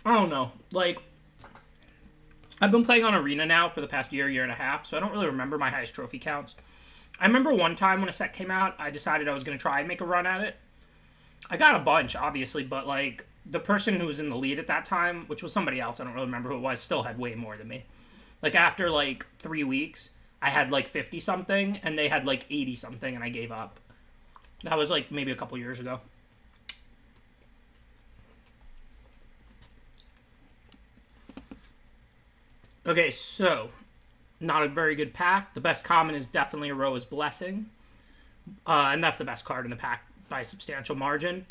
I don't know. Like, I've been playing on Arena now for the past year and a half, so I don't really remember my highest trophy counts. I remember one time when a set came out, I decided I was going to try and make a run at it. I got a bunch, obviously, but, like, the person who was in the lead at that time, which was somebody else, I don't really remember who it was, still had way more than me. Like, after, like, 3 weeks, I had, like, 50-something, and they had, like, 80-something, and I gave up. That was, like, maybe a couple years ago. Okay, so, not a very good pack. The best common is definitely Aroa's Blessing. And that's the best card in the pack by a substantial margin.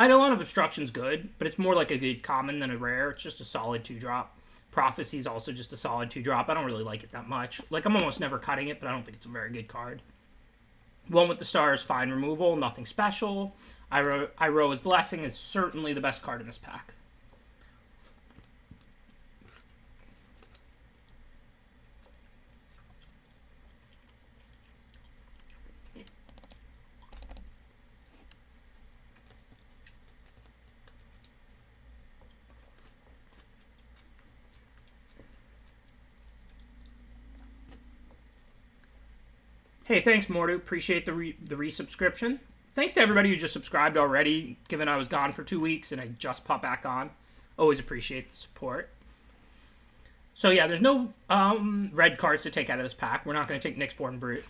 Eidolon of Obstruction's good, but it's more like a good common than a rare. It's just a solid 2-drop. Prophecy's also just a solid 2-drop. I don't really like it that much. Like, I'm almost never cutting it, but I don't think it's a very good card. One with the Stars, fine removal, nothing special. Iroa's Blessing is certainly the best card in this pack. Hey, thanks, Mordu. Appreciate the resubscription. Thanks to everybody who just subscribed already, given I was gone for 2 weeks and I just popped back on. Always appreciate the support. So yeah, there's no red cards to take out of this pack. We're not going to take Nyxborn Brute.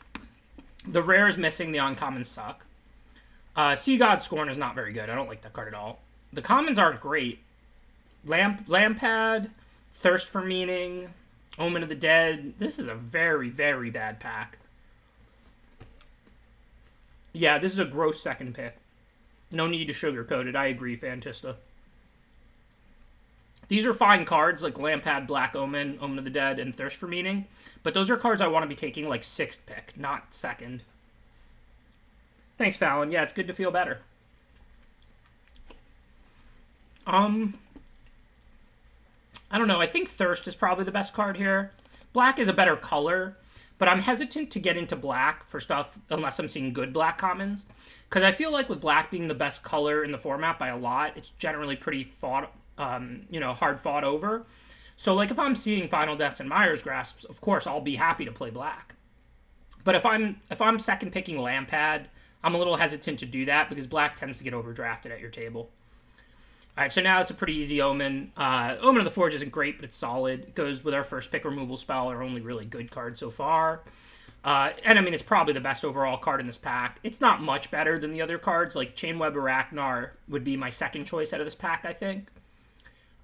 The rare is missing. The uncommons suck. Sea God Scorn is not very good. I don't like that card at all. The commons aren't great. Lampad, Thirst for Meaning, Omen of the Dead. This is a very, very bad pack. Yeah, this is a gross second pick. No need to sugarcoat it. I agree, Fantista. These are fine cards, like Lampad, Black Omen, Omen of the Dead, and Thirst for Meaning. But those are cards I want to be taking, like, 6th pick, not 2nd. Thanks, Fallon. Yeah, it's good to feel better. I don't know. I think Thirst is probably the best card here. Black is a better color. But I'm hesitant to get into black for stuff unless I'm seeing good black commons. Because I feel like with black being the best color in the format by a lot, it's generally pretty hard fought over. So, like, if I'm seeing Final Deaths and Myers Grasps, of course, I'll be happy to play black. But if I'm second picking Lampad, I'm a little hesitant to do that because black tends to get overdrafted at your table. Alright, so now it's a pretty easy Omen. Omen of the Forge isn't great, but it's solid. It goes with our first pick removal spell, our only really good card so far. And I mean, it's probably the best overall card in this pack. It's not much better than the other cards. Like, Chainweb Arachnar would be my second choice out of this pack, I think.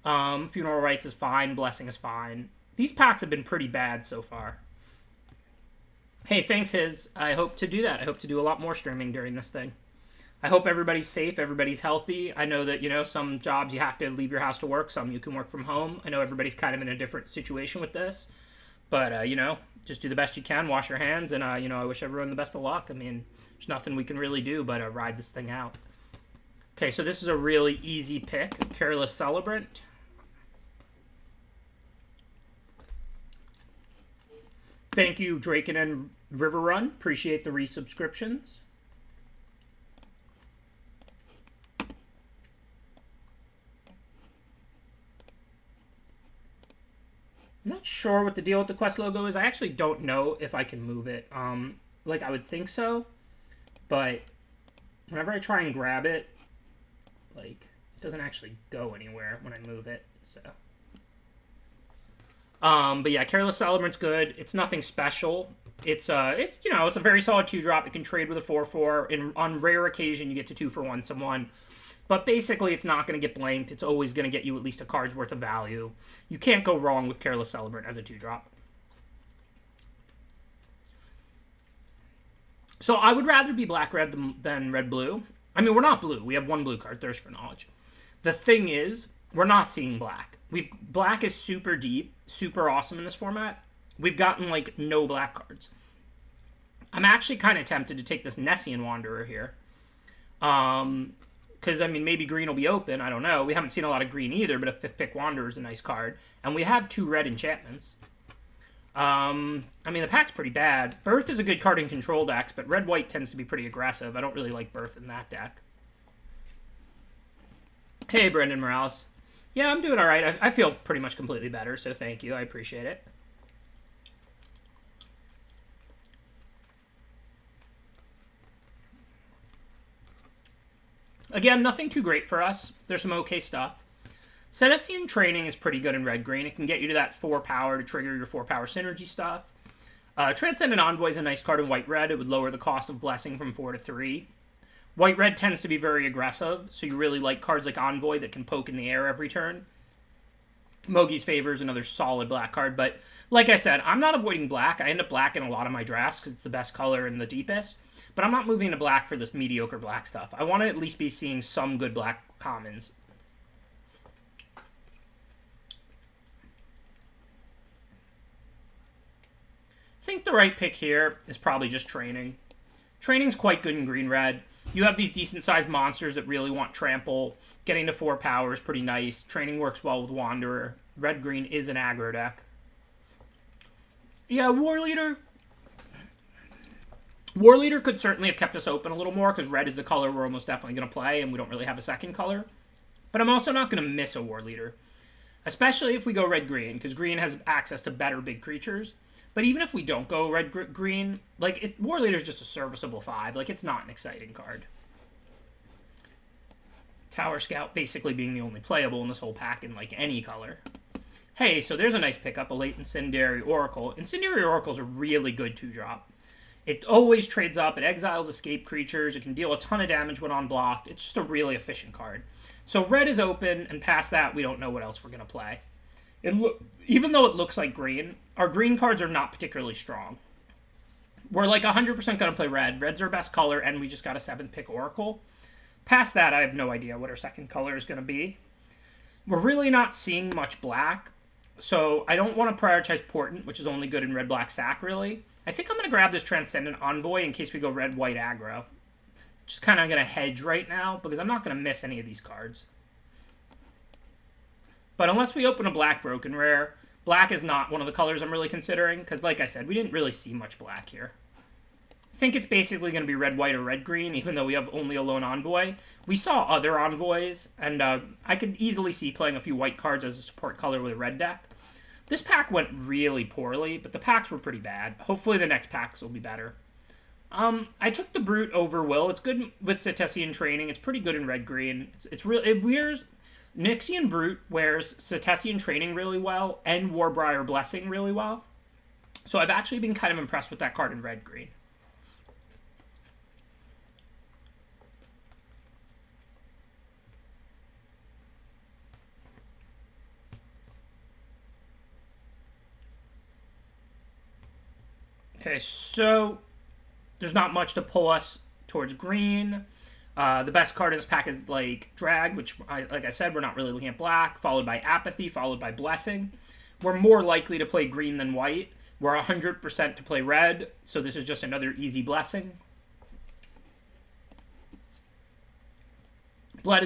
Funeral Rites is fine. Blessing is fine. These packs have been pretty bad so far. Hey, thanks, Hiz. I hope to do that. I hope to do a lot more streaming during this thing. I hope everybody's safe, everybody's healthy. I know that, you know, some jobs you have to leave your house to work, some you can work from home. I know everybody's kind of in a different situation with this. But, you know, just do the best you can, wash your hands, and, you know, I wish everyone the best of luck. I mean, there's nothing we can really do but ride this thing out. Okay, so this is a really easy pick. Careless Celebrant. Thank you, Draken and River Run. Appreciate the resubscriptions. I'm not sure what the deal with the quest logo is. I actually don't know if I can move it. Like, I would think so, but whenever I try and grab it, like, it doesn't actually go anywhere when I move it, so. But yeah, Careless Celebrant's good. It's nothing special. It's you know, it's a very solid 2-drop. It can trade with a 4/4. On rare occasion, you get to 2-for-1 someone. But basically, it's not going to get blanked. It's always going to get you at least a card's worth of value. You can't go wrong with Careless Celebrant as a 2-drop. So I would rather be black-red than red-blue. I mean, we're not blue. We have one blue card, Thirst for Knowledge. The thing is, we're not seeing black. Black is super deep, super awesome in this format. We've gotten, like, no black cards. I'm actually kind of tempted to take this Nessian Wanderer here. Because, I mean, maybe green will be open. I don't know. We haven't seen a lot of green either, but a 5th pick Wanderer is a nice card. And we have 2 red enchantments. I mean, the pack's pretty bad. Birth is a good card in control decks, but red-white tends to be pretty aggressive. I don't really like Birth in that deck. Hey, Brendan Morales. Yeah, I'm doing all right. I feel pretty much completely better, so thank you. I appreciate it. Again, nothing too great for us. There's some okay stuff. Cetacean Training is pretty good in red-green. It can get you to that 4 power to trigger your 4 power synergy stuff. Transcendent Envoy is a nice card in white-red. It would lower the cost of Blessing from 4 to 3. White-red tends to be very aggressive, so you really like cards like Envoy that can poke in the air every turn. Mogi's Favor is another solid black card, but like I said, I'm not avoiding black. I end up black in a lot of my drafts because it's the best color and the deepest, but I'm not moving to black for this mediocre black stuff. I want to at least be seeing some good black commons. I think the right pick here is probably just Training. Training's quite good in green-red. You have these decent-sized monsters that really want trample. Getting to 4 power is pretty nice. Training works well with Wanderer. Red-green is an aggro deck. Yeah, War Leader. War Leader could certainly have kept us open a little more because red is the color we're almost definitely going to play and we don't really have a second color. But I'm also not going to miss a War Leader. Especially if we go red-green because green has access to better big creatures. But even if we don't go red-green, like, War Leader is just a serviceable 5. Like, it's not an exciting card. Tower Scout basically being the only playable in this whole pack in, like, any color. Hey, so there's a nice pickup, a late Incendiary Oracle. Incendiary Oracle's a really good 2-drop. It always trades up, it exiles escape creatures, it can deal a ton of damage when unblocked. It's just a really efficient card. So red is open, and past that, we don't know what else we're going to play. Even though it looks like green, our green cards are not particularly strong. We're like 100% going to play red. Red's our best color, and we just got a 7th pick Oracle. Past that, I have no idea what our second color is going to be. We're really not seeing much black, so I don't want to prioritize Portent, which is only good in red-black sack, really. I think I'm going to grab this Transcendent Envoy in case we go red-white aggro. Just kind of going to hedge right now, because I'm not going to miss any of these cards. But unless we open a black Broken Rare, black is not one of the colors I'm really considering, because like I said, we didn't really see much black here. I think it's basically going to be red-white or red-green, even though we have only a lone Envoy. We saw other Envoys, and I could easily see playing a few white cards as a support color with a red deck. This pack went really poorly, but the packs were pretty bad. Hopefully the next packs will be better. I took the Brute over Will. It's good with Cetacean Training. It's pretty good in red-green. It wears... Nixian Brute wears Cetacean Training really well and Warbriar Blessing really well. So I've actually been kind of impressed with that card in red-green. Okay, so there's not much to pull us towards green. The best card in this pack is, like, Drag, which, like I said, we're not really looking at black, followed by Apathy, followed by Blessing. We're more likely to play green than white. We're 100% to play red, so this is just another easy Blessing. Red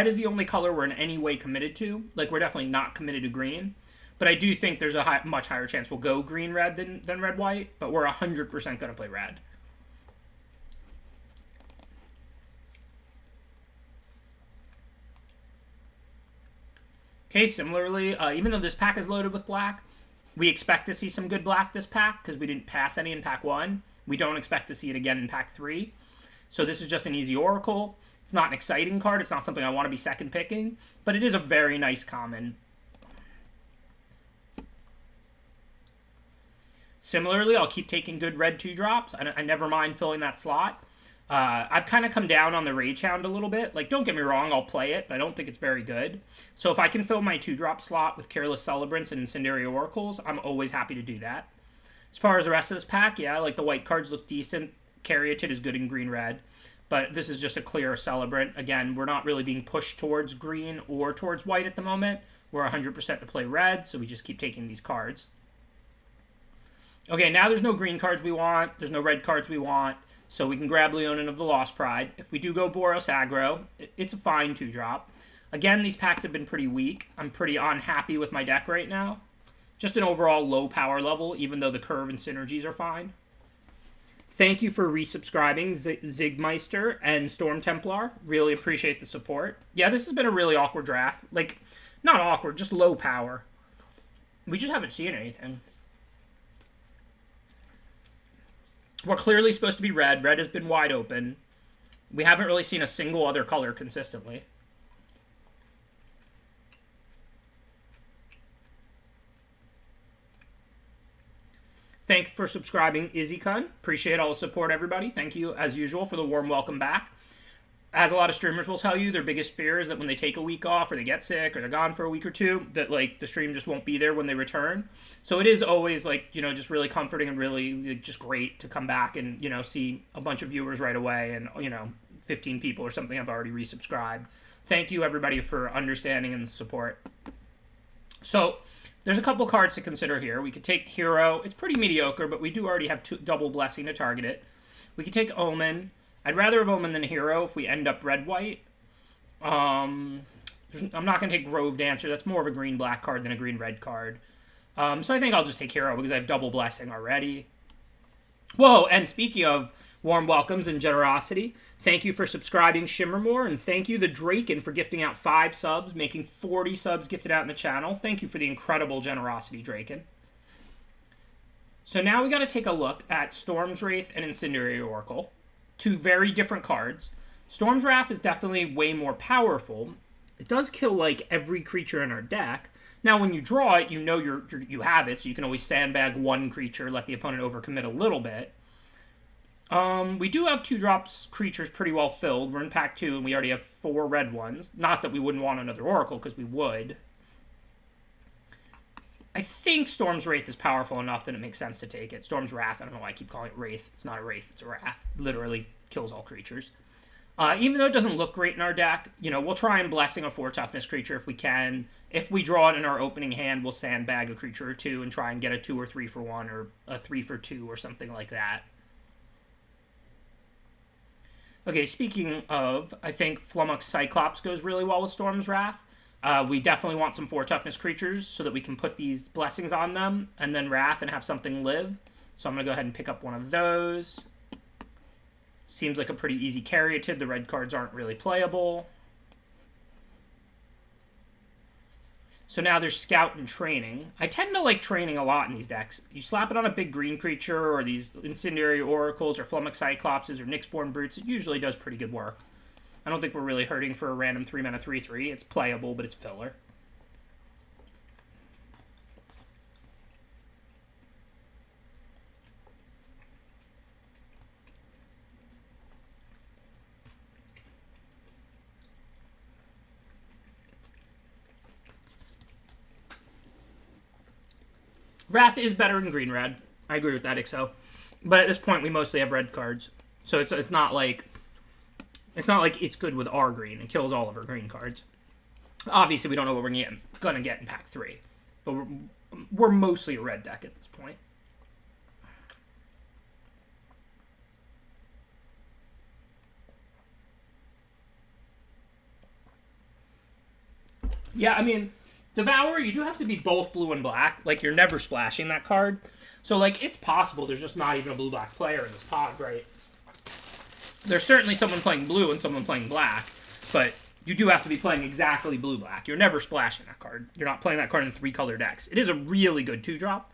is the only color we're in any way committed to. Like, we're definitely not committed to green. But I do think there's a much higher chance we'll go green-red than red-white, but we're 100% going to play red. Okay, similarly, even though this pack is loaded with black, we expect to see some good black this pack because we didn't pass any in pack 1. We don't expect to see it again in pack 3. So this is just an easy Oracle. It's not an exciting card. It's not something I want to be second picking, but it is a very nice common. Similarly, I'll keep taking good red 2-drops. I never mind filling that slot. I've kind of come down on the Rage Hound a little bit. Like, don't get me wrong, I'll play it, but I don't think it's very good. So if I can fill my 2-drop slot with Careless Celebrants and Incendiary Oracles, I'm always happy to do that. As far as the rest of this pack, yeah, like the white cards look decent. Caryatid is good in green-red, but this is just a clear Celebrant. Again, we're not really being pushed towards green or towards white at the moment. We're 100% to play red, so we just keep taking these cards. Okay, now there's no green cards we want. There's no red cards we want. So we can grab Leonin of the Lost Pride. If we do go Boros aggro, it's a fine 2-drop. Again, these packs have been pretty weak. I'm pretty unhappy with my deck right now. Just an overall low power level, even though the curve and synergies are fine. Thank you for resubscribing, Zigmeister and Storm Templar. Really appreciate the support. Yeah, this has been a really awkward draft. Like, Not awkward, just low power. We just haven't seen anything. We're clearly supposed to be red. Red has been wide open. We haven't really seen a single other color consistently. Thank you for subscribing, IzzyCun. Appreciate all the support, everybody. Thank you, as usual, for the warm welcome back. As a lot of streamers will tell you, their biggest fear is that when they take a week off or they get sick or they're gone for a week or two, that like the stream just won't be there when they return. So it is always like, you know, just really comforting and really just great to come back and, you know, see a bunch of viewers right away and, you know, 15 people or something have already resubscribed. Thank you, everybody, for understanding and support. So there's a couple cards to consider here. We could take Hero. It's pretty mediocre, but we do already have double Blessing to target it. We could take Omen. I'd rather have Omen than Hero if we end up red-white. I'm not going to take Grove Dancer. That's more of a green-black card than a green-red card. So I think I'll just take Hero because I have double Blessing already. Whoa, and speaking of warm welcomes and generosity, thank you for subscribing, Shimmermore, and thank you, the Draken, for gifting out 5 subs, making 40 subs gifted out in the channel. Thank you for the incredible generosity, Draken. So now we got to take a look at Storm's Wraith and Incendiary Oracle. 2 very different cards. Storm's Wrath is definitely way more powerful. It does kill, like, every creature in our deck. Now, when you draw it, you know you have it, so you can always sandbag one creature, let the opponent overcommit a little bit. We do have 2-drops creatures pretty well filled. We're in pack 2, and we already have 4 red ones. Not that we wouldn't want another Oracle, because we would. I think Storm's Wraith is powerful enough that it makes sense to take it. Storm's Wrath, I don't know why I keep calling it Wraith. It's not a Wraith, it's a Wrath. Literally kills all creatures. Even though it doesn't look great in our deck, you know, we'll try and Blessing a 4 toughness creature if we can. If we draw it in our opening hand, we'll sandbag a creature or 2 and try and get a 2 or 3 for 1 or a 3 for 2 or something like that. Okay, speaking of, I think Flummox Cyclops goes really well with Storm's Wrath. We definitely want some 4 toughness creatures so that we can put these blessings on them and then Wrath and have something live. So I'm going to go ahead and pick up one of those. Seems like a pretty easy Caryatid. The red cards aren't really playable. So now there's Scout and Training. I tend to like Training a lot in these decks. You slap it on a big green creature or these Incendiary Oracles or Flummox Cyclopses or Nyxborn Brutes. It usually does pretty good work. I don't think we're really hurting for a random 3-mana 3/3. It's playable, but it's filler. Wrath is better than green-red. I agree with that, Ixo. But at this point, we mostly have red cards. So it's not like... It's not like it's good with our green. It kills all of our green cards. Obviously, we don't know what we're going to get in pack 3. But we're mostly a red deck at this point. Yeah, I mean... Devour, you do have to be both blue and black. Like, you're never splashing that card. So, like, it's possible there's just not even a blue-black player in this pod, right? There's certainly someone playing blue and someone playing black, but you do have to be playing exactly blue-black. You're never splashing that card. You're not playing that card in 3-color decks. It is a really good 2-drop,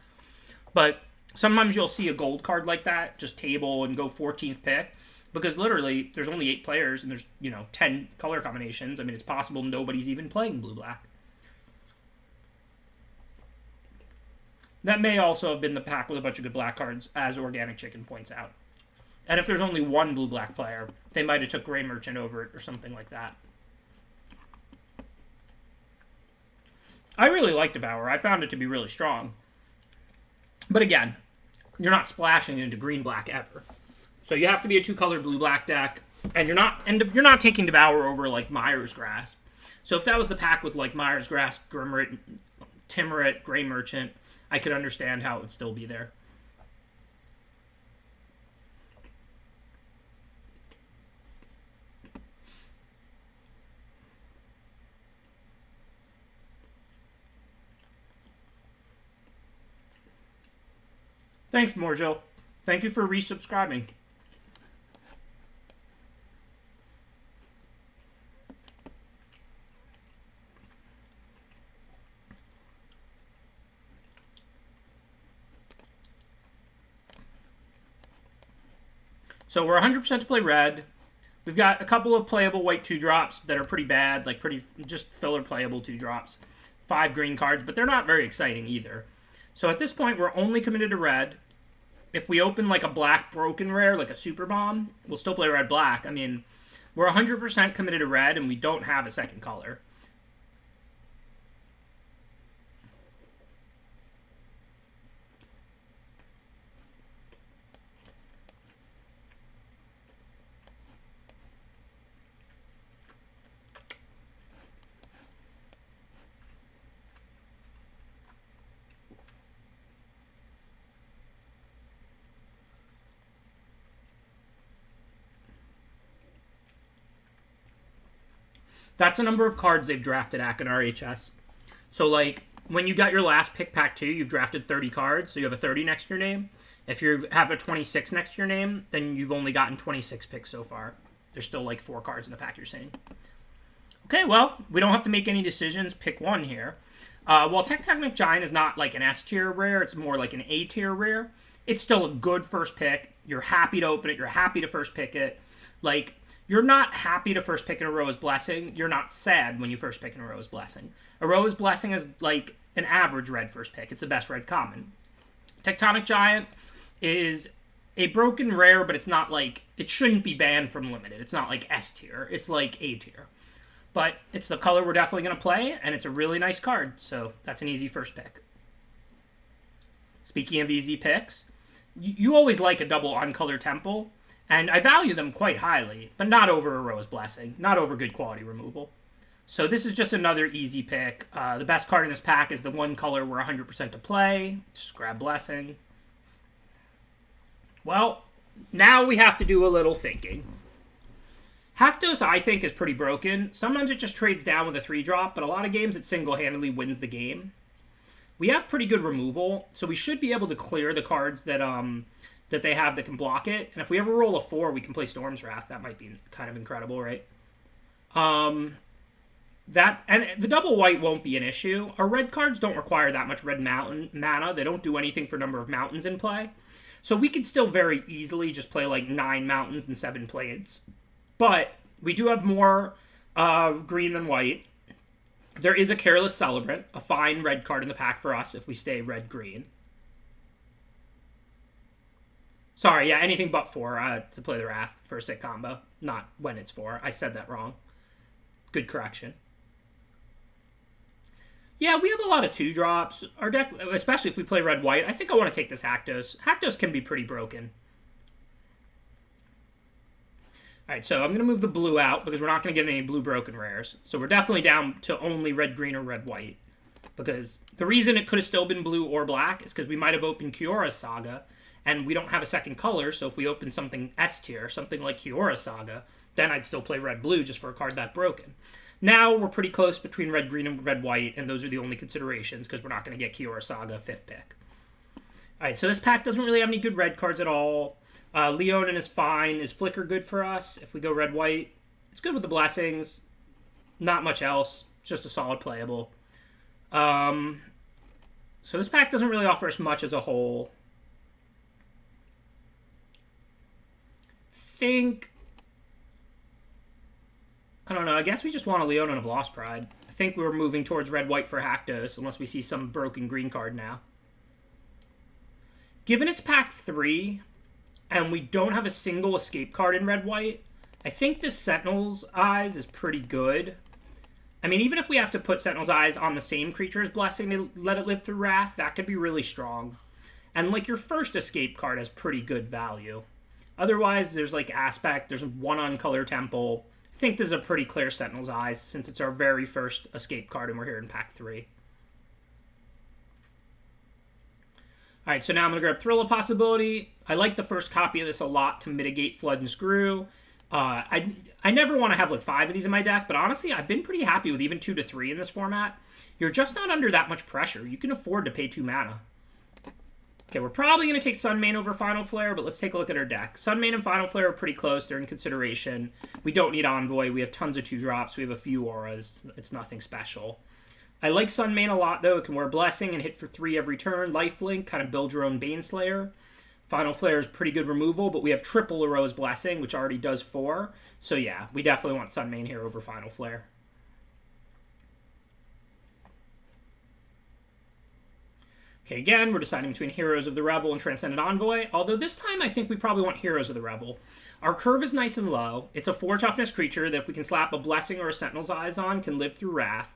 but sometimes you'll see a gold card like that, just table and go 14th pick, because literally there's only 8 players and there's, you know, 10 color combinations. I mean, it's possible nobody's even playing blue-black. That may also have been the pack with a bunch of good black cards, as Organic Chicken points out. And if there's only one blue-black player, they might have took Gray Merchant over it or something like that. I really like Devour. I found it to be really strong. But again, you're not splashing into green-black ever. So you have to be a 2-color blue-black deck, and you're not taking Devour over like Mire's Grasp. So if that was the pack with like Mire's Grasp, Grimrit, Timurit, Gray Merchant, I could understand how it would still be there. Thanks, Morjo. Thank you for resubscribing. So we're 100% to play red. We've got a couple of playable white 2-drops that are pretty bad, like pretty just filler playable 2-drops. 5 green cards, but they're not very exciting either. So at this point, we're only committed to red. If we open like a black broken rare, like a super bomb, we'll still play red-black. I mean, we're 100% committed to red, and we don't have a second color. That's the number of cards they've drafted in RHS. So, like, when you got your last pick pack 2, you've drafted 30 cards, so you have a 30 next to your name. If you have a 26 next to your name, then you've only gotten 26 picks so far. There's still, like, 4 cards in the pack, you're saying. Okay, well, we don't have to make any decisions. Pick one here. While Tectonic Giant is not, like, an S-tier rare, it's more like an A-tier rare, it's still a good first pick. You're happy to open it. You're happy to first pick it. Like, you're not happy to first pick an Aroa's Blessing. You're not sad when you first pick an Aroa's Blessing. Aroa's Blessing is like an average red first pick. It's the best red common. Tectonic Giant is a broken rare, but it's not like... It shouldn't be banned from Limited. It's not like S tier. It's like A tier. But it's the color we're definitely going to play, and it's a really nice card. So that's an easy first pick. Speaking of easy picks, you always like a double Uncolored Temple. And I value them quite highly, but not over Aroa's Blessing, not over good quality removal. So this is just another easy pick. The best card in this pack is the one color we're 100% to play. Just grab Blessing. Well, now we have to do a little thinking. Haktos, I think, is pretty broken. Sometimes it just trades down with a 3-drop, but a lot of games it single-handedly wins the game. We have pretty good removal, so we should be able to clear the cards that they have that can block it. And if we ever roll a 4, we can play Storm's Wrath. That might be kind of incredible, right? And the double white won't be an issue. Our red cards don't require that much red mountain mana. They don't do anything for number of mountains in play. So we could still very easily just play like 9 mountains and 7 Plaids. But we do have more green than white. There is a Careless Celebrant, a fine red card in the pack for us if we stay red-green. Sorry, yeah, anything but 4 to play the Wrath for a sick combo. Not when it's 4. I said that wrong. Good correction. Yeah, we have a lot of 2-drops. Our deck, especially if we play red-white, I think I want to take this Haktos. Haktos can be pretty broken. Alright, so I'm going to move the blue out because we're not going to get any blue broken rares. So we're definitely down to only red-green or red-white. Because the reason it could have still been blue or black is because we might have opened Kiora's Saga, and we don't have a second color, so if we open something S-tier, something like Kiora's Saga, then I'd still play red-blue just for a card that broken. Now we're pretty close between red-green and red-white, and those are the only considerations because we're not going to get Kiora's Saga 5th pick. Alright, so this pack doesn't really have any good red cards at all. Leonin is fine. Is Flicker good for us? If we go red-white, it's good with the Blessings. Not much else. It's just a solid playable. So this pack doesn't really offer us much as a whole. I don't know. I guess we just want a Leonin of Lost Pride. I think we're moving towards red-white for Haktos, unless we see some broken green card now. Given it's pack 3, and we don't have a single escape card in red-white, I think this Sentinel's Eyes is pretty good. I mean, even if we have to put Sentinel's Eyes on the same creature's Blessing to let it live through Wrath, that could be really strong. And, like, your first escape card has pretty good value. Otherwise, there's, like, Aspect, there's one Uncolored Temple. I think this is a pretty clear Sentinel's Eyes, since it's our very first escape card and we're here in pack 3. Alright, so now I'm going to grab Thrill of Possibility. I like the first copy of this a lot to mitigate Flood and Screw. I never want to have like 5 of these in my deck, but honestly, I've been pretty happy with even 2 to 3 in this format. You're just not under that much pressure. You can afford to pay 2 mana. Okay, we're probably going to take Sunmane over Final Flare, but let's take a look at our deck. Sunmane and Final Flare are pretty close. They're in consideration. We don't need Envoy. We have tons of 2-drops. We have a few auras. It's nothing special. I like Sunmane a lot, though. It can wear Blessing and hit for 3 every turn. Lifelink, kind of build your own Baneslayer. Final Flare is pretty good removal, but we have triple Ero's Blessing, which already does 4. So yeah, we definitely want Sunmane here over Final Flare. Okay, again, we're deciding between Heroes of the Revel and Transcendent Envoy, although this time I think we probably want Heroes of the Revel. Our curve is nice and low. It's a 4 toughness creature that if we can slap a Blessing or a Sentinel's Eyes on, can live through Wrath.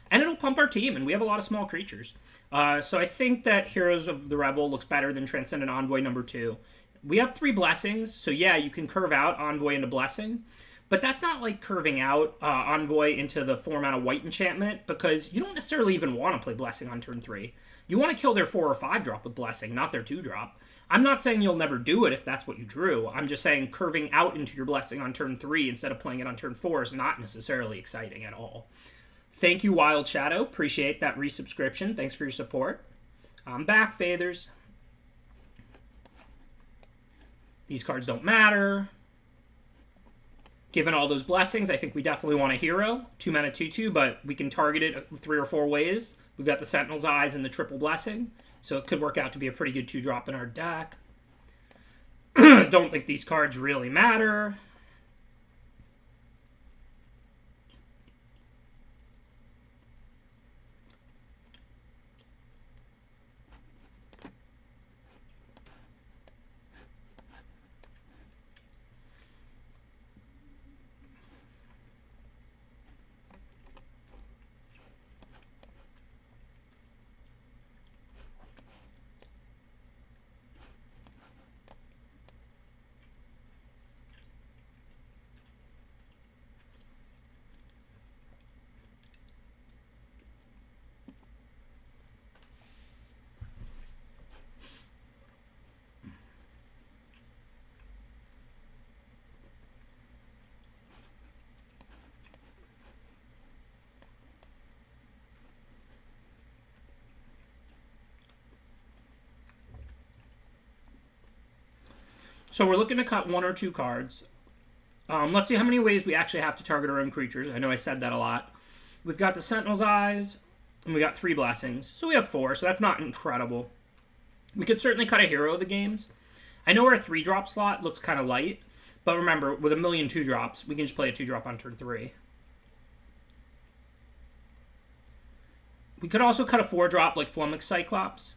And it'll pump our team, and we have a lot of small creatures. So I think that Heroes of the Revel looks better than Transcendent Envoy number 2. We have 3 Blessings, so yeah, you can curve out Envoy into Blessing. But that's not like curving out Envoy into the 4-mana white enchantment, because you don't necessarily even want to play Blessing on turn 3. You want to kill their 4 or 5 drop with Blessing, not their 2 drop. I'm not saying you'll never do it if that's what you drew. I'm just saying curving out into your Blessing on turn 3 instead of playing it on turn 4 is not necessarily exciting at all. Thank you, Wild Shadow. Appreciate that resubscription. Thanks for your support. I'm back, Fathers. These cards don't matter. Given all those blessings, I think we definitely want a hero. 2-mana 2/2, but we can target it 3 or 4 ways. We've got the Sentinel's Eyes and the triple blessing, so it could work out to be a pretty good 2-drop in our deck. Don't think these cards really matter. So we're looking to cut 1 or 2 cards. Let's see how many ways we actually have to target our own creatures. I know I said that a lot. We've got the Sentinel's Eyes, and we got 3 blessings. So we have 4, so that's not incredible. We could certainly cut a hero of the games. I know our 3-drop slot looks kind of light, but remember, with a million 2-drops, we can just play a 2-drop on turn 3. We could also cut a 4-drop like Flummox Cyclops.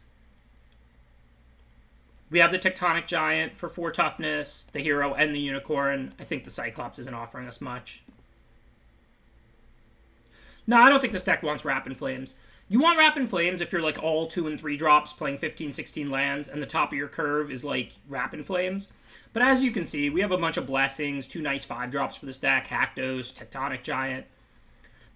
We have the Tectonic Giant for 4 toughness, the hero, and the Unicorn. I think the Cyclops isn't offering us much. No, I don't think this deck wants Wrap in Flames. You want Wrap in Flames if you're like all 2 and 3 drops playing 15, 16 lands, and the top of your curve is like Wrap in Flames. But as you can see, we have a bunch of blessings, 2 nice 5-drops for this deck, Haktos, Tectonic Giant.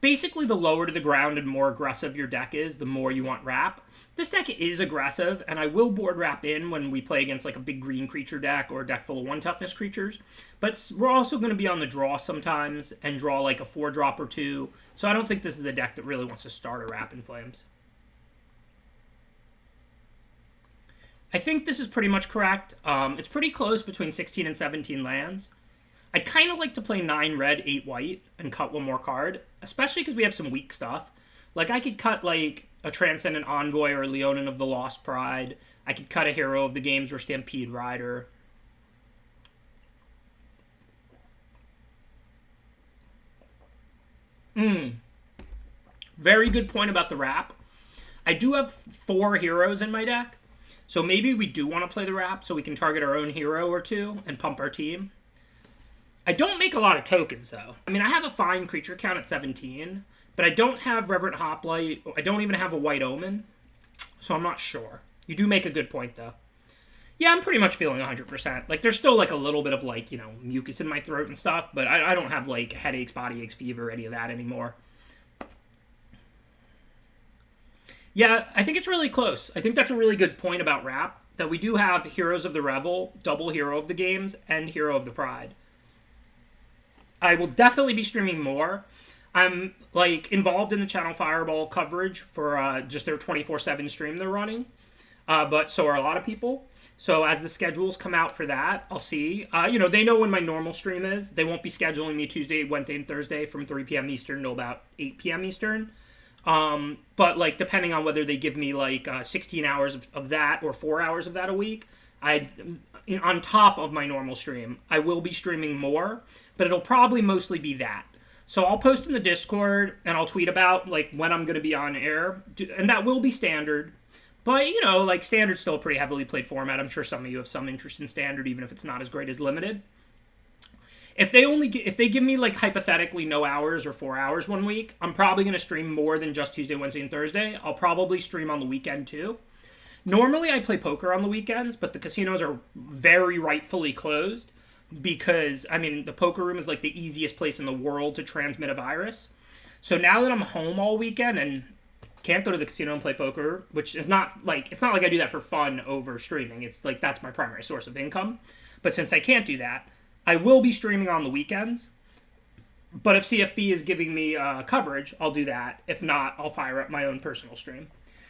Basically, the lower to the ground and more aggressive your deck is, the more you want Wrap. This deck is aggressive, and I will board Wrap in when we play against like a big green creature deck or a deck full of 1-toughness creatures. But we're also going to be on the draw sometimes and draw like a 4-drop or 2. So I don't think this is a deck that really wants to start a Wrap in Flames. I think this is pretty much correct. It's pretty close between 16 and 17 lands. I'd kind of like to play 9 red, 8 white, and cut 1 more card, especially because we have some weak stuff. Like, I could cut, like, a Transcendent Envoy or a Leonin of the Lost Pride. I could cut a Hero of the Games or Stampede Rider. Very good point about the Wrap. I do have 4 heroes in my deck, so maybe we do want to play the Wrap so we can target our own hero or 2 and pump our team. I don't make a lot of tokens, though. I mean, I have a fine creature count at 17, but I don't have Reverent Hoplite. I don't even have a White Omen, so I'm not sure. You do make a good point, though. Yeah, I'm pretty much feeling 100%. Like, there's still, like, a little bit of, like, you know, mucus in my throat and stuff, but I don't have, like, headaches, body aches, fever, any of that anymore. Yeah, I think it's really close. I think that's a really good point about Wrap, that we do have Heroes of the Revel, double Hero of the Games, and Hero of the Pride. I will definitely be streaming more. I'm, like, involved in the Channel Fireball coverage for just their 24/7 stream they're running. But so are a lot of people. So as the schedules come out for that, I'll see. You know, they know when my normal stream is. They won't be scheduling me Tuesday, Wednesday, and Thursday from 3 p.m. Eastern to about 8 p.m. Eastern. But, like, depending on whether they give me, like, 16 hours of that or 4 hours of that a week, on top of my normal stream, I will be streaming more, but it'll probably mostly be that. So I'll post in the Discord and I'll tweet about like when I'm going to be on air, and that will be standard. But you know, like standard's still a pretty heavily played format. I'm sure some of you have some interest in standard, even if it's not as great as limited. If they give me like hypothetically no hours or 4 hours one week, I'm probably going to stream more than just Tuesday, Wednesday, and Thursday. I'll probably stream on the weekend too. Normally I play poker on the weekends, but the casinos are very rightfully closed because, I mean, the poker room is like the easiest place in the world to transmit a virus. So now that I'm home all weekend and can't go to the casino and play poker, which is not like, it's not like I do that for fun over streaming. It's like that's my primary source of income. But since I can't do that, I will be streaming on the weekends. But if CFB is giving me coverage, I'll do that. If not, I'll fire up my own personal stream.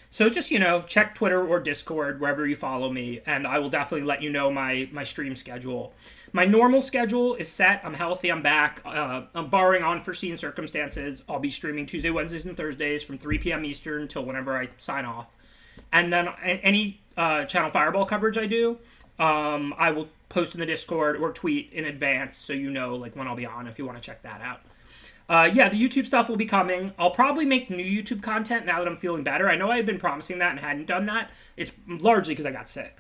So just, you know, check Twitter or Discord, wherever you follow me, and I will definitely let you know my stream schedule. My normal schedule is set. I'm healthy. I'm back. I'm barring unforeseen circumstances. I'll be streaming Tuesday, Wednesdays, and Thursdays from 3 p.m. Eastern until whenever I sign off. And then any Channel Fireball coverage I do, I will post in the Discord or tweet in advance so you know like when I'll be on if you want to check that out. Yeah, the YouTube stuff will be coming. I'll probably make new YouTube content now that I'm feeling better. I know I had been promising that and hadn't done that. It's largely because I got sick.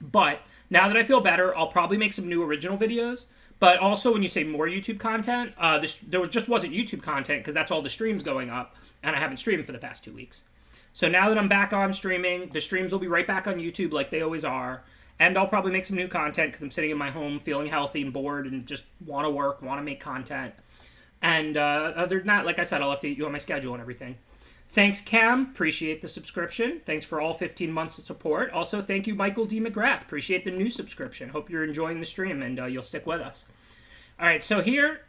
But now that I feel better, I'll probably make some new original videos. But also, when you say more YouTube content, there just wasn't YouTube content because that's all the streams going up, and I haven't streamed for the past 2 weeks. So now that I'm back on streaming, the streams will be right back on YouTube like they always are. And I'll probably make some new content because I'm sitting in my home feeling healthy and bored and just want to work, want to make content. And other than that, like I said, I'll update you on my schedule and everything. Thanks, Cam. Appreciate the subscription. Thanks for all 15 months of support. Also, thank you, Michael D. McGrath. Appreciate the new subscription. Hope you're enjoying the stream and you'll stick with us. All right, so here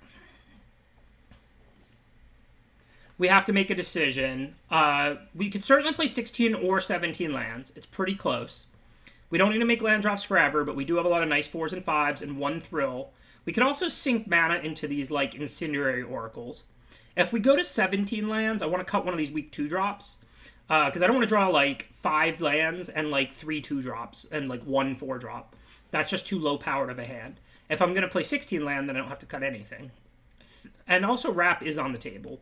we have to make a decision. We could certainly play 16 or 17 lands. It's pretty close. We don't need to make land drops forever, but we do have a lot of nice 4s and 5s and 1 thrill. We can also sink mana into these, like, Incendiary Oracles. If we go to 17 lands, I want to cut one of these weak 2-drops. Because I don't want to draw, like, 5 lands and, like, 3 2-drops and, like, 1 4-drop. That's just too low-powered of a hand. If I'm going to play 16 land, then I don't have to cut anything. And also, Wrap is on the table.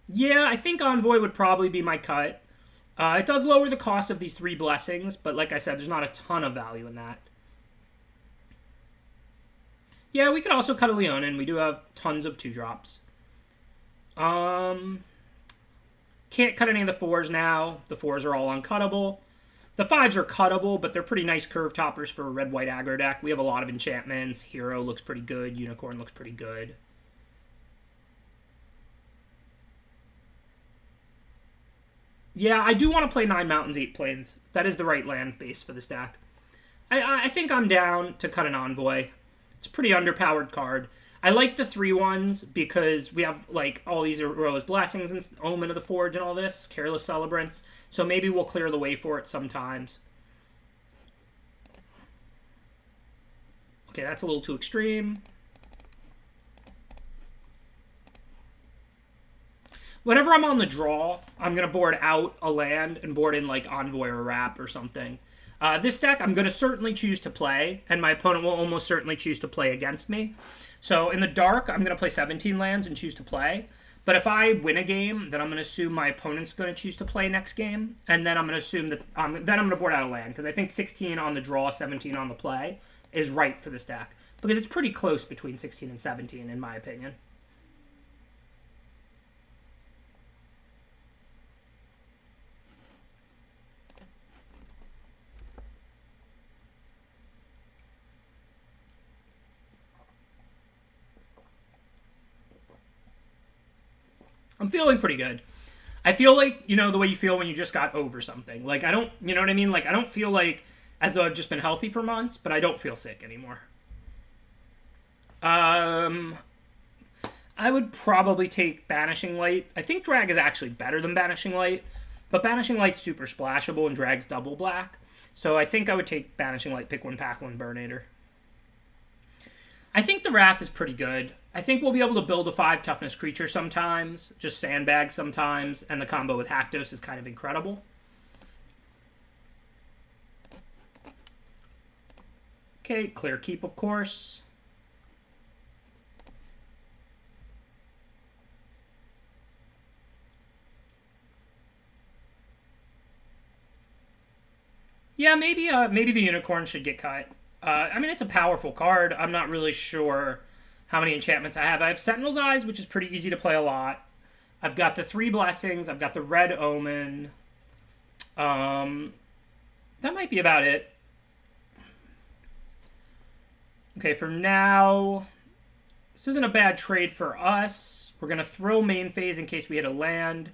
Yeah, I think Envoy would probably be my cut. It does lower the cost of these 3 blessings, but like I said, there's not a ton of value in that. Yeah, we could also cut a Leonin. We do have tons of 2-drops. Can't cut any of the 4s now. The 4s are all uncuttable. The 5s are cuttable, but they're pretty nice curve toppers for a red-white aggro deck. We have a lot of enchantments. Hero looks pretty good. Unicorn looks pretty good. Yeah, I do want to play 9 Mountains, 8 Plains. That is the right land base for this deck. I think I'm down to cut an Envoy. It's a pretty underpowered card. I like the 3/1s because we have like all these Rose Blessings and Omen of the Forge and all this. Careless Celebrants. So maybe we'll clear the way for it sometimes. Okay, that's a little too extreme. Whenever I'm on the draw, I'm going to board out a land and board in like Envoy or Wrap or something. This deck, I'm going to certainly choose to play, and my opponent will almost certainly choose to play against me. So in the dark, I'm going to play 17 lands and choose to play. But if I win a game, then I'm going to assume my opponent's going to choose to play next game, and then I'm going to assume that then I'm going to board out a land, because I think 16 on the draw, 17 on the play is right for this deck, because it's pretty close between 16 and 17, in my opinion. I'm feeling pretty good. I feel like, you know, the way you feel when you just got over something. Like, I don't, you know what I mean? Like, I don't feel like as though I've just been healthy for months, but I don't feel sick anymore. I would probably take Banishing Light. I think Drag is actually better than Banishing Light, but Banishing Light's super splashable and Drag's double black. So I think I would take Banishing Light, pick 1, pack 1, Burnator. I think the Wrath is pretty good. I think we'll be able to build a 5 toughness creature sometimes, just sandbag sometimes, and the combo with Haktos is kind of incredible. Okay, clear keep, of course. Yeah, maybe the unicorn should get cut. I mean, it's a powerful card. I'm not really sure how many enchantments I have. I have Sentinel's Eyes, which is pretty easy to play a lot. I've got the 3 blessings. I've got the Red Omen. That might be about it. Okay, for now, this isn't a bad trade for us. We're going to throw main phase in case we hit a land.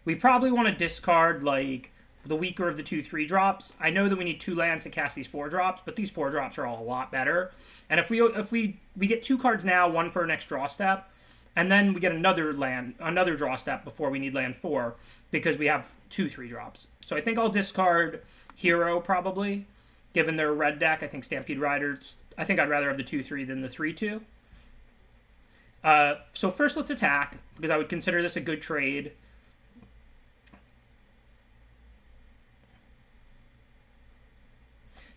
We probably want to discard, like, the weaker of the 2/3 drops. I know that we need 2 lands to cast these 4 drops, but these 4 drops are all a lot better. And if we get 2 cards now, 1 for our next draw step, and then we get another draw step before we need land 4, because we have 2 3 drops. So I think I'll discard Hero probably, given their red deck. I think Stampede Riders. I think I'd rather have the 2/3 than the 3/2. So first let's attack, because I would consider this a good trade.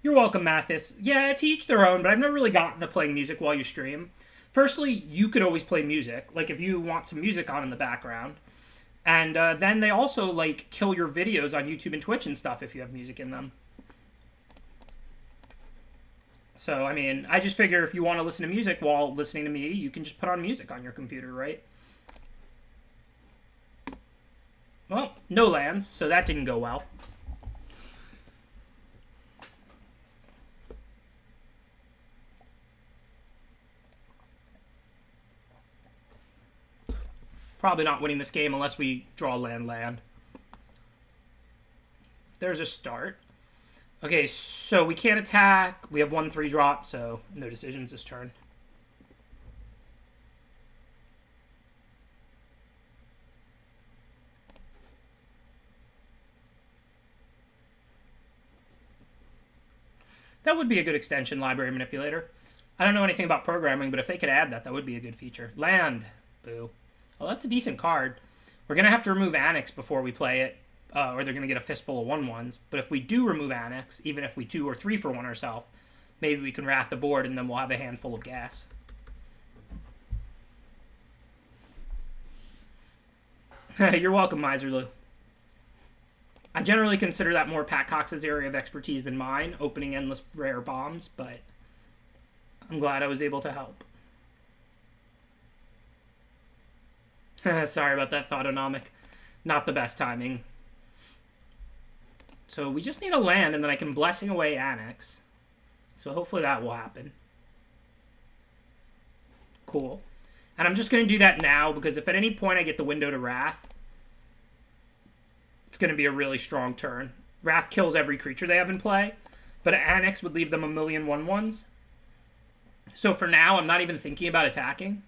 You're welcome, Mathis. Yeah, to each their own, but I've never really gotten to playing music while you stream. Firstly, you could always play music, like if you want some music on in the background. And then they also, like, kill your videos on YouTube and Twitch and stuff if you have music in them. So, I mean, I just figure if you want to listen to music while listening to me, you can just put on music on your computer, right? Well, no lands, so that didn't go well. Probably not winning this game unless we draw land. There's a start. Okay, so we can't attack. We have 1 3 drop, so no decisions this turn. That would be a good extension, Library Manipulator. I don't know anything about programming, but if they could add that, that would be a good feature. Land. Boo. Well, that's a decent card. We're going to have to remove Annex before we play it, or they're going to get a fistful of 1/1s. But if we do remove Annex, even if we 2 or 3 for 1 ourselves, maybe we can wrath the board and then we'll have a handful of gas. You're welcome, Miserloo. I generally consider that more Pat Cox's area of expertise than mine, opening endless rare bombs, but I'm glad I was able to help. Sorry about that, Thoughtonomic. Not the best timing. So we just need a land, and then I can Blessing away Annex. So hopefully that will happen. Cool. And I'm just going to do that now, because if at any point I get the window to Wrath, it's going to be a really strong turn. Wrath kills every creature they have in play, but Annex would leave them a million 1/1s. So for now, I'm not even thinking about attacking.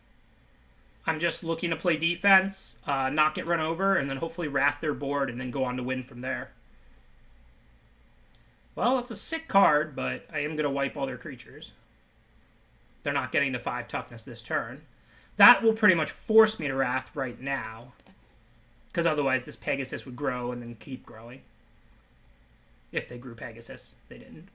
I'm just looking to play defense, not get run over, and then hopefully wrath their board and then go on to win from there. Well, it's a sick card, but I am going to wipe all their creatures. They're not getting to 5 toughness this turn. That will pretty much force me to wrath right now, because otherwise this Pegasus would grow and then keep growing. If they grew Pegasus. They didn't.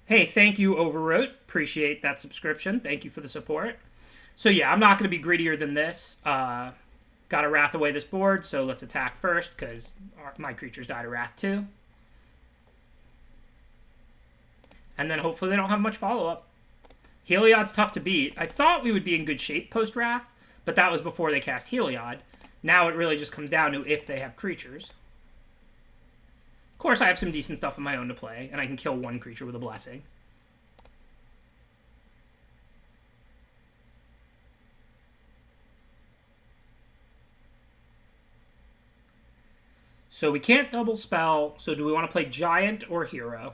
Hey, thank you, Overwrote. Appreciate that subscription. Thank you for the support. So yeah, I'm not going to be greedier than this. Got to wrath away this board, so let's attack first, because my creatures die to wrath too. And then hopefully they don't have much follow-up. Heliod's tough to beat. I thought we would be in good shape post-wrath, but that was before they cast Heliod. Now it really just comes down to if they have creatures. Of course, I have some decent stuff of my own to play, and I can kill 1 creature with a Blessing. So we can't double spell, so do we want to play Giant or Hero?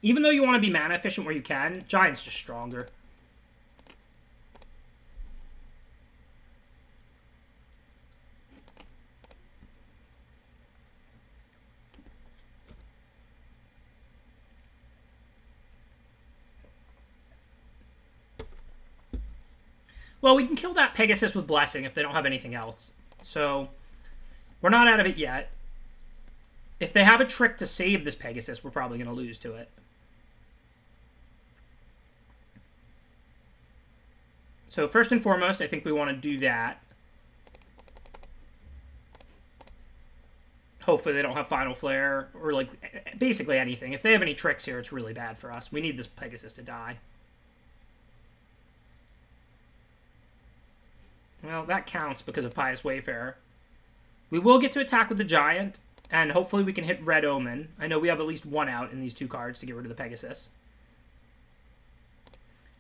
Even though you want to be mana efficient where you can, Giant's just stronger. Well, we can kill that Pegasus with Blessing if they don't have anything else. So, we're not out of it yet. If they have a trick to save this Pegasus, we're probably going to lose to it. So first and foremost, I think we want to do that. Hopefully they don't have Final Flare or, like, basically anything. If they have any tricks here, it's really bad for us. We need this Pegasus to die. Well, that counts because of Pious Wayfarer. We will get to attack with the Giant, and hopefully we can hit Red Omen. I know we have at least one out in these two cards to get rid of the Pegasus.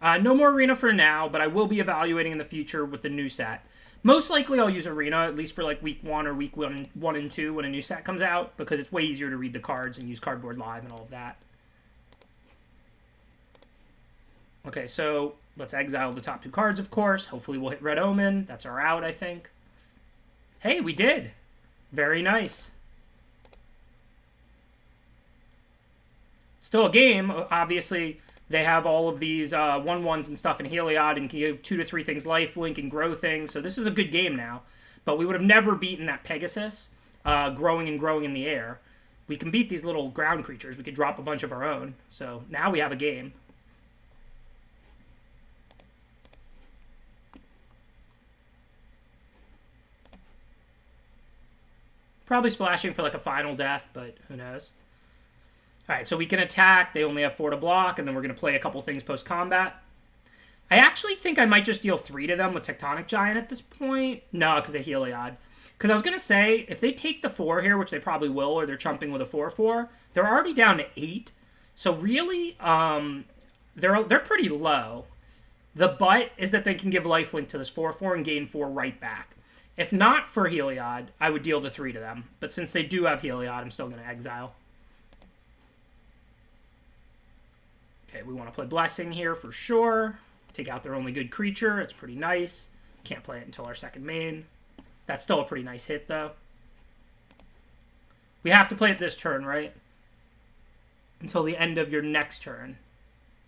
No more Arena for now, but I will be evaluating in the future with the new set. Most likely I'll use Arena, at least for like week 1 or week 1 and 2 when a new set comes out, because it's way easier to read the cards and use Cardboard Live and all of that. Okay, so let's exile the top 2 cards, of course. Hopefully we'll hit Red Omen. That's our out, I think. Hey, we did. Very nice. Still a game, obviously. They have all of these 1/1s and stuff in Heliod and can give 2 to 3 things lifelink and grow things. So this is a good game now. But we would have never beaten that Pegasus growing and growing in the air. We can beat these little ground creatures. We could drop a bunch of our own. So now we have a game. Probably splashing for like a final death, but who knows. Alright, so we can attack. They only have 4 to block, and then we're going to play a couple things post-combat. I actually think I might just deal 3 to them with Tectonic Giant at this point. No, because of Heliod. Because I was going to say, if they take the 4 here, which they probably will, or they're chumping with a 4/4, they're already down to 8. So really, they're pretty low. The but is that they can give lifelink to this 4/4 and gain 4 right back. If not for Heliod, I would deal the 3 to them. But since they do have Heliod, I'm still going to exile. Okay, we want to play Blessing here for sure. Take out their only good creature. It's pretty nice. Can't play it until our second main. That's still a pretty nice hit, though. We have to play it this turn, right? Until the end of your next turn.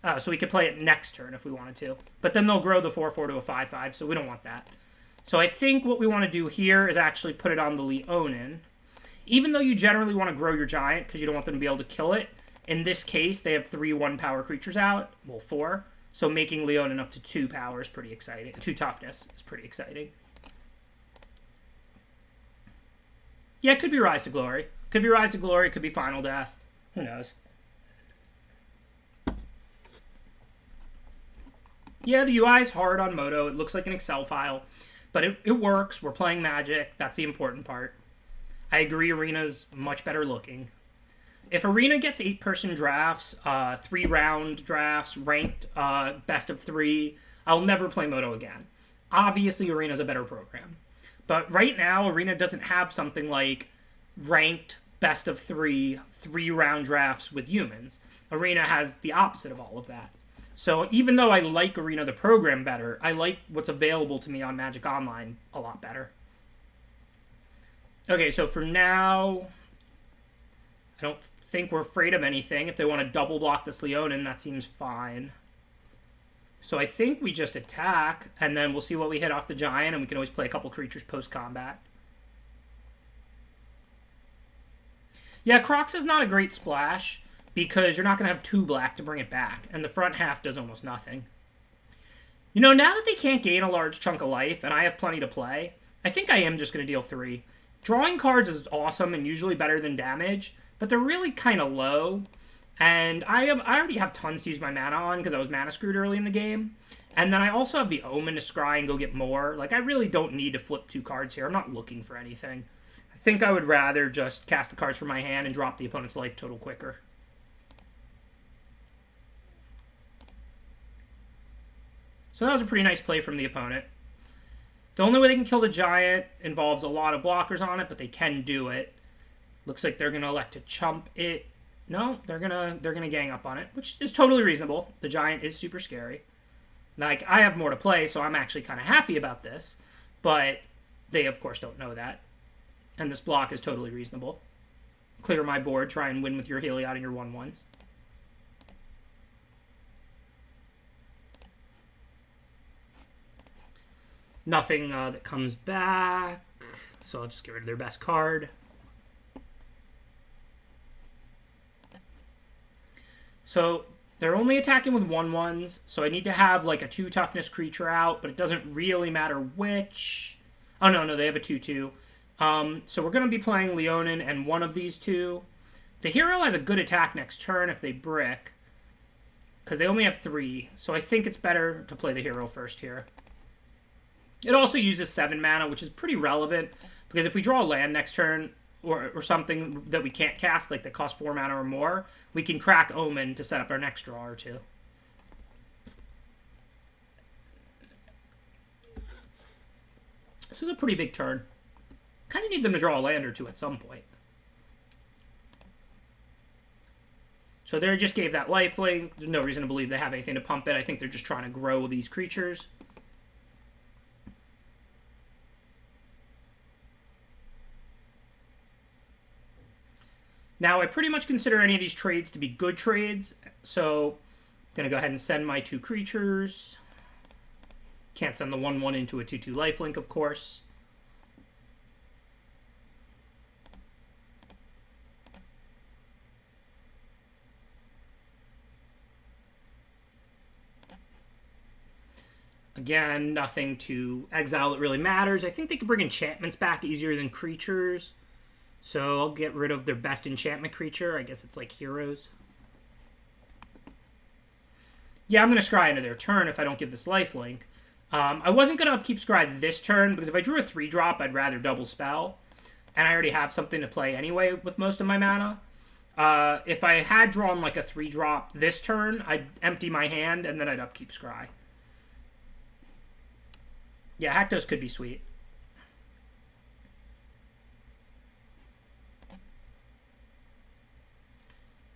Oh, so we could play it next turn if we wanted to. But then they'll grow the 4/4 to a 5/5, so we don't want that. So I think what we want to do here is actually put it on the Leonin. Even though you generally want to grow your Giant because you don't want them to be able to kill it, in this case, they have 3 1-power creatures out. Well, 4. So making Leonin up to 2 power is pretty exciting. 2 toughness is pretty exciting. Yeah, it could be Rise to Glory. Could be Rise to Glory. Could be Final Death. Who knows? Yeah, the UI is hard on Moto. It looks like an Excel file. But it works. We're playing Magic. That's the important part. I agree Arena's much better looking. If Arena gets 8-person drafts, 3-round drafts, ranked best of 3, I'll never play Moto again. Obviously, Arena's a better program. But right now, Arena doesn't have something like ranked best of 3, 3-round drafts with humans. Arena has the opposite of all of that. So even though I like Arena the program better, I like what's available to me on Magic Online a lot better. Okay, so for now, I don't think we're afraid of anything. If they want to double block this Leonin, that seems fine. So I think we just attack, and then we'll see what we hit off the Giant, and we can always play a couple creatures post-combat. Yeah, Crocs is not a great splash, because you're not going to have 2 black to bring it back, and the front half does almost nothing. You know, now that they can't gain a large chunk of life, and I have plenty to play, I think I am just going to deal 3. Drawing cards is awesome and usually better than damage, but they're really kind of low, and I already have tons to use my mana on because I was mana screwed early in the game, and then I also have the Omen to scry and go get more. Like, I really don't need to flip 2 cards here. I'm not looking for anything. I think I would rather just cast the cards from my hand and drop the opponent's life total quicker. So that was a pretty nice play from the opponent. The only way they can kill the Giant involves a lot of blockers on it, but they can do it. Looks like they're going to elect to chump it. No, they're gonna gang up on it, which is totally reasonable. The Giant is super scary. Like, I have more to play, so I'm actually kind of happy about this. But they, of course, don't know that. And this block is totally reasonable. Clear my board, try and win with your Heliod and your 1/1s. Nothing that comes back, so I'll just get rid of their best card. So they're only attacking with 1/1s, so I need to have like a 2 toughness creature out, but it doesn't really matter which. Oh, no, they have a 2/2. So we're going to be playing Leonin and one of these two. The hero has a good attack next turn if they brick, because they only have 3, so I think it's better to play the hero first here. It also uses 7 mana, which is pretty relevant, because if we draw a land next turn, or something that we can't cast, like that costs 4 mana or more, we can crack Omen to set up our next draw or two. This is a pretty big turn. Kind of need them to draw a land or two at some point. So they just gave that lifelink. There's no reason to believe they have anything to pump it. I think they're just trying to grow these creatures. Now, I pretty much consider any of these trades to be good trades. So I'm going to go ahead and send my 2 creatures. Can't send the 1/1 into a 2/2 lifelink, of course. Again, nothing to exile that really matters. I think they can bring enchantments back easier than creatures. So I'll get rid of their best enchantment creature. I guess it's like heroes. Yeah, I'm going to scry into their turn if I don't give this lifelink. I wasn't going to upkeep scry this turn, because if I drew a 3-drop, I'd rather double spell. And I already have something to play anyway with most of my mana. If I had drawn like a 3-drop this turn, I'd empty my hand, and then I'd upkeep scry. Yeah, Haktos could be sweet.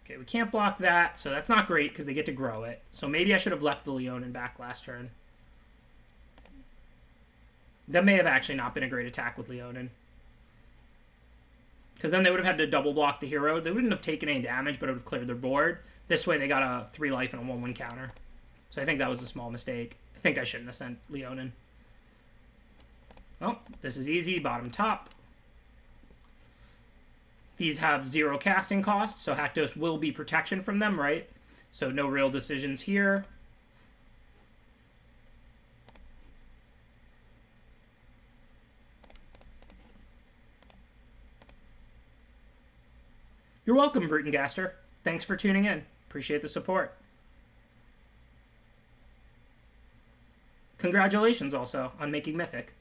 Okay, we can't block that, so that's not great because they get to grow it. So maybe I should have left the Leonin back last turn. That may have actually not been a great attack with Leonin. Because then they would have had to double block the hero. They wouldn't have taken any damage, but it would have cleared their board. This way they got a 3 life and a 1/1 counter. So I think that was a small mistake. I think I shouldn't have sent Leonin. Well, this is easy. Bottom top. These have 0 casting costs, so Haktos will be protection from them, right? So no real decisions here. You're welcome, Brutengaster. Thanks for tuning in. Appreciate the support. Congratulations also on making Mythic.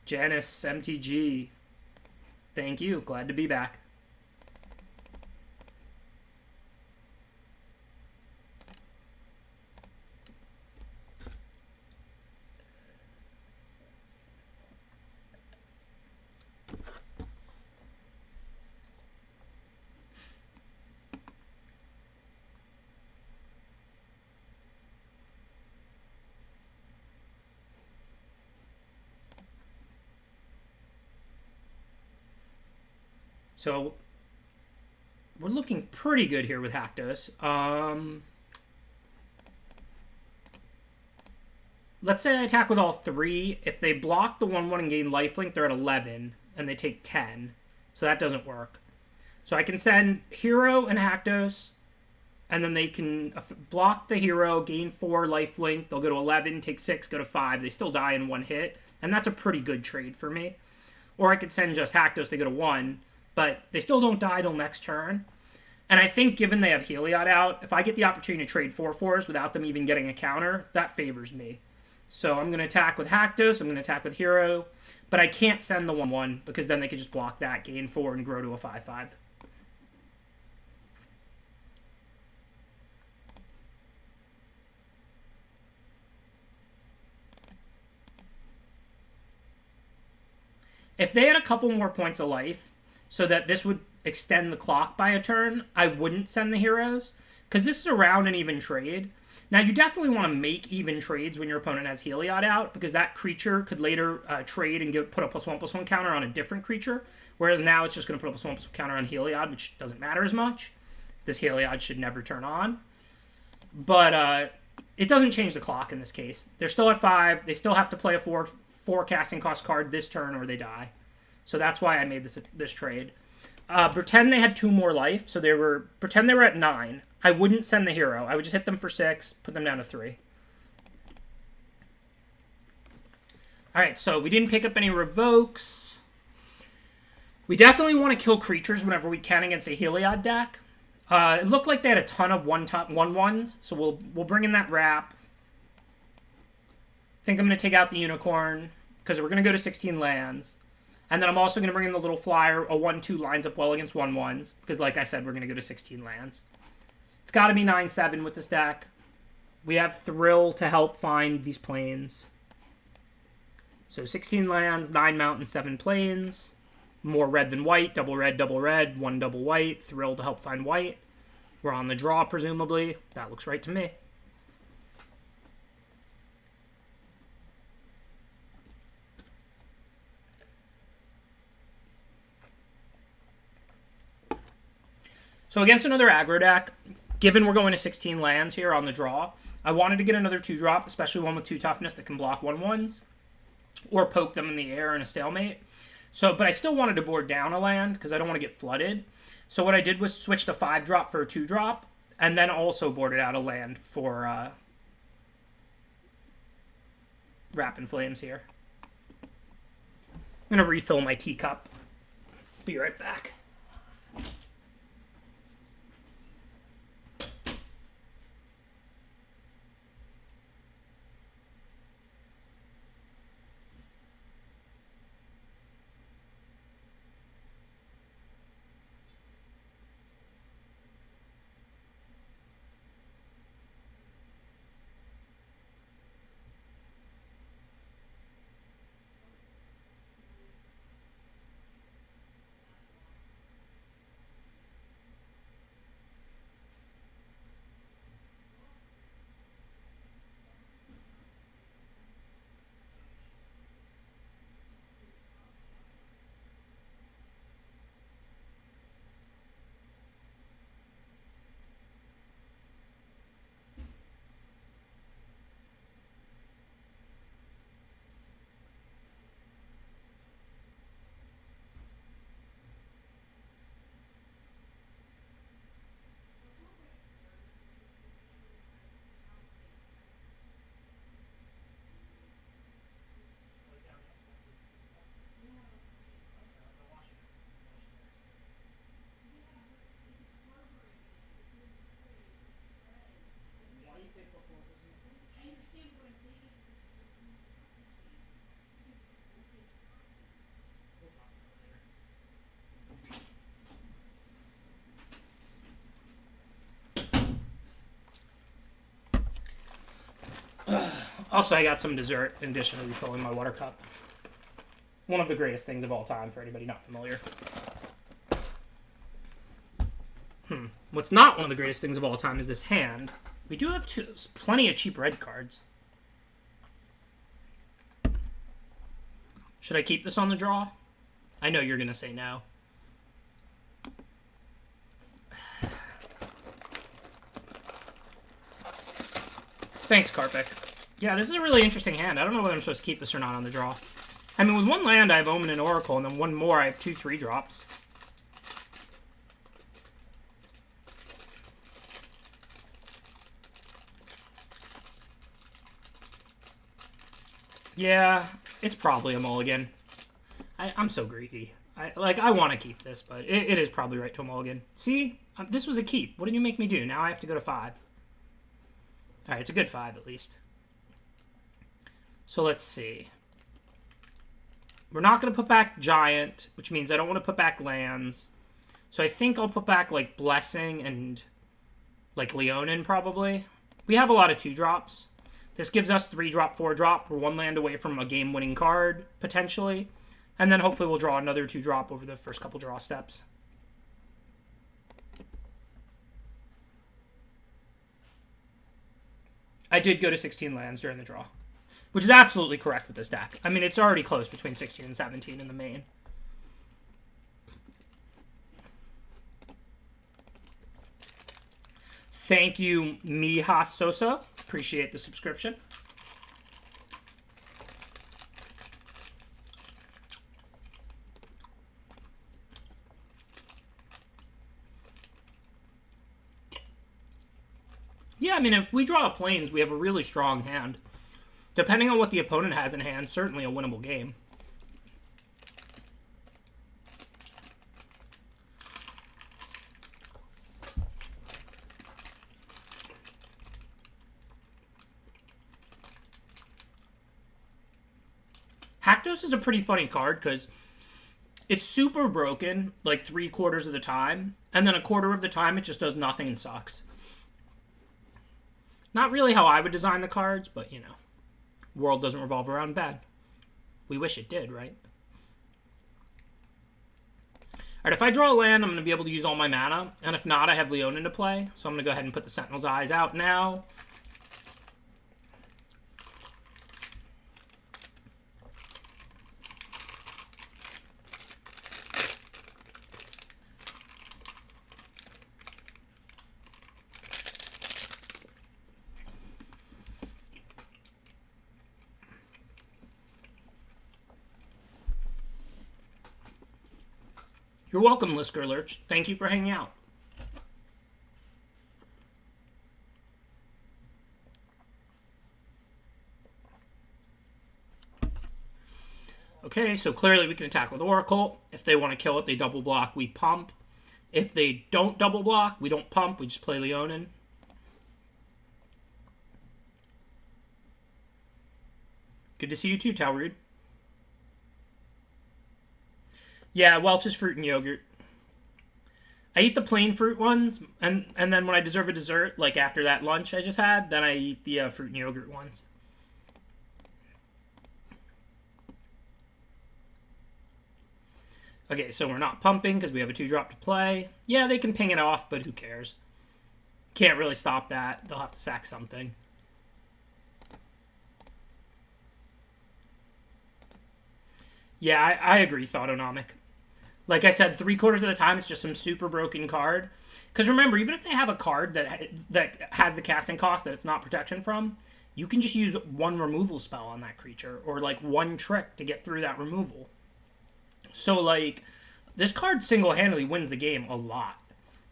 Janice MTG. Thank you. Glad to be back. So we're looking pretty good here with Haktos. Let's say I attack with all 3. If they block the 1/1 and gain lifelink, they're at 11, and they take 10. So that doesn't work. So I can send Hero and Haktos, and then they can block the Hero, gain 4 lifelink. They'll go to 11, take 6, go to 5. They still die in 1 hit, and that's a pretty good trade for me. Or I could send just Haktos, they go to 1, but they still don't die till next turn. And I think given they have Heliod out, if I get the opportunity to trade 4/4s without them even getting a counter, that favors me. So I'm going to attack with Haktos, I'm going to attack with Hero, but I can't send the 1/1 because then they could just block that, gain 4, and grow to a 5/5. If they had a couple more points of life, so that this would extend the clock by a turn, I wouldn't send the heroes, because this is around an even trade. Now, you definitely want to make even trades when your opponent has Heliod out, because that creature could later trade and put a +1/+1 counter on a different creature, whereas now it's just going to put a +1/+1 counter on Heliod, which doesn't matter as much. This Heliod should never turn on. But it doesn't change the clock in this case. They're still at 5. They still have to play a 4 casting cost card this turn or they die. So that's why I made this trade. Pretend they had 2 more life, so pretend they were at 9. I wouldn't send the hero. I would just hit them for 6, put them down to 3. Alright, so we didn't pick up any revokes. We definitely want to kill creatures whenever we can against a Heliod deck. It looked like they had a ton of 1/1s, so we'll bring in that wrap. I think I'm going to take out the unicorn, because we're going to go to 16 lands. And then I'm also going to bring in the little flyer. A 1/2 lines up well against 1/1s, because like I said, we're going to go to 16 lands. It's got to be 9/7 with this deck. We have Thrill to help find these planes. So 16 lands, 9 mountains, 7 plains. More red than white, double red, 1 double white. Thrill to help find white. We're on the draw, presumably. That looks right to me. So against another aggro deck, given we're going to 16 lands here on the draw, I wanted to get another 2-drop, especially one with 2 toughness that can block 1/1s. Or poke them in the air in a stalemate. So, but I still wanted to board down a land because I don't want to get flooded. So what I did was switch the 5-drop for a 2-drop, and then also boarded out a land for Wrap in Flames here. I'm going to refill my teacup. Be right back. Also, I got some dessert in addition to refilling my water cup. One of the greatest things of all time for anybody not familiar. What's not one of the greatest things of all time is this hand. We do have plenty of cheap red cards. Should I keep this on the draw? I know you're going to say no. Thanks, Karpik. Yeah, this is a really interesting hand. I don't know whether I'm supposed to keep this or not on the draw. I mean, with one land, I have Omen and Oracle, and then one more, I have 2 3-drops. Yeah, it's probably a mulligan. I'm so greedy. I want to keep this, but it is probably right to a mulligan. See? This was a keep. What did you make me do? Now I have to go to 5. Alright, it's a good 5 at least. So let's see. We're not going to put back Giant, which means I don't want to put back lands. So I think I'll put back, like, Blessing and, like, Leonin, probably. We have a lot of 2-drops. This gives us 3-drop, 4-drop. We're 1 land away from a game-winning card, potentially. And then hopefully we'll draw another 2-drop over the first couple draw steps. I did go to 16 lands during the draw, which is absolutely correct with this deck. I mean, it's already close between 16 and 17 in the main. Thank you, Mijas Sosa. Appreciate the subscription. Yeah, I mean, if we draw planes, we have a really strong hand. Depending on what the opponent has in hand, certainly a winnable game. Haktos is a pretty funny card because it's super broken, like 3/4 of the time, and then 1/4 of the time it just does nothing and sucks. Not really how I would design the cards, but you know, world doesn't revolve around bad. We wish it did, right? Alright, if I draw a land, I'm going to be able to use all my mana, and if not, I have Leonin to play, so I'm going to go ahead and put the Sentinel's Eyes out now. You're welcome, Lisker Lurch. Thank you for hanging out. Okay, so clearly we can attack with Oracle. If they want to kill it, they double block, we pump. If they don't double block, we don't pump, we just play Leonin. Good to see you too, Talrude. Yeah, Welch's fruit and yogurt. I eat the plain fruit ones, and then when I deserve a dessert, like after that lunch I just had, then I eat the fruit and yogurt ones. Okay, so we're not pumping because we have a 2-drop to play. Yeah, they can ping it off, but who cares? Can't really stop that. They'll have to sack something. Yeah, I agree, Thoughtonomic. Like I said, 3/4 of the time it's just some super broken card. Because remember, even if they have a card that has the casting cost that it's not protection from, you can just use one removal spell on that creature, or like one trick to get through that removal. So like, this card single-handedly wins the game a lot.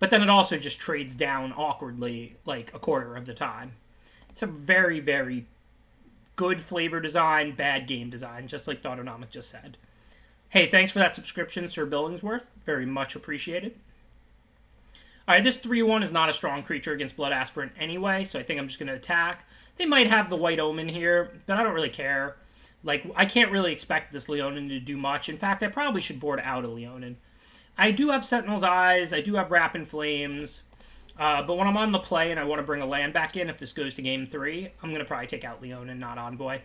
But then it also just trades down awkwardly like 1/4 of the time. It's a very, very good flavor design, bad game design, just like Thoughtonomic just said. Hey, thanks for that subscription, Sir Billingsworth. Very much appreciated. Alright, this 3/1 is not a strong creature against Blood Aspirant anyway, so I think I'm just going to attack. They might have the White Omen here, but I don't really care. Like, I can't really expect this Leonin to do much. In fact, I probably should board out a Leonin. I do have Sentinel's Eyes, I do have Wrap in Flames, but when I'm on the play and I want to bring a land back in, if this goes to game 3, I'm going to probably take out Leonin, not Envoy.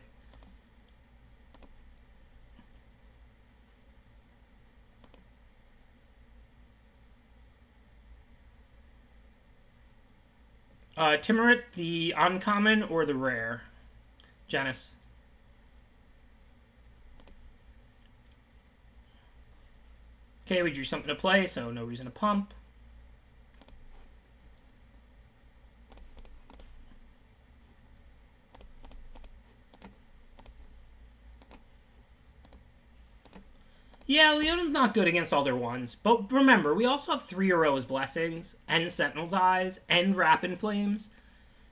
Timurit, the uncommon or the rare? Janice. Okay, we drew something to play, so no reason to pump. Yeah, Leonin's not good against all their ones. But remember, we also have 3 Hero's Blessings, and Sentinel's Eyes, and Wrap in Flames.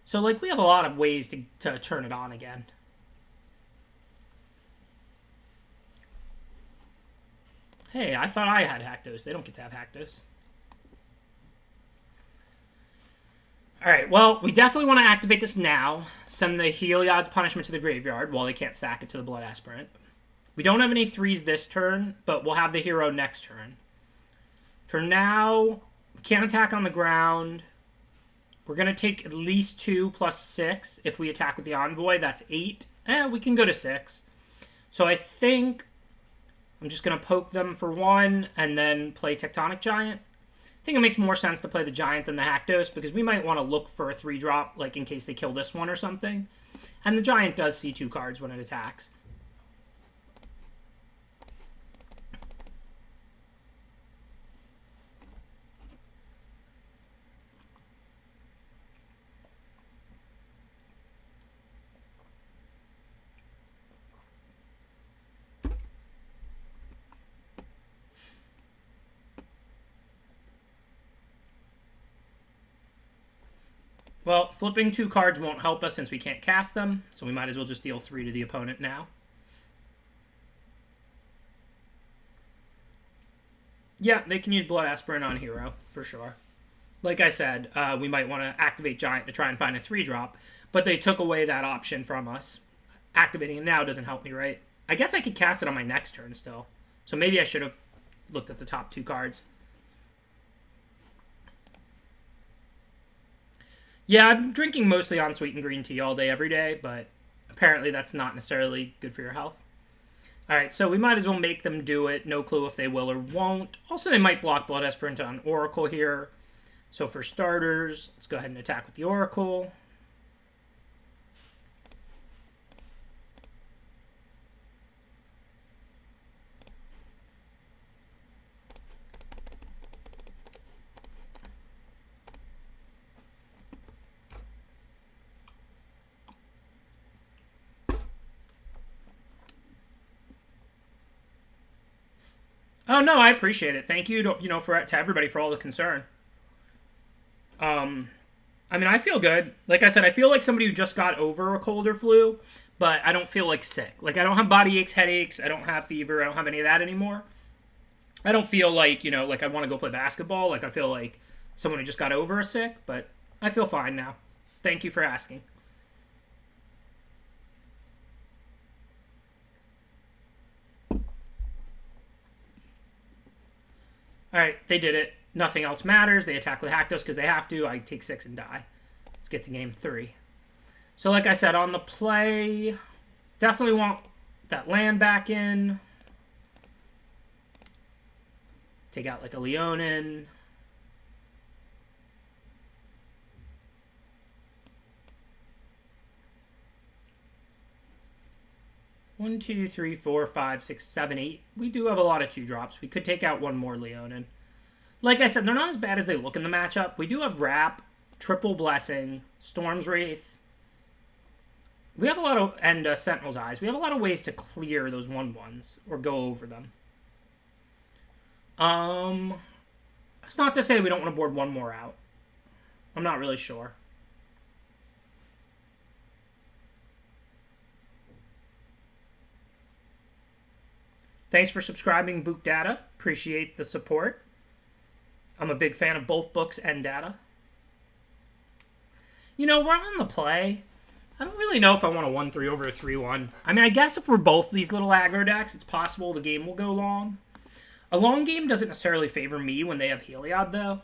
So, like, we have a lot of ways to turn it on again. Hey, I thought I had Haktos. They don't get to have Haktos. Alright, well, we definitely want to activate this now. Send the Heliod's Punishment to the graveyard while they can't sack it to the Blood Aspirant. We don't have any 3s this turn, but we'll have the hero next turn. For now, we can't attack on the ground. We're going to take at least 2 plus 6. If we attack with the Envoy, that's 8. We can go to 6. So I think I'm just going to poke them for 1 and then play Tectonic Giant. I think it makes more sense to play the Giant than the Haktos because we might want to look for a 3-drop, like in case they kill this one or something. And the Giant does see 2 cards when it attacks. Well, flipping 2 cards won't help us since we can't cast them, so we might as well just deal 3 to the opponent now. Yeah, they can use Blood Aspirant on Hero, for sure. Like I said, we might want to activate Giant to try and find a 3-drop, but they took away that option from us. Activating it now doesn't help me, right? I guess I could cast it on my next turn still. So maybe I should have looked at the top 2 cards. Yeah, I'm drinking mostly unsweetened green tea all day, every day, but apparently that's not necessarily good for your health. Alright, so we might as well make them do it. No clue if they will or won't. Also, they might block Blood Aspirant on Oracle here. So for starters, let's go ahead and attack with the Oracle. Oh no, I appreciate it. Thank you to everybody for all the concern. I mean, I feel good. Like I said, I feel like somebody who just got over a cold or flu, but I don't feel like sick. Like I don't have body aches, headaches, I don't have fever, I don't have any of that anymore. I don't feel like, like I want to go play basketball. Like I feel like someone who just got over a sick, but I feel fine now. Thank you for asking. Alright, they did it. Nothing else matters. They attack with Haktos because they have to. I take 6 and die. Let's get to game 3. So like I said, on the play, definitely want that land back in. Take out like a Leonin. One, two, three, four, 5, 6, 7, 8. We do have a lot of 2-drops. We could take out one more Leonin. Like I said, they're not as bad as they look in the matchup. We do have Wrap, Triple Blessing, Storm's Wraith. We have a lot of, and Sentinel's Eyes. We have a lot of ways to clear those 1/1s or go over them. It's not to say we don't want to board one more out. I'm not really sure. Thanks for subscribing, Book Data. Appreciate the support. I'm a big fan of both books and data. We're on the play. I don't really know if I want a 1-3 over a 3-1. I mean, I guess if we're both these little aggro decks, it's possible the game will go long. A long game doesn't necessarily favor me when they have Heliod, though.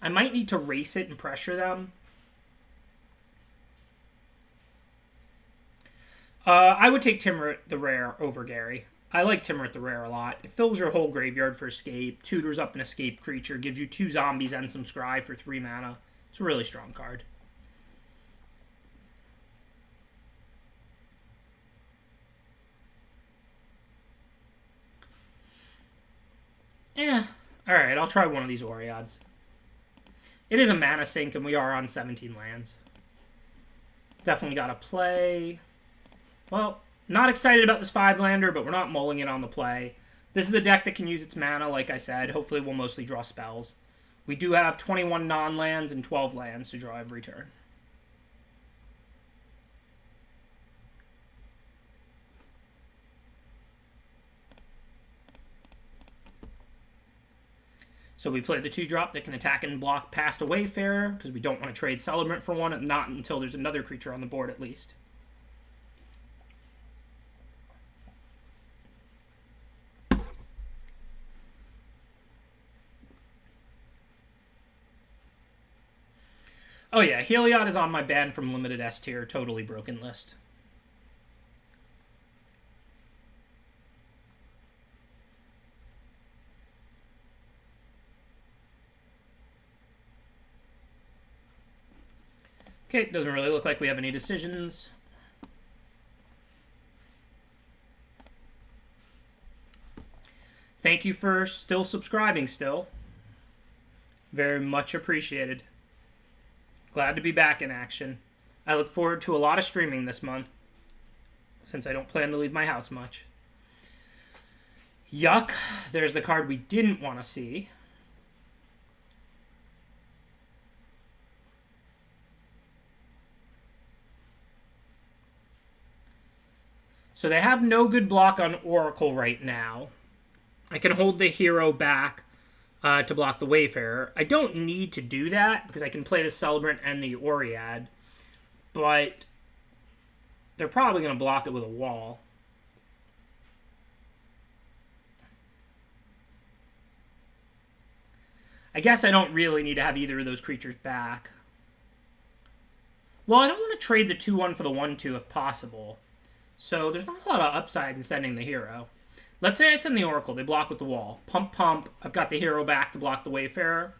I might need to race it and pressure them. I would take Timur the Rare over Gary. I like Timur the Rare a lot. It fills your whole graveyard for escape, tutors up an escape creature, gives you 2 zombies and some scry for 3 mana. It's a really strong card. Alright, I'll try one of these Oreads. It is a mana sink, and we are on 17 lands. Definitely got to play. Well, not excited about this 5-lander, but we're not mulling it on the play. This is a deck that can use its mana, like I said. Hopefully we'll mostly draw spells. We do have 21 non-lands and 12 lands to draw every turn. So we play the 2-drop that can attack and block past a Wayfarer, because we don't want to trade Celebrant for one, not until there's another creature on the board at least. Oh yeah, Heliod is on my banned from limited S tier, totally broken list. Okay, doesn't really look like we have any decisions. Thank you for still subscribing still. Very much appreciated. Glad to be back in action. I look forward to a lot of streaming this month, since I don't plan to leave my house much. Yuck. There's the card we didn't want to see. So they have no good block on Oracle right now. I can hold the hero back to block the Wayfarer. I don't need to do that because I can play the Celebrant and the Oread. But they're probably going to block it with a wall. I guess I don't really need to have either of those creatures back. Well, I don't want to trade the 2-1 for the 1-2 if possible. So there's not a lot of upside in sending the hero. Let's say I send the Oracle. They block with the wall. Pump, pump. I've got the hero back to block the Wayfarer.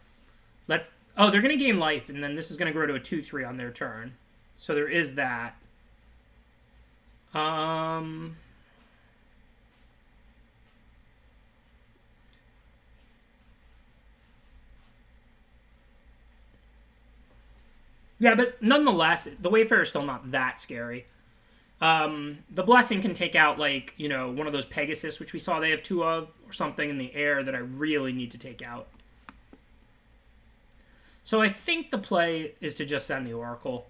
Oh, they're going to gain life, and then this is going to grow to a 2-3 on their turn. So there is that. Yeah, but nonetheless, the Wayfarer is still not that scary. The Blessing can take out, like, you know, one of those Pegasus, which we saw they have 2 of, or something in the air that I really need to take out. So I think the play is to just send the Oracle.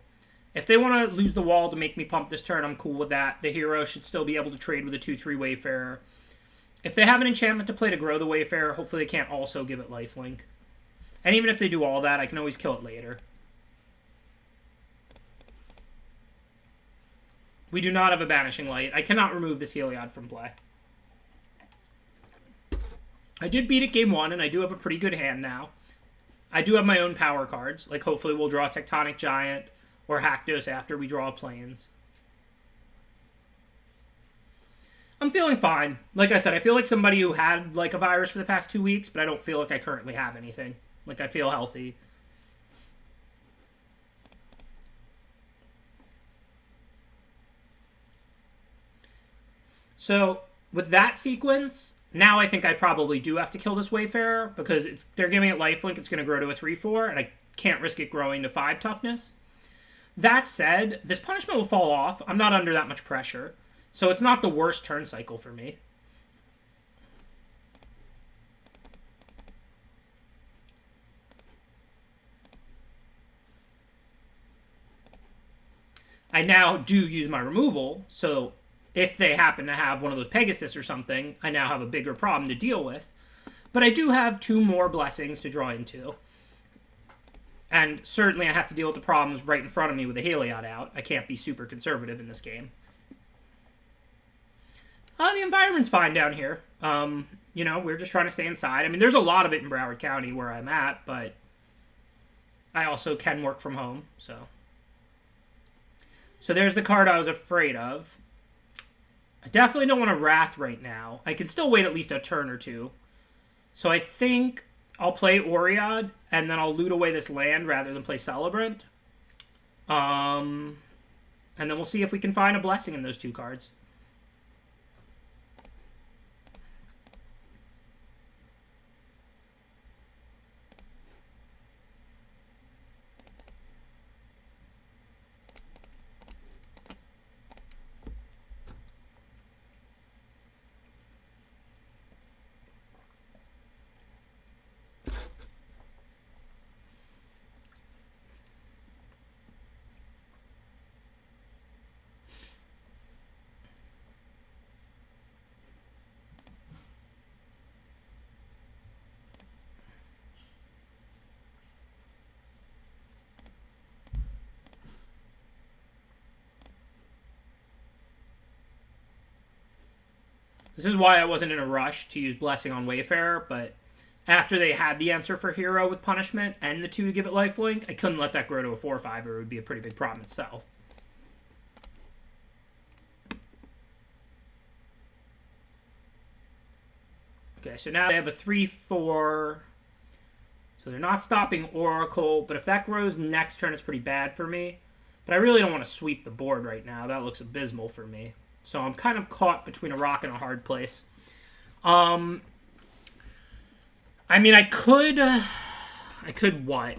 If they want to lose the wall to make me pump this turn, I'm cool with that. The hero should still be able to trade with a 2-3 Wayfarer. If they have an enchantment to play to grow the Wayfarer, hopefully they can't also give it lifelink. And even if they do all that, I can always kill it later. We do not have a Banishing Light. I cannot remove this Heliod from play. I did beat it game 1, and I do have a pretty good hand now. I do have my own power cards. Like, hopefully we'll draw a Tectonic Giant or Haktos after we draw Plains. I'm feeling fine. Like I said, I feel like somebody who had, like, a virus for the past 2 weeks, but I don't feel like I currently have anything. Like, I feel healthy. So, with that sequence, now I think I probably do have to kill this Wayfarer, because they're giving it lifelink, it's going to grow to a 3-4, and I can't risk it growing to 5 toughness. That said, this punishment will fall off. I'm not under that much pressure, so it's not the worst turn cycle for me. I now do use my removal, so if they happen to have one of those Pegasus or something, I now have a bigger problem to deal with. But I do have 2 more Blessings to draw into. And certainly I have to deal with the problems right in front of me with the Heliod out. I can't be super conservative in this game. The environment's fine down here. You know, we're just trying to stay inside. I mean, there's a lot of it in Broward County where I'm at, but I also can work from home, so. So there's the card I was afraid of. I definitely don't want to Wrath right now. I can still wait at least a turn or 2. So I think I'll play Oread, and then I'll loot away this land rather than play Celebrant. And then we'll see if we can find a Blessing in those 2 cards. This is why I wasn't in a rush to use Blessing on Wayfarer, but after they had the answer for Hero with Punishment and the 2 to give it lifelink, I couldn't let that grow to a 4-5 or it would be a pretty big problem itself. Okay, so now they have a 3-4. So they're not stopping Oracle, but if that grows next turn, it's pretty bad for me. But I really don't want to sweep the board right now. That looks abysmal for me. So I'm kind of caught between a rock and a hard place. I mean, I could what?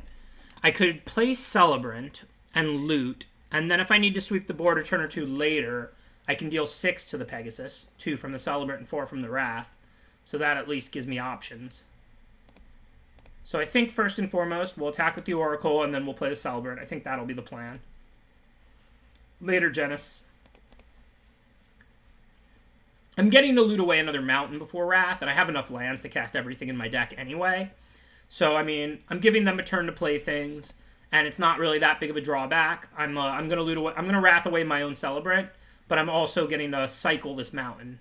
I could play Celebrant and loot, and then if I need to sweep the board a turn or 2 later, I can deal 6 to the Pegasus, 2 from the Celebrant and 4 from the Wrath. So that at least gives me options. So I think first and foremost, we'll attack with the Oracle, and then we'll play the Celebrant. I think that'll be the plan. Later, Genis. I'm getting to loot away another mountain before Wrath, and I have enough lands to cast everything in my deck anyway. So, I mean, I'm giving them a turn to play things, and it's not really that big of a drawback. I'm gonna loot away. I'm gonna Wrath away my own Celebrant, but I'm also getting to cycle this mountain,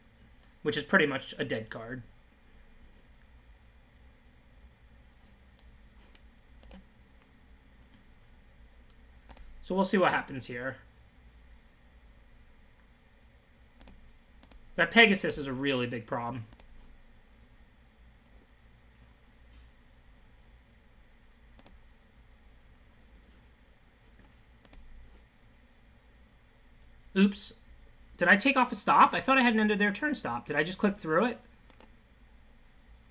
which is pretty much a dead card. So we'll see what happens here. That Pegasus is a really big problem. Oops. Did I take off a stop? I thought I hadn't ended their turn stop. Did I just click through it?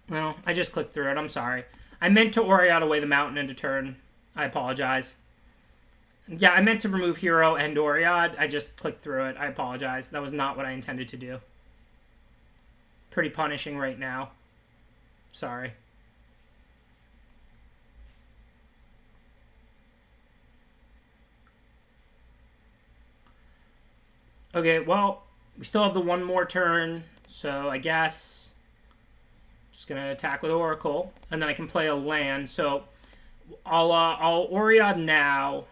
Well, I just clicked through it. I'm sorry. I meant to Oriad away the mountain into turn. I apologize. Yeah, I meant to remove Hero and Oriad. I just clicked through it. I apologize. That was not what I intended to do. Pretty punishing right now. Sorry. Okay, well, we still have the one more turn, so I guess just gonna attack with Oracle, and then I can play a land. So I'll Oriad now.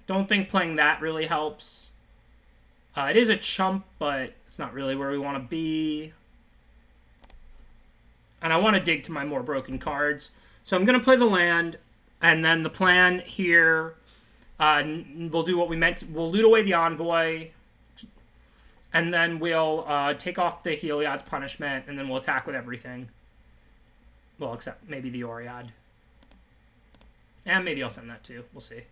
Don't think playing that really helps. It is a chump, but it's not really where we want to be. And I want to dig to my more broken cards. So I'm going to play the land, and then the plan here, we'll do what we meant. We'll loot away the Envoy, and then we'll take off the Heliod's punishment, and then we'll attack with everything. Well, except maybe the Oriad. And maybe I'll send that too. We'll see.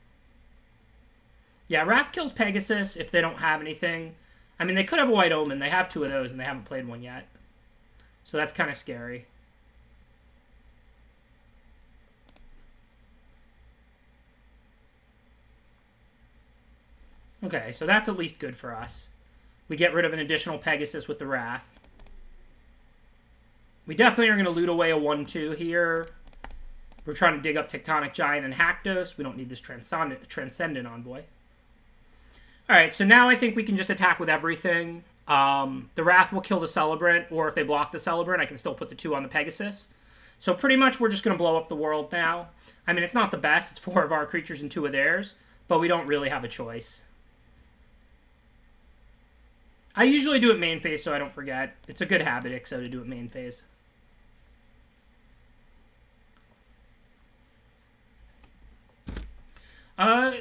Yeah, Wrath kills Pegasus if they don't have anything. I mean, they could have a White Omen. They have two of those, and they haven't played one yet. So that's kind of scary. Okay, so that's at least good for us. We get rid of an additional Pegasus with the Wrath. We definitely are going to loot away a 1-2 here. We're trying to dig up Tectonic Giant and Haktos. We don't need this Transcendent Envoy. Alright, so now I think we can just attack with everything. The Wrath will kill the Celebrant, or if they block the Celebrant, I can still put the 2 on the Pegasus. So pretty much we're just going to blow up the world now. I mean, it's not the best. It's 4 of our creatures and 2 of theirs, but we don't really have a choice. I usually do it main phase so I don't forget. It's a good habit, Ixo, to do it main phase.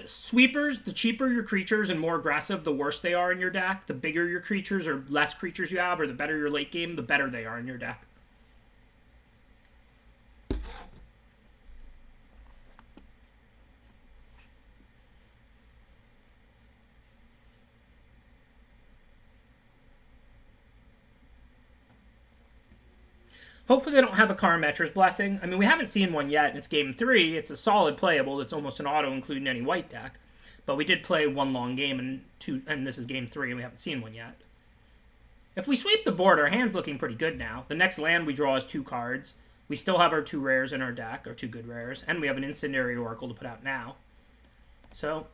Sweepers, the cheaper your creatures and more aggressive, the worse they are in your deck. The bigger your creatures or less creatures you have, or the better your late game, the better they are in your deck. Hopefully they don't have a Karametra's Blessing. I mean, we haven't seen one yet, and it's game 3. It's a solid playable. It's almost an auto, including any white deck. But we did play one long game, and this is game 3, and we haven't seen one yet. If we sweep the board, our hand's looking pretty good now. The next land we draw is 2 cards. We still have our 2 rares in our deck, or 2 good rares, and we have an Incendiary Oracle to put out now. So,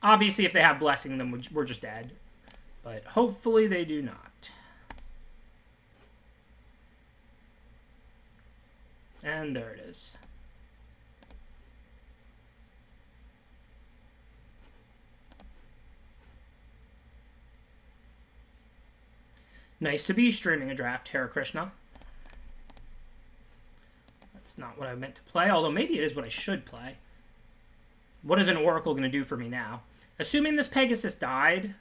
obviously, if they have Blessing, then we're just dead. But hopefully they do not. And there it is. Nice to be streaming a draft, Hare Krishna. That's not what I meant to play, although maybe it is what I should play. What is an Oracle going to do for me now? Assuming this Pegasus died,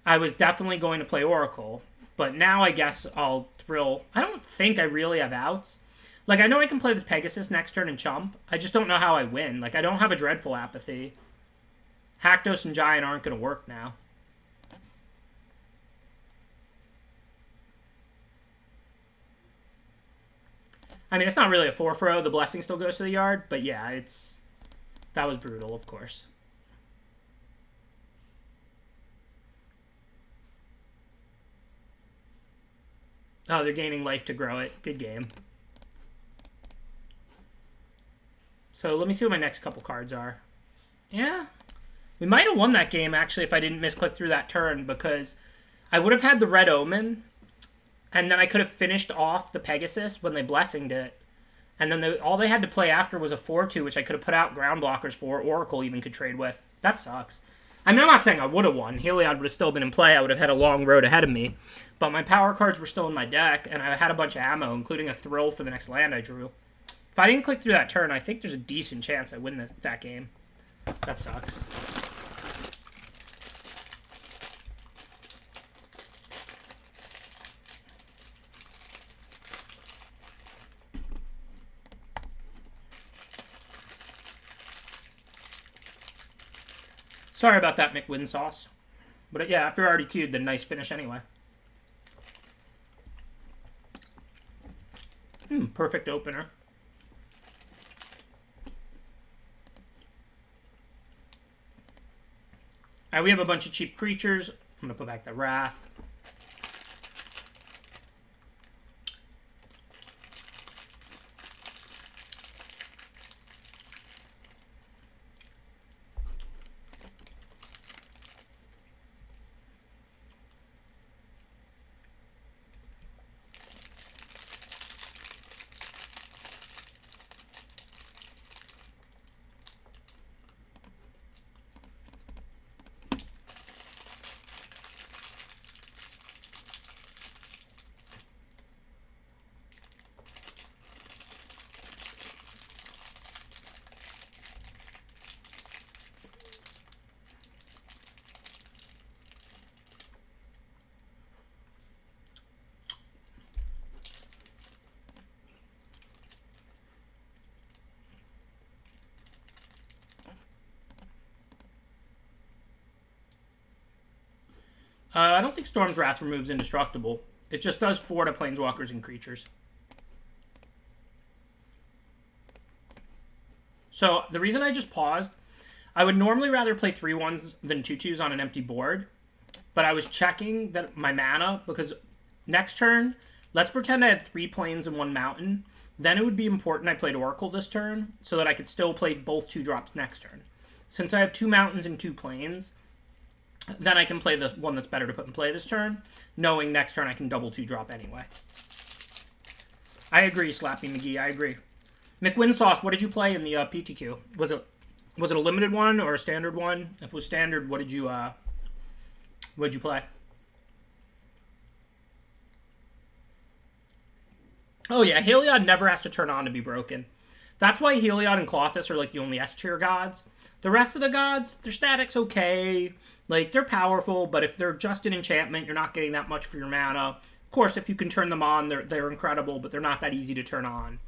I was definitely going to play Oracle, but now I guess I'll thrill. I don't think I really have outs. Like, I know I can play this Pegasus next turn and chump. I just don't know how I win. Like, I don't have a Dreadful Apathy. Haktos and Giant aren't going to work now. I mean, it's not really a 4-throw. The Blessing still goes to the yard. But yeah, that was brutal, of course. Oh, they're gaining life to grow it. Good game. So let me see what my next couple cards are. Yeah. We might have won that game, actually, if I didn't misclick through that turn, because I would have had the Red Omen, and then I could have finished off the Pegasus when they blessinged it. And then all they had to play after was a 4-2, which I could have put out ground blockers for. Oracle even could trade with. That sucks. I mean, I'm not saying I would have won. Heliod would have still been in play. I would have had a long road ahead of me. But my power cards were still in my deck, and I had a bunch of ammo, including a thrill for the next land I drew. If I didn't click through that turn, I think there's a decent chance I win that game. That sucks. Sorry about that, McWin sauce. But yeah, after I already queued, then nice finish anyway. Perfect opener. Alright, we have a bunch of cheap creatures. I'm going to put back the Wrath. I don't think Storm's Wrath removes Indestructible. It just does 4 to Planeswalkers and creatures. So, the reason I just paused, I would normally rather play 3-1s than 2-2s on an empty board. But I was checking that my mana, because next turn, let's pretend I had 3 plains and 1 mountain. Then it would be important I played Oracle this turn, so that I could still play both 2-drops next turn. Since I have 2 mountains and 2 plains, then I can play the one that's better to put in play this turn, knowing next turn I can double 2-drop anyway. I agree, Slappy McGee, I agree. McWinsauce, what did you play in the PTQ? Was it a limited one or a standard one? If it was standard, what did you play? Oh yeah, Heliod never has to turn on to be broken. That's why Heliod and Klothys are like the only S-tier gods. The rest of the gods, their static's okay. Like, they're powerful, but if they're just an enchantment, you're not getting that much for your mana. Of course, if you can turn them on, they're incredible, but they're not that easy to turn on.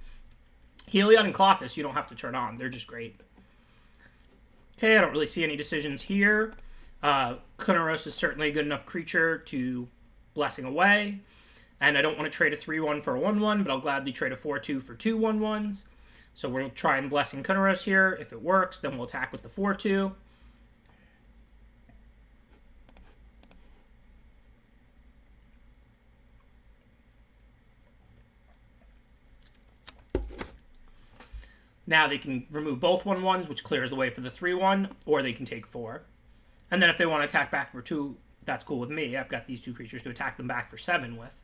Heliod and Klothys, you don't have to turn on. They're just great. Okay, I don't really see any decisions here. Kunaros is certainly a good enough creature to Blessing away. And I don't want to trade a 3-1 for a 1-1, but I'll gladly trade a 4-2 for 2 1-1s. So we'll try and Blessing Kunaros here. If it works, then we'll attack with the 4-2. Now they can remove both 1-1s, which clears the way for the 3-1, or they can take 4. And then if they want to attack back for 2, that's cool with me. I've got these 2 creatures to attack them back for 7 with.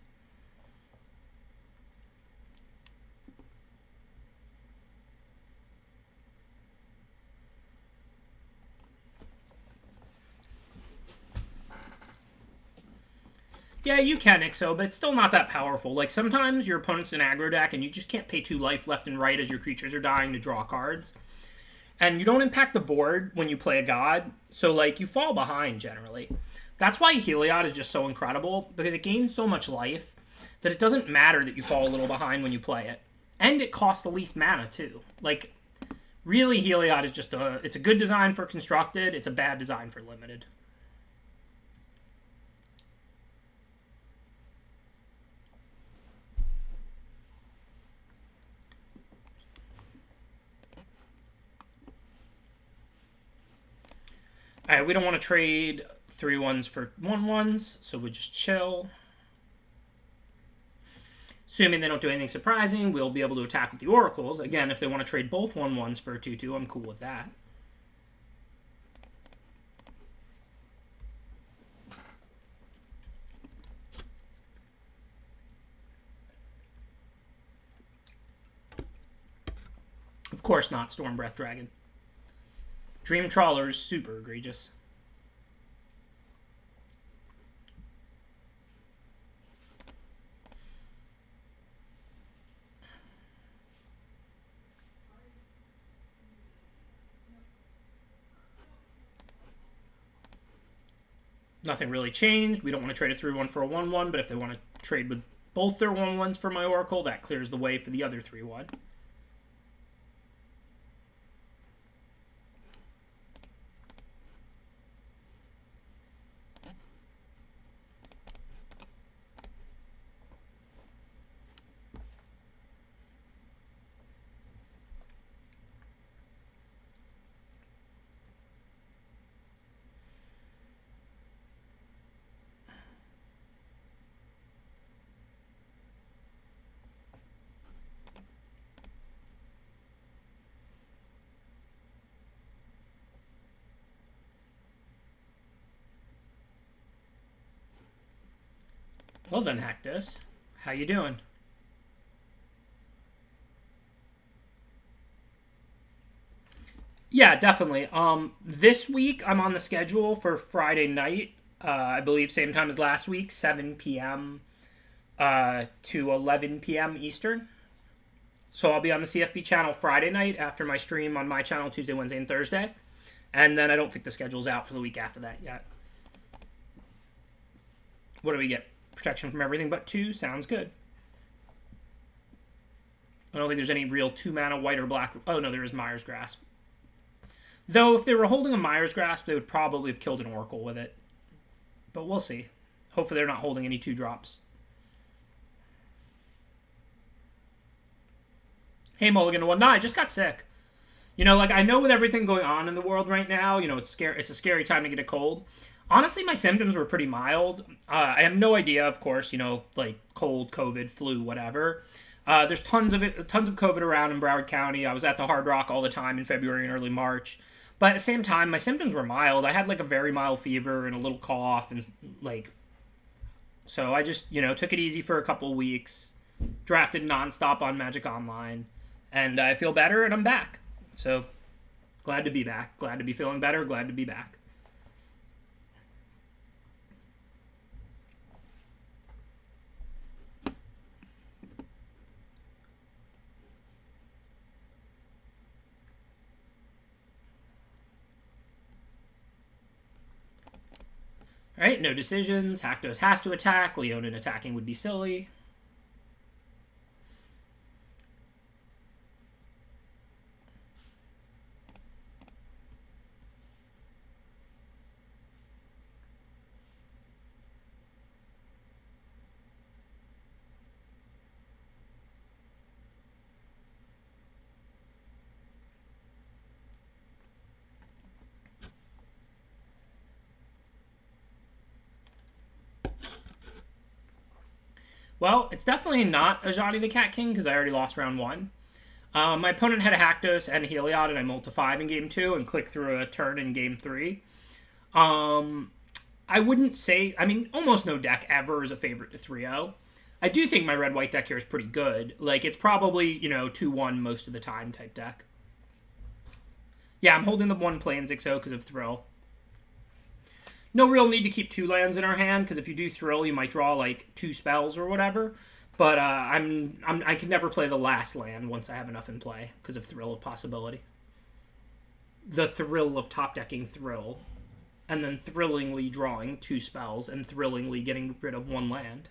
Yeah, you can, Ixo, but it's still not that powerful. Like, sometimes your opponent's an aggro deck, and you just can't pay 2 life left and right as your creatures are dying to draw cards. And you don't impact the board when you play a god, so, like, you fall behind, generally. That's why Heliod is just so incredible, because it gains so much life that it doesn't matter that you fall a little behind when you play it. And it costs the least mana, too. Like, really, Heliod is just it's a good design for Constructed, it's a bad design for Limited. Alright, we don't want to trade 3-1s for 1-1s, so we just chill. Assuming they don't do anything surprising, we'll be able to attack with the oracles. Again, if they want to trade both 1/1s for a 2/2, I'm cool with that. Of course not, Stormbreath Dragon. Dream Trawler is super egregious. Nothing really changed. We don't want to trade a 3/1 for a 1/1, but if they want to trade with both their 1/1s for my Oracle, that clears the way for the other 3/1. Well then, Hactus, how you doing? Yeah, definitely. This week I'm on the schedule for Friday night. I believe same time as last week, 7 p.m. To 11 p.m. Eastern. So I'll be on the CFB channel Friday night after my stream on my channel Tuesday, Wednesday, and Thursday. And then I don't think the schedule's out for the week after that yet. What do we get? Protection from everything but 2. Sounds good. I don't think there's any real 2-mana white or black. Oh, no, there is Mire's Grasp. Though, if they were holding a Mire's Grasp, they would probably have killed an Oracle with it. But we'll see. Hopefully they're not holding any 2-drops. Hey, Mulligan to 1. Nah, I just got sick. You know, like, I know with everything going on in the world right now, you know, it's a scary time to get a cold. Honestly, my symptoms were pretty mild. I have no idea, of course, you know, like cold, COVID, flu, whatever. There's tons of COVID around in Broward County. I was at the Hard Rock all the time in February and early March. But at the same time, my symptoms were mild. I had like a very mild fever and a little cough and like... So I just, you know, took it easy for a couple weeks. Drafted nonstop on Magic Online. And I feel better and I'm back. So, glad to be back. Glad to be feeling better. Glad to be back. Alright, no decisions. Haktos has to attack. Leonin attacking would be silly. Well, it's definitely not a Johnny the Cat King because I already lost round 1. My opponent had a Haktos and a Heliod, and I mulled to 5 in game 2 and clicked through a turn in game 3. I wouldn't say... I mean, almost no deck ever is a favorite to 3-0. I do think my red-white deck here is pretty good. Like, it's probably, you know, 2-1 most of the time type deck. Yeah, I'm holding the 1 Plains Ixo because of Thrill. No real need to keep 2 lands in our hand, because if you do Thrill, you might draw, like, 2 spells or whatever. But I can never play the last land once I have enough in play, because of Thrill of Possibility. The thrill of top-decking Thrill, and then thrillingly drawing 2 spells, and thrillingly getting rid of 1 land.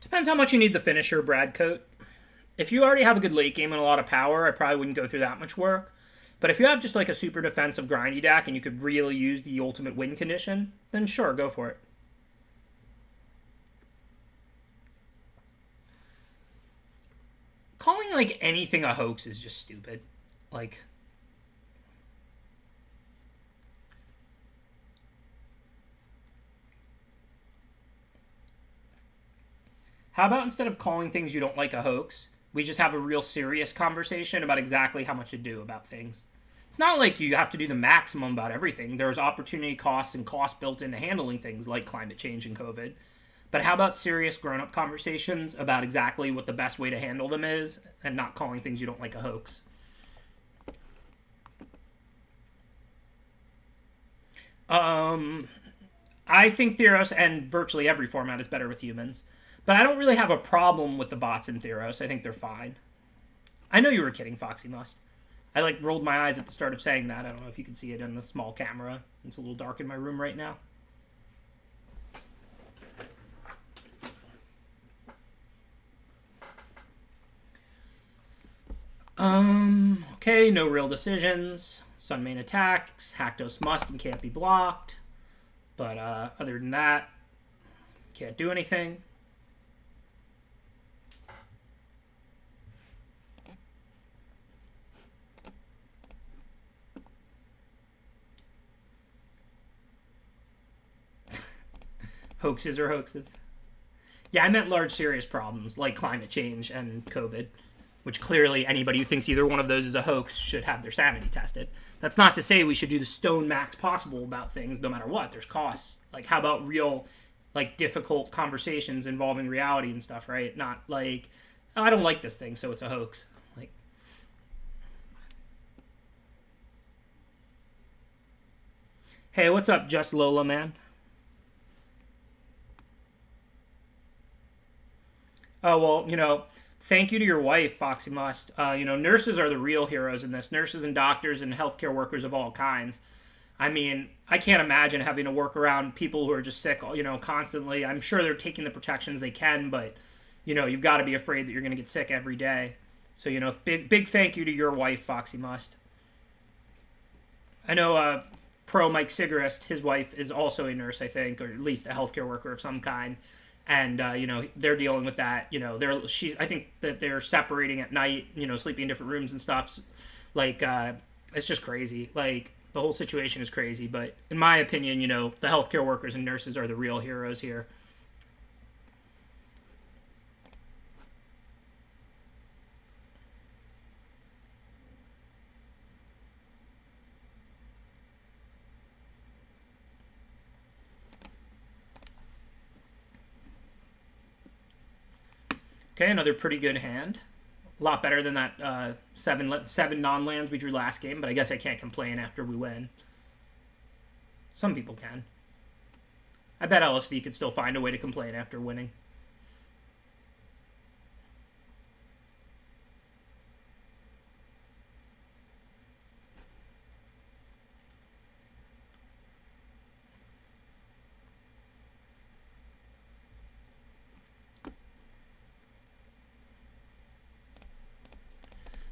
Depends how much you need the finisher, Bradcoat. If you already have a good late game and a lot of power, I probably wouldn't go through that much work. But if you have just like a super defensive grindy deck and you could really use the ultimate win condition, then sure, go for it. Calling like anything a hoax is just stupid. Like... How about instead of calling things you don't like a hoax, we just have a real serious conversation about exactly how much to do about things? It's not like you have to do the maximum about everything. There's opportunity costs and costs built into handling things like climate change and COVID. But how about serious grown-up conversations about exactly what the best way to handle them is and not calling things you don't like a hoax? I think Theros and virtually every format is better with humans. But I don't really have a problem with the bots in Theros. I think they're fine. I know you were kidding, Foxy Must. I rolled my eyes at the start of saying that. I don't know if you can see it in the small camera. It's a little dark in my room right now. Okay, no real decisions. Sun main attacks. Haktos must and can't be blocked. But other than that, can't do anything. Hoaxes are hoaxes. Yeah, I meant large serious problems like climate change and COVID, which clearly anybody who thinks either one of those is a hoax should have their sanity tested. That's not to say we should do the stone max possible about things no matter what. There's costs. Like, how about real, difficult conversations involving reality and stuff, right? Not like, oh, I don't like this thing, so it's a hoax. Hey, what's up, Just Lola, man? Oh, well, thank you to your wife, Foxy Must. Nurses are the real heroes in this. Nurses and doctors and healthcare workers of all kinds. I mean, I can't imagine having to work around people who are just sick, constantly. I'm sure they're taking the protections they can, but, you've got to be afraid that you're going to get sick every day. So, big thank you to your wife, Foxy Must. I know Pro Mike Sigarist, his wife, is also a nurse, I think, or at least a healthcare worker of some kind. And they're dealing with that. I think that they're separating at night. Sleeping in different rooms and stuff. It's just crazy. The whole situation is crazy. But in my opinion, the healthcare workers and nurses are the real heroes here. Okay, another pretty good hand. A lot better than that seven non-lands we drew last game, but I guess I can't complain after we win. Some people can. I bet LSV could still find a way to complain after winning.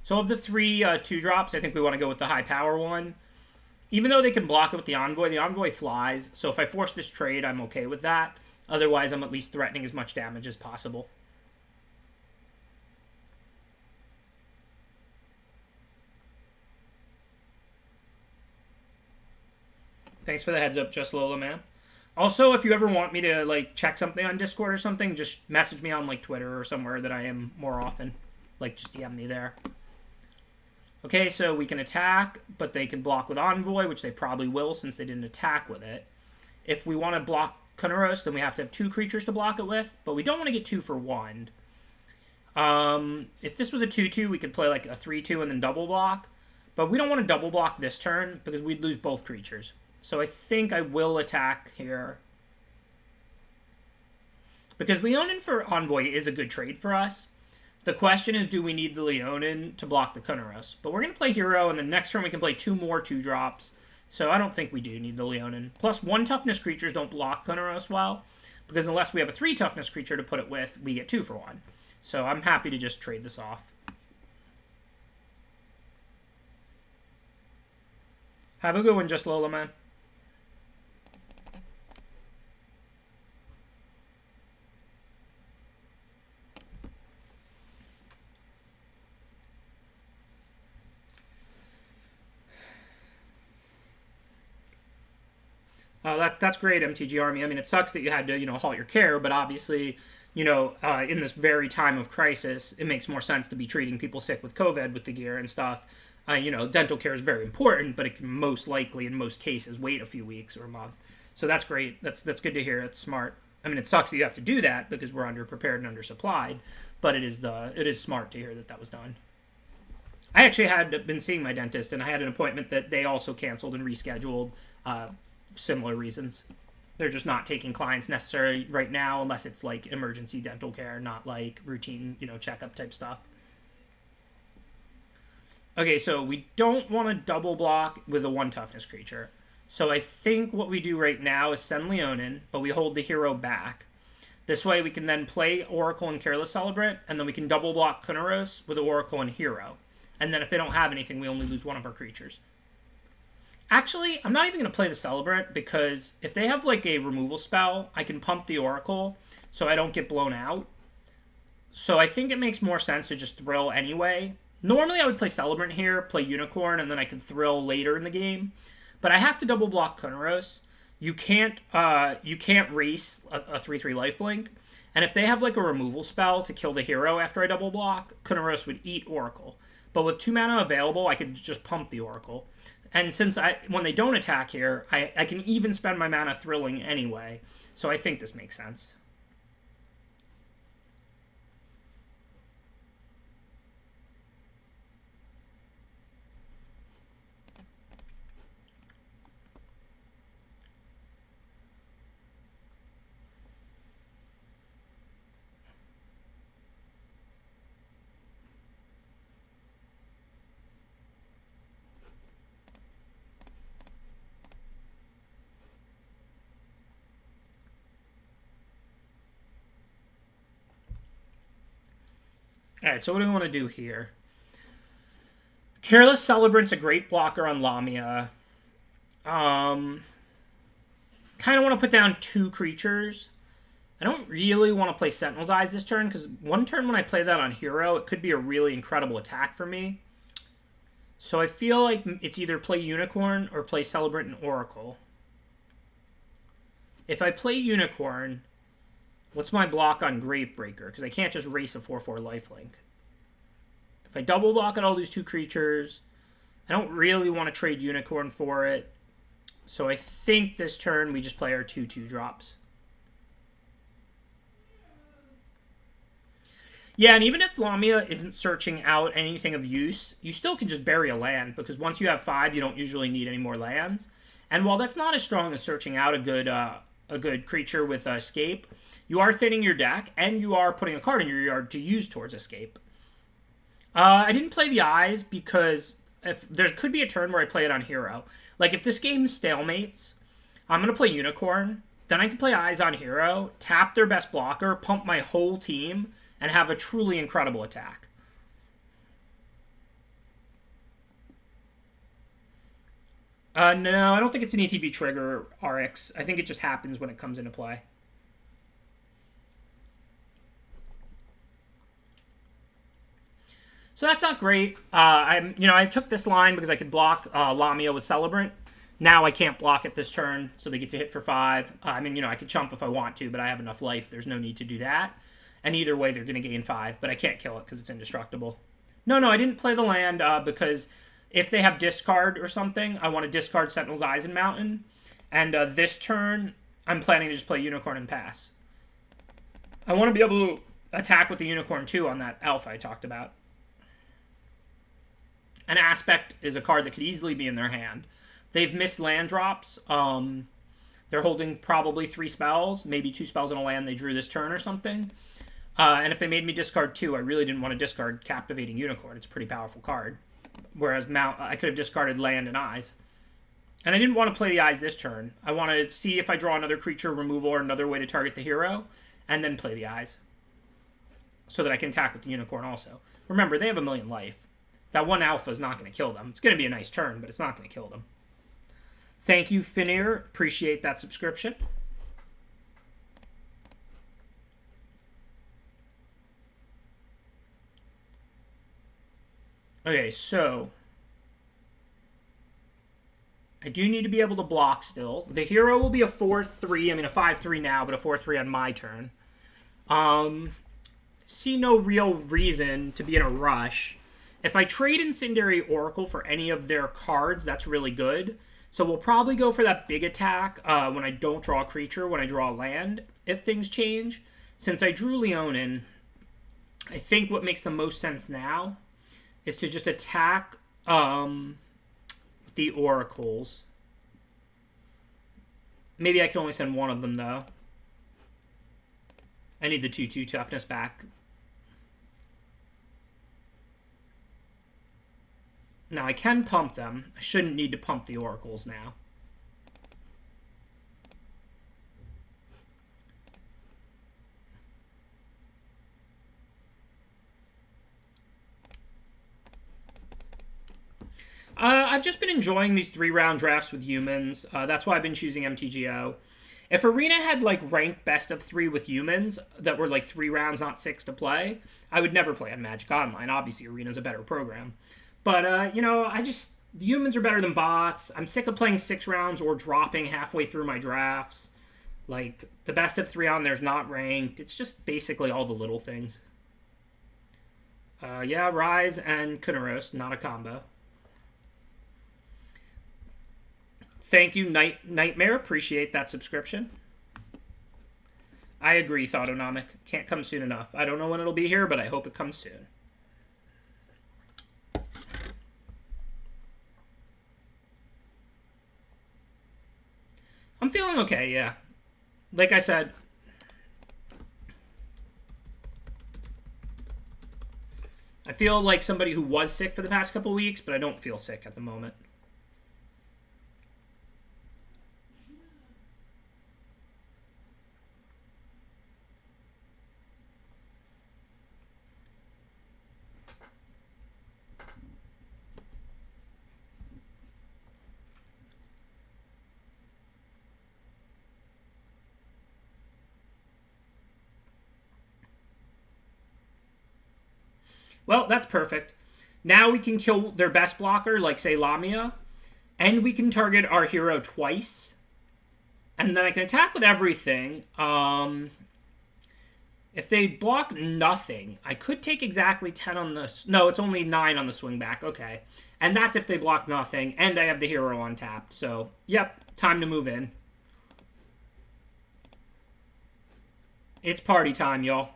So of the three 2-drops, I think we want to go with the high power one. Even though they can block it with the Envoy flies. So if I force this trade, I'm okay with that. Otherwise, I'm at least threatening as much damage as possible. Thanks for the heads up, Just Lola, man. Also, if you ever want me to check something on Discord or something, just message me on Twitter or somewhere that I am more often. Just DM me there. Okay, so we can attack, but they can block with Envoy, which they probably will since they didn't attack with it. If we want to block Kunaros, then we have to have 2 creatures to block it with, but we don't want to get 2 for 1. If this was a 2-2, we could play a 3-2 and then double block, but we don't want to double block this turn because we'd lose both creatures. So I think I will attack here. Because Leonin for Envoy is a good trade for us. The question is, do we need the Leonin to block the Kunaros? But we're going to play Hero, and the next turn we can play 2 more 2-drops. So I don't think we do need the Leonin. Plus, 1 toughness creatures don't block Kunaros well, because unless we have a 3 toughness creature to put it with, we get 2 for 1. So I'm happy to just trade this off. Have a good one, Just Lola, man. That's great, MTG Army. I mean, it sucks that you had to, halt your care, but obviously, in this very time of crisis, it makes more sense to be treating people sick with COVID with the gear and stuff. Dental care is very important, but it can most likely, in most cases, wait a few weeks or a month. So that's great. That's good to hear. It's smart. I mean, it sucks that you have to do that because we're underprepared and undersupplied, but it is smart to hear that that was done. I actually had been seeing my dentist, and I had an appointment that they also canceled and rescheduled. Similar reasons. They're just not taking clients necessarily right now unless it's like emergency dental care, not like routine, checkup type stuff. Okay, so we don't want to double block with a 1 toughness creature. So I think what we do right now is send Leonin, but we hold the hero back. This way we can then play Oracle and Careless Celebrant, and then we can double block Kunaros with Oracle and Hero. And then if they don't have anything, we only lose one of our creatures. Actually, I'm not even going to play the Celebrant, because if they have like a removal spell, I can pump the Oracle so I don't get blown out. So I think it makes more sense to just Thrill anyway. Normally I would play Celebrant here, play Unicorn, and then I could Thrill later in the game. But I have to double block Kunaros. You can't race a 3/3 lifelink. And if they have like a removal spell to kill the hero after I double block, Kunaros would eat Oracle. But with 2 mana available, I could just pump the Oracle. And since when they don't attack here, I can even spend my mana thrilling anyway. So I think this makes sense. Alright, so what do we want to do here? Careless Celebrant's a great blocker on Lamia. Kind of want to put down 2 creatures. I don't really want to play Sentinel's Eyes this turn, because one turn when I play that on Hero, it could be a really incredible attack for me. So I feel like it's either play Unicorn or play Celebrant and Oracle. If I play Unicorn, what's my block on Gravebreaker? Because I can't just race a 4/4 lifelink. If I double block it, I'll lose 2 creatures. I don't really want to trade Unicorn for it. So I think this turn we just play our 2/2 drops. Yeah, and even if Lamia isn't searching out anything of use, you still can just bury a land, because once you have 5, you don't usually need any more lands. And while that's not as strong as searching out a good creature with escape, you are thinning your deck, and you are putting a card in your yard to use towards escape. I didn't play the Eyes because if there could be a turn where I play it on Hero. Like, if this game stalemates, I'm going to play Unicorn, then I can play Eyes on Hero, tap their best blocker, pump my whole team, and have a truly incredible attack. No, I don't think it's an ETB trigger, RX. I think it just happens when it comes into play. So that's not great. I took this line because I could block Lamia with Celebrant. Now I can't block it this turn, so they get to hit for 5. I could chump if I want to, but I have enough life. There's no need to do that. And either way, they're going to gain 5, but I can't kill it because it's indestructible. No, I didn't play the land because if they have discard or something, I want to discard Sentinel's Eyes and Mountain. And this turn, I'm planning to just play Unicorn and pass. I want to be able to attack with the Unicorn too on that Alpha I talked about. An Aspect is a card that could easily be in their hand. They've missed land drops. They're holding probably 3 spells, maybe 2 spells in a land they drew this turn or something. And if they made me discard 2, I really didn't want to discard Captivating Unicorn. It's a pretty powerful card. Whereas I could have discarded land and Eyes. And I didn't want to play the Eyes this turn. I wanted to see if I draw another creature removal or another way to target the hero, and then play the Eyes. So that I can attack with the Unicorn also. Remember, they have 1,000,000 life. That 1 Alpha is not going to kill them. It's going to be a nice turn, but it's not going to kill them. Thank you, Finir. Appreciate that subscription. Okay, so I do need to be able to block still. The hero will be a 4-3. I mean, a 5-3 now, but a 4-3 on my turn. See no real reason to be in a rush. If I trade Incendiary Oracle for any of their cards, that's really good. So we'll probably go for that big attack when I don't draw a creature, when I draw a land, if things change. Since I drew Leonin, I think what makes the most sense now is to just attack the Oracles. Maybe I can only send one of them, though. I need the 2/2 toughness back. Now, I can pump them. I shouldn't need to pump the Oracles now. I've just been enjoying these 3-round drafts with humans. That's why I've been choosing MTGO. If Arena had, like, ranked best of 3 with humans that were, like, 3 rounds, not 6 to play, I would never play on Magic Online. Obviously, Arena's a better program. But, you know, the humans are better than bots. I'm sick of playing 6 rounds or dropping halfway through my drafts. Like, the best of 3 on there's not ranked. It's just basically all the little things. Yeah, Rise and Kunaros, not a combo. Thank you, Nightmare. Appreciate that subscription. I agree, Thoughtonomic. Can't come soon enough. I don't know when it'll be here, but I hope it comes soon. I'm feeling okay, yeah. Like I said, I feel like somebody who was sick for the past couple weeks, but I don't feel sick at the moment. Well, that's perfect. Now we can kill their best blocker, like, say, Lamia. And we can target our hero twice. And then I can attack with everything. If they block nothing, I could take exactly 10 on this. No, it's only 9 on the swing back. Okay. And that's if they block nothing. And I have the hero untapped. So, yep. Time to move in. It's party time, y'all.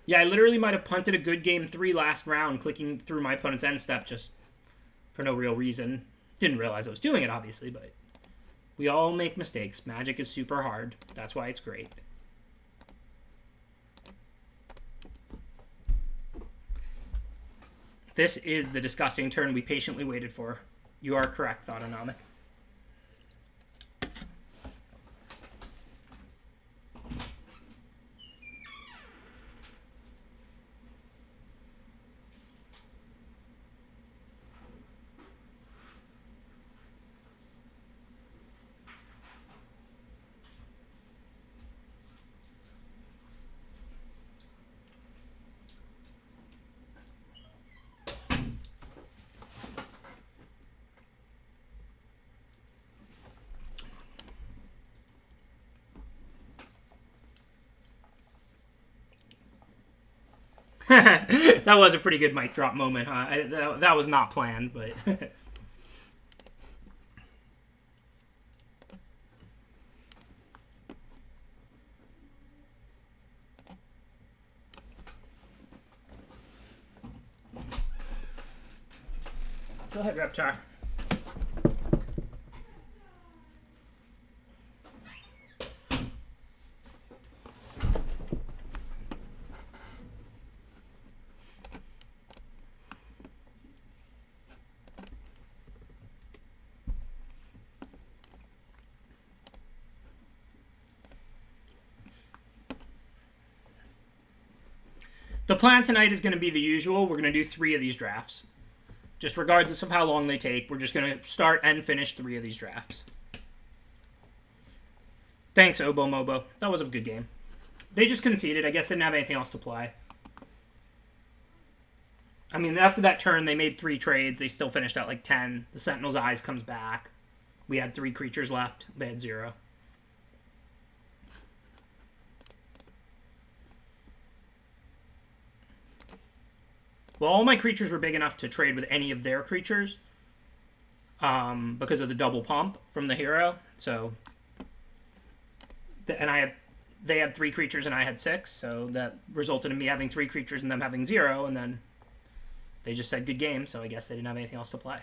Yeah, I literally might have punted a good game 3 last round, clicking through my opponent's end step just for no real reason. Didn't realize I was doing it, obviously, but we all make mistakes. Magic is super hard. That's why it's great. This is the disgusting turn we patiently waited for. You are correct, Thoughtonomic. That was a pretty good mic drop moment, huh? That was not planned, but... Go ahead, Reptar. The plan tonight is going to be the usual. We're going to do 3 of these drafts. Just regardless of how long they take, we're just going to start and finish 3 of these drafts. Thanks, Obo Mobo. That was a good game. They just conceded. I guess they didn't have anything else to play. I mean, after that turn, they made 3 trades. They still finished at like 10. The Sentinel's Eyes comes back. We had 3 creatures left. They had 0. Well, all my creatures were big enough to trade with any of their creatures because of the double pump from the hero. So, and they had 3 creatures and I had 6, so that resulted in me having 3 creatures and them having 0, and then they just said good game, so I guess they didn't have anything else to play.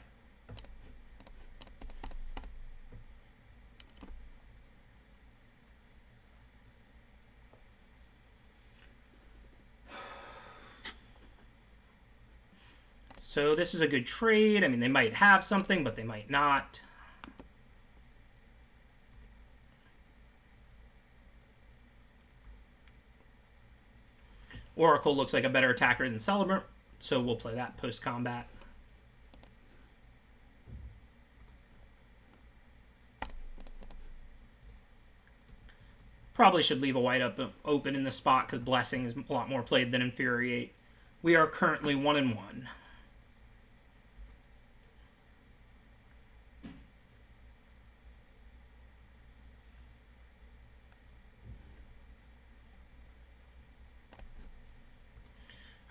So this is a good trade. I mean, they might have something, but they might not. Oracle looks like a better attacker than Celebrant, so we'll play that post-combat. Probably should leave a white up open in the spot because Blessing is a lot more played than Infuriate. We are currently 1-1.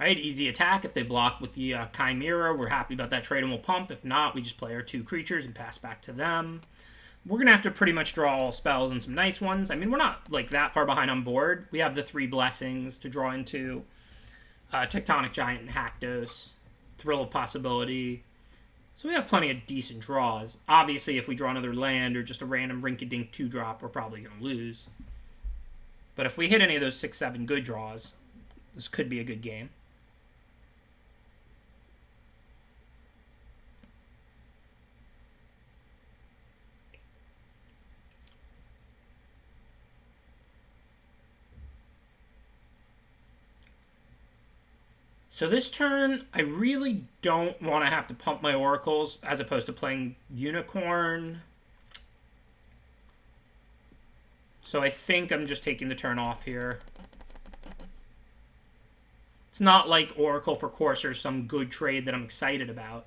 All right, easy attack. If they block with the Chimera, we're happy about that trade and we'll pump. If not, we just play our 2 creatures and pass back to them. We're going to have to pretty much draw all spells and some nice ones. I mean, we're not like that far behind on board. We have the 3 blessings to draw into. Tectonic Giant and Haktos. Thrill of Possibility. So we have plenty of decent draws. Obviously, if we draw another land or just a random rinky-dink 2-drop, we're probably going to lose. But if we hit any of those 6-7 good draws, this could be a good game. So this turn, I really don't want to have to pump my oracles as opposed to playing Unicorn. So I think I'm just taking the turn off here. It's not like Oracle for Courser, some good trade that I'm excited about.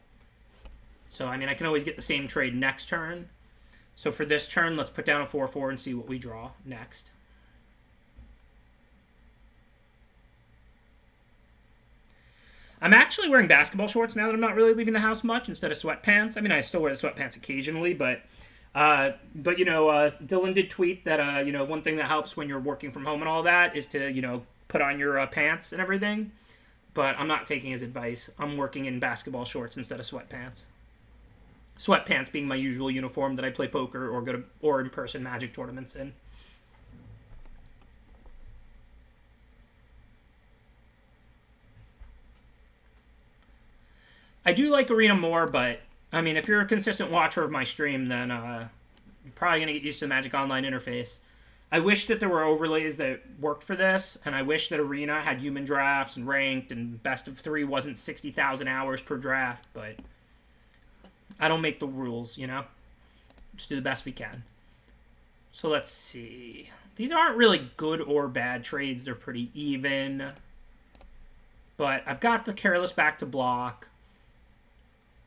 So, I mean, I can always get the same trade next turn. So for this turn, let's put down a 4/4 and see what we draw next. I'm actually wearing basketball shorts now that I'm not really leaving the house much instead of sweatpants. I mean, I still wear the sweatpants occasionally, but you know, Dylan did tweet that, you know, one thing that helps when you're working from home and all that is to, you know, put on your pants and everything. But I'm not taking his advice. I'm working in basketball shorts instead of sweatpants. Sweatpants being my usual uniform that I play poker or go to in-person Magic tournaments in. I do like Arena more, but, I mean, if you're a consistent watcher of my stream, then you're probably going to get used to the Magic Online interface. I wish that there were overlays that worked for this, and I wish that Arena had human drafts and ranked, and best of 3 wasn't 60,000 hours per draft, but I don't make the rules, you know? Just do the best we can. So let's see. These aren't really good or bad trades. They're pretty even. But I've got the Careless back to block.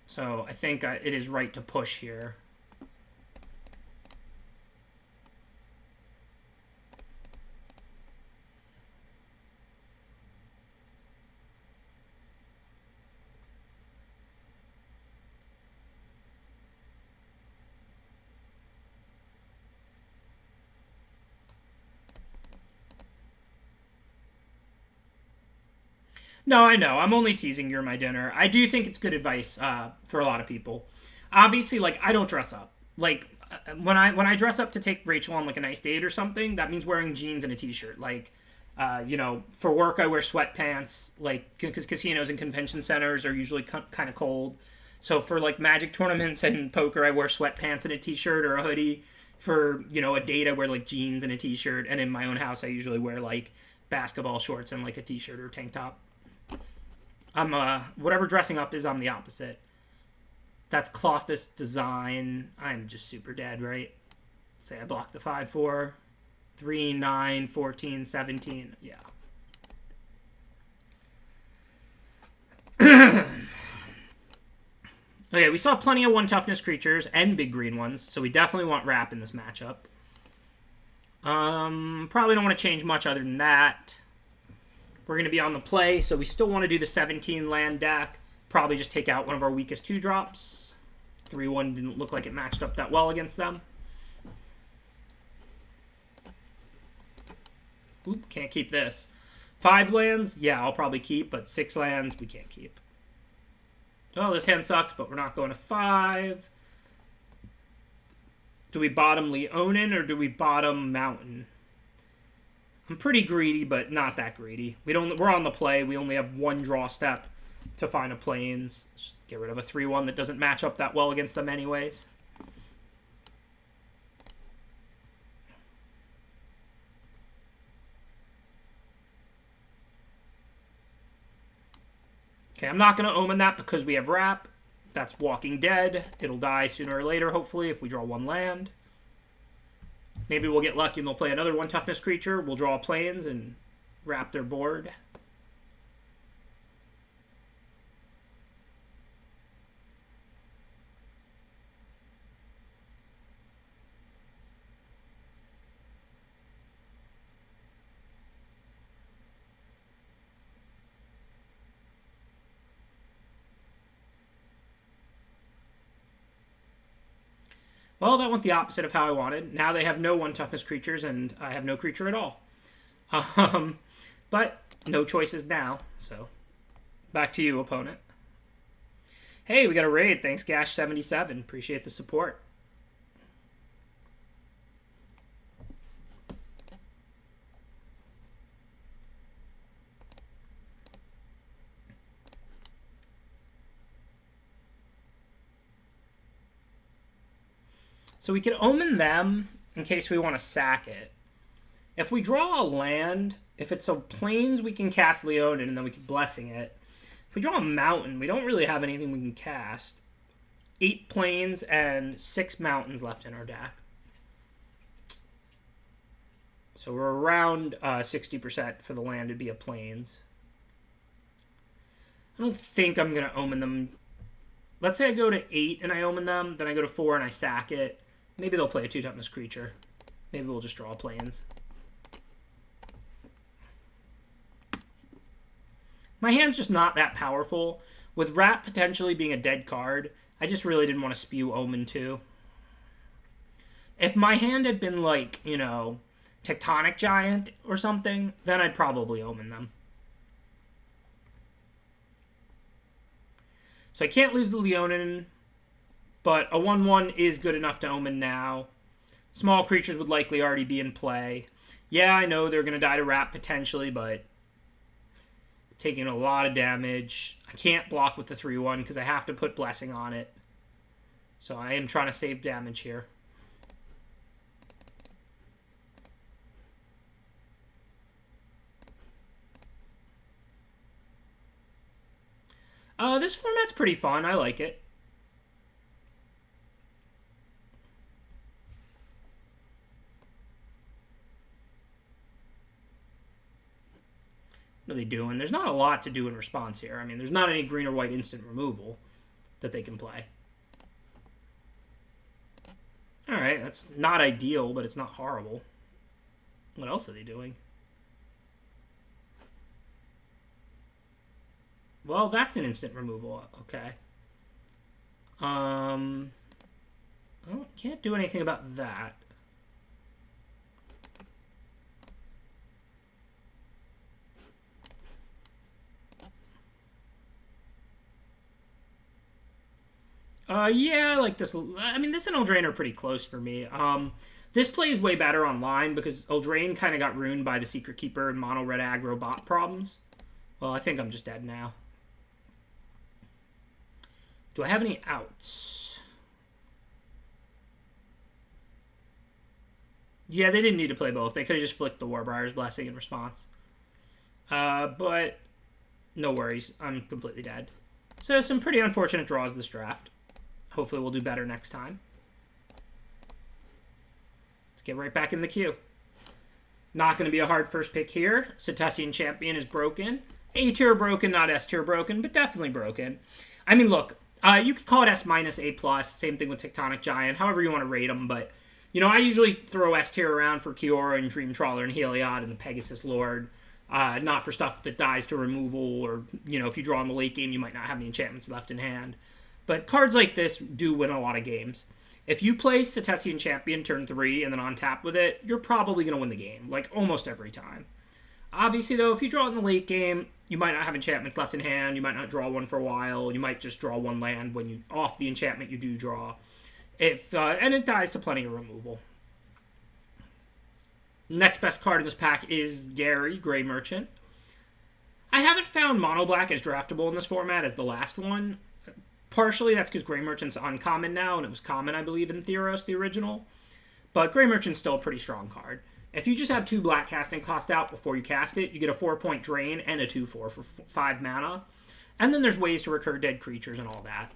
So I think it is right to push here. No, I know. I'm only teasing. You're my dinner. I do think it's good advice for a lot of people. Obviously, like, I don't dress up. Like, when I dress up to take Rachel on, like, a nice date or something, that means wearing jeans and a t-shirt. Like, you know, for work, I wear sweatpants, like, because casinos and convention centers are usually kind of cold. So for, like, Magic tournaments and poker, I wear sweatpants and a t-shirt or a hoodie. For, you know, a date, I wear, like, jeans and a t-shirt. And in my own house, I usually wear, like, basketball shorts and like a t-shirt or tank top. I'm whatever dressing up is, I'm the opposite. That's clothless design. I'm just super dead, right? Say I block the 5-4, 3, 9, 14, 17. Yeah. Okay, we saw plenty of 1 toughness creatures and big green ones, so we definitely want Wrap in this matchup. Probably don't want to change much other than that. We're going to be on the play, so we still want to do the 17 land deck. Probably just take out one of our weakest 2-drops. 3-1 didn't look like it matched up that well against them. Oop, can't keep this. 5 lands, yeah, I'll probably keep, but 6 lands, we can't keep. Oh, this hand sucks, but we're not going to 5. Do we bottom Leonin or do we bottom Mountain? I'm pretty greedy, but not that greedy. We're on the play. We only have 1 draw step to find a plains. Just get rid of a 3-1 that doesn't match up that well against them anyways. Okay, I'm not going to omen that because we have Wrap. That's Walking Dead. It'll die sooner or later, hopefully, if we draw 1 land. Maybe we'll get lucky and they'll play another 1 toughness creature. We'll draw plains and Wrap their board. Well, that went the opposite of how I wanted. Now they have no 1 toughness creatures, and I have no creature at all. But no choices now, so back to you, opponent. Hey, we got a raid. Thanks, Gash77. Appreciate the support. So we could omen them in case we want to sack it. If we draw a land, if it's a plains, we can cast Leonin and then we can Blessing it. If we draw a mountain, we don't really have anything we can cast. 8 plains and 6 mountains left in our deck. So we're around 60% for the land to be a plains. I don't think I'm going to omen them. Let's say I go to 8 and I omen them, then I go to 4 and I sack it. Maybe they'll play a 2 toughness creature. Maybe we'll just draw plains. My hand's just not that powerful. With Wrap potentially being a dead card, I just really didn't want to spew Omen 2. If my hand had been like, you know, Tectonic Giant or something, then I'd probably Omen them. So I can't lose the Leonin, but a 1-1 is good enough to omen now. Small creatures would likely already be in play. Yeah, I know they're going to die to Wrap potentially, but taking a lot of damage. I can't block with the 3-1 because I have to put Blessing on it. So I am trying to save damage here. This format's pretty fun. I like it. What are they doing? There's not a lot to do in response here. I mean, there's not any green or white instant removal that they can play. Alright, that's not ideal, but it's not horrible. What else are they doing? Well, that's an instant removal. Okay. Oh, can't do anything about that. Yeah, I like this. I mean, this and Eldraine are pretty close for me. This plays way better online because Eldraine kind of got ruined by the Secret Keeper and mono red aggro bot problems. Well, I think I'm just dead now. Do I have any outs? Yeah, they didn't need to play both. They could have just flicked the Warbriar's Blessing in response. But no worries. I'm completely dead. So some pretty unfortunate draws this draft. Hopefully we'll do better next time. Let's get right back in the queue. Not going to be a hard first pick here. Setesian Champion is broken. A tier broken, not S tier broken, but definitely broken. I mean, look, you could call it S minus, A plus. Same thing with Tectonic Giant, however you want to rate them. But, you know, I usually throw S tier around for Kiora and Dream Trawler and Heliod and the Pegasus Lord. Not for stuff that dies to removal, or, you know, if you draw in the late game, you might not have any enchantments left in hand. But cards like this do win a lot of games. If you play Setesian Champion turn 3 and then on tap with it, you're probably going to win the game, like almost every time. Obviously, though, if you draw it in the late game, you might not have enchantments left in hand, you might not draw one for a while, you might just draw one land when you off the enchantment you do draw. And it dies to plenty of removal. Next best card in this pack is Gary, Gray Merchant. I haven't found Mono Black as draftable in this format as the last one. Partially, that's because Gray Merchant's uncommon now, and it was common, I believe, in Theros, the original. But Gray Merchant's still a pretty strong card. If you just have 2 black casting cost out before you cast it, you get a 4-point drain and a 2/4 for 5 mana. And then there's ways to recur dead creatures and all that.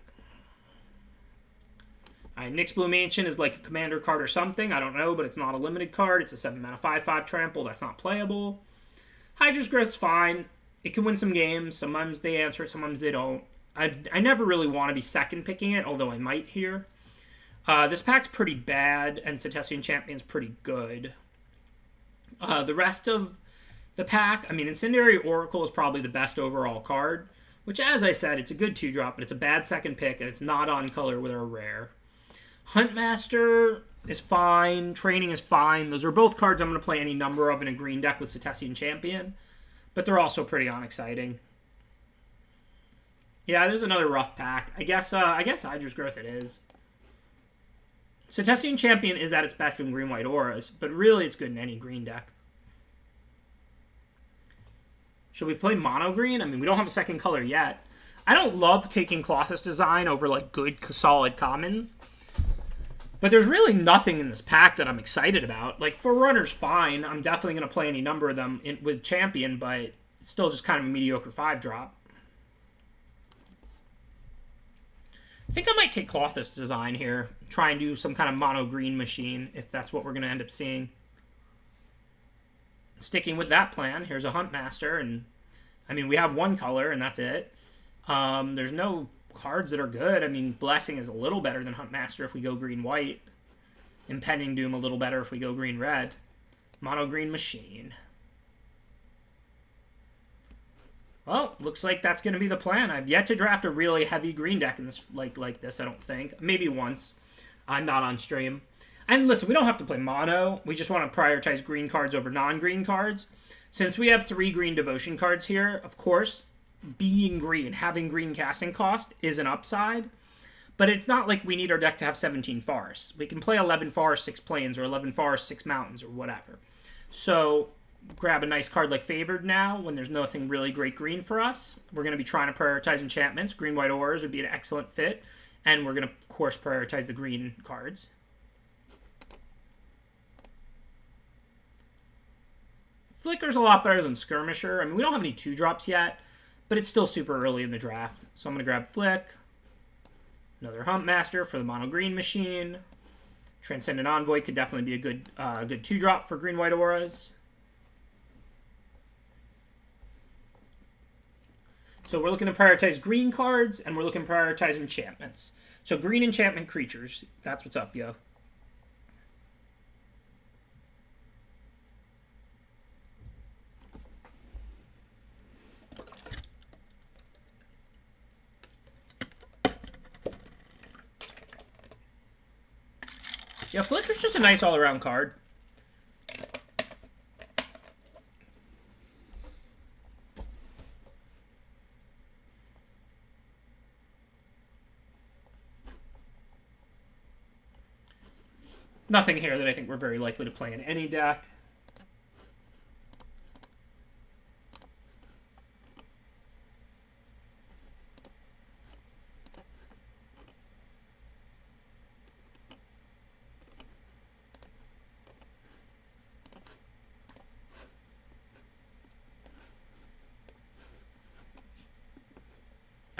Alright, Nyx Bloom Ancient is like a commander card or something, I don't know, but it's not a limited card. It's a 7 mana 5/5 trample, that's not playable. Hydra's Growth's fine. It can win some games, sometimes they answer it, sometimes they don't. I never really want to be second picking it, although I might here. This pack's pretty bad, and Setesian Champion's pretty good. The rest of the pack, I mean, Incendiary Oracle is probably the best overall card, which, as I said, it's a good 2-drop, but it's a bad second pick, and it's not on color with a rare. Huntmaster is fine. Training is fine. Those are both cards I'm going to play any number of in a green deck with Setesian Champion, but they're also pretty unexciting. Yeah, there's another rough pack. I guess Hydra's Growth it is. Setesian Champion is at its best in green-white auras, but really it's good in any green deck. Should we play mono green? I mean, we don't have a second color yet. I don't love taking Colossus Design over, like, good, solid commons. But there's really nothing in this pack that I'm excited about. Like, Forerunner's fine. I'm definitely going to play any number of them with Champion, but it's still just kind of a mediocre 5-drop. I think I might take Colossus Design here. Try and do some kind of mono green machine, if that's what we're going to end up seeing. Sticking with that plan, here's a Huntmaster, and I mean, we have one color, and that's it. There's no cards that are good. I mean, Blessing is a little better than Huntmaster if we go green-white. Impending Doom a little better if we go green-red. Mono green machine. Well, looks like that's going to be the plan. I've yet to draft a really heavy green deck in this like this, I don't think. Maybe once. I'm not on stream. And listen, we don't have to play mono. We just want to prioritize green cards over non-green cards. Since we have 3 green devotion cards here, of course, being green, having green casting cost is an upside. But it's not like we need our deck to have 17 forests. We can play 11 forests, 6 plains, or 11 forests, 6 mountains, or whatever. So grab a nice card like Favored now when there's nothing really great green for us. We're going to be trying to prioritize enchantments. Green-white auras would be an excellent fit. And we're going to, of course, prioritize the green cards. Flicker's a lot better than Skirmisher. I mean, we don't have any 2-drops yet, but it's still super early in the draft. So I'm going to grab Flick. Another Huntmaster for the mono green machine. Transcendent Envoy could definitely be a good 2-drop for green-white auras. So we're looking to prioritize green cards, and we're looking to prioritize enchantments. So green enchantment creatures. That's what's up, yo. Yeah, Flicker's just a nice all-around card. Nothing here that I think we're very likely to play in any deck.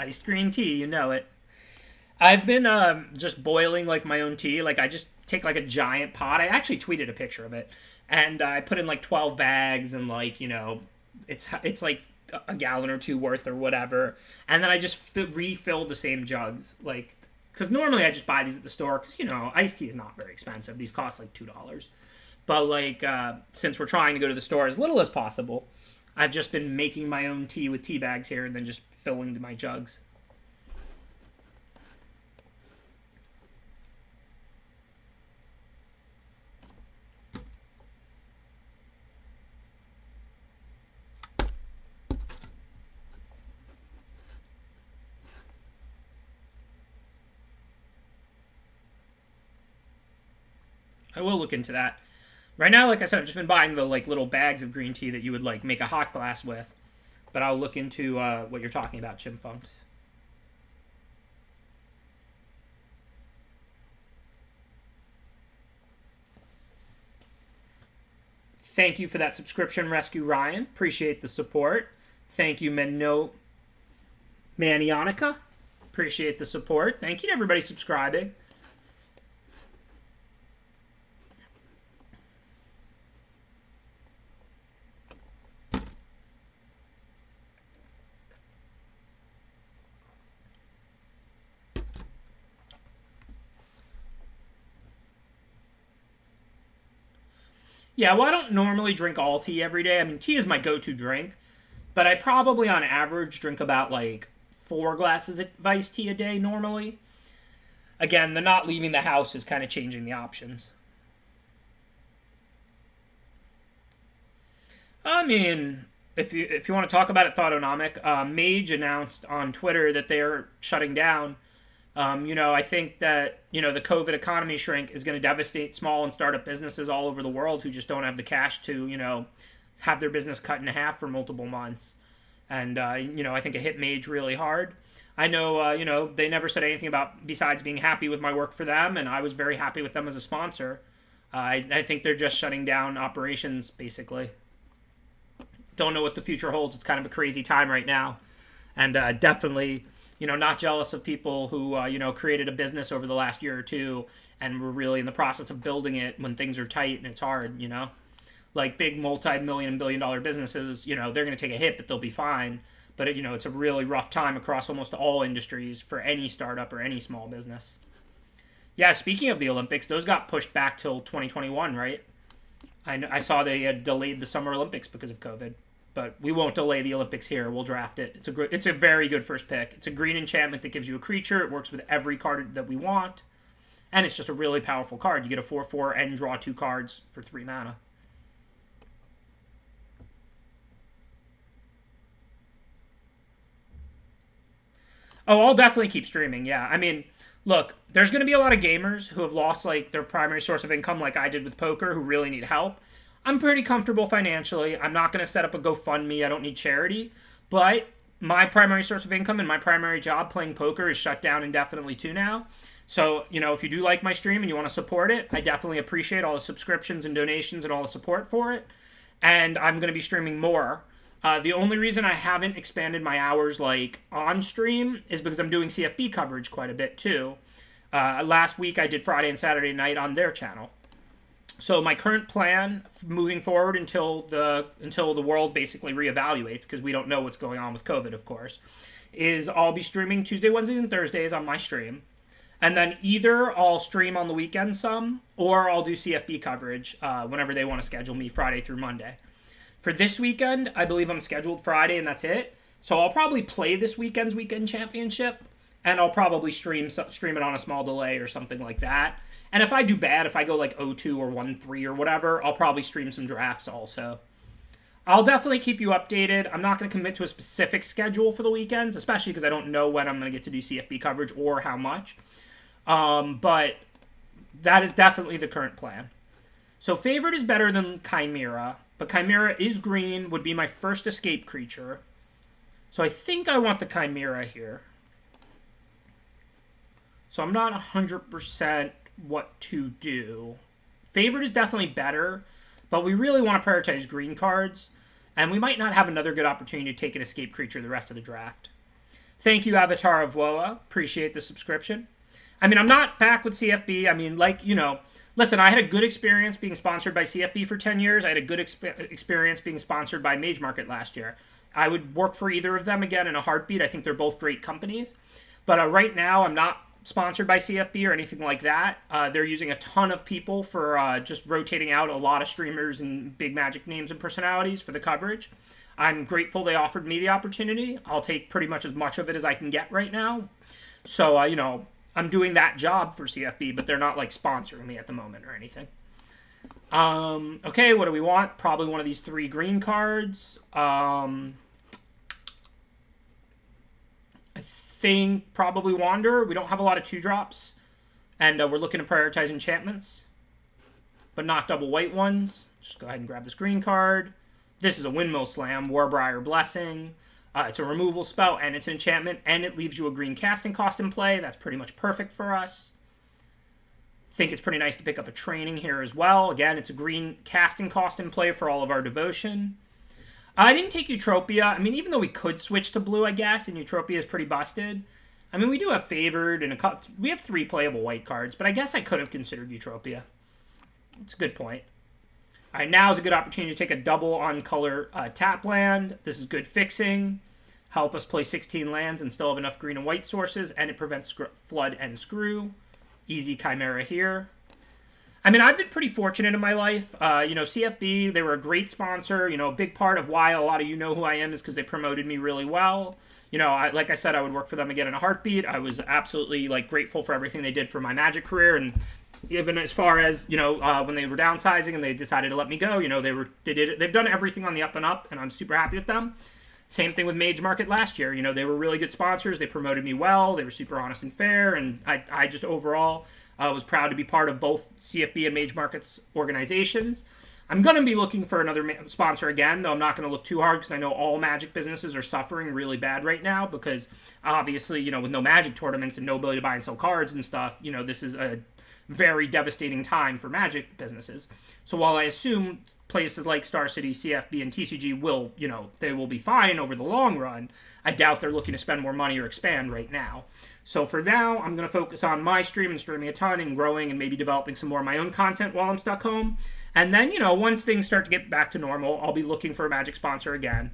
Iced green tea, you know it. I've been just boiling like my own tea. Like I just take like a giant pot. I actually tweeted a picture of it, and I put in like 12 bags, and like it's like a gallon or two worth or whatever, and then I just refill the same jugs, like because normally I just buy these at the store because iced tea is not very expensive. These cost like $2, but like since we're trying to go to the store as little as possible, I've just been making my own tea with tea bags here and then just filling my jugs. I will look into that. Right now, like I said, I've just been buying the like little bags of green tea that you would like make a hot glass with. But I'll look into what you're talking about, Chimfunks. Thank you for that subscription, Rescue Ryan. Appreciate the support. Thank you, Menno Manionica. Appreciate the support. Thank you to everybody subscribing. Yeah, well, I don't normally drink all tea every day. I mean, tea is my go-to drink, but I probably, on average, drink about, like, 4 glasses of iced tea a day normally. Again, the not leaving the house is kind of changing the options. I mean, if you want to talk about it, Thoughtonomic, Mage announced on Twitter that they're shutting down. I think that, the COVID economy shrink is going to devastate small and startup businesses all over the world who just don't have the cash to, have their business cut in half for multiple months. And, I think it hit Mage really hard. I know, they never said anything about besides being happy with my work for them, and I was very happy with them as a sponsor. I think they're just shutting down operations, basically. Don't know what the future holds. It's kind of a crazy time right now. And definitely, not jealous of people who, created a business over the last year or two and were really in the process of building it when things are tight and it's hard, Like big multi-million, billion-dollar businesses, they're going to take a hit, but they'll be fine. But, it's a really rough time across almost all industries for any startup or any small business. Yeah, speaking of the Olympics, those got pushed back till 2021, right? I saw they had delayed the Summer Olympics because of COVID. But we won't delay the Olympics here. We'll draft it. It's a very good first pick. It's a green enchantment that gives you a creature. It works with every card that we want. And it's just a really powerful card. You get a 4/4 and draw 2 cards for 3 mana. Oh, I'll definitely keep streaming, yeah. I mean, look, there's going to be a lot of gamers who have lost like their primary source of income like I did with poker who really need help. I'm pretty comfortable financially. I'm not going to set up a GoFundMe. I don't need charity. But my primary source of income and my primary job playing poker is shut down indefinitely too now. So, if you do like my stream and you want to support it, I definitely appreciate all the subscriptions and donations and all the support for it. And I'm going to be streaming more. The only reason I haven't expanded my hours like on stream is because I'm doing CFB coverage quite a bit too. Last week I did Friday and Saturday night on their channel. So my current plan moving forward until the world basically reevaluates, because we don't know what's going on with COVID, of course, is I'll be streaming Tuesday, Wednesdays, and Thursdays on my stream. And then either I'll stream on the weekend some, or I'll do CFB coverage whenever they want to schedule me Friday through Monday. For this weekend, I believe I'm scheduled Friday, and that's it. So I'll probably play this weekend's weekend championship, and I'll probably stream it on a small delay or something like that. And if I do bad, if I go like 0-2 or 1-3 or whatever, I'll probably stream some drafts also. I'll definitely keep you updated. I'm not going to commit to a specific schedule for the weekends, especially because I don't know when I'm going to get to do CFB coverage or how much. But that is definitely the current plan. So Favored is better than Chimera, but Chimera is green, would be my first escape creature. So I think I want the Chimera here. So I'm not 100% what to do. Favored is definitely better, but we really want to prioritize green cards, and we might not have another good opportunity to take an escape creature the rest of the draft. Thank you, Avatar of Woa. Appreciate the subscription. I mean, I'm not back with CFB. I mean, like, you know, listen, I had a good experience being sponsored by CFB for 10 years. I had a good experience being sponsored by Mage Market last year. I would work for either of them again in a heartbeat. I think they're both great companies. But right now, I'm not sponsored by CFB or anything like that. They're using a ton of people for just rotating out a lot of streamers and big Magic names and personalities for the coverage. I'm grateful they offered me the opportunity. I'll take pretty much as much of it as I can get right now. So, you know, I'm doing that job for CFB, but they're not, like, sponsoring me at the moment or anything. Okay, what do we want? Probably one of these 3 green cards. I think probably Wanderer. We don't have a lot of 2-drops. And we're looking to prioritize enchantments. But not double white ones. Just go ahead and grab this green card. This is a Windmill Slam, Warbriar Blessing. It's a removal spell, and it's an enchantment, and it leaves you a green casting cost in play. That's pretty much perfect for us. Think it's pretty nice to pick up a training here as well. Again, it's a green casting cost in play for all of our devotion. I didn't take Eutropia. I mean, even though we could switch to blue, I guess, and Eutropia is pretty busted. I mean, we do have Favored, and we have 3 playable white cards, but I guess I could have considered Eutropia. It's a good point. All right, now is a good opportunity to take a double on color tap land. This is good fixing. Help us play 16 lands and still have enough green and white sources, and it prevents flood and screw. Easy Chimera here. I mean, I've been pretty fortunate in my life. You know, CFB, they were a great sponsor. You know, a big part of why a lot of you know who I am is because they promoted me really well. You know, like I said, I would work for them again in a heartbeat. I was absolutely, like, grateful for everything they did for my Magic career, and even as far as, you know, when they were downsizing and they decided to let me go, you know, they've done everything on the up and up, and I'm super happy with them. Same thing with Mage Market last year. You know, they were really good sponsors. They promoted me well. They were super honest and fair, and I just overall was proud to be part of both CFB and Mage Market's organizations. I'm going to be looking for another sponsor again, though I'm not going to look too hard because I know all Magic businesses are suffering really bad right now because obviously, you know, with no Magic tournaments and no ability to buy and sell cards and stuff, you know, this is a very devastating time for Magic businesses. So while I assume places like Star City, CFB, and TCG will, you know, they will be fine over the long run, I doubt they're looking to spend more money or expand right now. So for now, I'm going to focus on my stream and streaming a ton and growing and maybe developing some more of my own content while I'm stuck home. And then, you know, once things start to get back to normal, I'll be looking for a Magic sponsor again.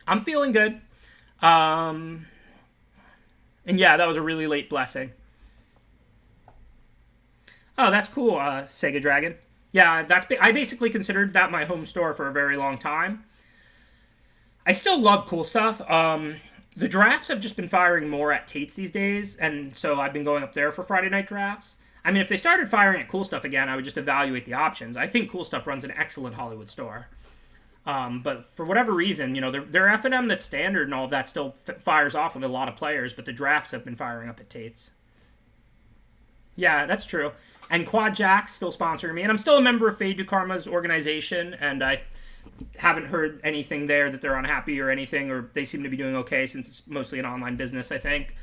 I'm feeling good. And yeah, that was a really late blessing. Oh, that's cool, Sega Dragon. Yeah, I basically considered that my home store for a very long time. I still love cool stuff. The drafts have just been firing more at Tate's these days, and so I've been going up there for Friday night drafts. I mean, if they started firing at Cool Stuff again, I would just evaluate the options. I think Cool Stuff runs an excellent Hollywood store. But for whatever reason, you know, their F&M that's standard and all of that still fires off with a lot of players, but the drafts have been firing up at Tate's. Yeah, that's true. And Quad Jack's still sponsoring me, and I'm still a member of Fade to Karma's organization, and I haven't heard anything there that they're unhappy or anything, or they seem to be doing okay since it's mostly an online business, I think.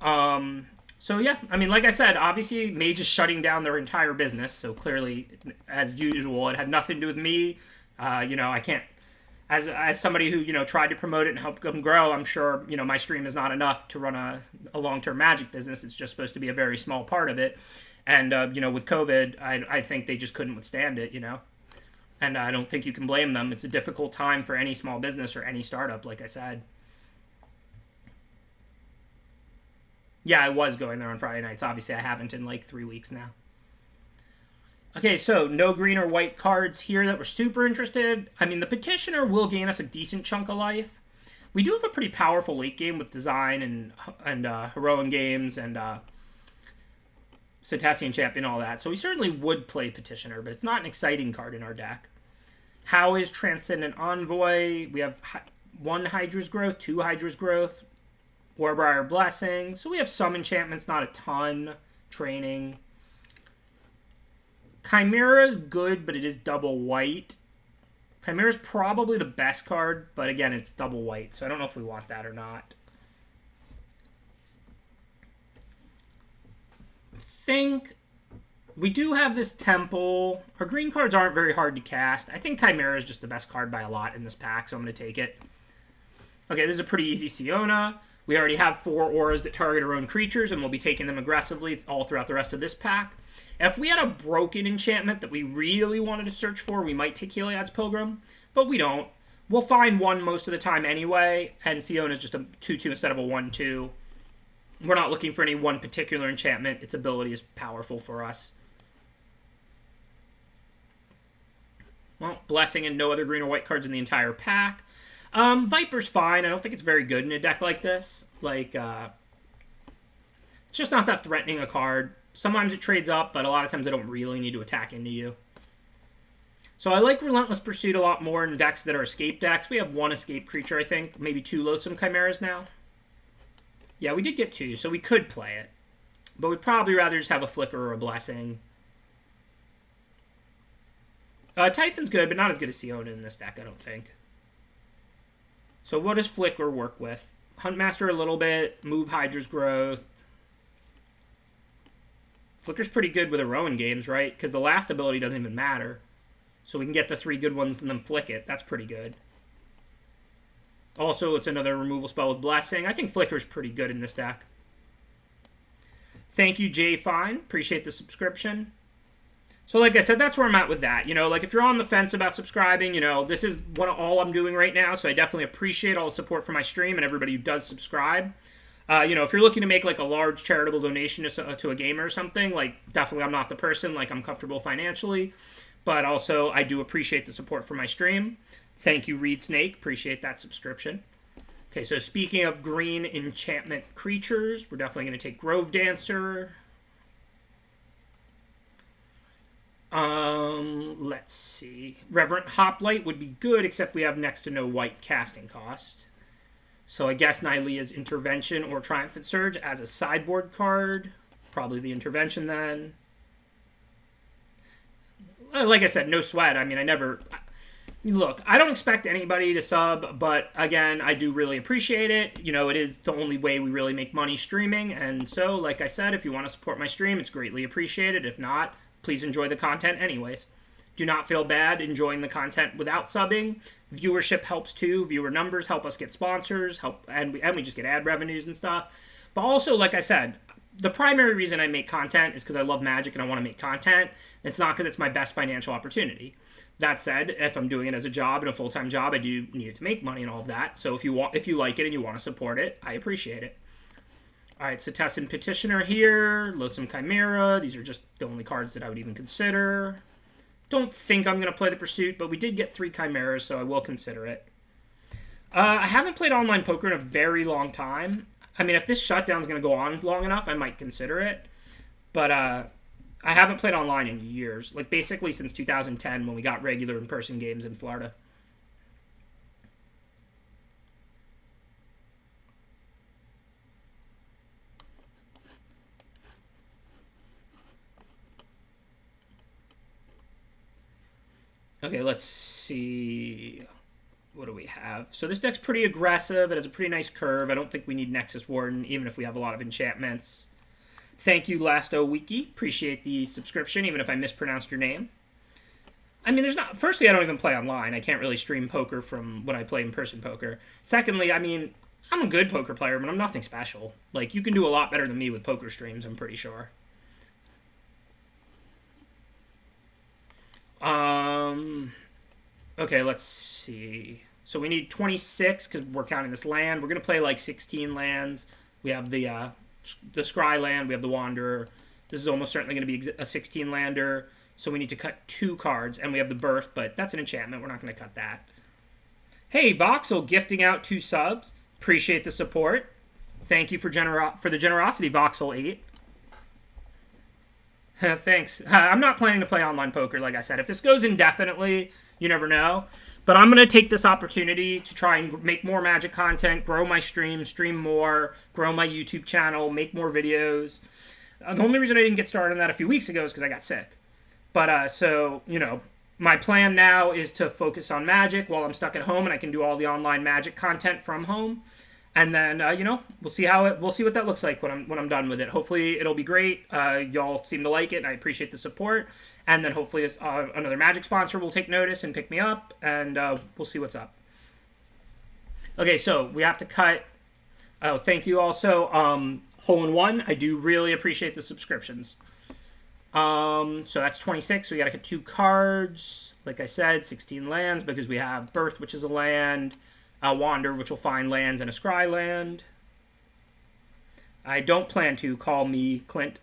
So yeah, I mean, like I said, obviously Mage is shutting down their entire business, so clearly, as usual, it had nothing to do with me. You know, I can't, as somebody who, you know, tried to promote it and help them grow, I'm sure, you know, my stream is not enough to run a long-term Magic business. It's just supposed to be a very small part of it. And, you know, with COVID, I think they just couldn't withstand it, you know. And I don't think you can blame them. It's a difficult time for any small business or any startup, like I said. Yeah, I was going there on Friday nights. Obviously, I haven't in like 3 weeks now. Okay, so no green or white cards here that we're super interested. I mean, the Petitioner will gain us a decent chunk of life. We do have a pretty powerful late game with Design and Heroin Games and Cetacean Champion, all that. So we certainly would play Petitioner, but it's not an exciting card in our deck. How is Transcendent Envoy? We have 1 Hydra's Growth, 2 Hydra's Growth, Warbriar Blessing. So we have some enchantments, not a ton. Training. Chimera is good, but it is double white. Chimera is probably the best card, but again, it's double white, so I don't know if we want that or not. I think we do have this Temple. Our green cards aren't very hard to cast. I think Chimera is just the best card by a lot in this pack, so I'm going to take it. Okay, this is a pretty easy Siona. We already have 4 auras that target our own creatures, and we'll be taking them aggressively all throughout the rest of this pack. If we had a broken enchantment that we really wanted to search for, we might take Heliod's Pilgrim, but we don't. We'll find one most of the time anyway, and Siona's just a 2-2 instead of a 1-2. We're not looking for any one particular enchantment. Its ability is powerful for us. Well, Blessing and no other green or white cards in the entire pack. Viper's fine. I don't think it's very good in a deck like this. Like, it's just not that threatening a card. Sometimes it trades up, but a lot of times I don't really need to attack into you. So I like Relentless Pursuit a lot more in decks that are escape decks. We have 1 escape creature, I think. Maybe 2 Loathsome Chimeras now. Yeah, we did get 2, so we could play it. But we'd probably rather just have a Flicker or a Blessing. Typhon's good, but not as good as Siona in this deck, I don't think. So what does Flicker work with? Huntmaster a little bit, move Hydra's Growth. Flicker's pretty good with Rowan games, right? Because the last ability doesn't even matter. So we can get the 3 good ones and then flick it. That's pretty good. Also, it's another removal spell with Blessing. I think Flicker's pretty good in this deck. Thank you, Jay Fine. Appreciate the subscription. So like I said, that's where I'm at with that. You know, like if you're on the fence about subscribing, you know, this is all I'm doing right now. So I definitely appreciate all the support for my stream and everybody who does subscribe. You know, if you're looking to make like a large charitable donation to a gamer or something, like definitely I'm not the person. Like I'm comfortable financially. But also I do appreciate the support for my stream. Thank you, Reed Snake. Appreciate that subscription. Okay, so speaking of green enchantment creatures, we're definitely going to take Grove Dancer. Let's see. Reverent Hoplite would be good, except we have next to no white casting cost. So I guess Nylea's Intervention or Triumphant Surge as a sideboard card. Probably the Intervention then. Like I said, no sweat. I mean, look, I don't expect anybody to sub, but again, I do really appreciate it. You know, it is the only way we really make money streaming. And so, like I said, if you want to support my stream, it's greatly appreciated. If not, please enjoy the content anyways. Do not feel bad enjoying the content without subbing. Viewership helps too. Viewer numbers help us get sponsors, and we just get ad revenues and stuff. But also, like I said, the primary reason I make content is because I love Magic and I want to make content. It's not because it's my best financial opportunity. That said, if I'm doing it as a job and a full-time job, I do need it to make money and all of that. So if you like it and you want to support it, I appreciate it. All right, Setessan Petitioner here, Loathsome Chimera. These are just the only cards that I would even consider. Don't think I'm going to play the Pursuit, but we did get 3 Chimeras, so I will consider it. I haven't played online poker in a very long time. I mean, if this shutdown is going to go on long enough, I might consider it. But I haven't played online in years. Like, basically since 2010 when we got regular in-person games in Florida. Okay, let's see. What do we have? So this deck's pretty aggressive. It has a pretty nice curve. I don't think we need Nexus Warden, even if we have a lot of enchantments. Thank you, Lasto Wiki. Appreciate the subscription, even if I mispronounced your name. I mean, firstly, I don't even play online. I can't really stream poker from when I play in-person poker. Secondly, I mean, I'm a good poker player, but I'm nothing special. Like, you can do a lot better than me with poker streams, I'm pretty sure. Okay, let's see. So we need 26 because we're counting this land. We're going to play like 16 lands. We have the Scry land. We have the Wanderer. This is almost certainly going to be a 16-lander. So we need to cut 2 cards. And we have the Birth, but that's an enchantment. We're not going to cut that. Hey, Voxel gifting out 2 subs. Appreciate the support. Thank you for the generosity, Voxel8. Thanks. I'm not planning to play online poker, like I said. If this goes indefinitely, you never know. But I'm going to take this opportunity to try and make more Magic content, grow my stream more, grow my YouTube channel, make more videos. The only reason I didn't get started on that a few weeks ago is because I got sick. But, so, you know, my plan now is to focus on Magic while I'm stuck at home and I can do all the online Magic content from home. And then, you know, we'll see what that looks like when I'm done with it. Hopefully it'll be great. Y'all seem to like it, and I appreciate the support. And then hopefully another Magic sponsor will take notice and pick me up, and we'll see what's up. Okay, so we have to cut. Oh, thank you also. Hole in One. I do really appreciate the subscriptions. So that's 26. So we got to cut 2 cards. Like I said, 16 lands because we have Birth, which is a land, Wander, which will find lands, and a Scry land. I don't plan to. Call me Clint.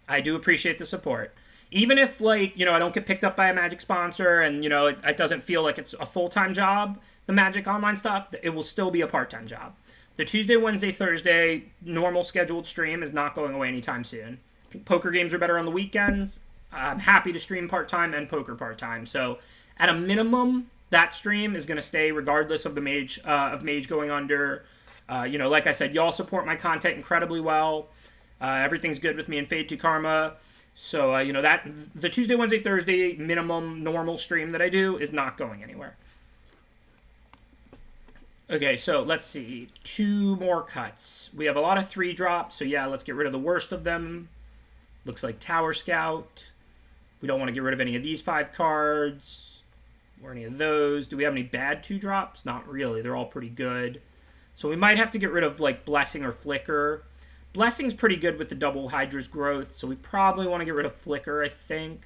I do appreciate the support. Even if, like, you know, I don't get picked up by a Magic sponsor and, you know, it doesn't feel like it's a full-time job, the Magic Online stuff, it will still be a part-time job. The Tuesday, Wednesday, Thursday normal scheduled stream is not going away anytime soon. Poker games are better on the weekends. I'm happy to stream part-time and poker part-time. So, at a minimum, that stream is going to stay regardless of the Mage going under. You know, like I said, y'all support my content incredibly well. Everything's good with me and Fade to Karma. So, you know, that the Tuesday, Wednesday, Thursday minimum normal stream that I do is not going anywhere. Okay, so let's see. 2 more cuts. We have a lot of 3 drops, so yeah, let's get rid of the worst of them. Looks like Tower Scout. We don't want to get rid of any of these 5 cards or any of those. Do we have any bad 2 drops? Not really. They're all pretty good. So we might have to get rid of, like, Blessing or Flicker. Blessing's pretty good with the double Hydra's growth, so we probably want to get rid of Flicker, I think.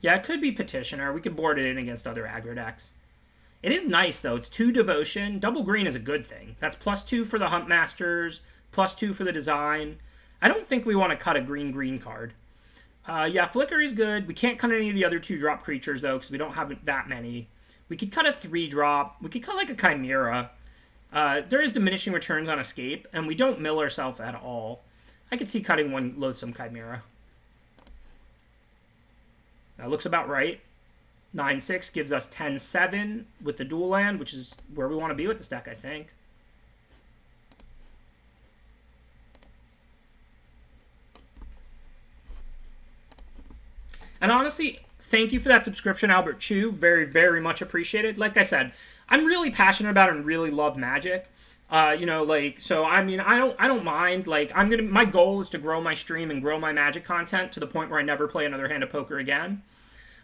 Yeah, it could be Petitioner. We could board it in against other aggro decks. It is nice, though. It's 2 Devotion. Double green is a good thing. That's +2 for the Huntmasters, +2 for the design. I don't think we want to cut a green card. Yeah, Flicker is good. We can't cut any of the other 2-drop creatures, though, because we don't have that many. We could cut a 3-drop. We could cut, like, a Chimera. There is diminishing returns on Escape, and we don't mill ourselves at all. I could see cutting one Loathsome Chimera. That looks about right. 9-6 gives us 10-7 with the dual land, which is where we want to be with this deck, I think. And honestly, thank you for that subscription, Albert Chu. Very, very much appreciated. Like I said, I'm really passionate about it and really love Magic. You know, like, so I mean, I don't mind. Like, my goal is to grow my stream and grow my Magic content to the point where I never play another hand of poker again.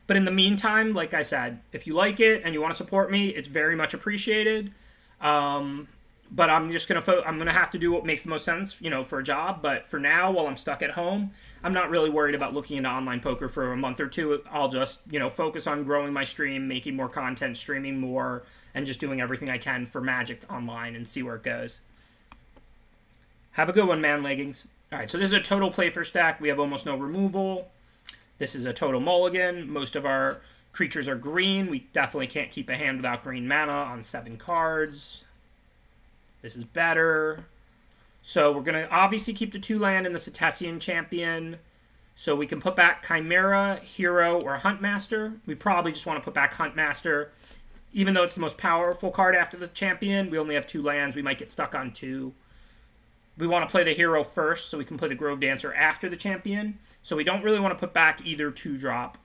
But in the meantime, like I said, if you like it and you want to support me, it's very much appreciated. But I'm just gonna have to do what makes the most sense, you know, for a job. But for now, while I'm stuck at home, I'm not really worried about looking into online poker for a month or 2. I'll just, you know, focus on growing my stream, making more content, streaming more, and just doing everything I can for Magic Online and see where it goes. Have a good one, man, leggings. All right, so this is a total play for stack. We have almost no removal. This is a total mulligan. Most of our creatures are green. We definitely can't keep a hand without green mana on 7 cards. This is better. So we're going to obviously keep the 2 land in the Cetacean Champion. So we can put back Chimera, Hero, or Huntmaster. We probably just want to put back Huntmaster. Even though it's the most powerful card after the Champion, we only have 2 lands. We might get stuck on 2. We want to play the Hero first, so we can play the Grove Dancer after the Champion. So we don't really want to put back either 2-drop.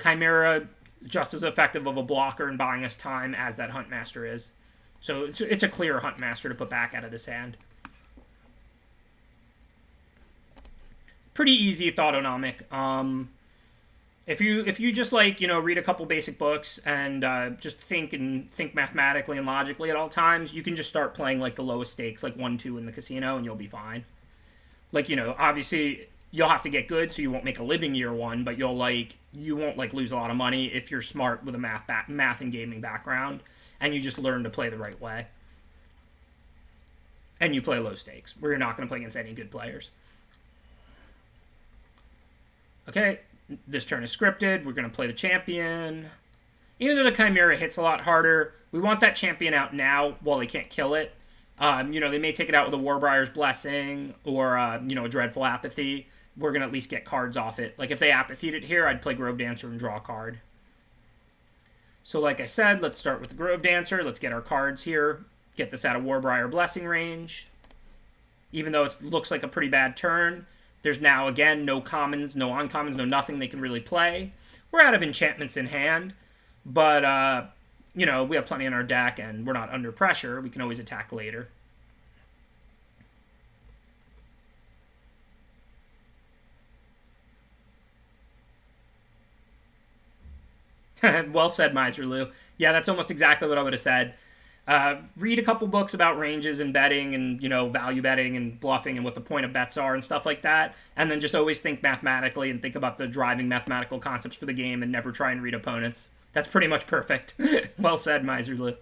Chimera, just as effective of a blocker and buying us time as that Huntmaster is. So it's a clear Huntmaster to put back out of this hand. Pretty easy Thoughtonomic. If you just, like, you know, read a couple basic books and just think mathematically and logically at all times, you can just start playing, like, the lowest stakes, like 1-2 in the casino, and you'll be fine. Like, you know, obviously you'll have to get good, so you won't make a living year 1, but you won't lose a lot of money if you're smart with a math and gaming background. And you just learn to play the right way. And you play low stakes, where you're not going to play against any good players. Okay, this turn is scripted. We're going to play the Champion. Even though the Chimera hits a lot harder, we want that Champion out now while they can't kill it. You know, they may take it out with a Warbriar's Blessing or, you know, a Dreadful Apathy. We're going to at least get cards off it. Like, if they Apathied it here, I'd play Grove Dancer and draw a card. So like I said, let's start with the Grove Dancer. Let's get our cards here. Get this out of Warbriar Blessing range. Even though it looks like a pretty bad turn, there's now, again, no commons, no uncommons, no nothing they can really play. We're out of enchantments in hand, but, you know, we have plenty in our deck, and we're not under pressure. We can always attack later. Well said, Miserloo. Yeah, that's almost exactly what I would have said. Read a couple books about ranges and betting and, you know, value betting and bluffing and what the point of bets are and stuff like that. And then just always think mathematically and think about the driving mathematical concepts for the game and never try and read opponents. That's pretty much perfect. Well said, Miserly.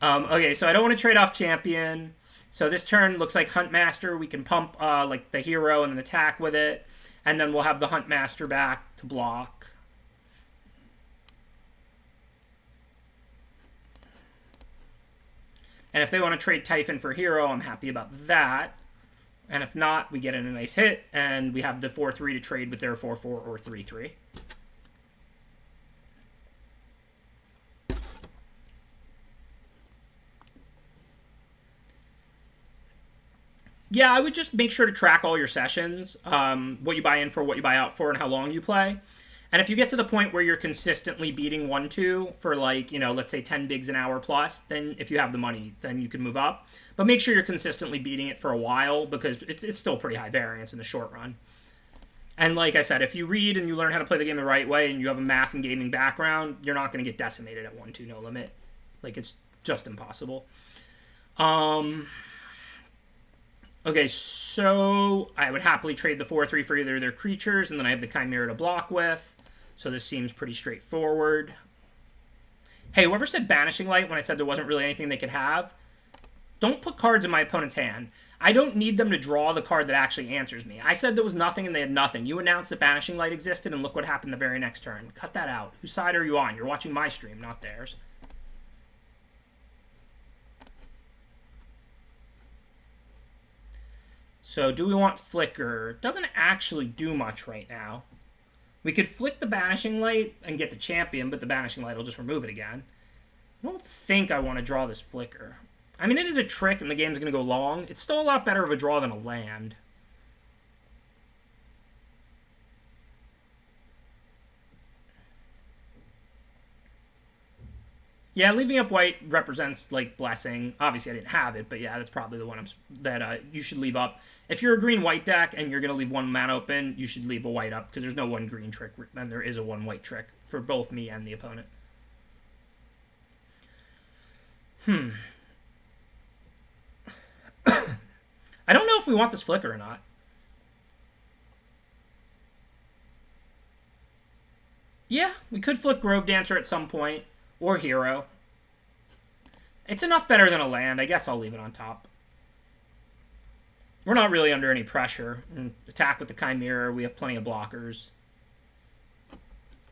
Okay, so I don't want to trade off champion. So this turn looks like Huntmaster. We can pump like the hero and an attack with it. And then we'll have the Huntmaster back to block. And if they want to trade Typhon for hero, I'm happy about that. And if not, we get in a nice hit, and we have the 4-3 to trade with their 4-4 or 3-3. Yeah, I would just make sure to track all your sessions, what you buy in for, what you buy out for, and how long you play. And if you get to the point where you're consistently beating 1-2 for, like, you know, let's say 10 bigs an hour plus, then if you have the money, then you can move up. But make sure you're consistently beating it for a while, because it's still pretty high variance in the short run. And like I said, if you read and you learn how to play the game the right way and you have a math and gaming background, you're not going to get decimated at 1-2 no limit. Like, it's just impossible. Okay, so I would happily trade the 4-3 for either of their creatures, and then I have the Chimera to block with. So this seems pretty straightforward. Hey, whoever said Banishing Light when I said there wasn't really anything they could have, don't put cards in my opponent's hand. I don't need them to draw the card that actually answers me. I said there was nothing and they had nothing. You announced that Banishing Light existed, and look what happened the very next turn. Cut that out. Whose side are you on? You're watching my stream, not theirs. So do we want Flicker? It doesn't actually do much right now. We could flick the Banishing Light and get the champion, but the Banishing Light will just remove it again. I don't think I want to draw this Flicker. I mean, it is a trick and the game's going to go long. It's still a lot better of a draw than a land. Yeah, leaving up white represents, like, Blessing. Obviously, I didn't have it, but yeah, that's probably the one that you should leave up. If you're a green-white deck and you're going to leave one mana open, you should leave a white up, because there's no one green trick, and there is a one white trick for both me and the opponent. I don't know if we want this Flicker or not. Yeah, we could flick Grove Dancer at some point. Or hero. It's enough better than a land. I guess I'll leave it on top. We're not really under any pressure. Attack with the Chimera. We have plenty of blockers.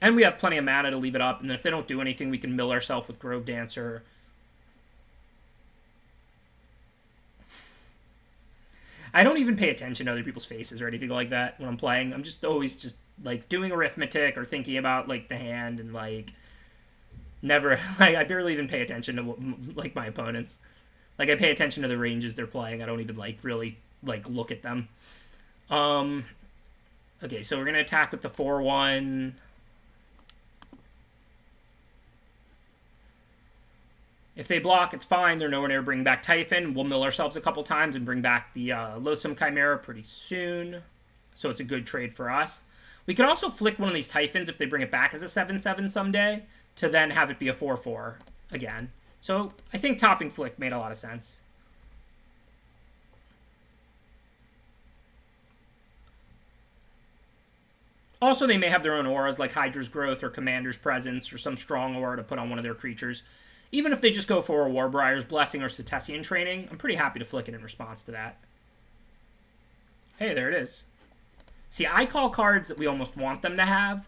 And we have plenty of mana to leave it up. And then if they don't do anything, we can mill ourselves with Grove Dancer. I don't even pay attention to other people's faces or anything like that when I'm playing. I'm just always just, like, doing arithmetic or thinking about, like, the hand and, like... Never, like, I barely even pay attention to, like, my opponents. Like, I pay attention to the ranges they're playing. I don't even, like, really, like, look at them. Okay, so we're going to attack with the 4-1. If they block, it's fine. They're nowhere near bringing back Typhon. We'll mill ourselves a couple times and bring back the Loathsome Chimera pretty soon. So it's a good trade for us. We could also flick one of these Typhons if they bring it back as a 7-7 someday, to then have it be a 4-4 again. So I think topping Flick made a lot of sense. Also, they may have their own auras like Hydra's Growth or Commander's Presence or some strong aura to put on one of their creatures. Even if they just go for a Warbriar's Blessing or Cetacean Training, I'm pretty happy to flick it in response to that. Hey, there it is. See, I call cards that we almost want them to have,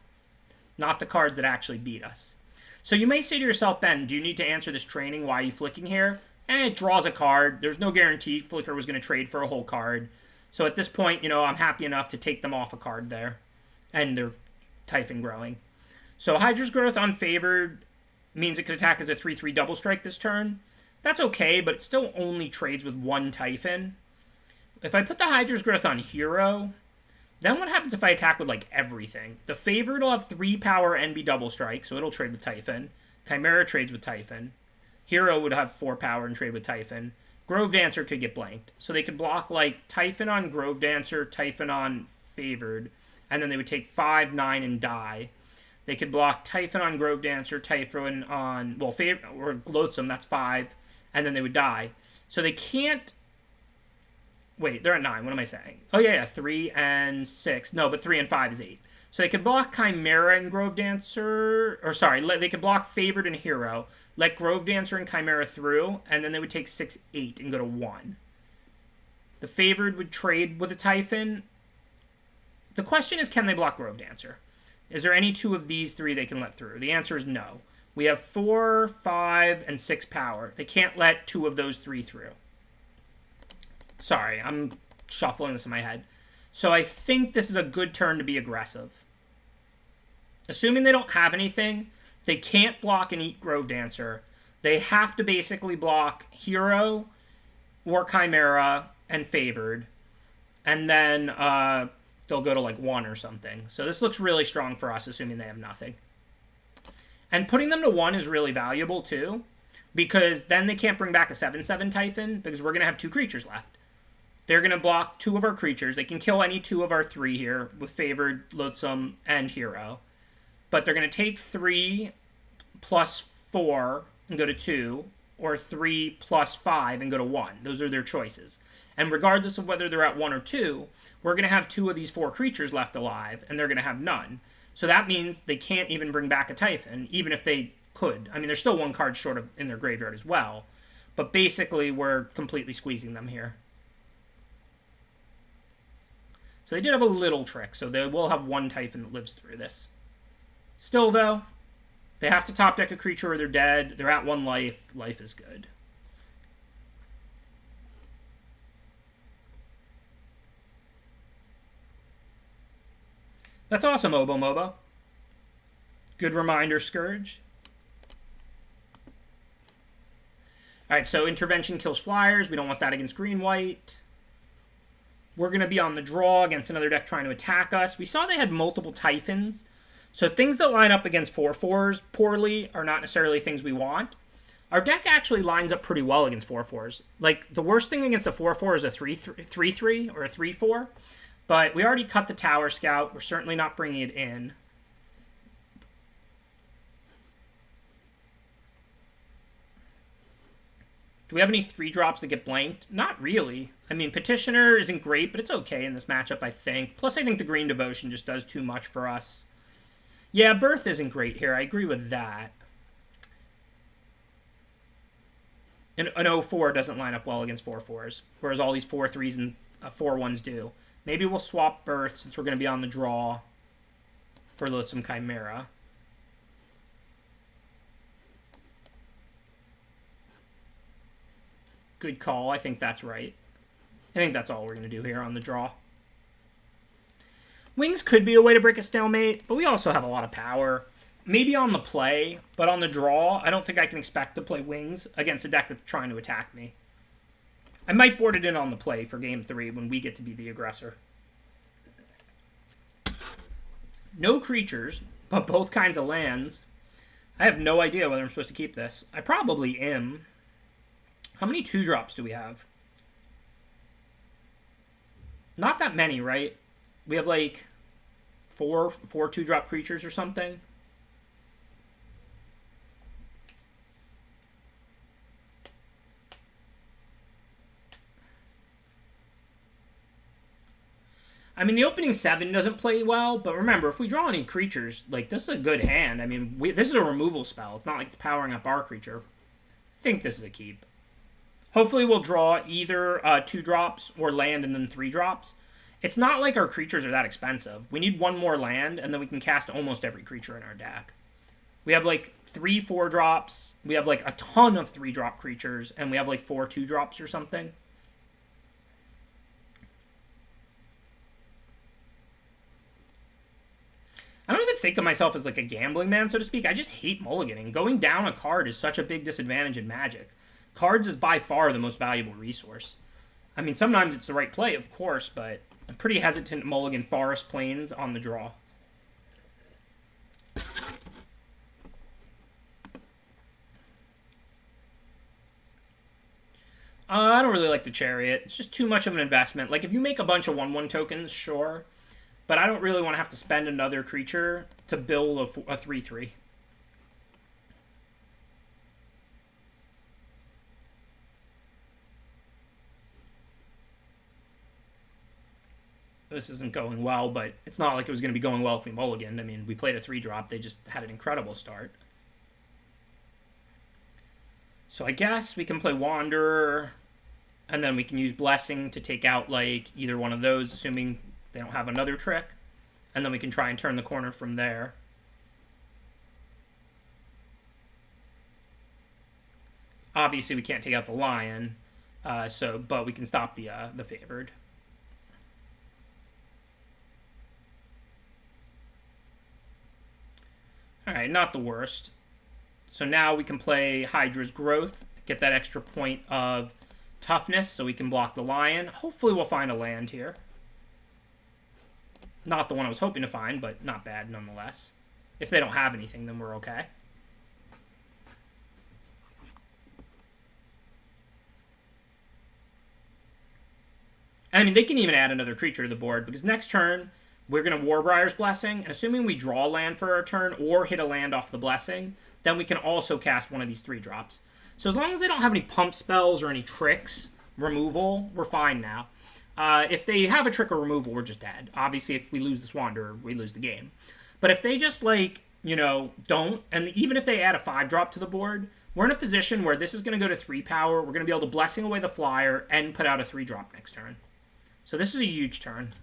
not the cards that actually beat us. So you may say to yourself, Ben, do you need to answer this training? Why are you flicking here? It draws a card. There's no guarantee Flicker was going to trade for a whole card. So at this point, you know, I'm happy enough to take them off a card there. And they're Typhon growing. So Hydra's Growth unfavored means it could attack as a 3-3 double strike this turn. That's okay, but it still only trades with one Typhon. If I put the Hydra's Growth on hero, then what happens if I attack with, like, everything? The favorite will have 3 power and be double strike, so it'll trade with Typhon. Chimera trades with Typhon. Hero would have 4 power and trade with Typhon. Grove Dancer could get blanked. So they could block, like, Typhon on Grove Dancer, Typhon on favored, and then they would take 5, 9, and die. They could block Typhon on Grove Dancer, Typhon on, well, or Loathsome, that's 5. and then they would die. So they can't... Wait, they're at 9. What am I saying? Oh, yeah, 3 and 6. No, but 3 and 5 is 8. So they could block Chimera and Grove Dancer... Or, sorry, they could block Favored and Hero, let Grove Dancer and Chimera through, and then they would take 6, 8, and go to 1. The Favored would trade with a Typhon. The question is, can they block Grove Dancer? Is there any 2 of these 3 they can let through? The answer is no. We have 4, 5, and 6 power. They can't let 2 of those 3 through. Sorry, I'm shuffling this in my head. So I think this is a good turn to be aggressive. Assuming they don't have anything, they can't block and eat Grove Dancer. They have to basically block Hero or Chimera and Favored. And then they'll go to like 1 or something. So this looks really strong for us, assuming they have nothing. And putting them to 1 is really valuable too, because then they can't bring back a 7/7 Typhon, because we're going to have 2 creatures left. They're going to block 2 of our creatures. They can kill any 2 of our 3 here with Favored, Loathsome, and Hero. But they're going to take 3 plus 4 and go to 2, or 3 plus 5 and go to 1. Those are their choices. And regardless of whether they're at 1 or 2, we're going to have 2 of these 4 creatures left alive, and they're going to have none. So that means they can't even bring back a Typhon, even if they could. I mean, there's still 1 card short of in their graveyard as well. But basically, we're completely squeezing them here. So they did have a little trick, so they will have 1 Typhon that lives through this. Still, though, they have to top deck a creature or they're dead. They're at 1 life. Life is good. That's awesome, Obo Mobo. Good reminder, Scourge. Alright, so Intervention kills Flyers. We don't want that against green-white. We're going to be on the draw against another deck trying to attack us. We saw they had multiple Typhons. So things that line up against 4/4s poorly are not necessarily things we want. Our deck actually lines up pretty well against 4/4s. Like, the worst thing against a 4/4 is a 3/3 or a 3/4. But we already cut the Tower Scout. We're certainly not bringing it in. Do we have any 3-drops that get blanked? Not really. I mean, Petitioner isn't great, but it's okay in this matchup, I think. Plus, I think the Green Devotion just does too much for us. Yeah, Birth isn't great here. I agree with that. An 0/4 doesn't line up well against 4/4s, whereas all these 4/3s and 4/1s do. Maybe we'll swap Birth since we're going to be on the draw for Loathsome Chimera. Good call. I think that's right. I think that's all we're going to do here on the draw. Wings could be a way to break a stalemate, but we also have a lot of power. Maybe on the play, but on the draw, I don't think I can expect to play Wings against a deck that's trying to attack me. I might board it in on the play for Game 3 when we get to be the aggressor. No creatures, but both kinds of lands. I have no idea whether I'm supposed to keep this. I probably am. How many 2-drops do we have? Not that many, right? We have like four 2-drop creatures or something. I mean, the opening 7 doesn't play well, but remember, if we draw any creatures, like, this is a good hand. I mean, this is a removal spell. It's not like it's powering up our creature. I think this is a keep. Hopefully we'll draw either 2-drops or land and then 3-drops. It's not like our creatures are that expensive. We need 1 more land, and then we can cast almost every creature in our deck. We have, like, 3 4-drops. We have, like, a ton of 3-drop creatures, and we have, like, 4 2-drops or something. I don't even think of myself as, like, a gambling man, so to speak. I just hate mulliganing. Going down a card is such a big disadvantage in Magic. Cards is by far the most valuable resource. I mean, sometimes it's the right play, of course, but I'm pretty hesitant to mulligan Forest Plains on the draw. I don't really like the Chariot. It's just too much of an investment. Like, if you make a bunch of 1/1 tokens, sure. But I don't really want to have to spend another creature to build a 3/3. this isn't going well, but it's not like it was going to be going well if we mulliganed. I mean, we played a 3-drop. They just had an incredible start. So I guess we can play Wanderer, and then we can use Blessing to take out, like, either one of those, assuming they don't have another trick. And then we can try and turn the corner from there. Obviously, we can't take out the Lion, but we can stop the Favored. Alright, not the worst. So now we can play Hydra's Growth, get that extra point of toughness so we can block the Lion. Hopefully we'll find a land here. Not the one I was hoping to find, but not bad nonetheless. If they don't have anything, then we're okay. And I mean, they can even add another creature to the board, because next turn, we're going to Warbriar's Blessing, and assuming we draw land for our turn or hit a land off the Blessing, then we can also cast one of these 3-drops. So as long as they don't have any pump spells or any tricks, removal, we're fine now. If they have a trick or removal, we're just dead. Obviously, if we lose this Wanderer, we lose the game. But if they just, like, you know, don't, and even if they add a 5-drop to the board, we're in a position where this is going to go to 3 power, we're going to be able to Blessing away the flyer, and put out a 3-drop next turn. So this is a huge turn.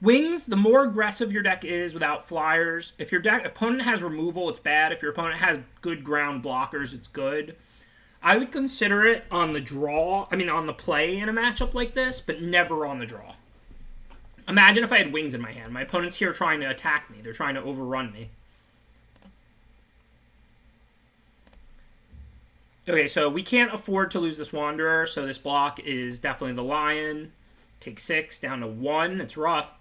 Wings, the more aggressive your deck is without flyers. If your opponent has removal, it's bad. If your opponent has good ground blockers, it's good. I would consider it on the draw, on the play in a matchup like this, but never on the draw. Imagine if I had wings in my hand. My opponent's here trying to attack me. They're trying to overrun me. Okay, so we can't afford to lose this Wanderer, so this block is definitely the Lion. Take 6, down to 1. It's rough.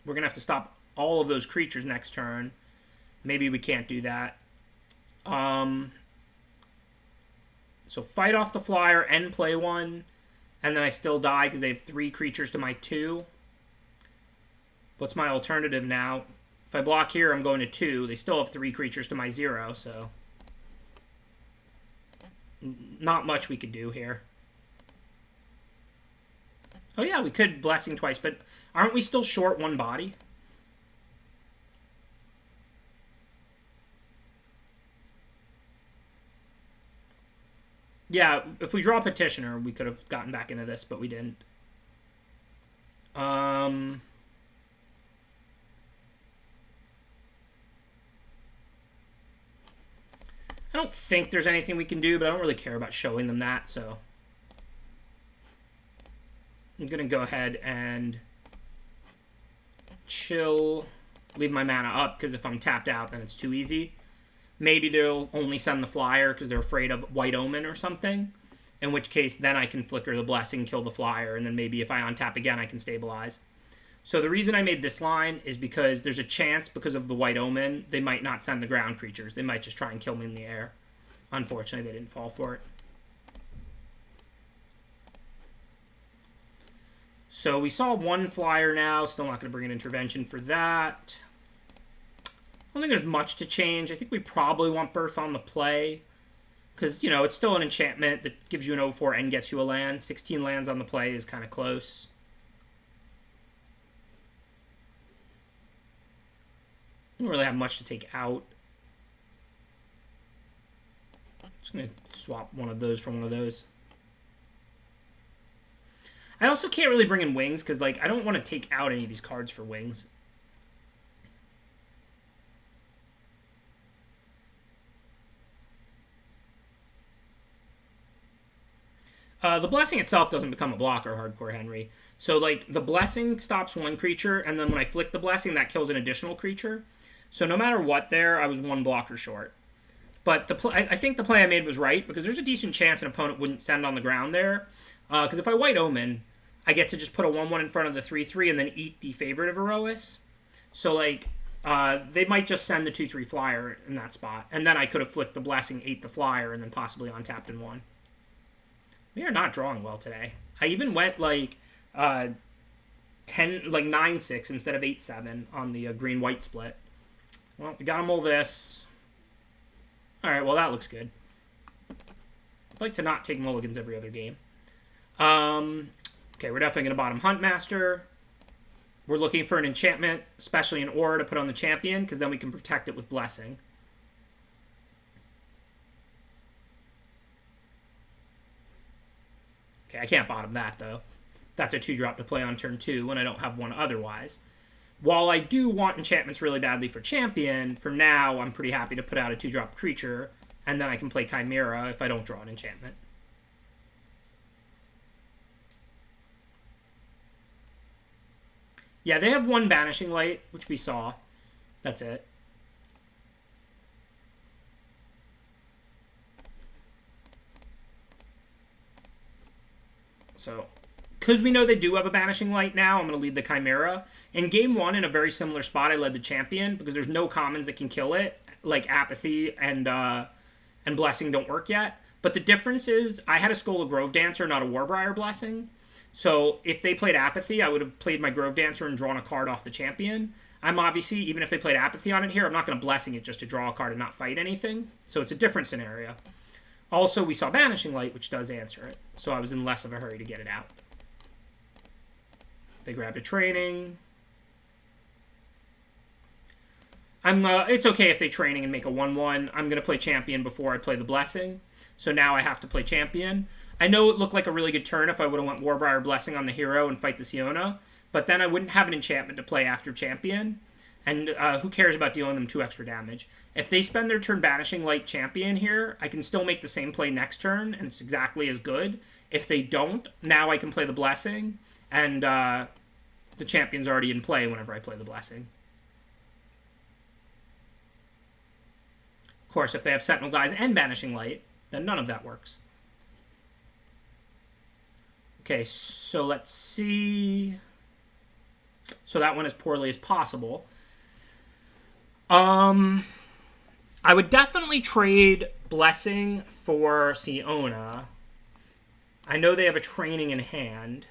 We're going to have to stop all of those creatures next turn. Maybe we can't do that. So fight off the flyer and play 1. And then I still die because they have 3 creatures to my 2. What's my alternative now? If I block here, I'm going to 2. They still have 3 creatures to my 0, so... not much we could do here. Oh yeah, we could Blessing twice, but aren't we still short 1 body? Yeah, if we draw Petitioner, we could have gotten back into this, but we didn't. I don't think there's anything we can do, but I don't really care about showing them that, so... I'm going to go ahead and chill, leave my mana up, because if I'm tapped out, then it's too easy. Maybe they'll only send the flyer because they're afraid of White Omen or something, in which case then I can flicker the Blessing, kill the flyer, and then maybe if I untap again, I can stabilize. So the reason I made this line is because there's a chance, because of the White Omen, they might not send the ground creatures. They might just try and kill me in the air. Unfortunately, they didn't fall for it. So we saw 1 flyer now. Still not going to bring an intervention for that. I don't think there's much to change. I think we probably want Birth on the play. Because, you know, it's still an enchantment that gives you an 0/4 and gets you a land. 16 lands on the play is kind of close. Don't really have much to take out. Just going to swap one of those for one of those. I also can't really bring in wings because, like, I don't want to take out any of these cards for wings. The Blessing itself doesn't become a blocker, Hardcore Henry. So, like, the Blessing stops 1 creature, and then when I flick the Blessing, that kills an additional creature. So no matter what there, I was 1 blocker short. But I think the play I made was right, because there's a decent chance an opponent wouldn't send on the ground there. Because if I White Omen, I get to just put a 1/1 in front of the 3/3 and then eat the favorite of Erois. So, like, they might just send the 2/3 flyer in that spot. And then I could have flicked the Blessing, ate the flyer, and then possibly untapped in 1. We are not drawing well today. I even went, like, 9-6 instead of 8-7 on the green-white split. Well, we got to mull this. Alright, well, that looks good. I'd like to not take mulligans every other game. Okay, we're definitely going to bottom Huntmaster. We're looking for an enchantment, especially an aura, to put on the champion, because then we can protect it with Blessing. Okay, I can't bottom that, though. That's a 2-drop to play on turn 2 when I don't have one otherwise. While I do want enchantments really badly for champion, for now, I'm pretty happy to put out a 2-drop creature, and then I can play Chimera if I don't draw an enchantment. Yeah, they have one Banishing Light, which we saw. That's it. So, because we know they do have a Banishing Light now, I'm going to lead the Chimera. In game 1, in a very similar spot, I led the champion, because there's no commons that can kill it. Like Apathy and Blessing don't work yet. But the difference is, I had a Skull of Grove Dancer, not a Warbriar Blessing. So if they played Apathy, I would have played my Grove Dancer and drawn a card off the champion. I'm obviously, even if they played Apathy on it here, I'm not going to Blessing it just to draw a card and not fight anything. So it's a different scenario. Also, we saw Banishing Light, which does answer it. So I was in less of a hurry to get it out. They grabbed a Training. It's okay if they Training and make a 1/1. I'm going to play Champion before I play the Blessing. So now I have to play Champion. I know it looked like a really good turn if I would have went Warbriar Blessing on the hero and fight the Siona, but then I wouldn't have an enchantment to play after Champion, and who cares about dealing them 2 extra damage? If they spend their turn Banishing Light Champion here, I can still make the same play next turn, and it's exactly as good. If they don't, now I can play the Blessing, and the Champion's already in play whenever I play the Blessing. Of course, if they have Sentinel's Eyes and Banishing Light, then none of that works. Okay, so let's see. So that went as poorly as possible. I would definitely trade Blessing for Siona. I know they have a Training in hand.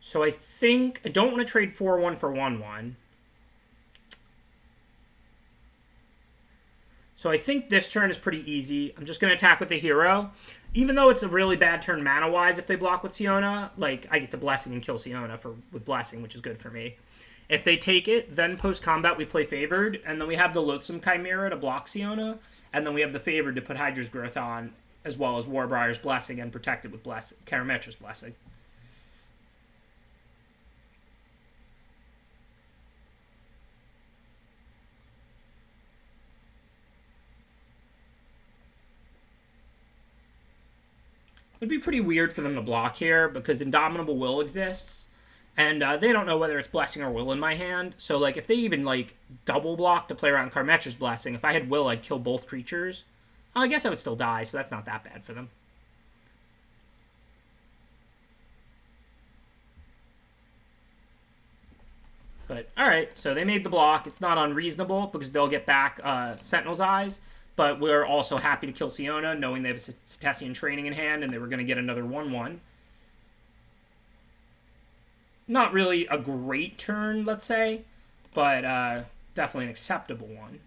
So I think I don't want to trade 4/1 for 1/1. So I think this turn is pretty easy. I'm just going to attack with the hero. Even though it's a really bad turn mana-wise if they block with Siona, like, I get to Blessing and kill Siona with Blessing, which is good for me. If they take it, then post-combat we play Favored, and then we have the Loathsome Chimera to block Siona, and then we have the Favored to put Hydra's Growth on, as well as Warbriar's Blessing and protect it with Karametra's Blessing. It'd be pretty weird for them to block here because Indomitable Will exists, and they don't know whether it's Blessing or Will in my hand. So, like, if they even, like, double block to play around Karametra's Blessing, if I had Will, I'd kill both creatures. I guess I would still die, so that's not that bad for them. But, alright, so they made the block. It's not unreasonable because they'll get back Sentinel's Eyes. But we're also happy to kill Siona, knowing they have a Cetacean Training in hand, and they were going to get another 1/1. Not really a great turn, let's say, but definitely an acceptable one.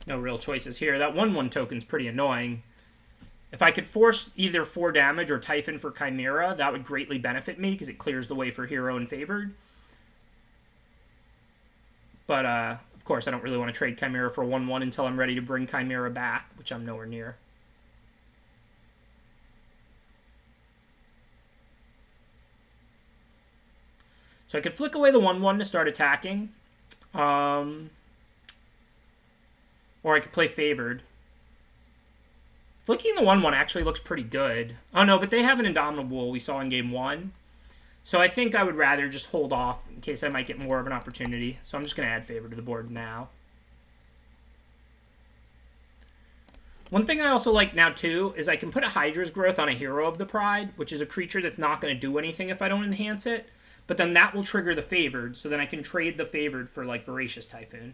No real choices here. That 1/1 token's pretty annoying. If I could force either 4 damage or Typhon for Chimera, that would greatly benefit me because it clears the way for Hero and Favored. But, of course, I don't really want to trade Chimera for 1/1 until I'm ready to bring Chimera back, which I'm nowhere near. So I could flick away the 1/1 to start attacking. Or I could play Favored. Flicking the 1/1 actually looks pretty good. Oh, no, but they have an Indomitable we saw in game 1. So I think I would rather just hold off in case I might get more of an opportunity. So I'm just going to add Favor to the board now. One thing I also like now, too, is I can put a Hydra's Growth on a Hero of the Pride, which is a creature that's not going to do anything if I don't enhance it. But then that will trigger the Favored, so then I can trade the Favored for, like, Voracious Typhoon.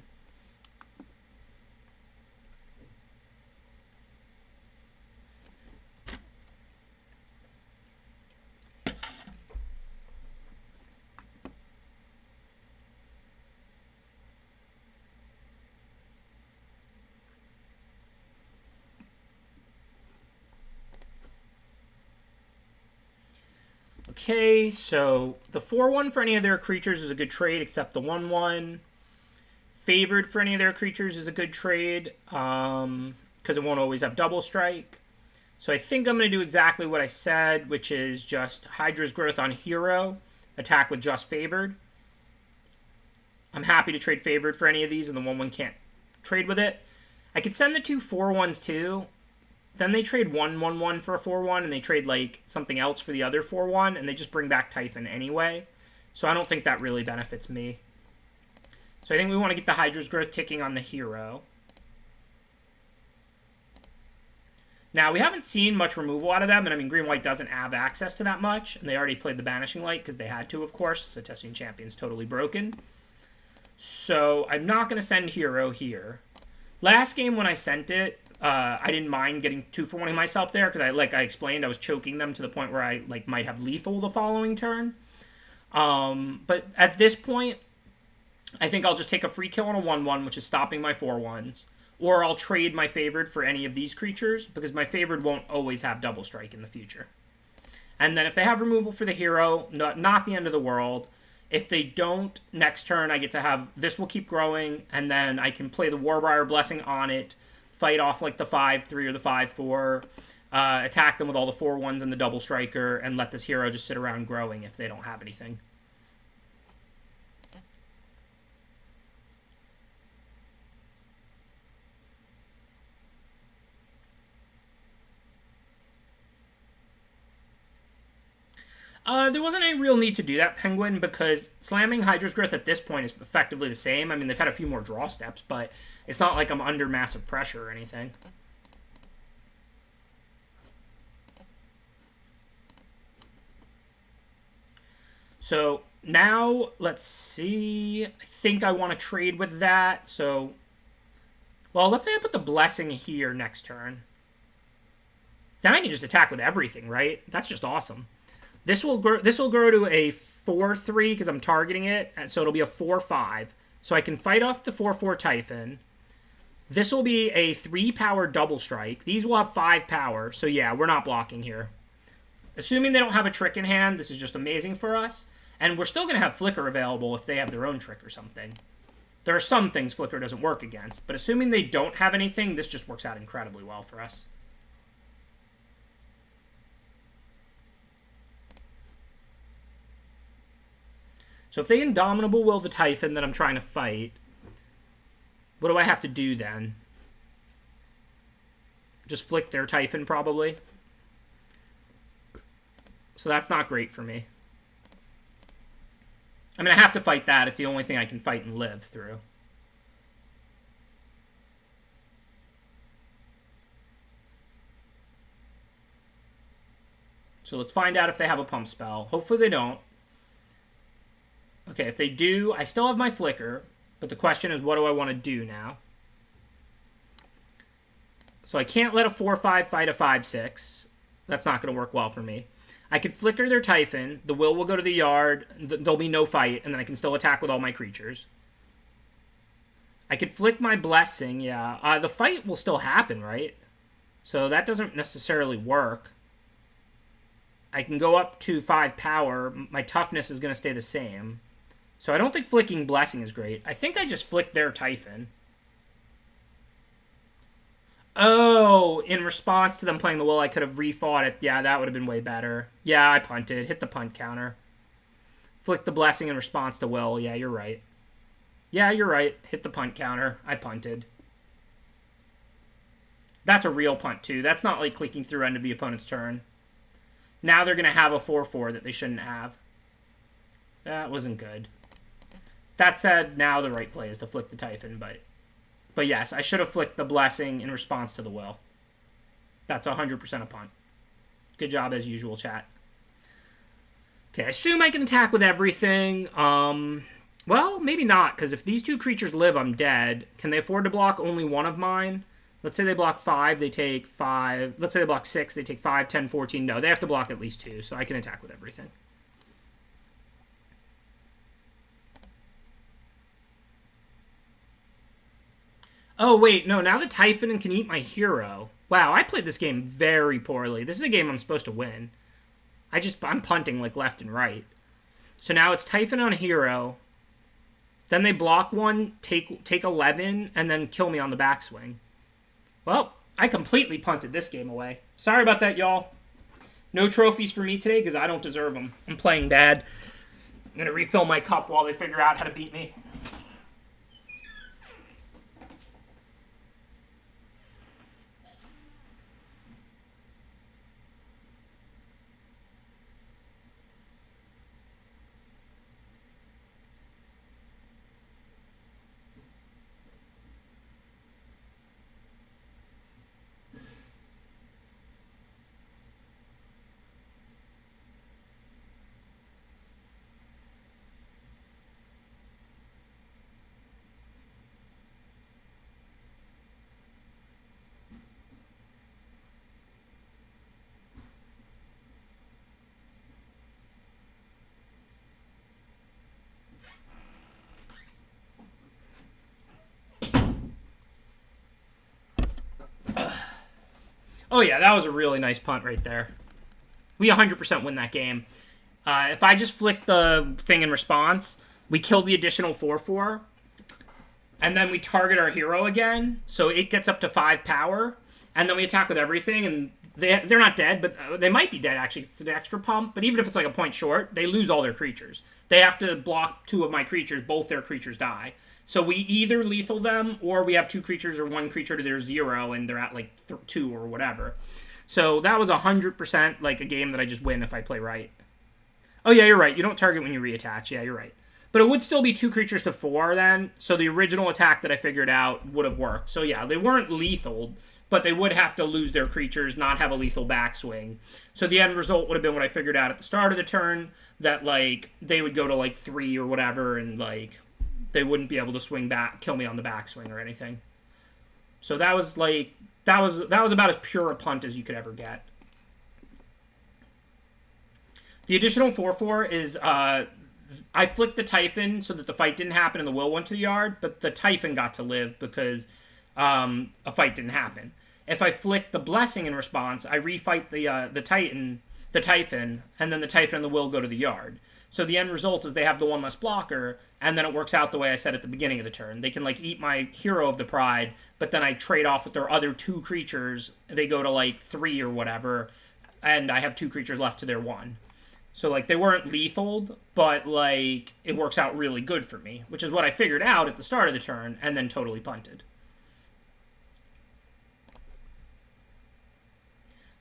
Okay, so the 4/1 for any of their creatures is a good trade, except the 1/1. Favored for any of their creatures is a good trade, because it won't always have double strike. So I think I'm going to do exactly what I said, which is just Hydra's Growth on hero, attack with just favored. I'm happy to trade favored for any of these, and the 1/1 can't trade with it. I could send the two 4/1s too. Then they trade 1/1/1 for a 4/1, and they trade like something else for the other 4/1, and they just bring back Typhon anyway. So I don't think that really benefits me. So I think we want to get the Hydra's Growth ticking on the hero. Now, we haven't seen much removal out of them, and I mean, Green-White doesn't have access to that much, and they already played the Banishing Light because they had to, of course. The Testing Champion's totally broken. So I'm not going to send hero here. Last game when I sent it, I didn't mind getting 2-for-1ing myself there because I explained, I was choking them to the point where I might have lethal the following turn. But at this point, I think I'll just take a free kill on a 1/1, which is stopping my 4/1s. Or I'll trade my favored for any of these creatures, because my favored won't always have double strike in the future. And then if they have removal for the hero, not the end of the world. If they don't, next turn I get to have, this will keep growing, and then I can play the Warbriar Blessing on it, fight off like the 5/3 or the 5/4, attack them with all the 4/1s and the double striker, and let this hero just sit around growing if they don't have anything. There wasn't any real need to do that, Penguin, because slamming Hydra's Growth at this point is effectively the same. I mean, they've had a few more draw steps, but it's not like I'm under massive pressure or anything. So now, let's see. I think I want to trade with that. So, well, let's say I put the Blessing here next turn. Then I can just attack with everything, right? That's just awesome. This will grow to a 4/3 because I'm targeting it, so it'll be a 4/5. So I can fight off the 4/4 Typhon. This will be a 3-power double strike. These will have 5 power, so yeah, we're not blocking here. Assuming they don't have a trick in hand, this is just amazing for us. And we're still going to have Flicker available if they have their own trick or something. There are some things Flicker doesn't work against, but assuming they don't have anything, this just works out incredibly well for us. So if they Indomitable Will the Typhon that I'm trying to fight, what do I have to do then? Just flick their Typhon, probably. So that's not great for me. I mean, I have to fight that. It's the only thing I can fight and live through. So let's find out if they have a pump spell. Hopefully they don't. Okay, if they do, I still have my Flicker, but the question is, what do I want to do now? So I can't let a 4/5 fight a 5/6. That's not going to work well for me. I could Flicker their Typhon. The will go to the yard. There'll be no fight, and then I can still attack with all my creatures. I could flick my Blessing, yeah. The fight will still happen, right? So that doesn't necessarily work. I can go up to 5 power. My toughness is going to stay the same. So I don't think flicking Blessing is great. I think I just flicked their Typhon. Oh, in response to them playing the will, I could have refought it. Yeah, that would have been way better. Yeah, I punted. Hit the punt counter. Flick the Blessing in response to will. Yeah, you're right. Yeah, you're right. Hit the punt counter. I punted. That's a real punt, too. That's not like clicking through end of the opponent's turn. Now they're going to have a 4/4 that they shouldn't have. That wasn't good. That said, now the right play is to flick the Typhon, but yes, I should have flicked the Blessing in response to the will. That's 100% a punt. Good job as usual, chat. Okay, I assume I can attack with everything. Well, maybe not, because if these two creatures live, I'm dead. Can they afford to block only one of mine? Let's say they block 5, they take 5. Let's say they block 6, they take 5, 10, 14. No, they have to block at least 2, so I can attack with everything. Oh, wait, no, now the Typhon can eat my hero. Wow, I played this game very poorly. This is a game I'm supposed to win. I'm punting like left and right. So now it's Typhon on hero. Then they block one, take 11, and then kill me on the backswing. Well, I completely punted this game away. Sorry about that, y'all. No trophies for me today because I don't deserve them. I'm playing bad. I'm going to refill my cup while they figure out how to beat me. Oh yeah, that was a really nice punt right there. We 100% win that game. If I just flick the thing in response, we kill the additional 4/4, and then we target our hero again, so it gets up to 5 power, and then we attack with everything, and they're not dead, but they might be dead actually. It's an extra pump, but even if it's like a point short, they lose all their creatures. They have to block 2 of my creatures, both their creatures die. So we either lethal them, or we have 2 creatures or 1 creature to their 0, and they're at like 2 or whatever. So that was 100% like a game that I just win if I play right. Oh yeah, you're right. You don't target when you reattach. Yeah, you're right. But it would still be 2 creatures to 4 then, so the original attack that I figured out would have worked. So yeah, they weren't lethal, but they would have to lose their creatures, not have a lethal backswing. So the end result would have been what I figured out at the start of the turn, that like they would go to like 3 or whatever, and like they wouldn't be able to swing back, kill me on the backswing or anything. So that was like that was about as pure a punt as you could ever get. The additional 4/4 is I flicked the Typhon so that the fight didn't happen and the will went to the yard, but the Typhon got to live because a fight didn't happen. If I flick the Blessing in response, I refight the Typhon, and then the Typhon and the will go to the yard. So the end result is they have the 1 less blocker, and then it works out the way I said at the beginning of the turn. They can like eat my Hero of the Pride, but then I trade off with their other 2 creatures. They go to like 3 or whatever, and I have 2 creatures left to their 1. So like they weren't lethal, but like it works out really good for me, which is what I figured out at the start of the turn, and then totally punted.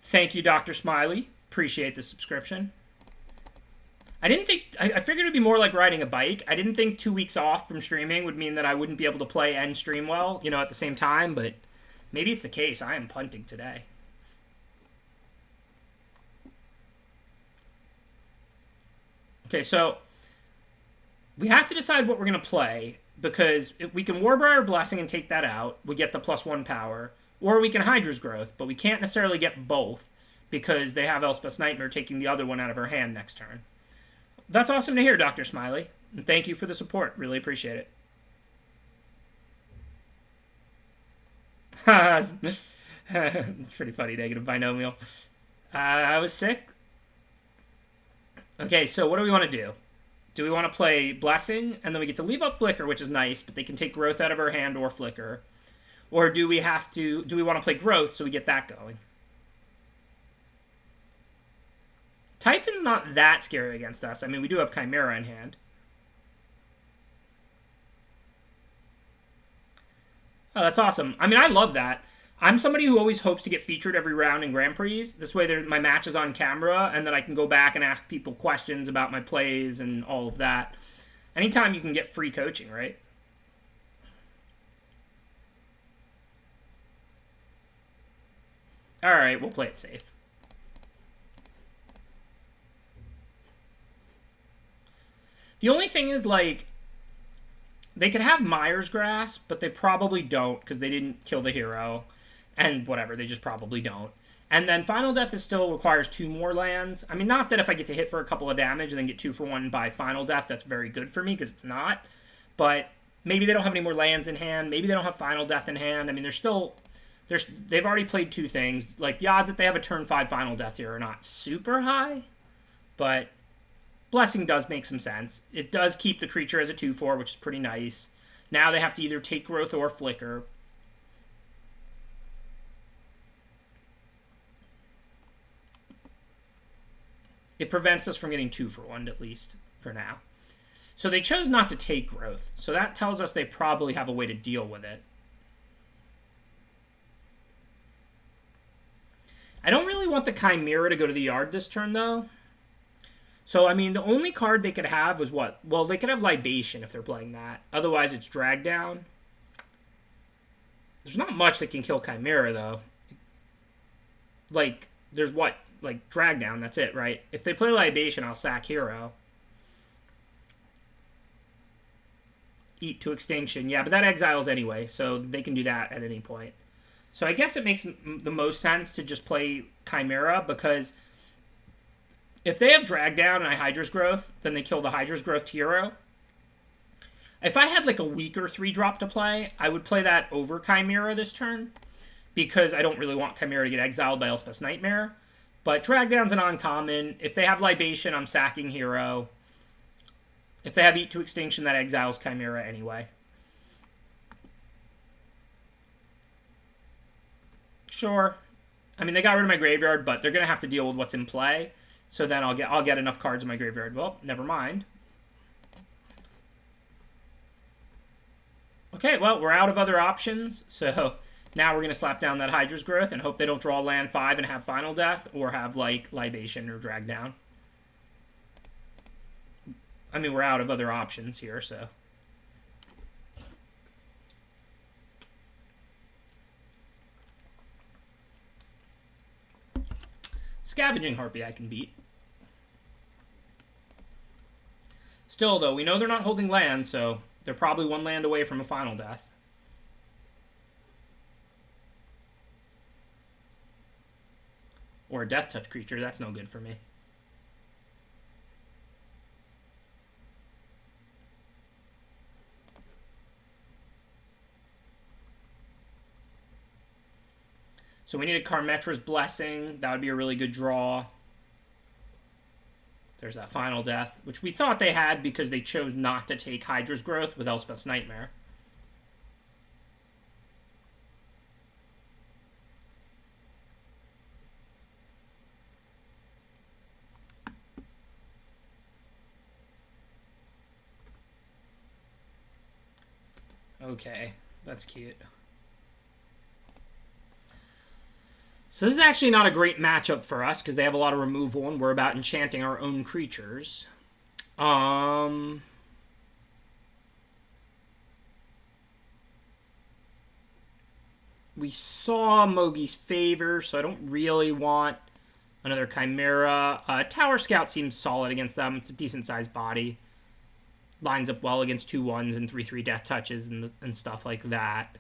Thank you, Dr. Smiley. Appreciate the subscription. I figured it'd be more like riding a bike. I didn't think 2 weeks off from streaming would mean that I wouldn't be able to play and stream well, you know, at the same time, but maybe it's the case. I am punting today. Okay, so we have to decide what we're going to play, because if we can Warbriar Blessing and take that out, we get the +1 power, or we can Hydra's Growth, but we can't necessarily get both because they have Elspeth's Nightmare taking the other one out of her hand next turn. That's awesome to hear, Dr. Smiley, and thank you for the support. Really appreciate it. It's pretty funny, negative binomial. I was sick. Okay, so what do we want to do? Do we want to play Blessing, and then we get to leave up Flicker, which is nice, but they can take Growth out of our hand or Flicker? Or do we want to play Growth so we get that going? Typhon's not that scary against us. I mean, we do have Chimera in hand. Oh, that's awesome. I mean, I love that. I'm somebody who always hopes to get featured every round in Grand Prix. This way my match is on camera, and then I can go back and ask people questions about my plays and all of that. Anytime you can get free coaching, right? All right, we'll play it safe. The only thing is, like, they could have Myers Grass, but they probably don't because they didn't kill the hero. And whatever, they just probably don't. And then Final Death still requires 2 more lands. I mean, not that if I get to hit for a couple of damage and then get 2 for 1 by Final Death, that's very good for me, because it's not. But maybe they don't have any more lands in hand. Maybe they don't have Final Death in hand. I mean, they've already played 2 things. Like, the odds that they have a turn 5 Final Death here are not super high. but Blessing does make some sense. It does keep the creature as a 2/4, which is pretty nice. Now they have to either take growth or flicker. It prevents us from getting 2 for 1, at least, for now. So they chose not to take growth. So that tells us they probably have a way to deal with it. I don't really want the Chimera to go to the yard this turn, though. So, I mean, the only card they could have was what? Well, they could have Libation if they're playing that. Otherwise, it's Drag Down. There's not much that can kill Chimera, though. Like, there's what? Like, Drag Down, that's it, right? If they play Libation, I'll sack Hero. Eat to Extinction. Yeah, but that exiles anyway, so they can do that at any point. So I guess it makes the most sense to just play Chimera, because if they have Drag Down and I Hydra's Growth, then they kill the Hydra's Growth Hero. If I had like a weaker 3-drop to play, I would play that over Chimera this turn, because I don't really want Chimera to get exiled by Elspeth's Nightmare. But Drag Down's an uncommon. If they have Libation, I'm sacking Hero. If they have Eat to Extinction, that exiles Chimera anyway. Sure. I mean, they got rid of my graveyard, but they're going to have to deal with what's in play. So then I'll get enough cards in my graveyard. Well, never mind. Okay, well, we're out of other options. So now we're going to slap down that Hydra's Growth and hope they don't draw land 5 and have Final Death, or have, like, Libation or Drag Down. I mean, we're out of other options here, so. Scavenging Harpy I can beat. Still, though, we know they're not holding land, so they're probably 1 land away from a Final Death. Or a Death Touch creature, that's no good for me. So we need a Karmetra's Blessing. That would be a really good draw. There's that Final Death, which we thought they had because they chose not to take Hydra's Growth with Elspeth's Nightmare. Okay, that's cute. So this is actually not a great matchup for us because they have a lot of removal and we're about enchanting our own creatures. We saw Mogi's Favor, so I don't really want another Chimera. Tower Scout seems solid against them. It's a decent-sized body. Lines up well against 2/1s and 3/3 Death Touches and stuff like that.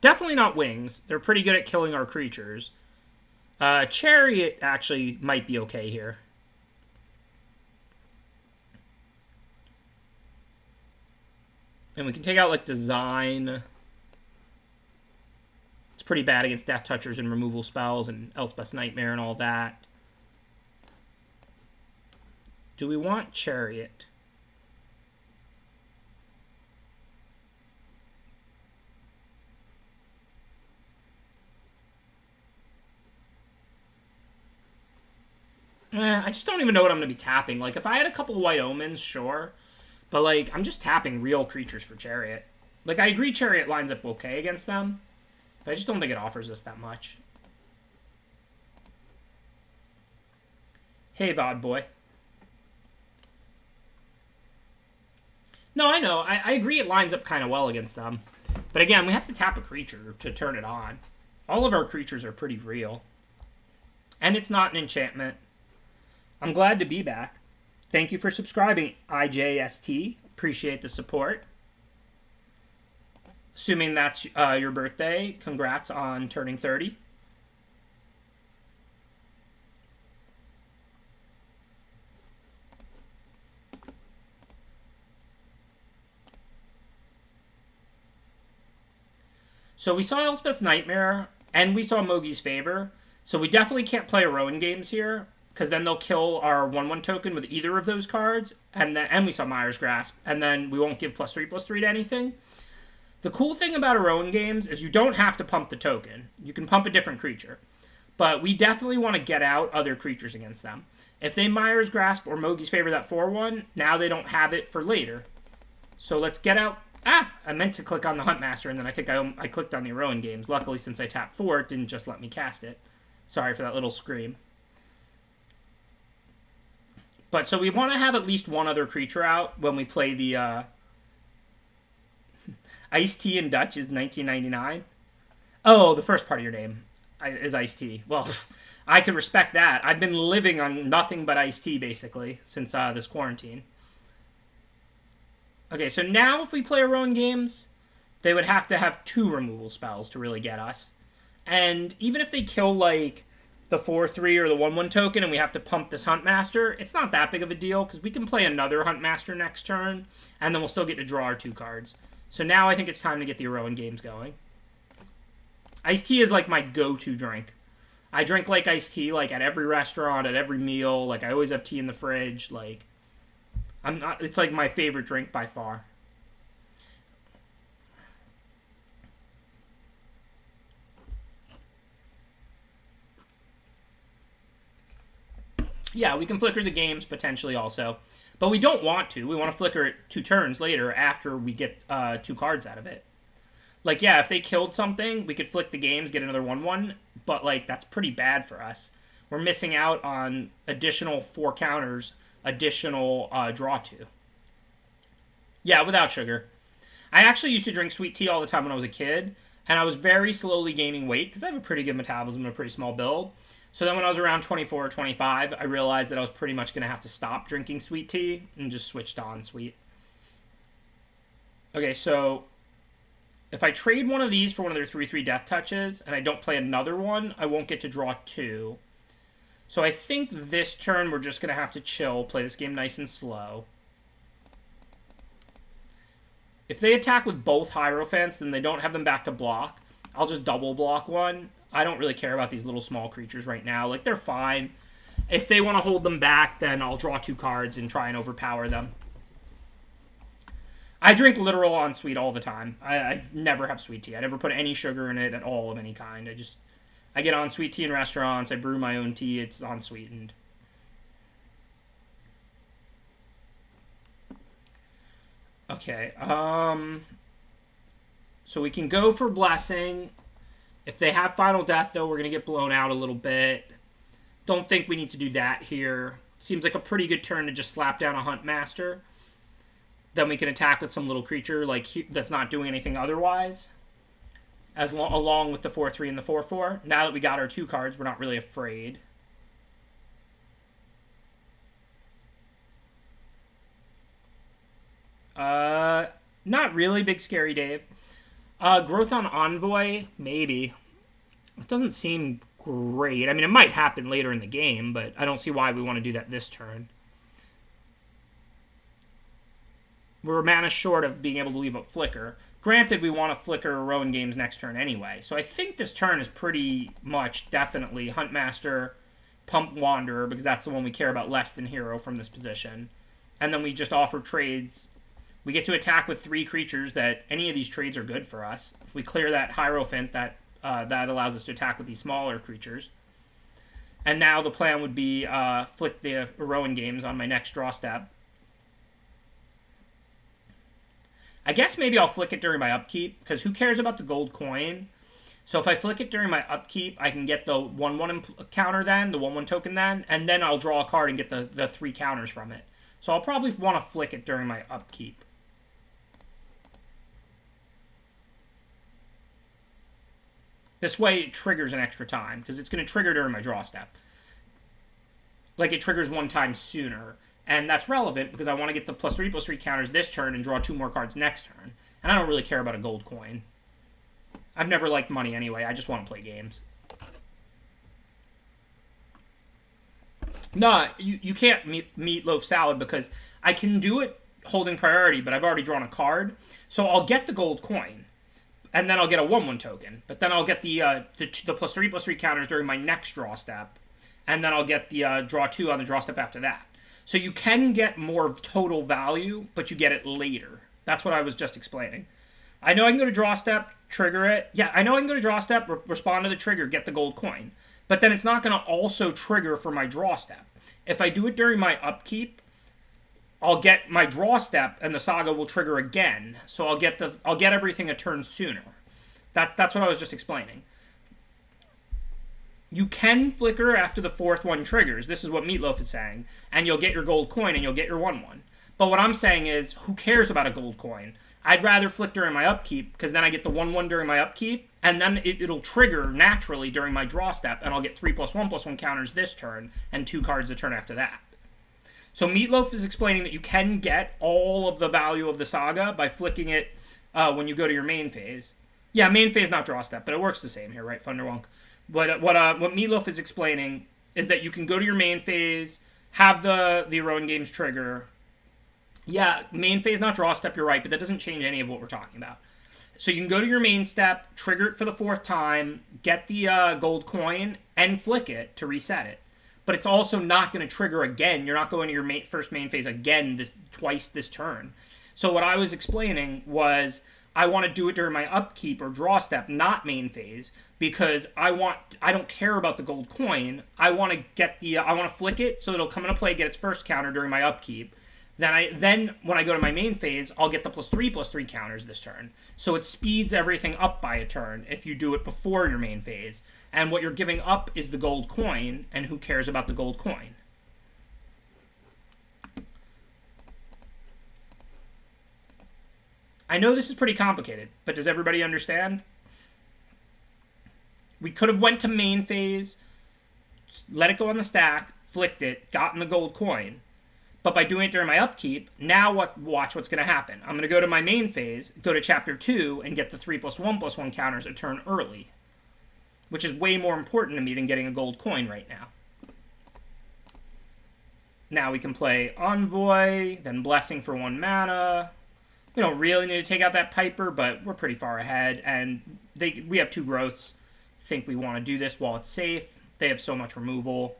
Definitely not Wings. They're pretty good at killing our creatures. Chariot actually might be okay here. And we can take out, like, Design. It's pretty bad against Death Touchers and removal spells and Elspeth's Nightmare and all that. Do we want Chariot? I just don't even know what I'm going to be tapping. Like, if I had a couple of White Omens, sure. But, like, I'm just tapping real creatures for Chariot. Like, I agree Chariot lines up okay against them. But I just don't think it offers us that much. Hey, VOD boy. No, I know. I agree it lines up kind of well against them. But again, we have to tap a creature to turn it on. All of our creatures are pretty real. And it's not an enchantment. I'm glad to be back. Thank you for subscribing, IJST. Appreciate the support. Assuming that's your birthday, congrats on turning 30. So we saw Elspeth's Nightmare, and we saw Mogi's Favor. So we definitely can't play Rowan games here, because then they'll kill our 1/1 token with either of those cards, and we saw Mire's Grasp, and then we won't give +3/+3 to anything. The cool thing about Rowan games is you don't have to pump the token. You can pump a different creature. But we definitely want to get out other creatures against them. If they Mire's Grasp or Mogi's Favor that 4/1, now they don't have it for later. So let's get out... I meant to click on the Huntmaster, and then I think I clicked on the Rowan games. Luckily, since I tapped 4, it didn't just let me cast it. Sorry for that little scream. But so we want to have at least one other creature out when we play the... Iced Tea in Dutch is 1999. Oh, the first part of your name is Iced Tea. Well, I can respect that. I've been living on nothing but iced tea, basically, since this quarantine. Okay, so now if we play Rowan games, they would have to have 2 removal spells to really get us. And even if they kill, like, the 4/3 or the 1/1 token and we have to pump this Huntmaster, it's not that big of a deal, because we can play another Huntmaster next turn, and then we'll still get to draw our 2 cards. So now I think it's time to get the Rowan games going. Iced tea is like my go-to drink. I drink like iced tea like at every restaurant, at every meal. Like I always have tea in the fridge. Like it's like my favorite drink by far. Yeah, we can flicker the games potentially also. But we don't want to. We want to flicker it 2 turns later after we get 2 cards out of it. Like, yeah, if they killed something, we could flick the games, get another 1/1. But, like, that's pretty bad for us. We're missing out on additional 4 counters, additional draw 2. Yeah, without sugar. I actually used to drink sweet tea all the time when I was a kid. And I was very slowly gaining weight because I have a pretty good metabolism and a pretty small build. So then when I was around 24 or 25, I realized that I was pretty much going to have to stop drinking sweet tea and just switched on sweet. Okay, so if I trade one of these for one of their 3/3 death touches and I don't play another one, I won't get to draw 2. So I think this turn we're just going to have to chill, play this game nice and slow. If they attack with both Hierophants, then they don't have them back to block. I'll just double block one. I don't really care about these little small creatures right now. Like, they're fine. If they want to hold them back, then I'll draw 2 cards and try and overpower them. I drink literal on sweet all the time. I never have sweet tea. I never put any sugar in it at all of any kind. I get on sweet tea in restaurants. I brew my own tea. It's unsweetened. Okay. So we can go for Blessing. If they have Final Death, though, we're going to get blown out a little bit. Don't think we need to do that here. Seems like a pretty good turn to just slap down a Huntmaster. Then we can attack with some little creature like that's not doing anything otherwise. Along with the 4/3 and the 4/4. Now that we got our 2 cards, we're not really afraid. Not really, Big Scary Dave. Growth on Envoy, maybe. It doesn't seem great. I mean, it might happen later in the game, but I don't see why we want to do that this turn. We're mana short of being able to leave a Flicker. Granted, we want to Flicker Rowan games next turn anyway, so I think this turn is pretty much definitely Huntmaster, Pump Wanderer, because that's the one we care about less than Hero from this position. And then we just offer trades. We get to attack with 3 creatures that any of these trades are good for us. If we clear that Hierophant, that allows us to attack with these smaller creatures. And now the plan would be flick the Rowan games on my next draw step. I guess maybe I'll flick it during my upkeep, because who cares about the gold coin? So if I flick it during my upkeep, I can get the 1/1 counter then, the 1/1 token then, and then I'll draw a card and get the 3 counters from it. So I'll probably want to flick it during my upkeep. This way it triggers an extra time, because it's going to trigger during my draw step. Like, it triggers 1 time sooner. And that's relevant, because I want to get the +3/+3 counters this turn and draw 2 more cards next turn. And I don't really care about a gold coin. I've never liked money anyway. I just want to play games. No, you can't meatloaf salad, because I can do it holding priority, but I've already drawn a card. So I'll get the gold coin. and then I'll get a 1/1 token. But then I'll get the +3/+3 counters during my next draw step, and then I'll get the draw 2 on the draw step after that. So you can get more total value, but you get it later. That's what I was just explaining. I know I can go to draw step, trigger it. Yeah, I know I can go to draw step, respond to the trigger, get the gold coin. But then it's not going to also trigger for my draw step. If I do it during my upkeep, I'll get my draw step, and the saga will trigger again. So I'll get everything a turn sooner. That's what I was just explaining. You can flicker after the 4th one triggers. This is what Meatloaf is saying. And you'll get your gold coin, and you'll get your 1/1. But what I'm saying is, who cares about a gold coin? I'd rather flick during my upkeep, because then I get the 1/1 during my upkeep, and then it'll trigger naturally during my draw step, and I'll get 3+1/+1 counters this turn, and 2 cards the turn after that. So Meatloaf is explaining that you can get all of the value of the saga by flicking it when you go to your main phase. Yeah, main phase, not draw step, but it works the same here, right, Thunderwonk? But what Meatloaf is explaining is that you can go to your main phase, have the Rowan Games trigger. Yeah, main phase, not draw step, you're right, but that doesn't change any of what we're talking about. So you can go to your main step, trigger it for the 4th time, get the gold coin, and flick it to reset it. But it's also not going to trigger again. You're not going to your first main phase again twice this turn. So what I was explaining was I want to do it during my upkeep or draw step, not main phase, because I don't care about the gold coin. I want to flick it so it'll come into play, get its first counter during my upkeep. Then when I go to my main phase, I'll get the +3/+3 counters this turn. So it speeds everything up by a turn if you do it before your main phase. And what you're giving up is the gold coin, and who cares about the gold coin? I know this is pretty complicated, but does everybody understand? We could have went to main phase, let it go on the stack, flicked it, gotten the gold coin. But by doing it during my upkeep, now watch what's going to happen. I'm going to go to my main phase, go to Chapter 2, and get the 3+1/+1 counters a turn early. Which is way more important to me than getting a gold coin right now. Now we can play Envoy, then Blessing for 1 mana. We don't really need to take out that Piper, but we're pretty far ahead. And we have 2 growths. Think we want to do this while it's safe. They have so much removal.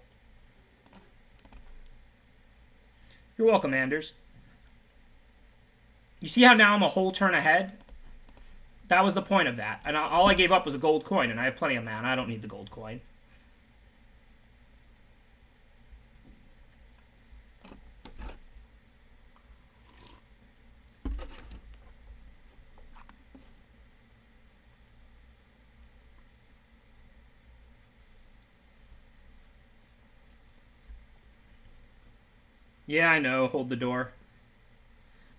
You're welcome, Anders. You see how now I'm a whole turn ahead? That was the point of that. And all I gave up was a gold coin, and I have plenty of mana. I don't need the gold coin. Yeah, I know. Hold the door.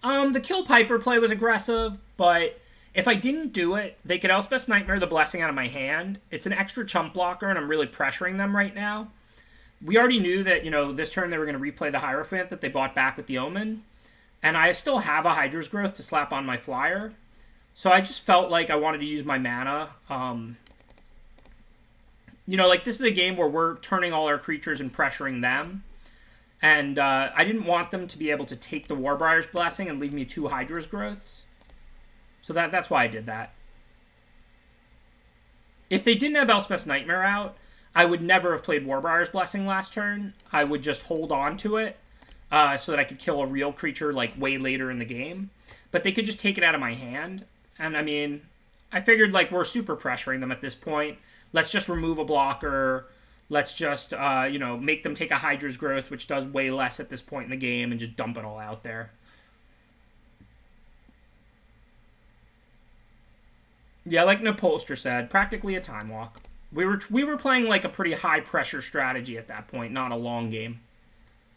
The Kill Piper play was aggressive, but if I didn't do it, they could Elspeth's Nightmare the Blessing out of my hand. It's an extra chump blocker, and I'm really pressuring them right now. We already knew that, this turn they were going to replay the Hierophant that they bought back with the Omen. And I still have a Hydra's Growth to slap on my flyer. So I just felt like I wanted to use my mana. This is a game where we're turning all our creatures and pressuring them. And I didn't want them to be able to take the Warbriar's Blessing and leave me 2 Hydra's Growths. So that's why I did that. If they didn't have Elspeth's Nightmare out, I would never have played Warbriar's Blessing last turn. I would just hold on to it so that I could kill a real creature way later in the game. But they could just take it out of my hand. And I mean, I figured we're super pressuring them at this point. Let's just remove a blocker. Let's just, make them take a Hydra's Growth, which does way less at this point in the game, and just dump it all out there. Yeah, like Napolster said, practically a time walk. We were playing a pretty high pressure strategy at that point, not a long game.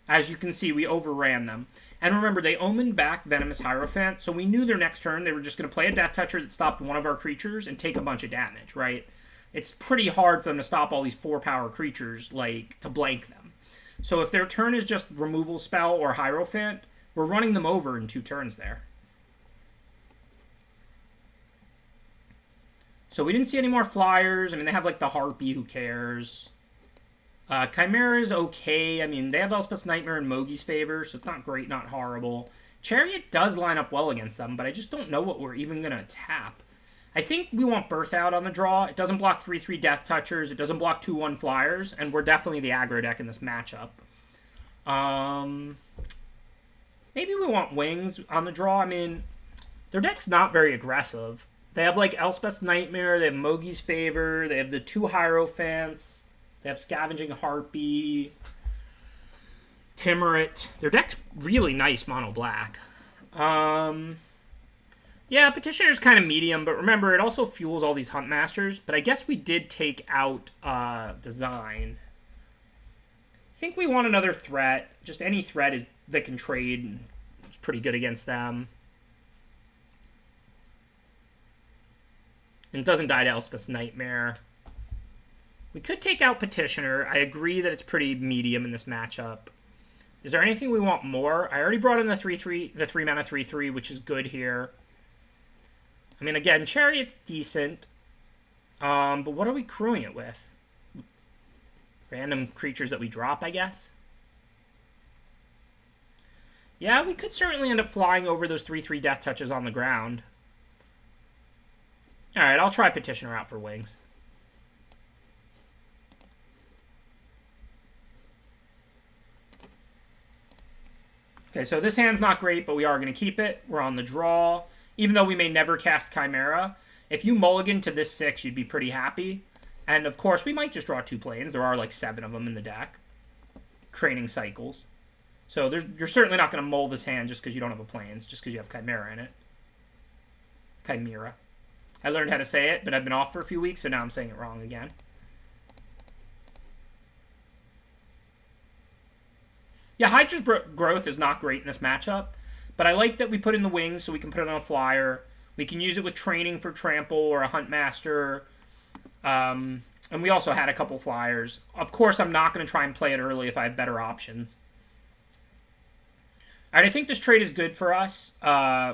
As you can see, we overran them. And remember, they omened back Venomous Hierophant, so we knew their next turn they were just going to play a Death Toucher that stopped one of our creatures and take a bunch of damage, right? It's pretty hard for them to stop all these 4-power creatures, to blank them. So if their turn is just Removal Spell or Hierophant, we're running them over in 2 turns there. So we didn't see any more flyers. I mean, they have, the Harpy, who cares? Chimera is okay. I mean, they have Elspeth's Nightmare in Mogi's favor, so it's not great, not horrible. Chariot does line up well against them, but I just don't know what we're even going to tap. I think we want Birth Out on the draw. It doesn't block 3/3 Death Touchers. It doesn't block 2/1 Flyers. And we're definitely the aggro deck in this matchup. Maybe we want Wings on the draw. I mean, their deck's not very aggressive. They have, like, Elspeth's Nightmare. They have Mogi's Favor. They have the 2 Hierophants. They have Scavenging Harpy. Timurit. Their deck's really nice mono black. Yeah, Petitioner's kind of medium, but remember, it also fuels all these Hunt Masters. But I guess we did take out Design. I think we want another threat. Just any threat that can trade. It's pretty good against them. And it doesn't die to Elspeth's Nightmare. We could take out Petitioner. I agree that it's pretty medium in this matchup. Is there anything we want more? I already brought in the 3 mana 3/3, which is good here. I mean, again, Chariot's decent. But what are we crewing it with? Random creatures that we drop, I guess? Yeah, we could certainly end up flying over those 3/3 Death Touches on the ground. Alright, I'll try Petitioner out for Wings. Okay, so this hand's not great, but we are going to keep it. We're on the draw. Even though we may never cast Chimera, if you mulligan to this 6, you'd be pretty happy. And, of course, we might just draw 2 planes. There are, like, 7 of them in the deck. Training cycles. So you're certainly not going to mull this hand just because you don't have a planes, just because you have Chimera in it. Chimera. I learned how to say it, but I've been off for a few weeks, so now I'm saying it wrong again. Yeah, Hydra's growth is not great in this matchup, but I like that we put in the Wings so we can put it on a flyer. We can use it with training for Trample or a Hunt Master. And we also had a couple flyers. Of course, I'm not going to try and play it early if I have better options. All right, I think this trade is good for us.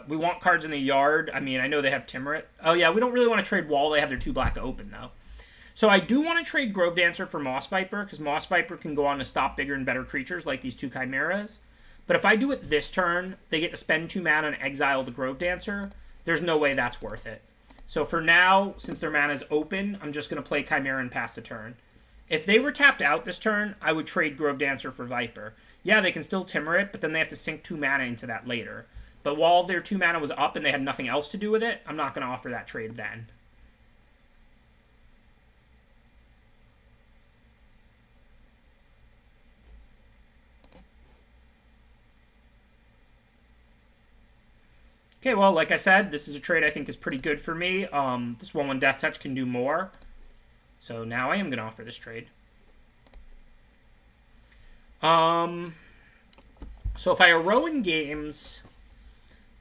We want cards in the yard. I mean, I know they have Timurit. Oh, yeah, we don't really want to trade Wall. They have their 2 black open, though. So I do want to trade Grove Dancer for Moss Viper, because Moss Viper can go on to stop bigger and better creatures like these 2 Chimeras. But if I do it this turn, they get to spend 2 mana and exile the Grove Dancer. There's no way that's worth it. So for now, since their mana is open, I'm just going to play Chimera and pass the turn. If they were tapped out this turn, I would trade Grove Dancer for Viper. Yeah, they can still Timurit, but then they have to sink 2 mana into that later. But while their 2 mana was up and they had nothing else to do with it, I'm not going to offer that trade then. Okay, well, like I said, this is a trade I think is pretty good for me. This 1/1 Death Touch can do more. So now I am going to offer this trade. So if I Rowan Games,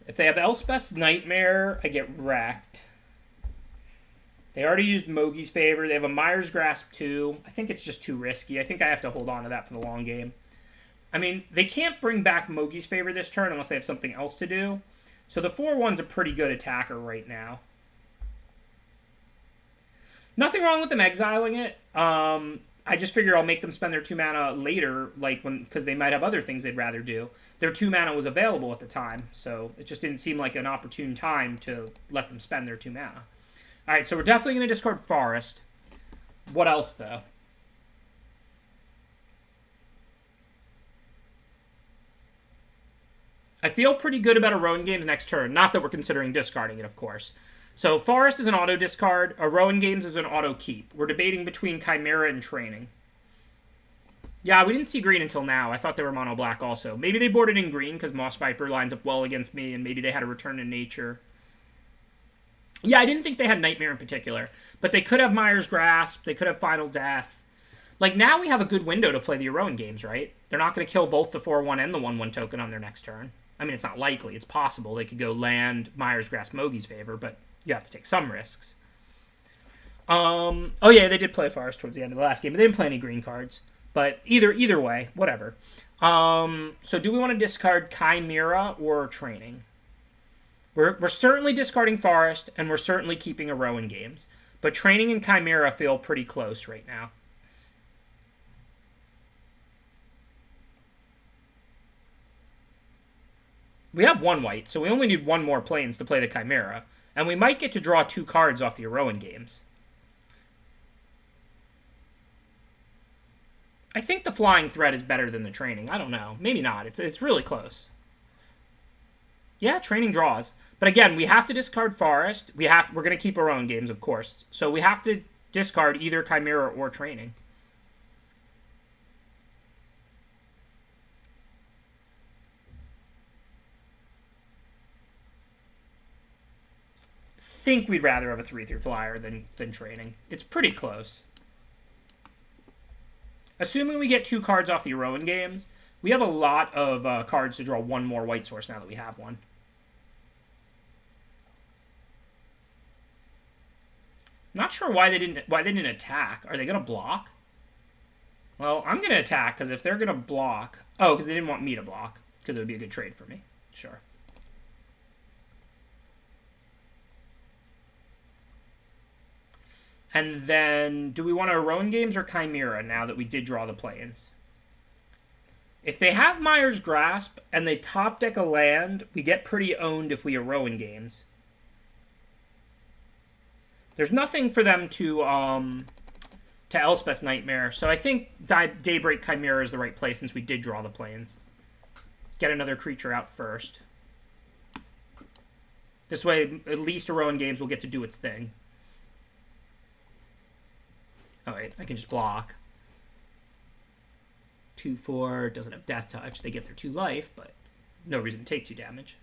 if they have Elspeth's Nightmare, I get wrecked. They already used Mogi's Favor. They have a Mire's Grasp too. I think it's just too risky. I think I have to hold on to that for the long game. I mean, they can't bring back Mogi's Favor this turn unless they have something else to do. So the 4/1's a pretty good attacker right now. Nothing wrong with them exiling it. I just figure I'll make them spend their 2 mana later, like because they might have other things they'd rather do. Their 2 mana was available at the time, so it just didn't seem like an opportune time to let them spend their 2 mana. All right, so we're definitely going to discard Forest. What else, though? I feel pretty good about a Rowan Games next turn. Not that we're considering discarding it, of course. So Forest is an auto discard. A Rowan Games is an auto keep. We're debating between Chimera and Training. Yeah, we didn't see green until now. I thought they were mono black also. Maybe they boarded in green because Moss Viper lines up well against me, and maybe they had a Return to Nature. Yeah, I didn't think they had Nightmare in particular. But they could have Mire's Grasp. They could have Final Death. Like, now we have a good window to play the Rowan Games, right? They're not going to kill both the 4/1 and the 1/1 token on their next turn. I mean, it's not likely. It's possible. They could go land Mire's Grasp Mogi's Favor, but you have to take some risks. Oh, yeah, they did play Forest towards the end of the last game, but they didn't play any green cards. But either way, whatever. So do we want to discard Chimera or Training? We're certainly discarding Forest, and we're certainly keeping a Rowan Games. But Training and Chimera feel pretty close right now. We have 1 white, so we only need 1 more planes to play the Chimera. And we might get to draw 2 cards off the Heroin Games. I think the Flying Threat is better than the Training. I don't know. Maybe not. It's really close. Yeah, Training draws. But again, we have to discard Forest. We're going to keep Heroin Games, of course. So we have to discard either Chimera or Training. Think we'd rather have a 3/3 flyer than Training. It's pretty close. Assuming we get 2 cards off the Heroin Games, we have a lot of cards to draw 1 more white source now that we have one. Not sure why they didn't attack. Are they gonna block? Well, I'm gonna attack because if they're gonna block, oh, because they didn't want me to block because it would be a good trade for me. Sure. And then, do we want our Heroin Games or Chimera now that we did draw the play-ins? If they have Mire's Grasp and they top deck a land, we get pretty owned if we Heroin Games. There's nothing for them to Elspeth's Nightmare, so I think Daybreak Chimera is the right play since we did draw the play-ins. Get another creature out first. This way, at least Heroin Games will get to do its thing. Oh, wait, I can just block. 2/4, doesn't have Death Touch. They get their 2 life, but no reason to take 2 damage.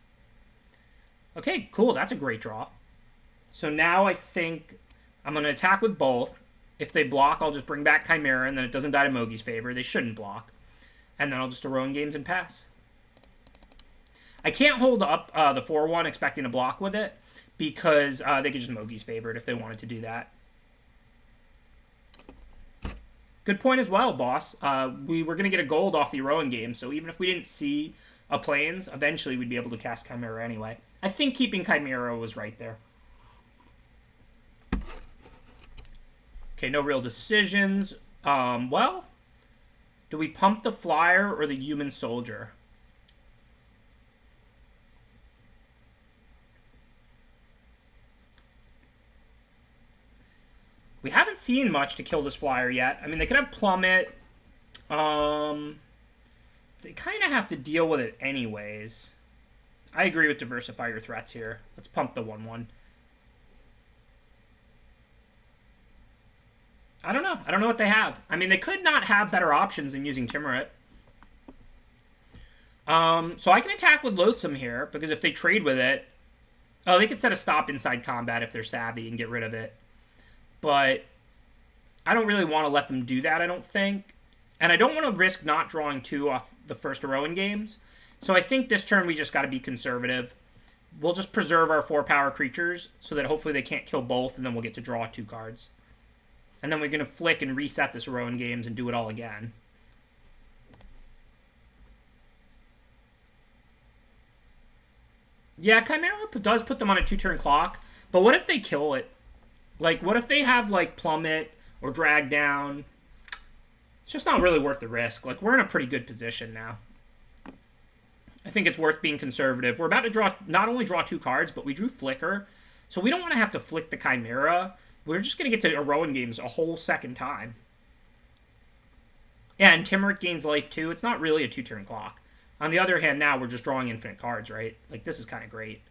Okay, cool. That's a great draw. So now I think I'm going to attack with both. If they block, I'll just bring back Chimera, and then it doesn't die to Mogi's favor. They shouldn't block. And then I'll just Heroin Games and pass. I can't hold up the 4/1 expecting to block with it, because they could just Mogi's favor it if they wanted to do that. Good point as well, boss. We were going to get a gold off the Heroin Game, so even if we didn't see a Plains, eventually we'd be able to cast Chimera anyway. I think keeping Chimera was right there. Okay, no real decisions. Well, do we pump the Flyer or the Human Soldier? We haven't seen much to kill this Flyer yet. I mean, they could have Plummet. They kind of have to deal with it anyways. I agree with diversify your threats here. Let's pump the 1/1. I don't know. I don't know what they have. I mean, they could not have better options than using Timurit. So I can attack with Loathsome here, because if they trade with it... Oh, they could set a stop inside combat if they're savvy and get rid of it. But I don't really want to let them do that, I don't think. And I don't want to risk not drawing 2 off the first Heroin Games. So I think this turn we just got to be conservative. We'll just preserve our 4-power creatures so that hopefully they can't kill both, and then we'll get to draw 2 cards. And then we're going to flick and reset this Heroin Games and do it all again. Yeah, Chimera does put them on a 2-turn clock, but what if they kill it? Like, what if they have, like, Plummet or Drag Down? It's just not really worth the risk. Like, we're in a pretty good position now. I think it's worth being conservative. We're about to draw, not only draw 2 cards, but we drew Flicker. So we don't want to have to flick the Chimera. We're just going to get to Heroin Games a whole second time. Yeah, and Timurit gains life too. It's not really a 2-turn clock. On the other hand, now we're just drawing infinite cards, right? Like, this is kind of great.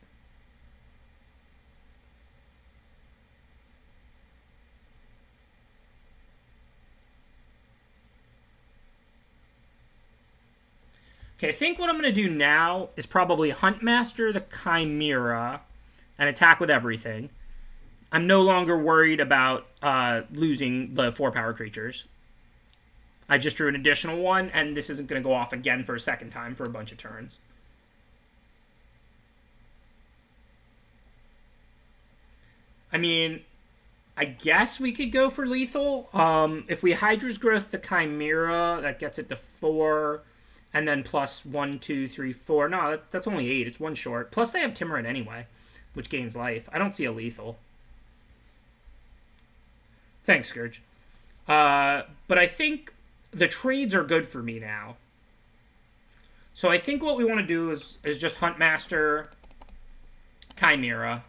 Okay, I think what I'm going to do now is probably Huntmaster the Chimera and attack with everything. I'm no longer worried about losing the 4-power creatures. I just drew an additional one, and this isn't going to go off again for a second time for a bunch of turns. I mean, I guess we could go for lethal. If we Hydra's Growth the Chimera, that gets it to 4... And then plus 1, 2, 3, 4. No, that's only 8. It's 1 short. Plus they have Timurit anyway, which gains life. I don't see a lethal. Thanks, Scourge. But I think the trades are good for me now. So I think what we want to do is just Huntmaster Chimera.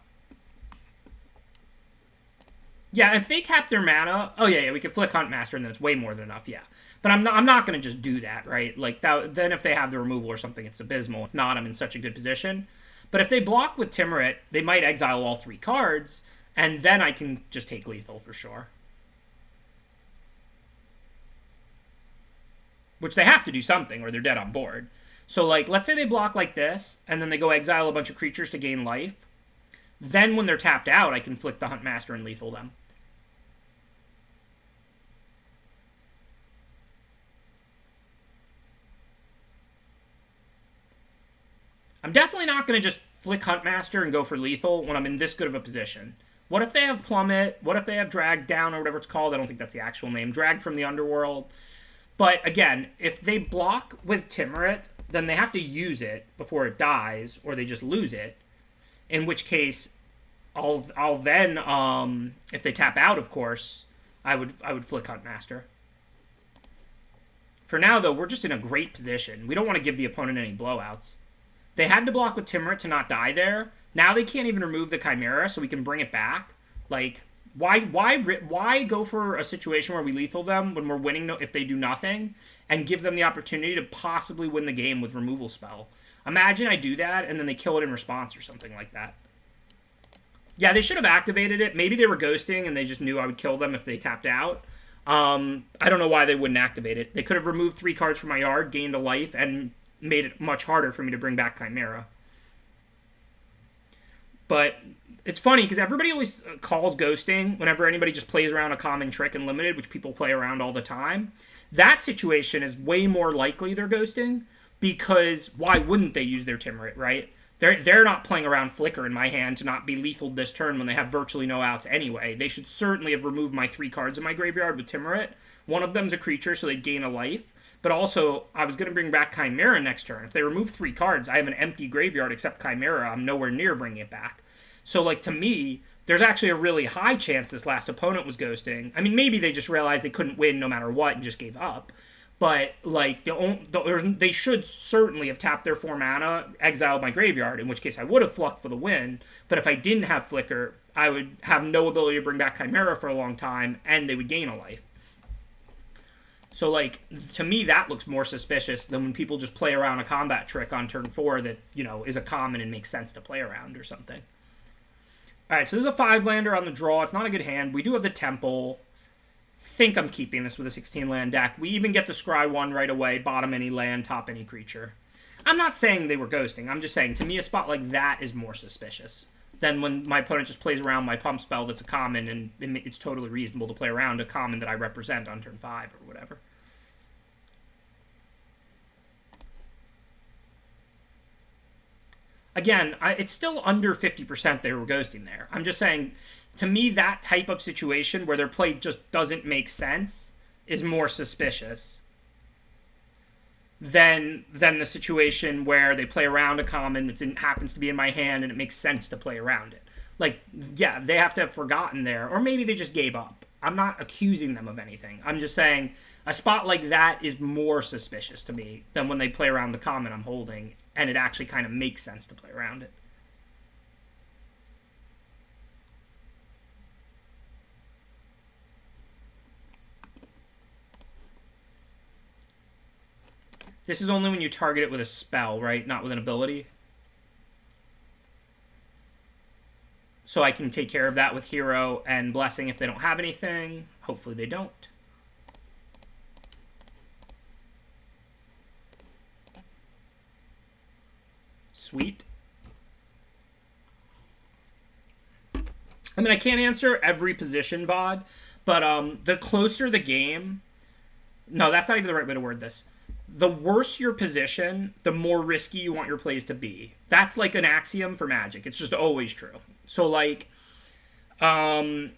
Yeah, if they tap their mana, oh yeah, we can flick Huntmaster, and that's way more than enough. Yeah, but I'm not gonna just do that, right? Like that. Then if they have the removal or something, it's abysmal. If not, I'm in such a good position. But if they block with Timurit, they might exile all 3 cards, and then I can just take lethal for sure. Which they have to do something, or they're dead on board. So like, let's say they block like this, and then they go exile a bunch of creatures to gain life. Then when they're tapped out, I can flick the Huntmaster and lethal them. I'm definitely not going to just flick Huntmaster and go for lethal when I'm in this good of a position. What if they have Plummet? What if they have Drag Down, or whatever it's called? I don't think that's the actual name. Drag from the Underworld. But again, if they block with Timurit, then they have to use it before it dies, or they just lose it. In which case, I'll then, if they tap out, of course, I would flick Huntmaster. For now, though, we're just in a great position. We don't want to give the opponent any blowouts. They had to block with Timurit to not die there. Now they can't even remove the Chimera, so we can bring it back. Like, why go for a situation where we lethal them when we're winning if they do nothing, and give them the opportunity to possibly win the game with removal spell? Imagine I do that, and then they kill it in response or something like that. Yeah, they should have activated it. Maybe they were ghosting, and they just knew I would kill them if they tapped out. I don't know why they wouldn't activate it. They could have removed 3 cards from my yard, gained a life, and made it much harder for me to bring back Chimera. But it's funny, because everybody always calls ghosting whenever anybody just plays around a common trick in Limited, which people play around all the time. That situation is way more likely they're ghosting, because why wouldn't they use their Timurit, right? They're not playing around Flicker in my hand to not be lethal this turn when they have virtually no outs anyway. They should certainly have removed my 3 cards in my graveyard with Timurit. One of them's a creature, so they'd gain a life. But also, I was going to bring back Chimera next turn. If they remove 3 cards, I have an empty graveyard except Chimera. I'm nowhere near bringing it back. So, like, to me, there's actually a really high chance this last opponent was ghosting. I mean, maybe they just realized they couldn't win no matter what and just gave up. But, like, they should certainly have tapped their 4 mana, exiled my graveyard, in which case I would have flucked for the win. But if I didn't have Flicker, I would have no ability to bring back Chimera for a long time, and they would gain a life. So, like, to me, that looks more suspicious than when people just play around a combat trick on turn 4 that, you know, is a common and makes sense to play around or something. Alright, so there's a 5-lander on the draw. It's not a good hand. We do have the Temple. Think I'm keeping this with a 16-land deck. We even get the Scry 1 right away. Bottom any land, top any creature. I'm not saying they were ghosting. I'm just saying, to me, a spot like that is more suspicious than when my opponent just plays around my pump spell that's a common, and it's totally reasonable to play around a common that I represent on turn 5 or whatever. Again, it's still under 50% they were ghosting there. I'm just saying, to me, that type of situation where their play just doesn't make sense is more suspicious than the situation where they play around a common that happens to be in my hand and it makes sense to play around it. Like, yeah, they have to have forgotten there, or maybe they just gave up. I'm not accusing them of anything. I'm just saying a spot like that is more suspicious to me than when they play around the common I'm holding, and it actually kind of makes sense to play around it. This is only when you target it with a spell, right? Not with an ability. So I can take care of that with Hero and Blessing if they don't have anything. Hopefully they don't. Sweet. I mean, I can't answer every position, VOD, but the closer the game... No, that's not even the right way to word this. The worse your position, the more risky you want your plays to be. That's like an axiom for Magic. It's just always true. So, like, you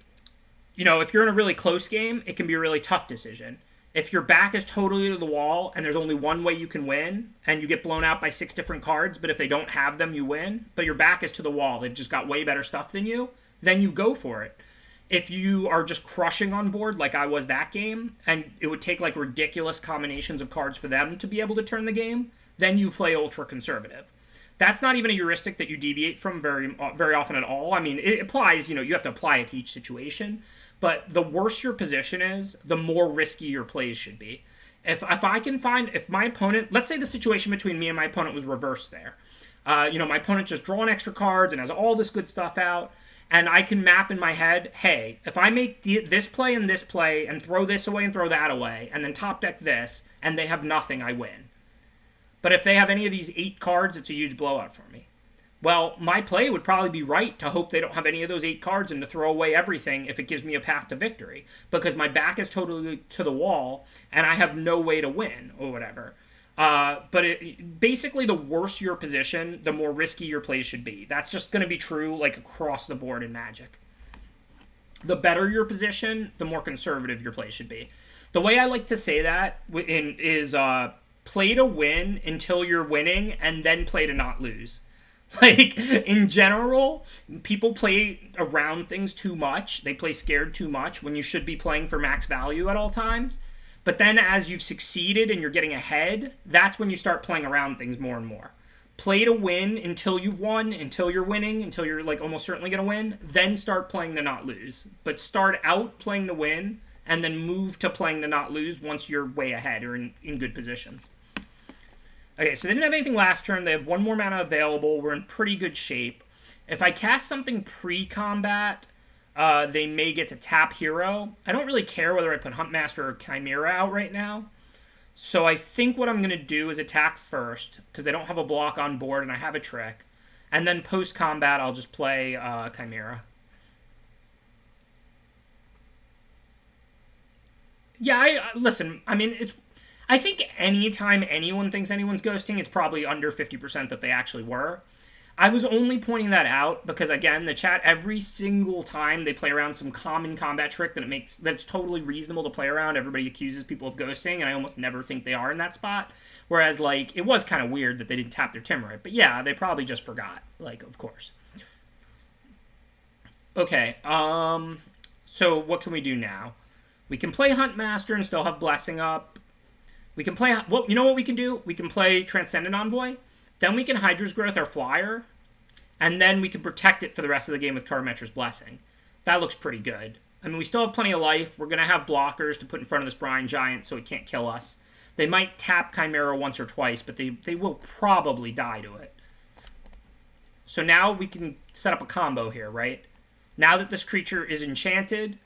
know, if you're in a really close game, it can be a really tough decision. If your back is totally to the wall and there's only one way you can win, and you get blown out by 6 different cards, but if they don't have them, you win, but your back is to the wall, they've just got way better stuff than you, then you go for it. If you are just crushing on board like I was that game, and it would take like ridiculous combinations of cards for them to be able to turn the game, then you play ultra conservative. That's not even a heuristic that you deviate from very often at all. I mean, it applies, you have to apply it to each situation. But the worse your position is, the more risky your plays should be. If I can find, if my opponent, let's say the situation between me and my opponent was reversed there. My opponent just drawing extra cards and has all this good stuff out. And I can map in my head, hey, if I make this play and throw this away and throw that away, and then top deck this, and they have nothing, I win. But if they have any of these 8 cards, it's a huge blowout for me. Well, my play would probably be right to hope they don't have any of those 8 cards and to throw away everything if it gives me a path to victory. Because my back is totally to the wall, and I have no way to win, or whatever. Basically, the worse your position, the more risky your plays should be. That's just going to be true, like, across the board in Magic. The better your position, the more conservative your play should be. The way I like to say that is play to win until you're winning, and then play to not lose. Like, in general, people play around things too much. They play scared too much when you should be playing for max value at all times. But then as you've succeeded and you're getting ahead, that's when you start playing around things more and more. Play to win until you've won, until you're winning, until you're like almost certainly going to win. Then start playing to not lose. But start out playing to win and then move to playing to not lose once you're way ahead or in good positions. Okay, so they didn't have anything last turn. They have 1 more mana available. We're in pretty good shape. If I cast something pre-combat, they may get to tap hero. I don't really care whether I put Huntmaster or Chimera out right now. So I think what I'm going to do is attack first, because they don't have a block on board and I have a trick. And then post-combat, I'll just play Chimera. Yeah, listen, I mean, I think anytime anyone thinks anyone's ghosting, it's probably under 50% that they actually were. I was only pointing that out because, again, the chat, every single time they play around some common combat trick that's totally reasonable to play around, everybody accuses people of ghosting, and I almost never think they are in that spot. Whereas, like, it was kind of weird that they didn't tap their Timurit. But yeah, they probably just forgot, like, of course. Okay, so what can we do now? We can play Huntmaster and still have Blessing up. We can play, well, you know what we can do? We can play Transcendent Envoy. Then we can Hydra's Growth our flyer. And then we can protect it for the rest of the game with Karametra's Blessing. That looks pretty good. I mean, we still have plenty of life. We're going to have blockers to put in front of this Brine Giant so it can't kill us. They might tap Chimera once or twice, but they will probably die to it. So now we can set up a combo here, right? Now that this creature is enchanted,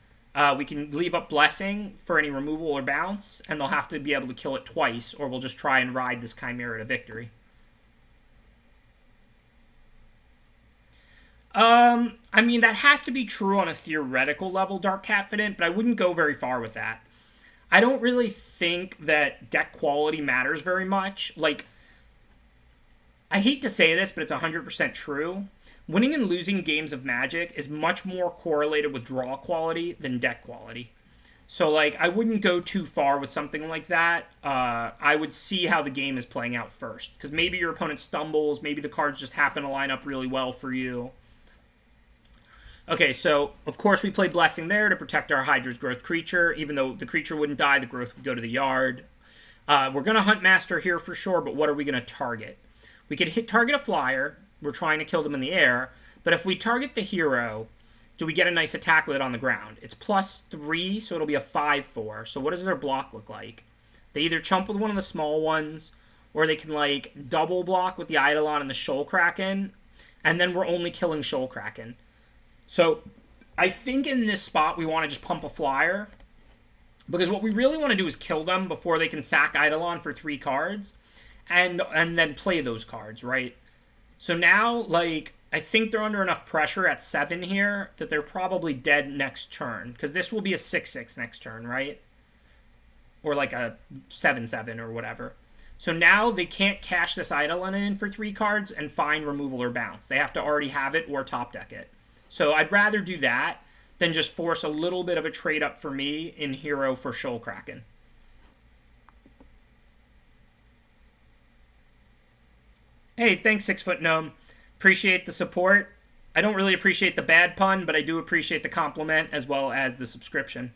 we can leave up Blessing for any removal or bounce, and they'll have to be able to kill it twice, or we'll just try and ride this Chimera to victory. I mean, that has to be true on a theoretical level, Dark Catfident, but I wouldn't go very far with that. I don't really think that deck quality matters very much. Like, I hate to say this, but it's 100% true. Winning and losing games of Magic is much more correlated with draw quality than deck quality. So, like, I wouldn't go too far with something like that. I would see how the game is playing out first. Because maybe your opponent stumbles, maybe the cards just happen to line up really well for you. Okay, so, of course, we play Blessing there to protect our Hydra's Growth creature. Even though the creature wouldn't die, the growth would go to the yard. We're going to Huntmaster here for sure, but what are we going to target? We could target a flyer. We're trying to kill them in the air. But if we target the hero, do we get a nice attack with it on the ground? It's +3, so it'll be a 5/4. So what does their block look like? They either chump with one of the small ones, or they can, like, double block with the Eidolon and the Shoal Kraken, and then we're only killing Shoal Kraken. So I think in this spot we want to just pump a flyer, because what we really want to do is kill them before they can sack Eidolon for 3 cards, and then play those cards, right? So now, like, I think they're under enough pressure at 7 here that they're probably dead next turn, because this will be a 6/6 next turn, right? Or like a 7/7 or whatever. So now they can't cash this Eidolon in for 3 cards and find removal or bounce. They have to already have it or top deck it. So I'd rather do that than just force a little bit of a trade up for me in hero for Shoal Kraken. Hey, thanks, 6-Foot Gnome. Appreciate the support. I don't really appreciate the bad pun, but I do appreciate the compliment as well as the subscription.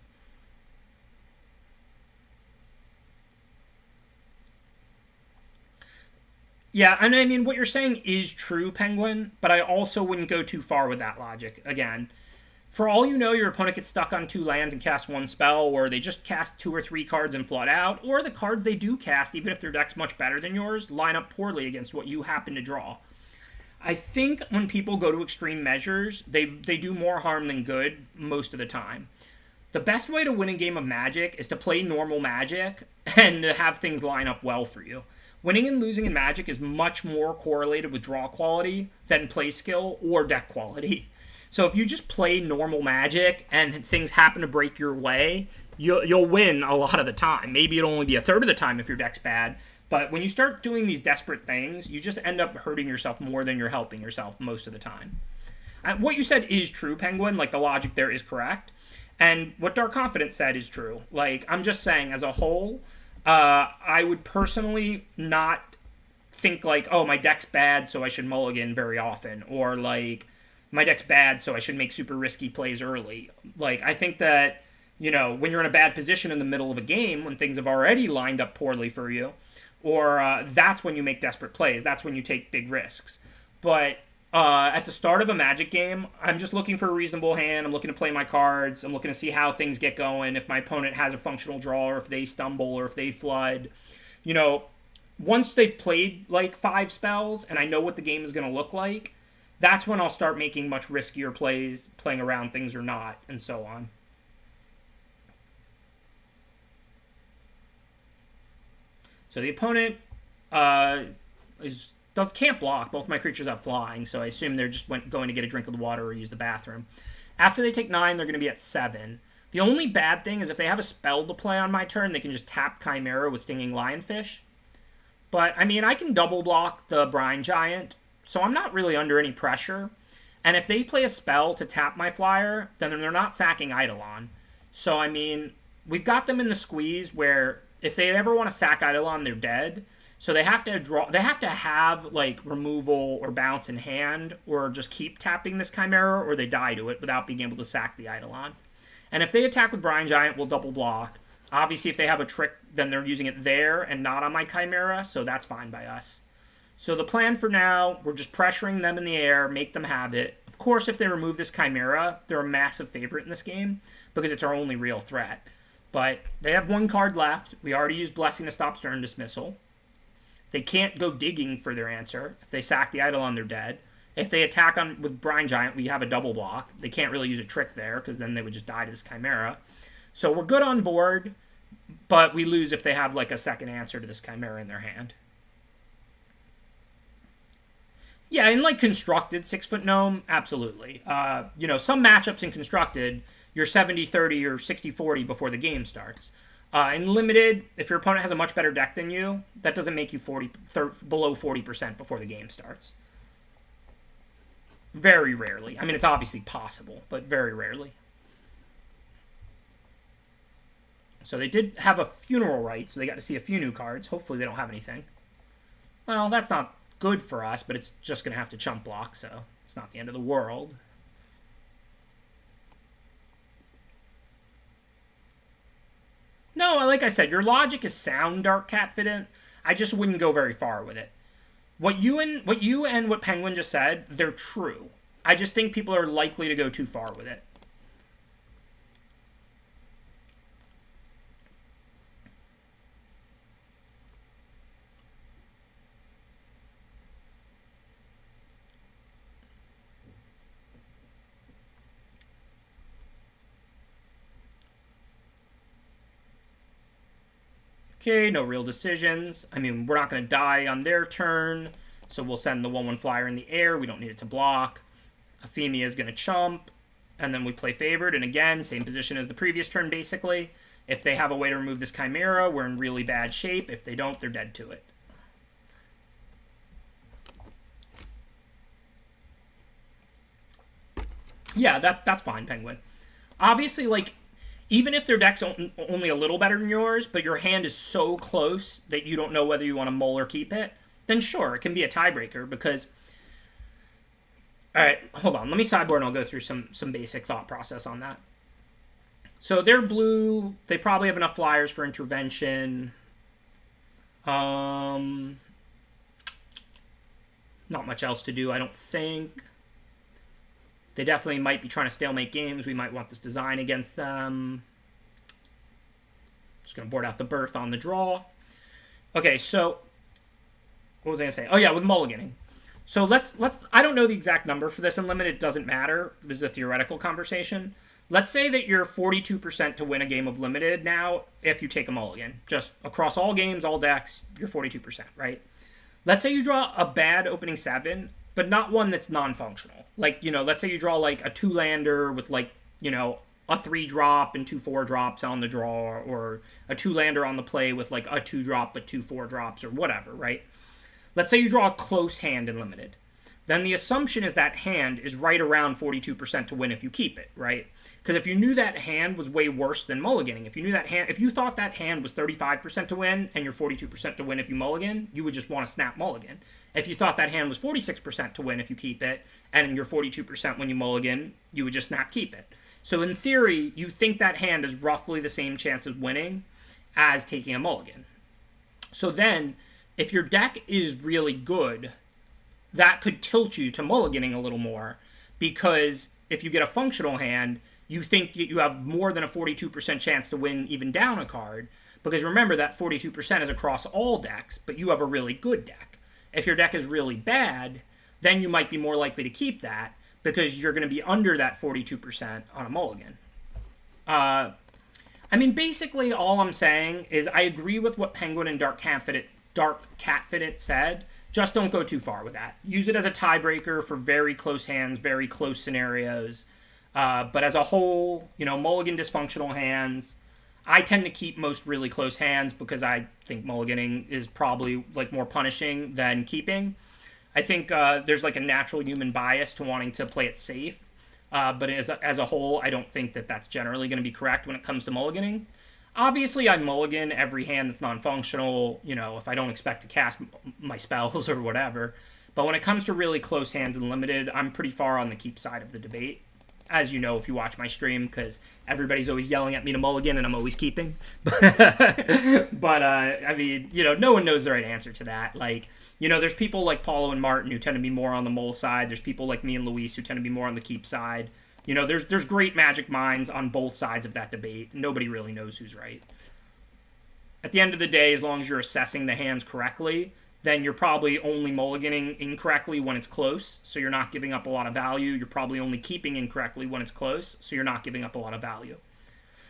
Yeah, and I mean, what you're saying is true, Penguin, but I also wouldn't go too far with that logic. Again, for all you know, your opponent gets stuck on 2 lands and casts 1 spell, or they just cast 2 or 3 cards and flood out, or the cards they do cast, even if their deck's much better than yours, line up poorly against what you happen to draw. I think when people go to extreme measures, they do more harm than good most of the time. The best way to win a game of Magic is to play normal Magic and to have things line up well for you. Winning and losing in Magic is much more correlated with draw quality than play skill or deck quality. So if you just play normal Magic and things happen to break your way, you'll win a lot of the time. Maybe it'll only be a third of the time if your deck's bad. But when you start doing these desperate things, you just end up hurting yourself more than you're helping yourself most of the time. What you said is true, Penguin. Like, the logic there is correct. And what Dark Confidence said is true. Like, I'm just saying, as a whole, I would personally not think like, oh, my deck's bad, so I should mulligan very often. Or like, my deck's bad, so I should make super risky plays early. Like, I think that, you know, when you're in a bad position in the middle of a game, when things have already lined up poorly for you, or that's when you make desperate plays. That's when you take big risks. But at the start of a Magic game, I'm just looking for a reasonable hand. I'm looking to play my cards. I'm looking to see how things get going. If my opponent has a functional draw, or if they stumble, or if they flood. You know, once they've played like 5 spells and I know what the game is going to look like, that's when I'll start making much riskier plays, playing around things or not, and so on. So the opponent can't block. Both my creatures have flying, so I assume they're just going to get a drink of the water or use the bathroom. After they take 9, they're going to be at 7. The only bad thing is if they have a spell to play on my turn, they can just tap Chimera with Stinging Lionfish. But, I mean, I can double block the Brine Giant, so I'm not really under any pressure. And if they play a spell to tap my flyer, then they're not sacking Eidolon. So, I mean, we've got them in the squeeze where if they ever want to sack Eidolon, they're dead. So they have to have like removal or bounce in hand, or just keep tapping this Chimera, or they die to it without being able to sack the Eidolon. And if they attack with Brine Giant, we'll double block. Obviously, if they have a trick, then they're using it there and not on my Chimera, so that's fine by us. So the plan for now, we're just pressuring them in the air, make them have it. Of course, if they remove this Chimera, they're a massive favorite in this game because it's our only real threat. But they have 1 card left. We already used Blessing to stop Stern Dismissal. They can't go digging for their answer. If they sack the Eidolon, they're dead. If they attack with Brine Giant, we have a double block. They can't really use a trick there because then they would just die to this Chimera. So we're good on board, but we lose if they have like a second answer to this Chimera in their hand. Yeah, in like Constructed 6-foot Gnome, absolutely. You know, some matchups in Constructed, you're 70-30 or 60-40 before the game starts. In Limited, if your opponent has a much better deck than you, that doesn't make you below 40% before the game starts. Very rarely. I mean, it's obviously possible, but very rarely. So they did have a Funeral Rite, so they got to see a few new cards. Hopefully they don't have anything. Well, that's not good for us, but it's just going to have to chump block, so it's not the end of the world. No, like I said, your logic is sound, Dark Catfident. I just wouldn't go very far with it. What you and what Penguin just said, they're true. I just think people are likely to go too far with it. Okay, no real decisions. I mean, we're not going to die on their turn, so we'll send the 1/1 flyer in the air. We don't need it to block. Euphemia is going to chump, and then we play favored. And again, same position as the previous turn, basically. If they have a way to remove this Chimera, we're in really bad shape. If they don't, they're dead to it. Yeah, that's fine, Penguin. Obviously, like, even if their deck's only a little better than yours, but your hand is so close that you don't know whether you want to mull or keep it, then sure, it can be a tiebreaker because... Alright, hold on. Let me sideboard and I'll go through some basic thought process on that. So they're blue. They probably have enough flyers for intervention. Not much else to do, I don't think. They definitely might be trying to stalemate games. We might want this design against them. Just going to board out the Birth on the draw. Okay, so what was I going to say? Oh, yeah, with mulliganing. So let's I don't know the exact number for this Unlimited. It doesn't matter. This is a theoretical conversation. Let's say that you're 42% to win a game of Limited now if you take a mulligan. Just across all games, all decks, you're 42%, right? Let's say you draw a bad opening 7, but not one that's non-functional. Like, you know, let's say you draw like a 2-lander with like, you know, a 3-drop and 2 4-drops on the draw, or a 2-lander on the play with like a 2-drop but 2 4-drops or whatever, right? Let's say you draw a close hand in Limited. Then the assumption is that hand is right around 42% to win if you keep it, right? Because if you knew that hand was way worse than mulliganing, if you thought that hand was 35% to win and you're 42% to win if you mulligan, you would just want to snap mulligan. If you thought that hand was 46% to win if you keep it and you're 42% when you mulligan, you would just snap keep it. So in theory, you think that hand is roughly the same chance of winning as taking a mulligan. So then, if your deck is really good, that could tilt you to mulliganing a little more, because if you get a functional hand, you think you have more than a 42% chance to win even down a card, because remember that 42% is across all decks, but you have a really good deck. If your deck is really bad, then you might be more likely to keep that, because you're going to be under that 42% on a mulligan. I mean, basically all I'm saying is I agree with what Penguin and Dark Catfidit said. Just don't go too far with that. Use it as a tiebreaker for very close hands, very close scenarios. But as a whole, you know, mulligan dysfunctional hands, I tend to keep most really close hands because I think mulliganing is probably like more punishing than keeping. I think there's like a natural human bias to wanting to play it safe. But as a whole, I don't think that that's generally going to be correct when it comes to mulliganing. Obviously, I mulligan every hand that's non-functional, you know, if I don't expect to cast my spells or whatever. But when it comes to really close hands and Limited, I'm pretty far on the keep side of the debate. As you know, if you watch my stream, because everybody's always yelling at me to mulligan and I'm always keeping. But I mean, you know, no one knows the right answer to that. Like, you know, there's people like Paulo and Martin who tend to be more on the mull side. There's people like me and Luis who tend to be more on the keep side. You know, there's great Magic minds on both sides of that debate. Nobody really knows who's right. At the end of the day, as long as you're assessing the hands correctly, then you're probably only mulliganing incorrectly when it's close, so you're not giving up a lot of value. You're probably only keeping incorrectly when it's close, so you're not giving up a lot of value.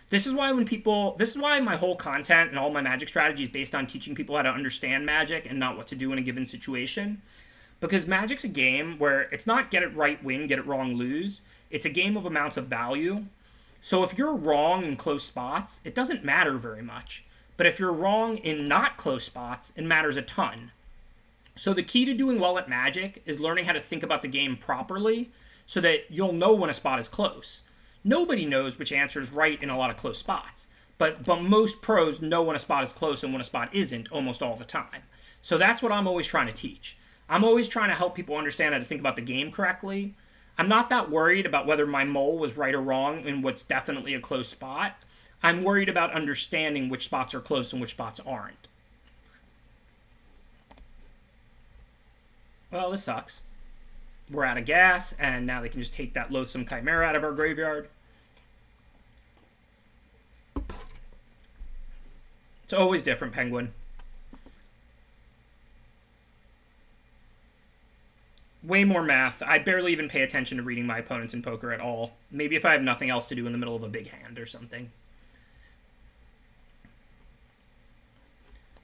This is why my whole content and all my Magic strategy is based on teaching people how to understand Magic and not what to do in a given situation. Because Magic's a game where it's not get it right, win, get it wrong, lose. It's a game of amounts of value. So if you're wrong in close spots, it doesn't matter very much. But if you're wrong in not close spots, it matters a ton. So the key to doing well at Magic is learning how to think about the game properly so that you'll know when a spot is close. Nobody knows which answer is right in a lot of close spots. But most pros know when a spot is close and when a spot isn't almost all the time. So that's what I'm always trying to teach. I'm always trying to help people understand how to think about the game correctly. I'm not that worried about whether my mull was right or wrong in what's definitely a close spot. I'm worried about understanding which spots are close and which spots aren't. Well, this sucks. We're out of gas, and now they can just take that loathsome Chimera out of our graveyard. It's always different, Penguin. Way more math. I barely even pay attention to reading my opponents in poker at all. Maybe if I have nothing else to do in the middle of a big hand or something.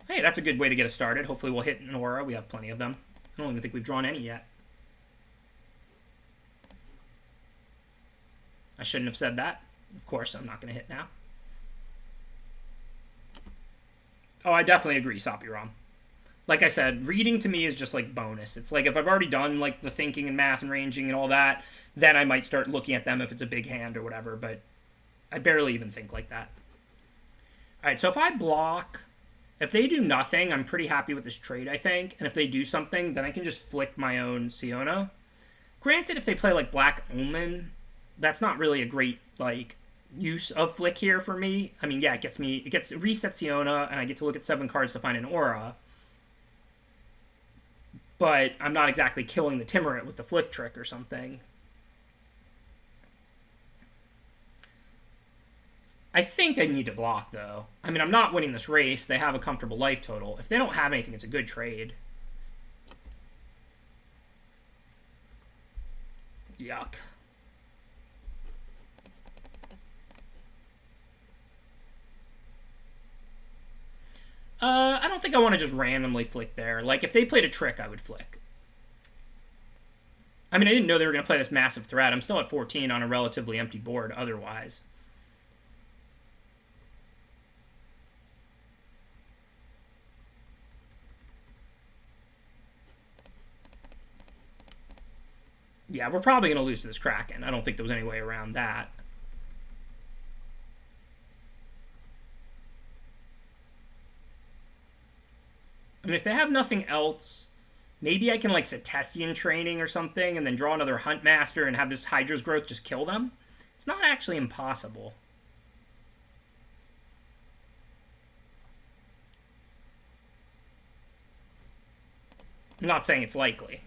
Hey, that's a good way to get us started. Hopefully we'll hit an aura. We have plenty of them. I don't even think we've drawn any yet. I shouldn't have said that. Of course, I'm not going to hit now. Oh, I definitely agree, Sapiram. Like I said, reading to me is just like bonus. It's like if I've already done like the thinking and math and ranging and all that, then I might start looking at them if it's a big hand or whatever, but I barely even think like that. All right, so if I block, if they do nothing, I'm pretty happy with this trade, I think. And if they do something, then I can just flick my own Siona. Granted, if they play like Black Omen, that's not really a great like use of flick here for me. I mean, yeah, it gets reset Siona, and I get to look at 7 cards to find an aura. but I'm not exactly killing the Timurit with the Flick Trick or something. I think I need to block, though. I mean, I'm not winning this race. They have a comfortable life total. If they don't have anything, it's a good trade. Yuck. I don't think I want to just randomly flick there. Like, if they played a trick, I would flick. I mean, I didn't know they were going to play this massive threat. I'm still at 14 on a relatively empty board otherwise. Yeah, we're probably going to lose to this Kraken. I don't think there was any way around that. I mean, if they have nothing else, maybe I can, like, Setessian training or something and then draw another Huntmaster and have this Hydra's Growth just kill them. It's not actually impossible. I'm not saying it's likely.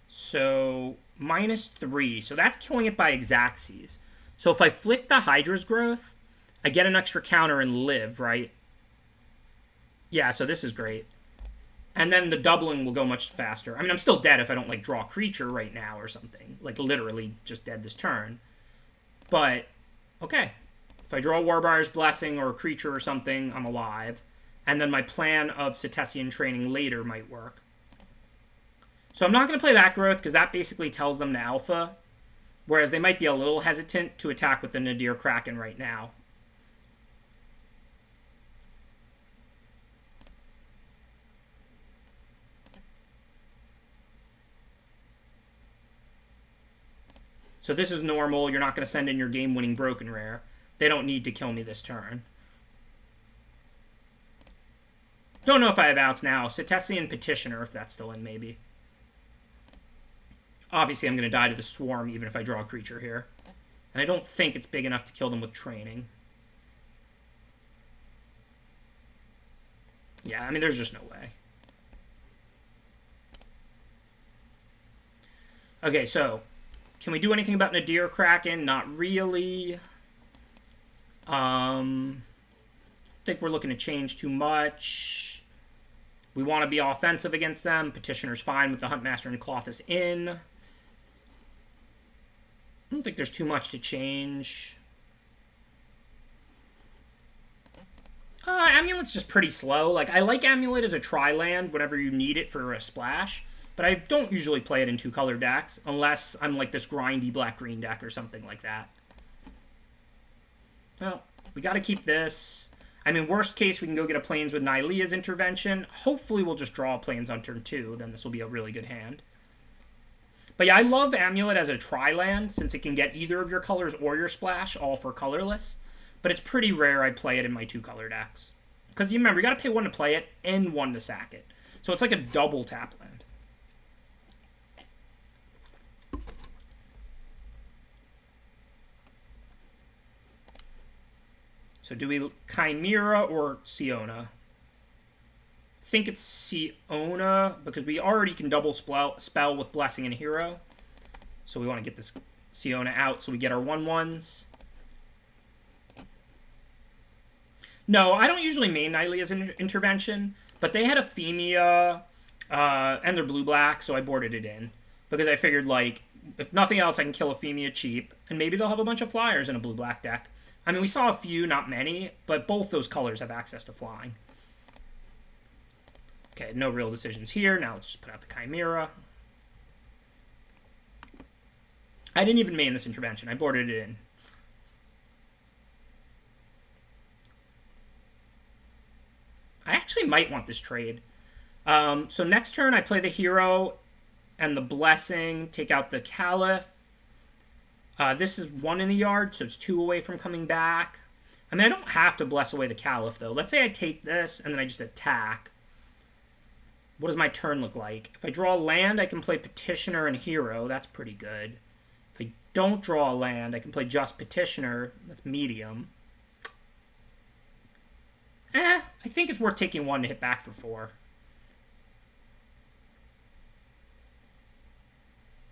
So, -3. So that's killing it by Xaxes. So if I flick the Hydra's Growth, I get an extra counter and live, right? Yeah, so this is great. And then the doubling will go much faster. I mean, I'm still dead if I don't, like, draw a creature right now or something. Like, literally just dead this turn. But, okay. If I draw Warbriar's Blessing or a creature or something, I'm alive. And then my plan of Setessian training later might work. So I'm not going to play that growth because that basically tells them to alpha. Whereas they might be a little hesitant to attack with the Nadir Kraken right now. So this is normal. You're not going to send in your game-winning Broken Rare. They don't need to kill me this turn. Don't know if I have outs now. Setessian Petitioner, if that's still in, maybe. Obviously, I'm going to die to the Swarm, even if I draw a creature here. And I don't think it's big enough to kill them with training. Yeah, I mean, there's just no way. Okay, so, can we do anything about Nadir Kraken? Not really. I think we're looking to change too much. We want to be offensive against them. Petitioner's fine with the Huntmaster and Colossus in. I don't think there's too much to change. Amulet's just pretty slow. Like, I like Amulet as a tri-land whenever you need it for a splash, but I don't usually play it in two-color decks unless I'm like this grindy black-green deck or something like that. Well, we got to keep this. I mean, worst case, we can go get a Plains with Nylea's intervention. Hopefully, we'll just draw Plains on turn 2. Then this will be a really good hand. But yeah, I love Amulet as a tri-land, since it can get either of your colors or your splash, all for colorless. But it's pretty rare I play it in my two-color decks. Because you remember, you got to pay 1 to play it and 1 to sack it. So it's like a double tap land. So do we Chimera or Siona? I think it's Siona, because we already can double spell with Blessing and Hero. So we want to get this Siona out so we get our 1/1s. No, I don't usually main Nylea's intervention, but they had a Femia, and they're blue-black, so I boarded it in. Because I figured, like, if nothing else, I can kill a Femia cheap, and maybe they'll have a bunch of flyers in a blue-black deck. I mean, we saw a few, not many, but both those colors have access to flying. Okay, no real decisions here. Now let's just put out the Chimera. I didn't even main this intervention. I boarded it in. I actually might want this trade. So next turn, I play the Hero and the Blessing. Take out the Caliph. This is 1 in the yard, so it's 2 away from coming back. I mean, I don't have to bless away the Caliph, though. Let's say I take this, and then I just attack. What does my turn look like? If I draw land, I can play Petitioner and Hero. That's pretty good. If I don't draw a land, I can play just Petitioner. That's medium. I think it's worth taking 1 to hit back for 4.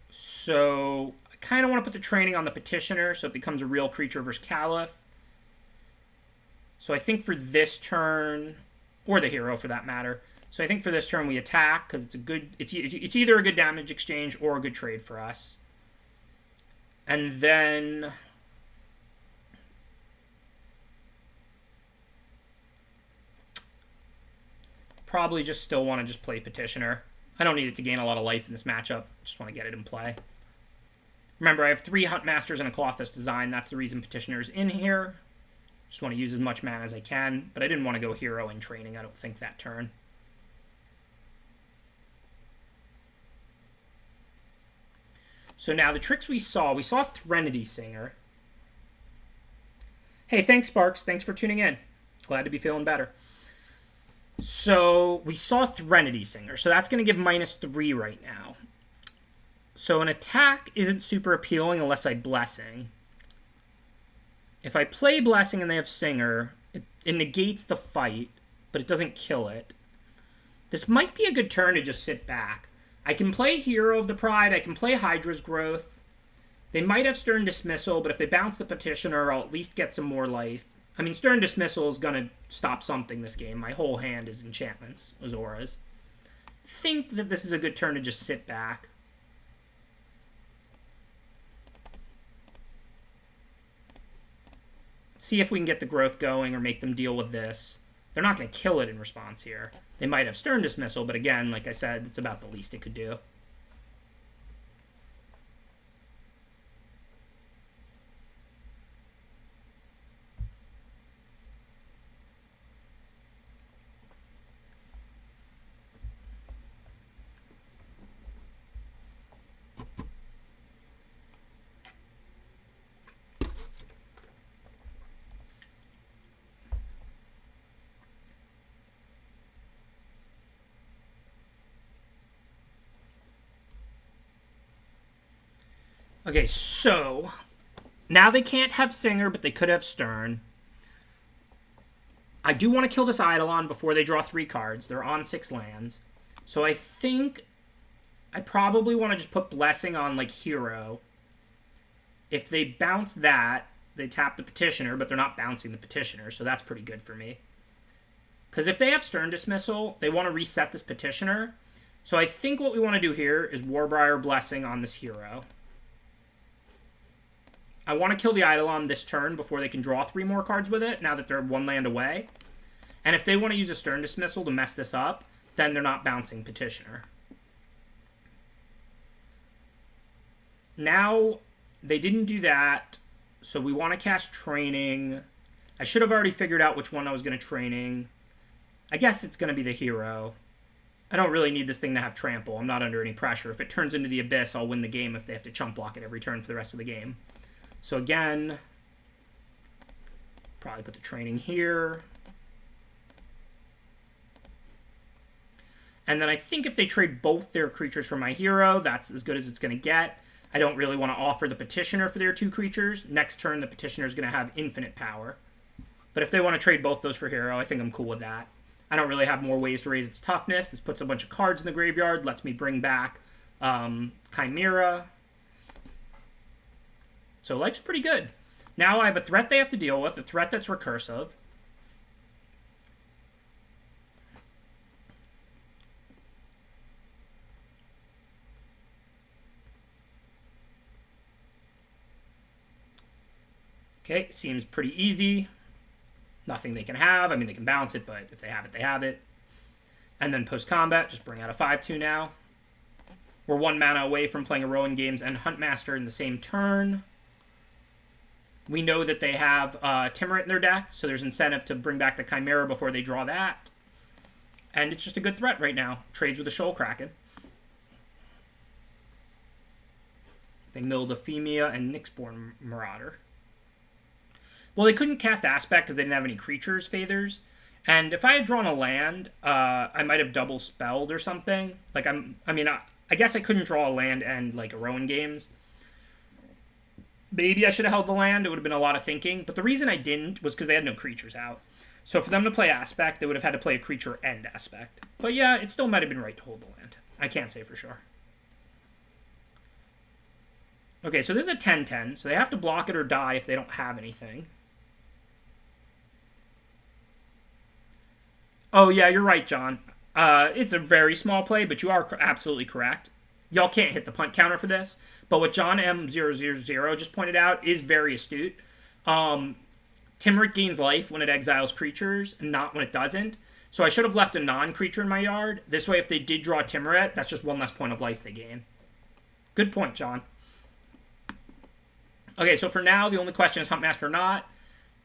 So I kind of want to put the training on the Petitioner so it becomes a real creature versus Caliph. So I think for this turn, or the hero for that matter. So I think for this turn we attack because it's a good. It's either a good damage exchange or a good trade for us. And then probably just still want to just play Petitioner. I don't need it to gain a lot of life in this matchup. Just want to get it in play. Remember, I have 3 Huntmasters and a Colossus design. That's the reason Petitioner's in here. Just want to use as much mana as I can. But I didn't want to go hero in training, I don't think, that turn. So now the tricks we saw Threnody Singer. Hey, thanks, Sparks. Thanks for tuning in. Glad to be feeling better. So we saw Threnody Singer. So that's going to give -3 right now. So an attack isn't super appealing unless I Blessing. If I play Blessing and they have Singer, it negates the fight, but it doesn't kill it. This might be a good turn to just sit back. I can play Hero of the Pride. I can play Hydra's Growth. They might have Stern Dismissal, but if they bounce the Petitioner, I'll at least get some more life. I mean, Stern Dismissal is going to stop something this game. My whole hand is enchantments, Azoras. Think that this is a good turn to just sit back. See if we can get the growth going or make them deal with this. They're not going to kill it in response here. They might have Stern Dismissal, but again, like I said, it's about the least it could do. Okay, so now they can't have Singer, but they could have Stern. I do want to kill this Eidolon before they draw 3 cards. They're on 6 lands. So I think I probably want to just put Blessing on, like, Hero. If they bounce that, they tap the Petitioner, but they're not bouncing the Petitioner, so that's pretty good for me. Because if they have Stern Dismissal, they want to reset this Petitioner. So I think what we want to do here is Warbriar Blessing on this Hero. I want to kill the Eidolon this turn before they can draw 3 more cards with it, now that they're 1 land away. And if they want to use a Stern Dismissal to mess this up, then they're not bouncing Petitioner. Now, they didn't do that, so we want to cast Training. I should have already figured out which one I was going to Training. I guess it's going to be the Hero. I don't really need this thing to have Trample. I'm not under any pressure. If it turns into the Abyss, I'll win the game if they have to chump block it every turn for the rest of the game. So again, probably put the Training here. And then I think if they trade both their creatures for my Hero, that's as good as it's going to get. I don't really want to offer the Petitioner for their 2 creatures. Next turn, the Petitioner is going to have infinite power. But if they want to trade both those for Hero, I think I'm cool with that. I don't really have more ways to raise its toughness. This puts a bunch of cards in the graveyard, lets me bring back Chimera. So life's pretty good. Now I have a threat they have to deal with, a threat that's recursive. Okay, seems pretty easy. Nothing they can have. I mean, they can bounce it, but if they have it, they have it. And then post-combat, just bring out a 5/2 now. We're 1 mana away from playing a Rowan Games and Huntmaster in the same turn. We know that they have Timorant in their deck, so there's incentive to bring back the Chimera before they draw that. And it's just a good threat right now. Trades with the Shoal Kraken. They milled Ephemia and Nyxborn Marauder. Well, they couldn't cast Aspect because they didn't have any creatures, Fathers. And if I had drawn a land, I might have double spelled or something. Like, I guess I couldn't draw a land and, like, a Rowan Games. Maybe I should have held the land. It would have been a lot of thinking. But the reason I didn't was because they had no creatures out. So for them to play Aspect, they would have had to play a creature and Aspect. But yeah, it still might have been right to hold the land. I can't say for sure. Okay, so this is a 10-10, so they have to block it or die if they don't have anything. Oh, yeah, you're right, John. It's a very small play, but you are absolutely correct. Y'all can't hit the punt counter for this, but what John M000 just pointed out is very astute. Timmerick gains life when it exiles creatures, and not when it doesn't. So I should have left a non-creature in my yard. This way, if they did draw Timmeret, that's just one less point of life they gain. Good point, John. Okay, so for now, the only question is Huntmaster or not.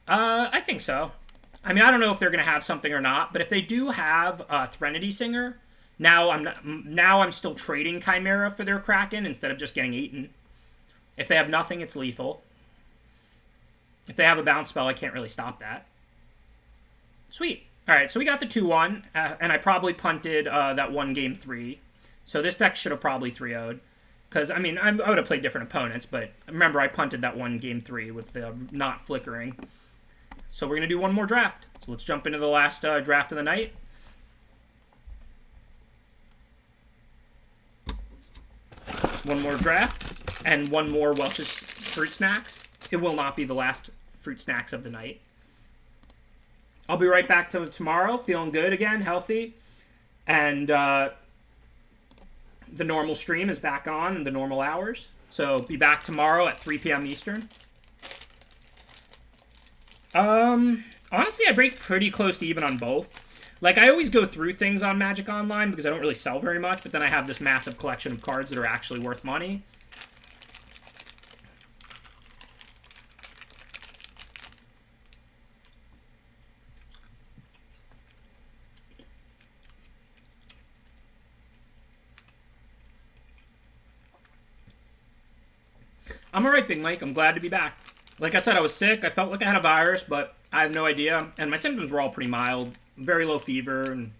I think so. I mean, I don't know if they're going to have something or not, but if they do have Threnody Singer, now I'm still trading Chimera for their Kraken instead of just getting eaten. If they have nothing, it's lethal. If they have a bounce spell, I can't really stop that. Sweet. All right, so we got the 2-1, and I probably punted that one game 3. So this deck should have probably 3-0'd. Because, I mean, I would have played different opponents, but remember, I punted that one game 3 with the not flickering. So we're going to do one more draft. So let's jump into the last draft of the night. One more draft, and one more Welch's Fruit Snacks. It will not be the last Fruit Snacks of the night. I'll be right back to tomorrow, feeling good again, healthy. And, the normal stream is back on in the normal hours. So be back tomorrow at 3 p.m. Eastern. Honestly, I break pretty close to even on both. Like, I always go through things on Magic Online because I don't really sell very much, but then I have this massive collection of cards that are actually worth money. I'm alright, Big Mike. I'm glad to be back. Like I said, I was sick. I felt like I had a virus, but I have no idea. And my symptoms were all pretty mild. Very low fever and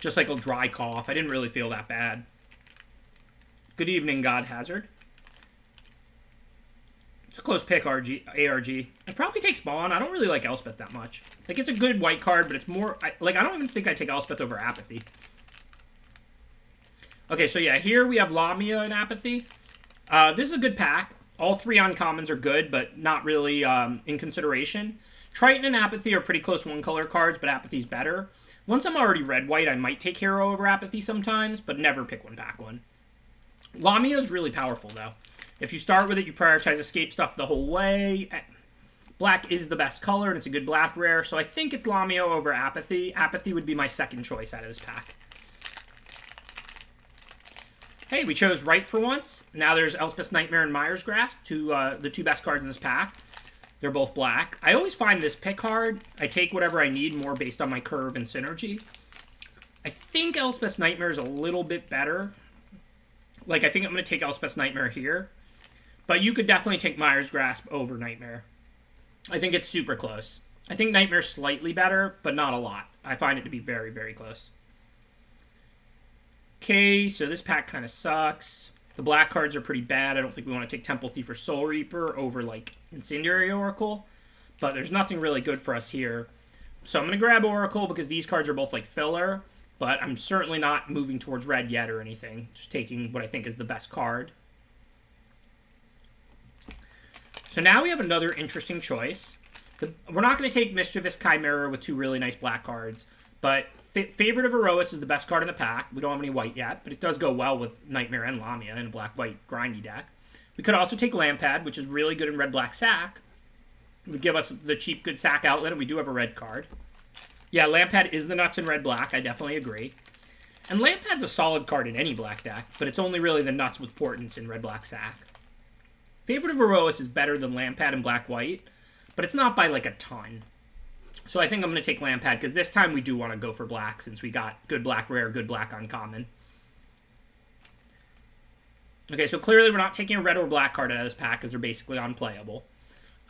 just like a dry cough. I didn't really feel that bad. Good evening, God Hazard. It's a close pick, ARG. It probably takes Spawn. I don't really like Elspeth that much. Like, it's a good white card, but it's more... I don't even think I take Elspeth over Apathy. Okay, so yeah, here we have Lamia and Apathy. This is a good pack. All 3 uncommons are good, but not really in consideration. Triton and Apathy are pretty close one-color cards, but Apathy's better. Once I'm already red-white, I might take Hero over Apathy sometimes, but never pick one, pack one. Lamia is really powerful, though. If you start with it, you prioritize escape stuff the whole way. Black is the best color, and it's a good black rare, so I think it's Lamia over Apathy. Apathy would be my second choice out of this pack. Hey, we chose right for once. Now there's Elspeth's Nightmare and Mire's Grasp, the 2 best cards in this pack. They're both black. I always find this pick hard. I take whatever I need more based on my curve and synergy. I think Elspeth's Nightmare is a little bit better. Like, I think I'm going to take Elspeth's Nightmare here. But you could definitely take Mire's Grasp over Nightmare. I think it's super close. I think Nightmare's slightly better, but not a lot. I find it to be very, very close. Okay, so this pack kind of sucks. The black cards are pretty bad. I don't think we want to take Temple Thief or Soul Reaper over, like, Incendiary Oracle. But there's nothing really good for us here. So I'm going to grab Oracle because these cards are both, like, filler. But I'm certainly not moving towards red yet or anything. Just taking what I think is the best card. So now we have another interesting choice. We're not going to take Mischievous Chimera with 2 really nice black cards. But Favorite of Erois is the best card in the pack. We don't have any white yet, but it does go well with Nightmare and Lamia in a black-white grindy deck. We could also take Lampad, which is really good in red-black sack. It would give us the cheap, good sack outlet, and we do have a red card. Yeah, Lampad is the nuts in red-black. I definitely agree. And Lampad's a solid card in any black deck, but it's only really the nuts with Portents in red-black sack. Favorite of Erois is better than Lampad in black-white, but it's not by, like, a ton. So I think I'm going to take Lampad, because this time we do want to go for black, since we got good black rare, good black uncommon. Okay, so clearly we're not taking a red or black card out of this pack, because they're basically unplayable.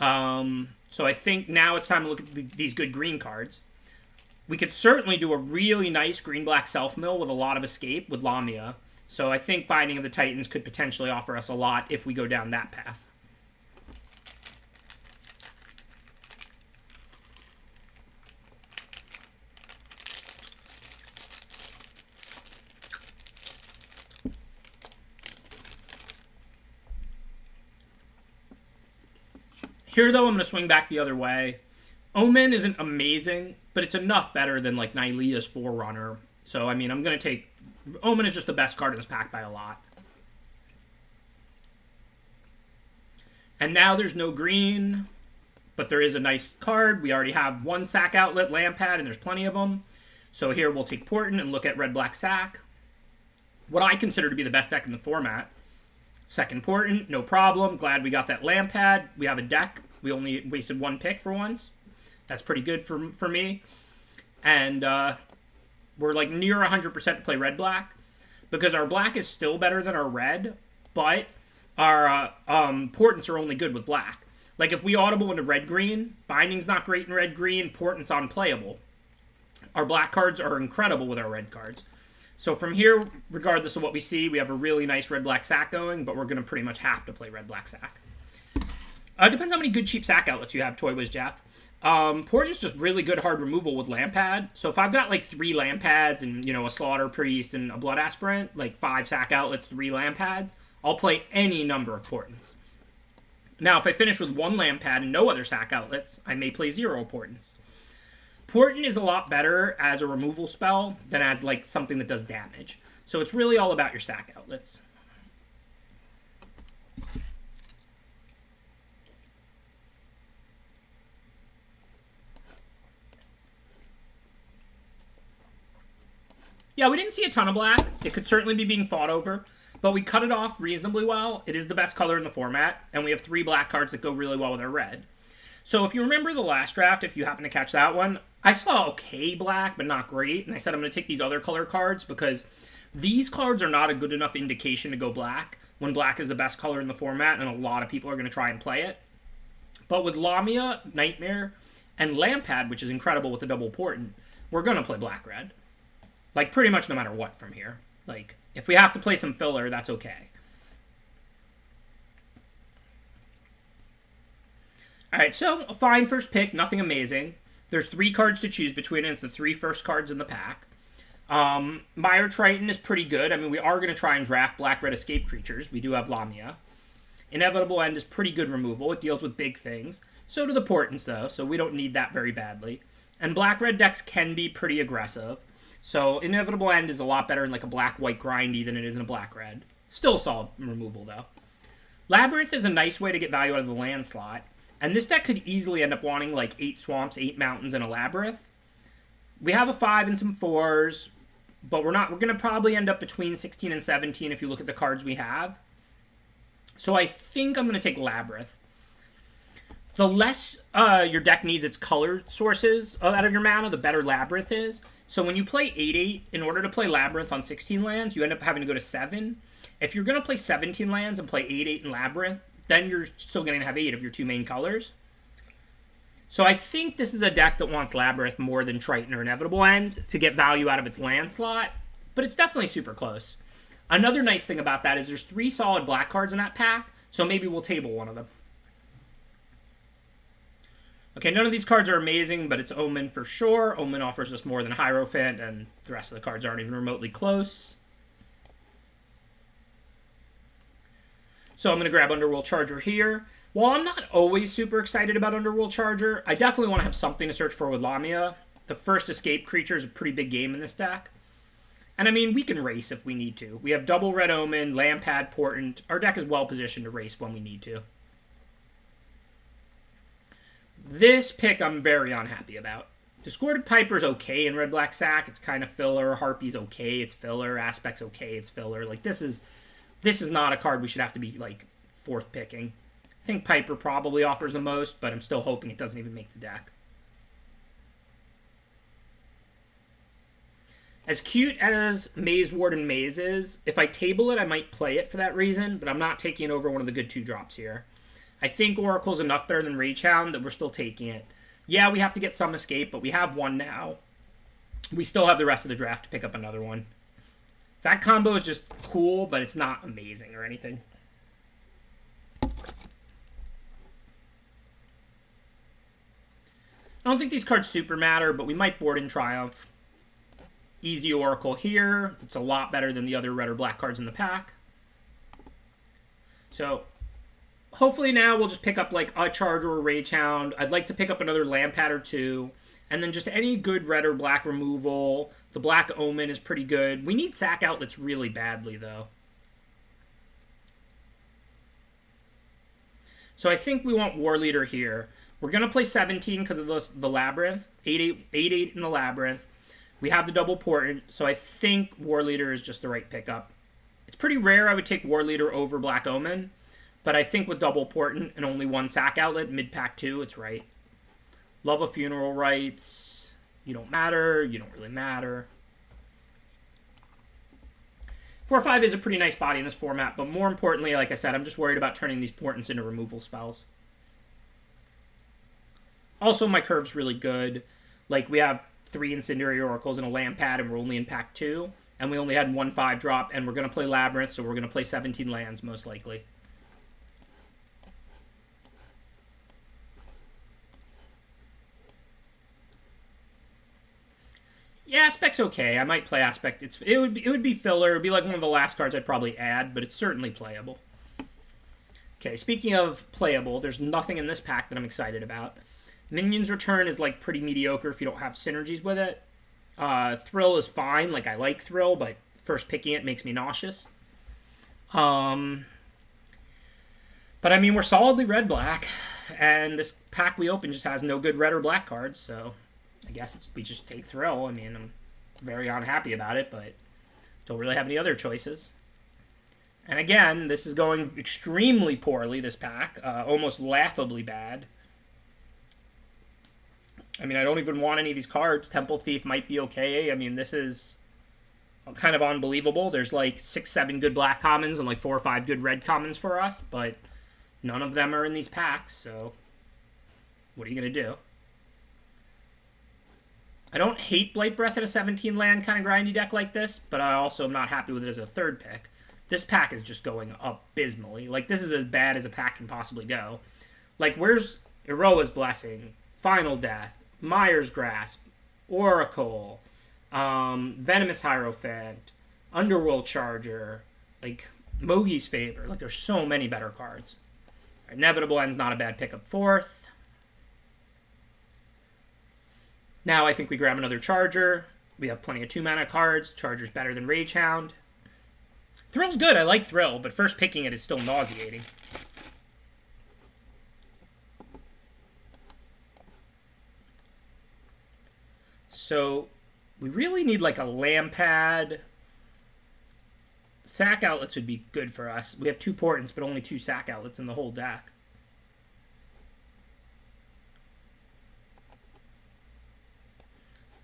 So I think now it's time to look at these good green cards. We could certainly do a really nice green-black self-mill with a lot of escape with Lamia. So I think Binding of the Titans could potentially offer us a lot if we go down that path. Here, though, I'm going to swing back the other way. Omen isn't amazing, but it's enough better than, like, Nylea's Forerunner. So, I mean, I'm going to take... Omen is just the best card in this pack by a lot. And now there's no green, but there is a nice card. We already have one sack outlet, Lampad, and there's plenty of them. So here we'll take Portent and look at red-black sack. What I consider to be the best deck in the format. Second Portent, no problem. Glad we got that Lampad. We have a deck. We only wasted one pick for once. That's pretty good for me. And we're like near 100% to play red-black. Because our black is still better than our red. But our Portents are only good with black. Like if we audible into red-green, Binding's not great in red-green, Portent's unplayable. Our black cards are incredible with our red cards. So from here, regardless of what we see, we have a really nice red-black sack going, but we're going to pretty much have to play red-black sack. Depends how many good cheap sack outlets you have, Toy Wiz Jeff. Portent's just really good hard removal with Lampad. So if I've got like 3 Lampads and, you know, a Slaughter Priest and a Blood Aspirant, like 5 sack outlets, 3 Lampads, I'll play any number of Portents. Now, if I finish with 1 Lampad and no other sack outlets, I may play 0 Portents. Portent is a lot better as a removal spell than as like something that does damage. So it's really all about your sack outlets. Yeah, we didn't see a ton of black. It could certainly be being fought over, but we cut it off reasonably well. It is the best color in the format, and we have 3 black cards that go really well with our red. So if you remember the last draft, if you happen to catch that one, I saw okay black, but not great. And I said I'm going to take these other color cards because these cards are not a good enough indication to go black when black is the best color in the format and a lot of people are going to try and play it. But with Lamia, Nightmare, and Lampad, which is incredible with the double Portent, we're going to play black-red. Like pretty much no matter what from here. Like if we have to play some filler, that's okay. Alright, so a fine first pick, nothing amazing. There's 3 cards to choose between, and it's the 3 first cards in the pack. Mire Triton is pretty good. I mean, we are going to try and draft black-red escape creatures. We do have Lamia. Inevitable End is pretty good removal. It deals with big things. So do the Portents, though, so we don't need that very badly. And black-red decks can be pretty aggressive. So Inevitable End is a lot better in like a black-white grindy than it is in a black-red. Still solid removal, though. Labyrinth is a nice way to get value out of the land slot. And this deck could easily end up wanting like 8 swamps, 8 mountains, and a labyrinth. We have a 5 and some 4s, but we're going to probably end up between 16 and 17 if you look at the cards we have. So I think I'm going to take labyrinth. The less your deck needs its color sources out of your mana, the better labyrinth is. So when you play 8-8, in order to play labyrinth on 16 lands, you end up having to go to 7. If you're going to play 17 lands and play 8-8 in labyrinth, then you're still going to have 8 of your 2 main colors. So I think this is a deck that wants Labyrinth more than Triton or Inevitable End to get value out of its land slot, but it's definitely super close. Another nice thing about that is there's 3 solid black cards in that pack, so maybe we'll table one of them. Okay, none of these cards are amazing, but it's Omen for sure. Omen offers us more than Hierophant, and the rest of the cards aren't even remotely close. So I'm going to grab Underworld Charger here. While I'm not always super excited about Underworld Charger, I definitely want to have something to search for with Lamia. The first escape creature is a pretty big game in this deck. And I mean, we can race if we need to. We have double Red Omen, Lampad, Portent. Our deck is well positioned to race when we need to. This pick I'm very unhappy about. Discorded Piper's okay in red-black sack. It's kind of filler. Harpy's okay. It's filler. Aspect's okay. It's filler. Like, this is not a card we should have to be, like, 4th picking. I think Piper probably offers the most, but I'm still hoping it doesn't even make the deck. As cute as Maze Warden Maze is, if I table it, I might play it for that reason, but I'm not taking over one of the good 2-drops here. I think Oracle's enough better than Rage Hound that we're still taking it. Yeah, we have to get some escape, but we have one now. We still have the rest of the draft to pick up another one. That combo is just cool, but it's not amazing or anything. I don't think these cards super matter, but we might board in Triumph. Easy Oracle here. It's a lot better than the other red or black cards in the pack. So, hopefully now we'll just pick up like a Charger or Rage Hound. I'd like to pick up another Lampad or two. And then just any good red or black removal. The Black Omen is pretty good. We need sack outlets really badly, though. So I think we want War Leader here. We're going to play 17 because of the Labyrinth. 8-8 in the Labyrinth. We have the double portent, so I think War Leader is just the right pickup. It's pretty rare I would take War Leader over Black Omen, but I think with double portent and only one sack outlet, mid-pack 2, it's right. Love of Funeral Rites. You don't matter. You don't really matter. 4-5 is a pretty nice body in this format, but more importantly, like I said, I'm just worried about turning these portents into removal spells. Also, my curve's really good. Like, we have 3 Incendiary Oracles and a Lampad, and we're only in pack 2. And we only had 1 5-drop, and we're going to play Labyrinth, so we're going to play 17 lands, most likely. Yeah, Aspect's okay. I might play Aspect. It would be filler. It would be like one of the last cards I'd probably add, but it's certainly playable. Okay, speaking of playable, there's nothing in this pack that I'm excited about. Minions Return is like pretty mediocre if you don't have synergies with it. Thrill is fine. Like, I like Thrill, but first picking it makes me nauseous. But I mean, we're solidly red-black, and this pack we open just has no good red or black cards, so I guess we just take Thrill. I mean, I'm very unhappy about it, but don't really have any other choices. And again, this is going extremely poorly, this pack. Almost laughably bad. I mean, I don't even want any of these cards. Temple Thief might be okay. I mean, this is kind of unbelievable. There's like 6-7 good black commons and like 4 or 5 good red commons for us, but none of them are in these packs, so what are you going to do? I don't hate Blight Breath in a 17 land kind of grindy deck like this, but I also am not happy with it as a third pick. This pack is just going abysmally. Like, this is as bad as a pack can possibly go. Like, where's Iroa's Blessing, Final Death, Mire's Grasp, Oracle, Venomous Hierophant, Underworld Charger, like, Mogi's Favor. Like, there's so many better cards. Inevitable End's not a bad pickup fourth. Now I think we grab another Charger. We have plenty of 2-mana cards. Charger's better than Rage Hound. Thrill's good. I like Thrill, but first picking it is still nauseating. So we really need like a Lampad. Sack outlets would be good for us. We have 2 portents, but only 2 sack outlets in the whole deck.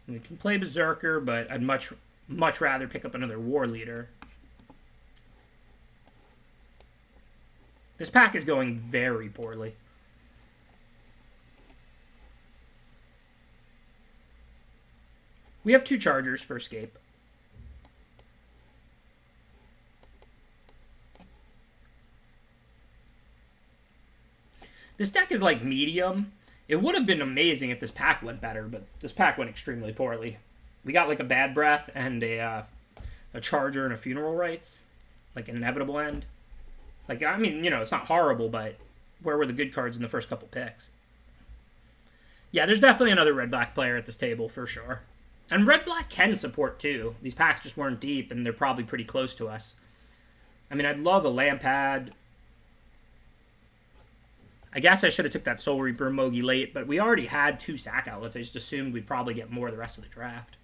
We can play Berserker, but I'd much rather pick up another War Leader. This pack is going very poorly. We have 2 Chargers for escape. This deck is like medium. It would have been amazing if this pack went better, but this pack went extremely poorly. We got like a Bad Breath and a Charger and a Funeral Rites. Like an Inevitable End. Like, I mean, you know, it's not horrible, but where were the good cards in the first couple picks? Yeah, there's definitely another red-black player at this table, for sure. And red-black can support, too. These packs just weren't deep, and they're probably pretty close to us. I mean, I'd love a Lampad. I guess I should have took that Soul Reaper Mogi late, but we already had 2 sack outlets. I just assumed we'd probably get more the rest of the draft.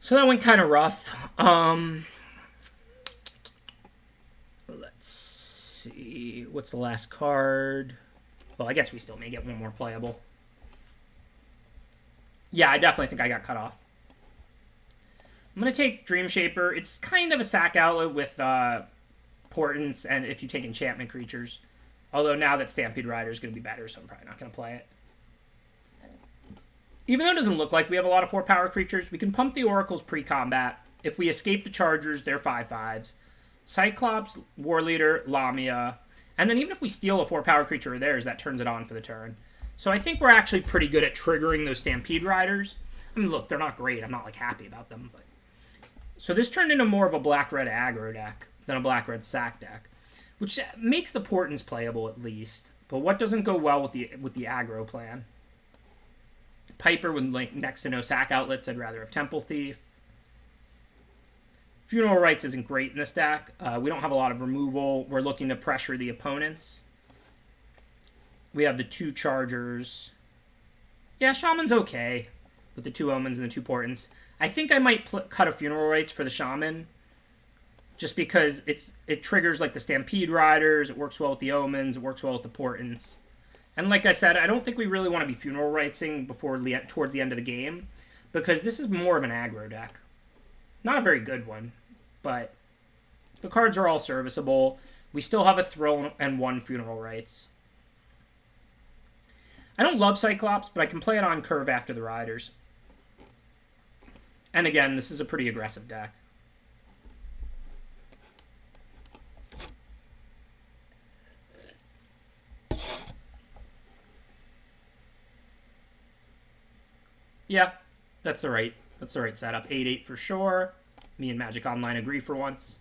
So that went kind of rough. Let's see. What's the last card? Well, I guess we still may get one more playable. Yeah, I definitely think I got cut off. I'm going to take Dream Shaper. It's kind of a sack outlet with portents and if you take enchantment creatures. Although now that Stampede Rider is going to be better, so I'm probably not going to play it. Even though it doesn't look like we have a lot of 4-power creatures, we can pump the Oracles pre-combat. If we escape the Chargers, they're 5/5s. Cyclops, War Leader, Lamia, And then even if we steal a 4-power creature of theirs, that turns it on for the turn. So I think we're actually pretty good at triggering those Stampede Riders. I mean, look, they're not great. I'm not, like, happy about them. But so this turned into more of a black-red aggro deck than a black-red sack deck, which makes the Portents playable at least. But what doesn't go well with the aggro plan? Piper with, like, next to no sack outlets. I'd rather have Temple Thief. Funeral Rites isn't great in this deck. We don't have a lot of removal. We're looking to pressure the opponents. We have the 2 Chargers. Yeah, Shaman's okay with the 2 Omens and the 2 Portents. I think I might cut a Funeral Rites for the Shaman, just because it triggers, like, the Stampede Riders. It works well with the Omens. It works well with the Portents. And like I said, I don't think we really want to be Funeral Ritesing towards the end of the game, because this is more of an aggro deck. Not a very good one, but the cards are all serviceable. We still have a Throne and 1 Funeral Rites. I don't love Cyclops, but I can play it on curve after the Riders. And again, this is a pretty aggressive deck. Yeah, that's the right setup. 8-8 for sure. Me and Magic Online agree for once.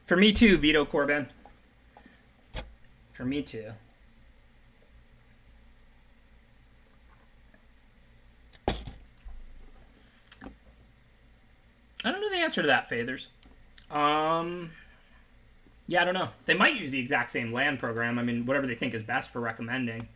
For me too, Vito Corbin. For me too. I don't know the answer to that, Fathers. Yeah, I don't know. They might use the exact same land program. I mean, whatever they think is best for recommending.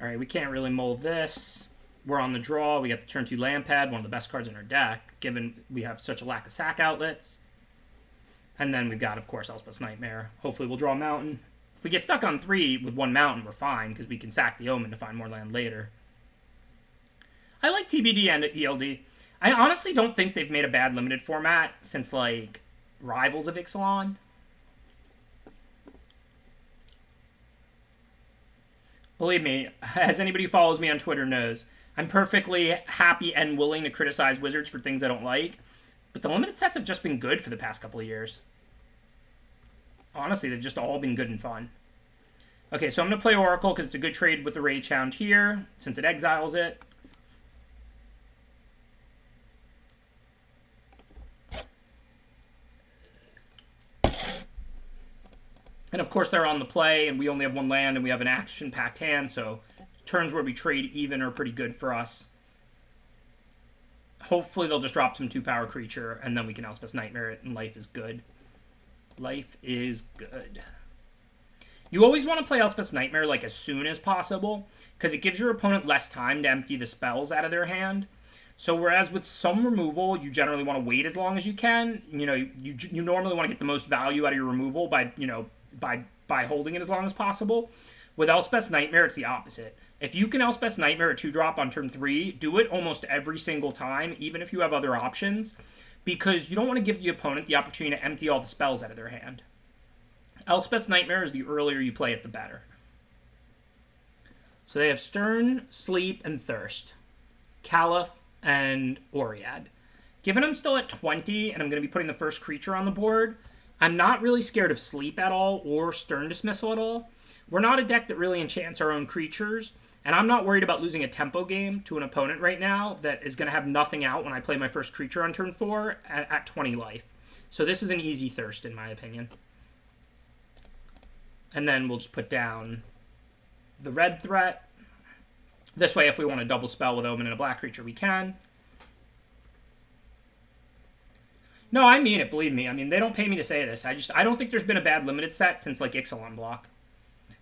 All right, we can't really mold this. We're on the draw. We got the turn 2 land pad, one of the best cards in our deck, given we have such a lack of sack outlets. And then we've got, of course, Elspeth's Nightmare. Hopefully we'll draw a mountain. If we get stuck on 3 with 1 mountain, we're fine, because we can sack the Omen to find more land later. I like TBD and ELD. I honestly don't think they've made a bad limited format since, like, Rivals of Ixalan. Believe me, as anybody who follows me on Twitter knows, I'm perfectly happy and willing to criticize Wizards for things I don't like, but the limited sets have just been good for the past couple of years. Honestly, they've just all been good and fun. Okay, so I'm going to play Oracle because it's a good trade with the Rage Hound here, since it exiles it. And of course they're on the play, and we only have one land, and we have an action-packed hand, so turns where we trade even are pretty good for us. Hopefully they'll just drop some 2-power creature, and then we can Elspeth's Nightmare it, and life is good. Life is good. You always want to play Elspeth's Nightmare like as soon as possible, because it gives your opponent less time to empty the spells out of their hand. So whereas with some removal, you generally want to wait as long as you can. You know, you normally want to get the most value out of your removal by, you know, by holding it as long as possible. With Elspeth's Nightmare, it's the opposite. If you can Elspeth's Nightmare a 2-drop on turn 3, do it almost every single time, even if you have other options, because you don't want to give the opponent the opportunity to empty all the spells out of their hand. Elspeth's Nightmare is the earlier you play it, the better. So they have Stern, Sleep, and Thirst. Caliph, and Oriad. Given I'm still at 20, and I'm going to be putting the first creature on the board, I'm not really scared of Sleep at all, or Stern Dismissal at all. We're not a deck that really enchants our own creatures, and I'm not worried about losing a tempo game to an opponent right now that is going to have nothing out when I play my first creature on turn 4 at 20 life. So this is an easy Thirst, in my opinion. And then we'll just put down the red threat. This way, if we want to double spell with Omen and a black creature, we can. No, I mean it, believe me. I mean, they don't pay me to say this. I don't think there's been a bad limited set since, like, Ixalan block.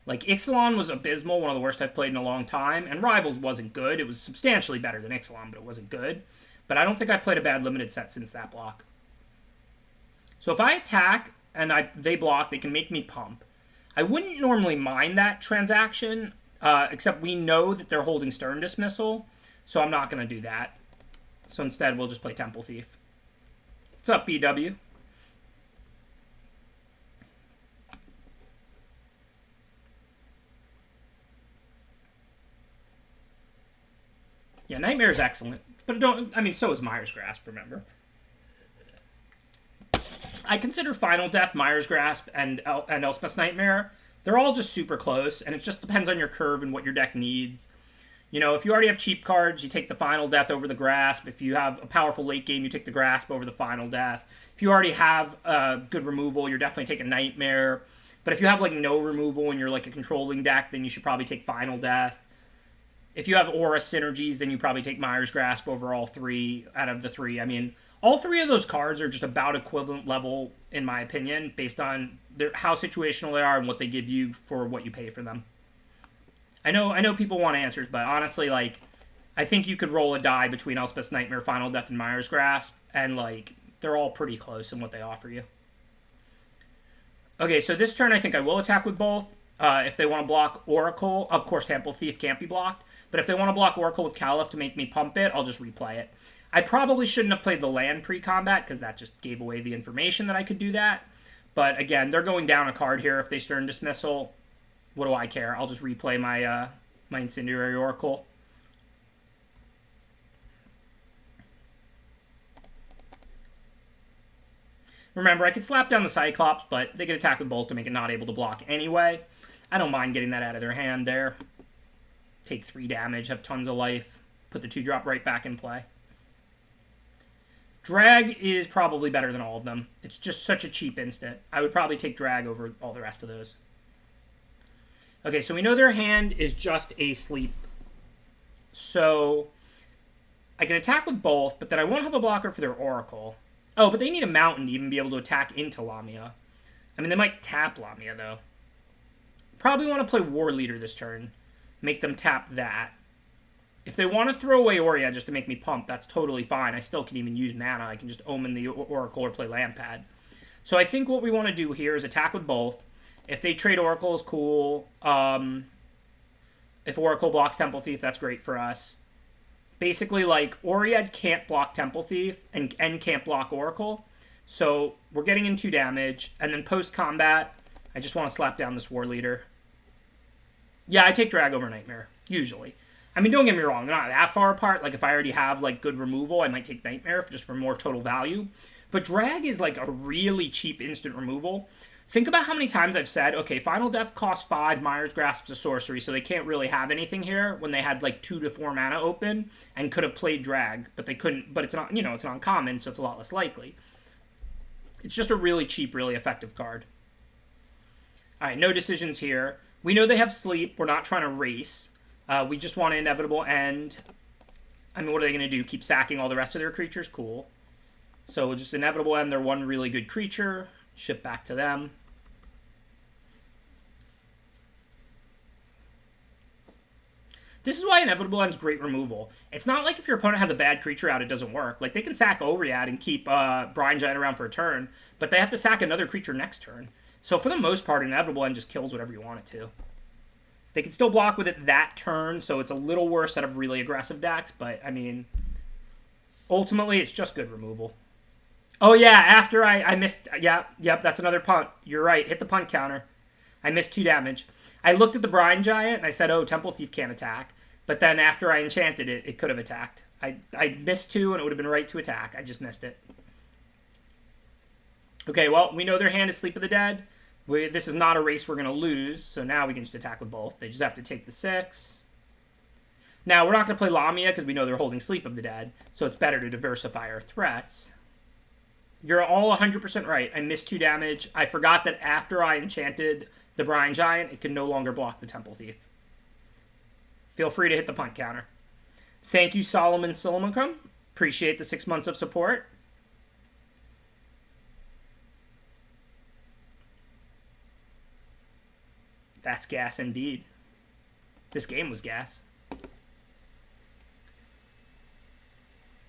Like, Ixalan was abysmal, one of the worst I've played in a long time, and Rivals wasn't good. It was substantially better than Ixalan, but it wasn't good. But I don't think I've played a bad limited set since that block. So if I attack and they block, they can make me pump. I wouldn't normally mind that transaction, except we know that they're holding Stern Dismissal, so I'm not going to do that. So instead, we'll just play Temple Thief. What's up, BW? Yeah, Nightmare is excellent, but so is Mire's Grasp, remember. I consider Final Death, Mire's Grasp, and Elspeth's Nightmare, they're all just super close, and it just depends on your curve and what your deck needs. You know, if you already have cheap cards, you take the Final Death over the Grasp. If you have a powerful late game, you take the Grasp over the Final Death. If you already have good removal, you're definitely taking Nightmare. But if you have, like, no removal and you're, like, a controlling deck, then you should probably take Final Death. If you have Aura synergies, then you probably take Mire's Grasp over all 3 out of the 3. I mean, all 3 of those cards are just about equivalent level, in my opinion, based on how situational they are and what they give you for what you pay for them. I know people want answers, but honestly, like, I think you could roll a die between Elspeth's Nightmare, Final Death, and Mire's Grasp, and, like, they're all pretty close in what they offer you. Okay, so this turn I think I will attack with both. If they want to block Oracle, of course Temple Thief can't be blocked, but if they want to block Oracle with Caliph to make me pump it, I'll just replay it. I probably shouldn't have played the land pre-combat, because that just gave away the information that I could do that. But again, they're going down a card here if they Stern Dismissal. What do I care? I'll just replay my my Incendiary Oracle. Remember, I could slap down the Cyclops, but they could attack with both to make it not able to block anyway. I don't mind getting that out of their hand there. Take 3 damage, have tons of life. Put the 2-drop right back in play. Drag is probably better than all of them. It's just such a cheap instant. I would probably take Drag over all the rest of those. Okay, so we know their hand is just a Sleep. So I can attack with both, but then I won't have a blocker for their Oracle. Oh, but they need a Mountain to even be able to attack into Lamia. I mean, they might tap Lamia, though. Probably want to play War Leader this turn. Make them tap that. If they want to throw away Oriad just to make me pump, that's totally fine. I still can even use mana. I can just Omen the Oracle or play Lampad. So I think what we want to do here is attack with both. If they trade Oracle, is cool. If Oracle blocks Temple Thief, that's great for us. Basically, like, Oriad can't block Temple Thief and can't block Oracle. So we're getting in 2 damage. And then post-combat, I just want to slap down this War Leader. Yeah, I take drag over Nightmare, usually. I mean, don't get me wrong, they're not that far apart. Like, if I already have, like, good removal, I might take Nightmare just for more total value. But drag is, like, a really cheap instant removal. Think about how many times I've said, okay, Final Death costs 5, Myers Grasp's a sorcery, so they can't really have anything here when they had, like, 2 to 4 mana open and could have played drag, but they couldn't, but it's not, you know, it's not uncommon, so it's a lot less likely. It's just a really cheap, really effective card. Alright, no decisions here. We know they have sleep. We're not trying to race. We just want an inevitable end. I mean, what are they going to do? Keep sacking all the rest of their creatures? Cool. So we'll just inevitable end their one really good creature. Ship back to them. This is why Inevitable End's great removal. It's not like if your opponent has a bad creature out, it doesn't work. Like, they can sack Ovriad and keep Brine Giant around for a turn, but they have to sack another creature next turn. So for the most part, Inevitable End just kills whatever you want it to. They can still block with it that turn, so it's a little worse out of really aggressive decks, but, I mean, ultimately, it's just good removal. Oh, yeah, after I missed... Yep, that's another punt. You're right, hit the punt counter. I missed 2 damage. I looked at the Brine Giant, and I said, oh, Temple Thief can't attack. But then after I enchanted it, it could have attacked. I missed 2, and it would have been right to attack. I just missed it. Okay, well, we know their hand is Sleep of the Dead. This is not a race we're going to lose, so now we can just attack with both. They just have to take the 6. Now, we're not going to play Lamia because we know they're holding Sleep of the Dead, so it's better to diversify our threats. You're all 100% right. I missed 2 damage. I forgot that after I enchanted the Brine Giant, it can no longer block the Temple Thief. Feel free to hit the punt counter. Thank you, Solomon Solomacum. Appreciate the 6 months of support. That's gas indeed. This game was gas.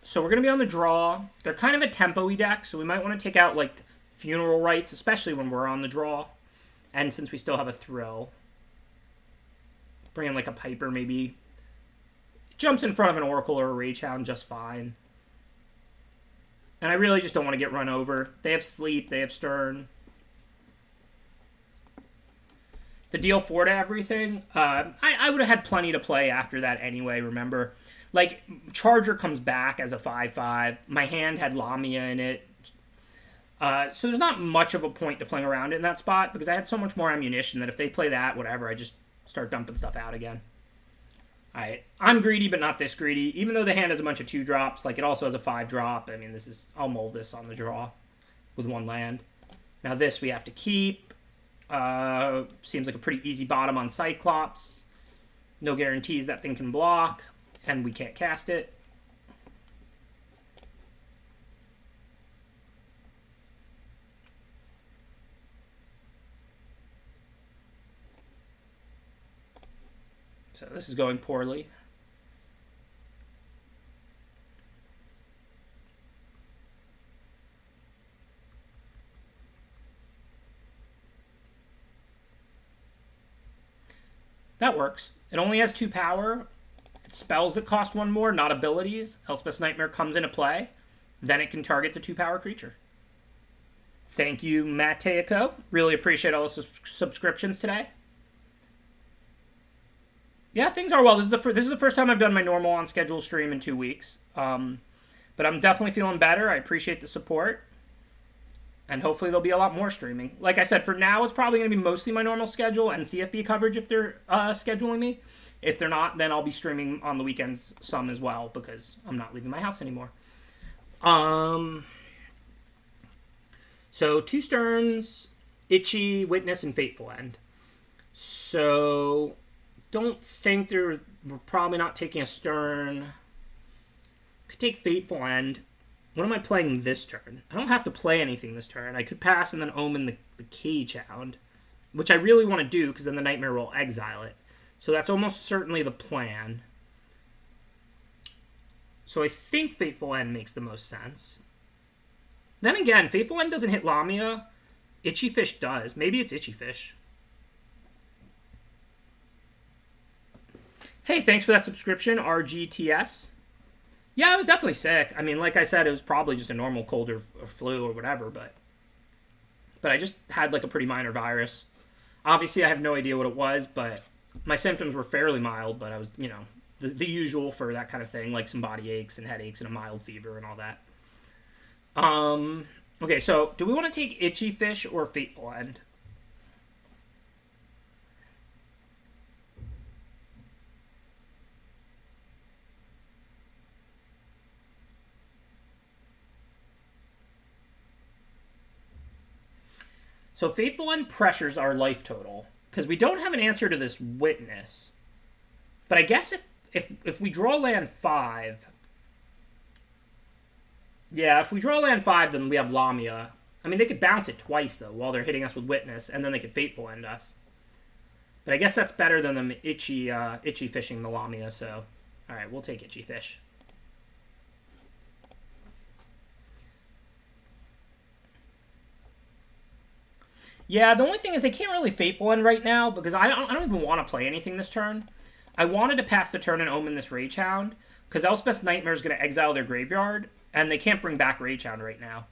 So we're going to be on the draw. They're kind of a tempo-y deck, so we might want to take out, like, Funeral Rites, especially when we're on the draw. And since we still have a throw. Bring in, like, a Piper, maybe. Jumps in front of an Oracle or a Rage Hound just fine. And I really just don't want to get run over. They have Sleep, they have Stern. The deal 4 to everything, I would have had plenty to play after that anyway, remember? Like, Charger comes back as a 5/5. My hand had Lamia in it. So there's not much of a point to playing around in that spot because I had so much more ammunition that if they play that, whatever, I just start dumping stuff out again. Alright, I'm greedy, but not this greedy. Even though the hand has a bunch of 2-drops, like, it also has a 5-drop. I mean, I'll mold this on the draw with 1 land. Now this we have to keep. Seems like a pretty easy bottom on Cyclops. No guarantees that thing can block, and we can't cast it. So this is going poorly. That works. It only has 2 power. It's spells that cost 1 more, not abilities. Elspeth's Nightmare comes into play. Then it can target the 2-power creature. Thank you, Mateico. Really appreciate all the subscriptions today. Yeah, things are well. This is the first time I've done my normal on-schedule stream in 2 weeks. But I'm definitely feeling better. I appreciate the support. And hopefully there'll be a lot more streaming. Like I said, for now, it's probably going to be mostly my normal schedule and CFB coverage if they're scheduling me. If they're not, then I'll be streaming on the weekends some as well because I'm not leaving my house anymore. So 2 Sterns, Itchy, Witness, and Fateful End. So don't think we're probably not taking a Stern. Could take Fateful End. What am I playing this turn? I don't have to play anything this turn. I could pass and then Omen the Cage Hound, which I really want to do because then the Nightmare will exile it. So that's almost certainly the plan. So I think Fateful End makes the most sense. Then again, Fateful End doesn't hit Lamia. Itchy Fish does. Maybe it's Itchy Fish. Hey, thanks for that subscription, RGTS. Yeah, I was definitely sick. I mean, like I said, it was probably just a normal cold or flu or whatever, but I just had like a pretty minor virus. Obviously, I have no idea what it was, but My symptoms were fairly mild, but I was, you know, the usual for that kind of thing, like some body aches and headaches and a mild fever and all that. Okay, so do we want to take Itchy Fish or Fateful End? So Fateful End pressures our life total because we don't have an answer to this Witness. But I guess if we draw land 5, yeah, if we draw land 5, then we have Lamia. I mean, they could bounce it twice though while they're hitting us with Witness, and then they could Fateful End us. But I guess that's better than them itchy fishing the Lamia. So, all right, we'll take Itchy Fish. Yeah, the only thing is they can't really Fateful End right now because I don't even want to play anything this turn. I wanted to pass the turn and omen this Rage Hound because Elspeth's Nightmare is going to exile their graveyard and they can't bring back Rage Hound right now.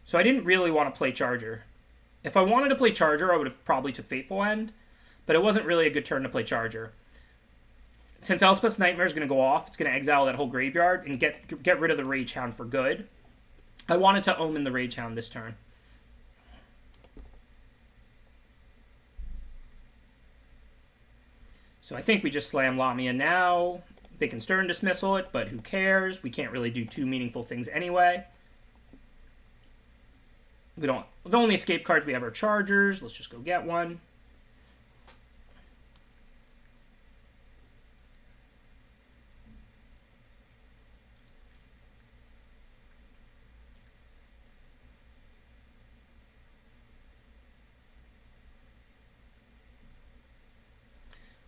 So I didn't really want to play Charger. If I wanted to play Charger, I would have probably took Fateful End, but it wasn't really a good turn to play Charger. Since Elspeth's Nightmare is going to go off, it's going to exile that whole graveyard and get rid of the Rage Hound for good. I wanted to omen the Rage Hound this turn. So I think we just slam Lamia now. They can Stern Dismissal it, but who cares? We can't really do too meaningful things anyway. We don't. The only escape cards we have are Chargers. Let's just go get one.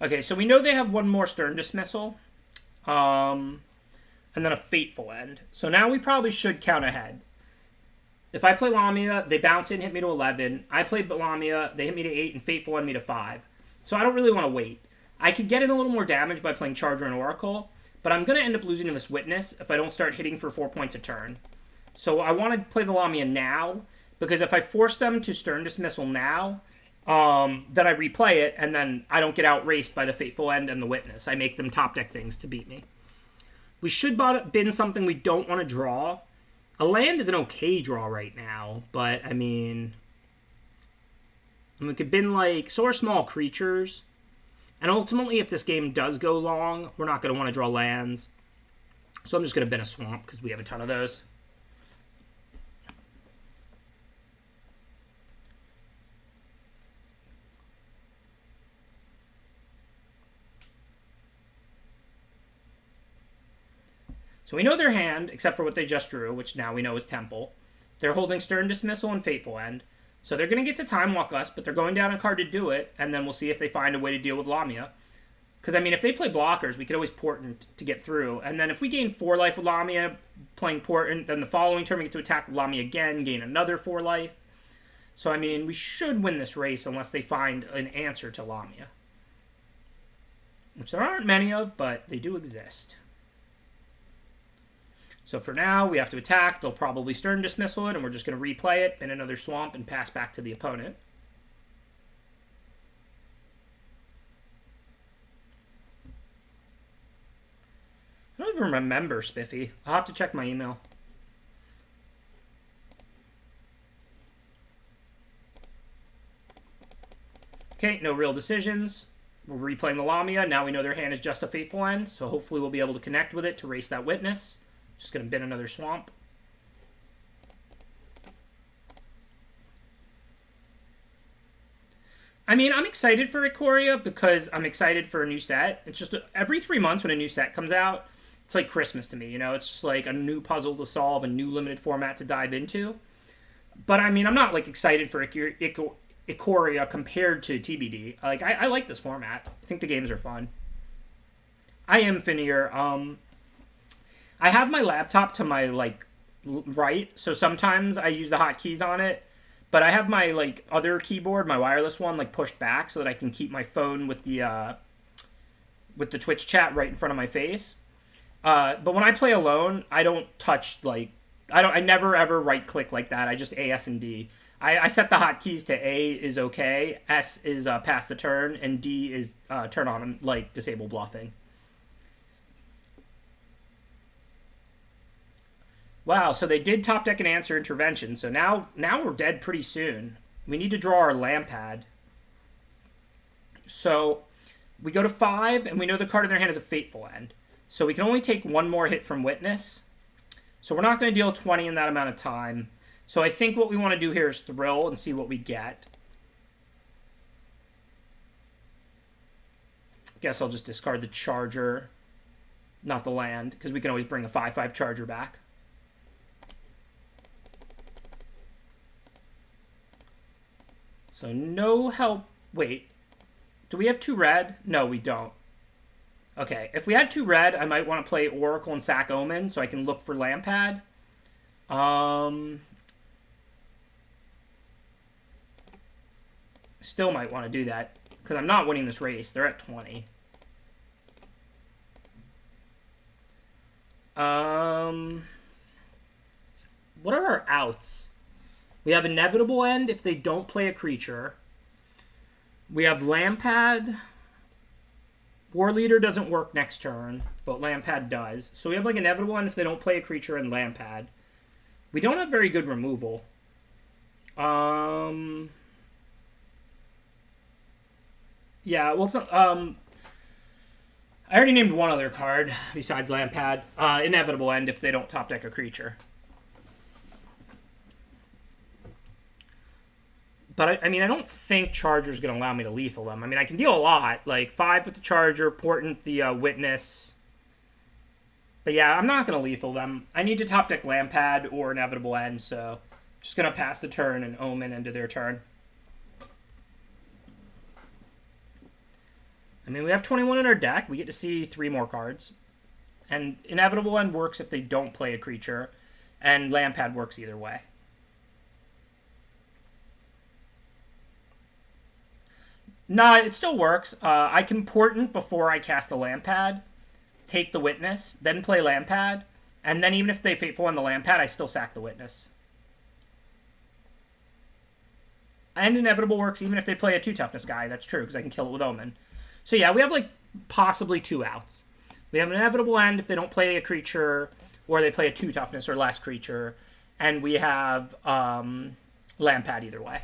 Okay, so we know they have one more Stern Dismissal. And then a Fateful End. So now we probably should count ahead. If I play Lamia, they bounce it and hit me to 11. I play Lamia, they hit me to 8, and Fateful End me to 5. So I don't really want to wait. I could get in a little more damage by playing Charger and Oracle, but I'm going to end up losing to this Witness if I don't start hitting for 4 points a turn. So I want to play the Lamia now, because if I force them to Stern Dismissal now, then I replay it, and then I don't get outraced by the Fateful End and the Witness. I make them top deck things to beat me. We should bin something we don't want to draw. A land is an okay draw right now, but, I mean, we could bin, like, Soar Small Creatures. And ultimately, if this game does go long, we're not going to want to draw lands. So I'm just going to bin a Swamp, because we have a ton of those. So we know their hand, except for what they just drew, which now we know is Temple. They're holding Stern Dismissal and Fateful End. So they're going to get to Time Walk us, but they're going down a card to do it, and then we'll see if they find a way to deal with Lamia. Because, I mean, if they play blockers, we could always Portent to get through. And then if we gain 4 life with Lamia, playing Portent, then the following turn we get to attack with Lamia again, gain another 4 life. So, I mean, we should win this race unless they find an answer to Lamia. Which there aren't many of, but they do exist. So for now, we have to attack. They'll probably Stern Dismissal it, and we're just going to replay it in another Swamp and pass back to the opponent. I don't even remember Spiffy. I'll have to check my email. Okay, no real decisions. We're replaying the Lamia. Now we know their hand is just a Fateful End, so hopefully we'll be able to connect with it to race that Witness. Just going to bin another Swamp. I mean, I'm excited for Ikoria because I'm excited for a new set. It's just every 3 months when a new set comes out, it's like Christmas to me, you know? It's just like a new puzzle to solve, a new limited format to dive into. But, I mean, I'm not, like, excited for Ikoria compared to TBD. Like, I like this format. I think the games are fun. I am Finnear. I have my laptop to my, like, right, so sometimes I use the hotkeys on it, but I have my, like, other keyboard, my wireless one, like, pushed back so that I can keep my phone with the Twitch chat right in front of my face. But when I play alone, I don't touch, like, I never ever right-click like that. I just AS and D. I set the hotkeys to A is okay, S is pass the turn, and D is turn on, like, disable bluffing. Wow, so they did top deck and answer intervention, so now we're dead pretty soon. We need to draw our Lampad. So we go to 5, and we know the card in their hand is a Fateful End. So we can only take one more hit from Witness. So we're not going to deal 20 in that amount of time. So I think what we want to do here is Thrill and see what we get. Guess I'll just discard the Charger, not the land, because we can always bring a 5/5 Charger back. So no help. Wait, do we have 2 red? No, we don't. Okay, if we had 2 red, I might want to play Oracle and sack Omen so I can look for Lampad. Still might want to do that because I'm not winning this race. They're at 20. What are our outs? We have Inevitable End if they don't play a creature. We have Lampad. War Leader doesn't work next turn, but Lampad does. So we have like Inevitable End if they don't play a creature and Lampad. We don't have very good removal. Yeah, well, it's not, I already named one other card besides Lampad. Inevitable End if they don't top deck a creature. But, I mean, I don't think Charger's going to allow me to lethal them. I mean, I can deal a lot. Like, 5 with the Charger, Portent the Witness. But, yeah, I'm not going to lethal them. I need to top deck Lampad or Inevitable End, so just going to pass the turn and Omen into their turn. I mean, we have 21 in our deck. We get to see 3 more cards. And Inevitable End works if they don't play a creature. And Lampad works either way. No, it still works. I can Portent before I cast the Lampad, take the Witness, then play Lampad, and then even if they Fateful on the Lampad, I still sack the Witness. And Inevitable works even if they play a 2 toughness guy. That's true, because I can kill it with Omen. So yeah, we have like possibly 2 outs. We have an Inevitable End if they don't play a creature, or they play a 2 toughness or less creature, and we have Lampad either way.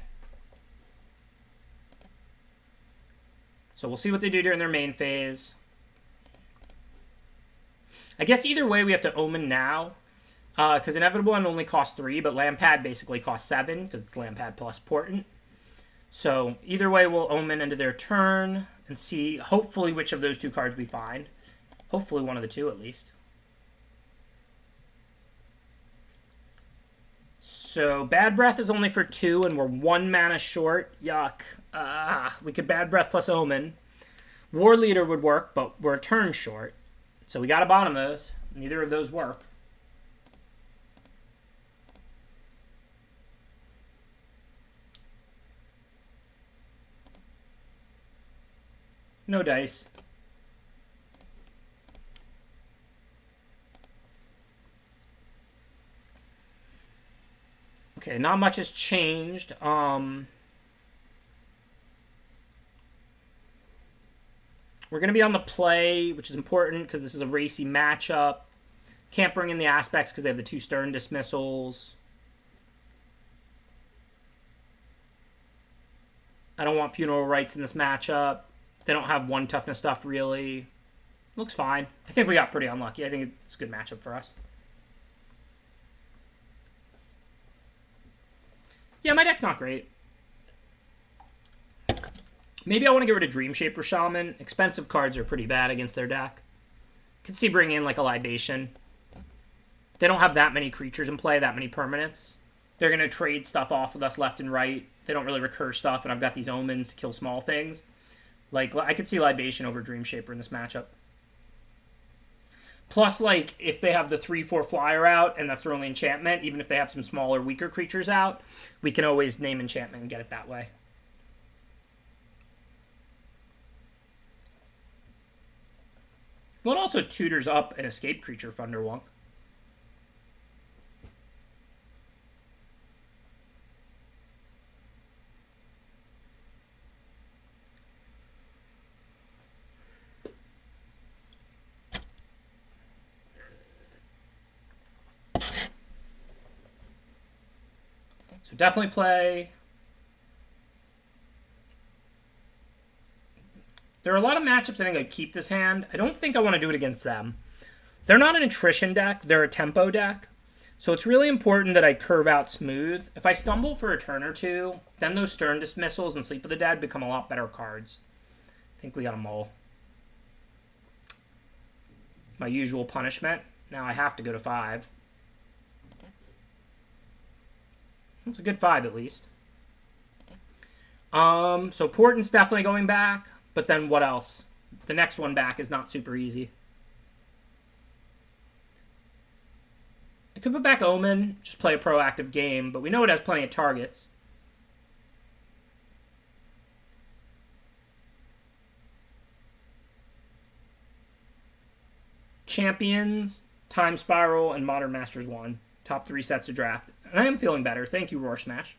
So we'll see what they do during their main phase. I guess either way we have to Omen now. Because Inevitable End only costs 3, but Lampad basically costs 7, because it's Lampad plus Portent. So either way we'll Omen into their turn and see hopefully which of those 2 cards we find. Hopefully one of the 2 at least. So Bad Breath is only for 2 and we're 1 mana short. Yuck. We could Bad Breath plus Omen. War Leader would work, but we're a turn short. So we got to bottom those. Neither of those work. No dice. Okay, not much has changed. We're going to be on the play, which is important because this is a racy matchup. Can't bring in the aspects because they have the 2 Stern Dismissals. I don't want Funeral Rites in this matchup. They don't have 1 toughness stuff, really. Looks fine. I think we got pretty unlucky. I think it's a good matchup for us. Yeah, my deck's not great. Maybe I want to get rid of Dream Shaper Shaman. Expensive cards are pretty bad against their deck. Could see bringing in like a Libation. They don't have that many creatures in play, that many permanents. They're going to trade stuff off with us left and right. They don't really recur stuff, and I've got these Omens to kill small things. Like, I could see Libation over Dream Shaper in this matchup. Plus, like, if they have the 3/4 flyer out, and that's their only enchantment, even if they have some smaller, weaker creatures out, we can always name enchantment and get it that way. Well, it also tutors up an escape creature, Thunderwonk. So definitely play. There are a lot of matchups I think I'd keep this hand. I don't think I want to do it against them. They're not an attrition deck. They're a tempo deck. So it's really important that I curve out smooth. If I stumble for a turn or two, then those Stern Dismissals and Sleep of the Dead become a lot better cards. I think we got a mole. My usual punishment. Now I have to go to 5. It's a good 5 at least. So Portent's definitely going back. But then what else? The next one back is not super easy. I could put back Omen, just play a proactive game, but we know it has plenty of targets. Champions, Time Spiral, and Modern Masters 1. Top 3 sets to draft. And I am feeling better. Thank you, Roar Smash.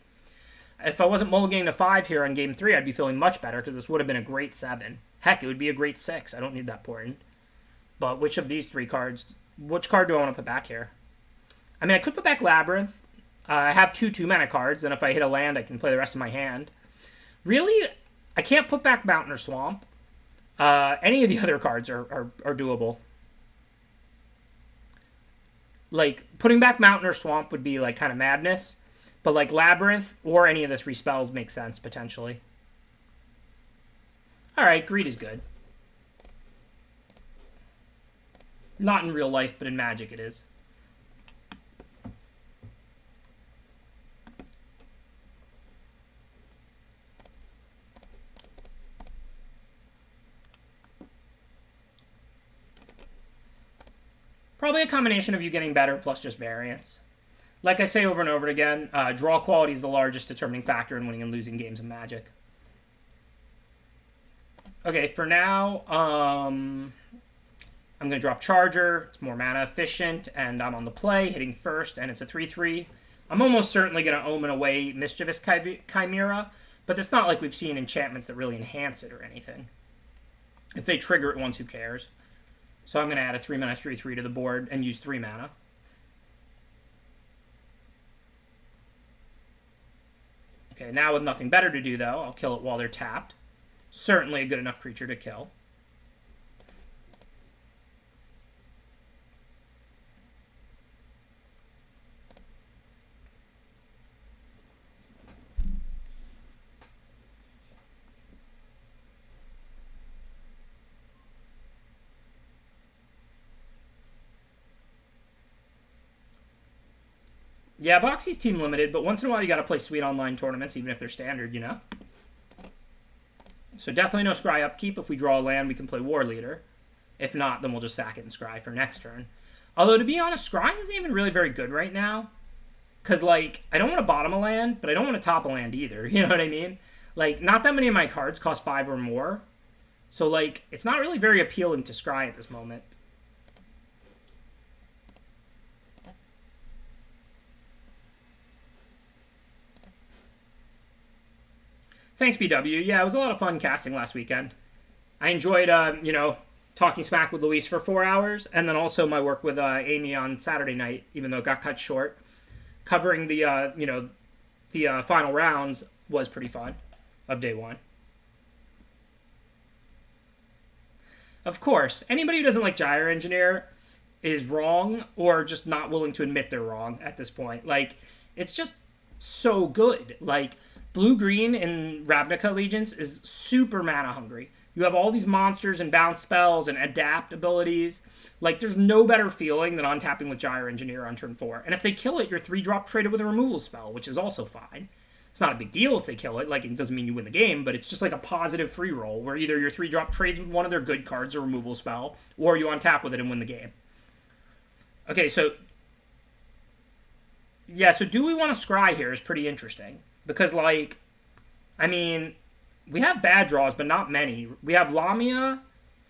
If I wasn't mulliganing to 5 here on game 3, I'd be feeling much better because this would have been a great 7. Heck, it would be a great 6. I don't need that Portent. But which of these 3 cards, which card do I want to put back here? I mean, I could put back Labyrinth. I have 2 2-mana cards, and if I hit a land, I can play the rest of my hand. Really, I can't put back Mountain or Swamp. Any of the other cards are doable. Like, putting back Mountain or Swamp would be, like, kind of madness. But, like, Labyrinth or any of the 3 spells make sense, potentially. Alright, Greed is good. Not in real life, but in Magic it is. Probably a combination of you getting better plus just variance. Like I say over and over again, draw quality is the largest determining factor in winning and losing games of Magic. Okay, for now, I'm going to drop Charger. It's more mana efficient, and I'm on the play, hitting first, and it's a 3/3. I'm almost certainly going to Omen away Mischievous Chimera, but it's not like we've seen enchantments that really enhance it or anything. If they trigger it once, who cares? So I'm going to add a 3-mana 3/3 to the board and use 3 mana. Okay, now with nothing better to do, though, I'll kill it while they're tapped. Certainly a good enough creature to kill. Yeah, Boxy's team limited, but once in a while you gotta play sweet online tournaments, even if they're standard, you know? So definitely no Scry upkeep. If we draw a land, we can play War Leader. If not, then we'll just sack it and Scry for next turn. Although, to be honest, Scrying isn't even really very good right now. Because, like, I don't want to bottom a land, but I don't want to top a land either. You know what I mean? Like, not that many of my cards cost 5 or more. So, like, it's not really very appealing to Scry at this moment. Thanks, BW. Yeah, it was a lot of fun casting last weekend. I enjoyed, you know, talking smack with Luis for 4 hours, and then also my work with Amy on Saturday night, even though it got cut short. Covering the, you know, the final rounds was pretty fun of day 1. Of course, anybody who doesn't like Gyre Engineer is wrong or just not willing to admit they're wrong at this point. Like, it's just so good. Like, Blue-Green in Ravnica Allegiance is super mana hungry. You have all these monsters and bounce spells and adapt abilities. Like, there's no better feeling than untapping with Gyre Engineer on turn 4. And if they kill it, you're 3-drop traded with a removal spell, which is also fine. It's not a big deal if they kill it. Like, it doesn't mean you win the game, but it's just like a positive free roll where either your 3-drop trades with one of their good cards or removal spell, or you untap with it and win the game. Okay, so... yeah, so do we want to Scry here is pretty interesting. Because, like, I mean, we have bad draws, but not many. We have Lamia.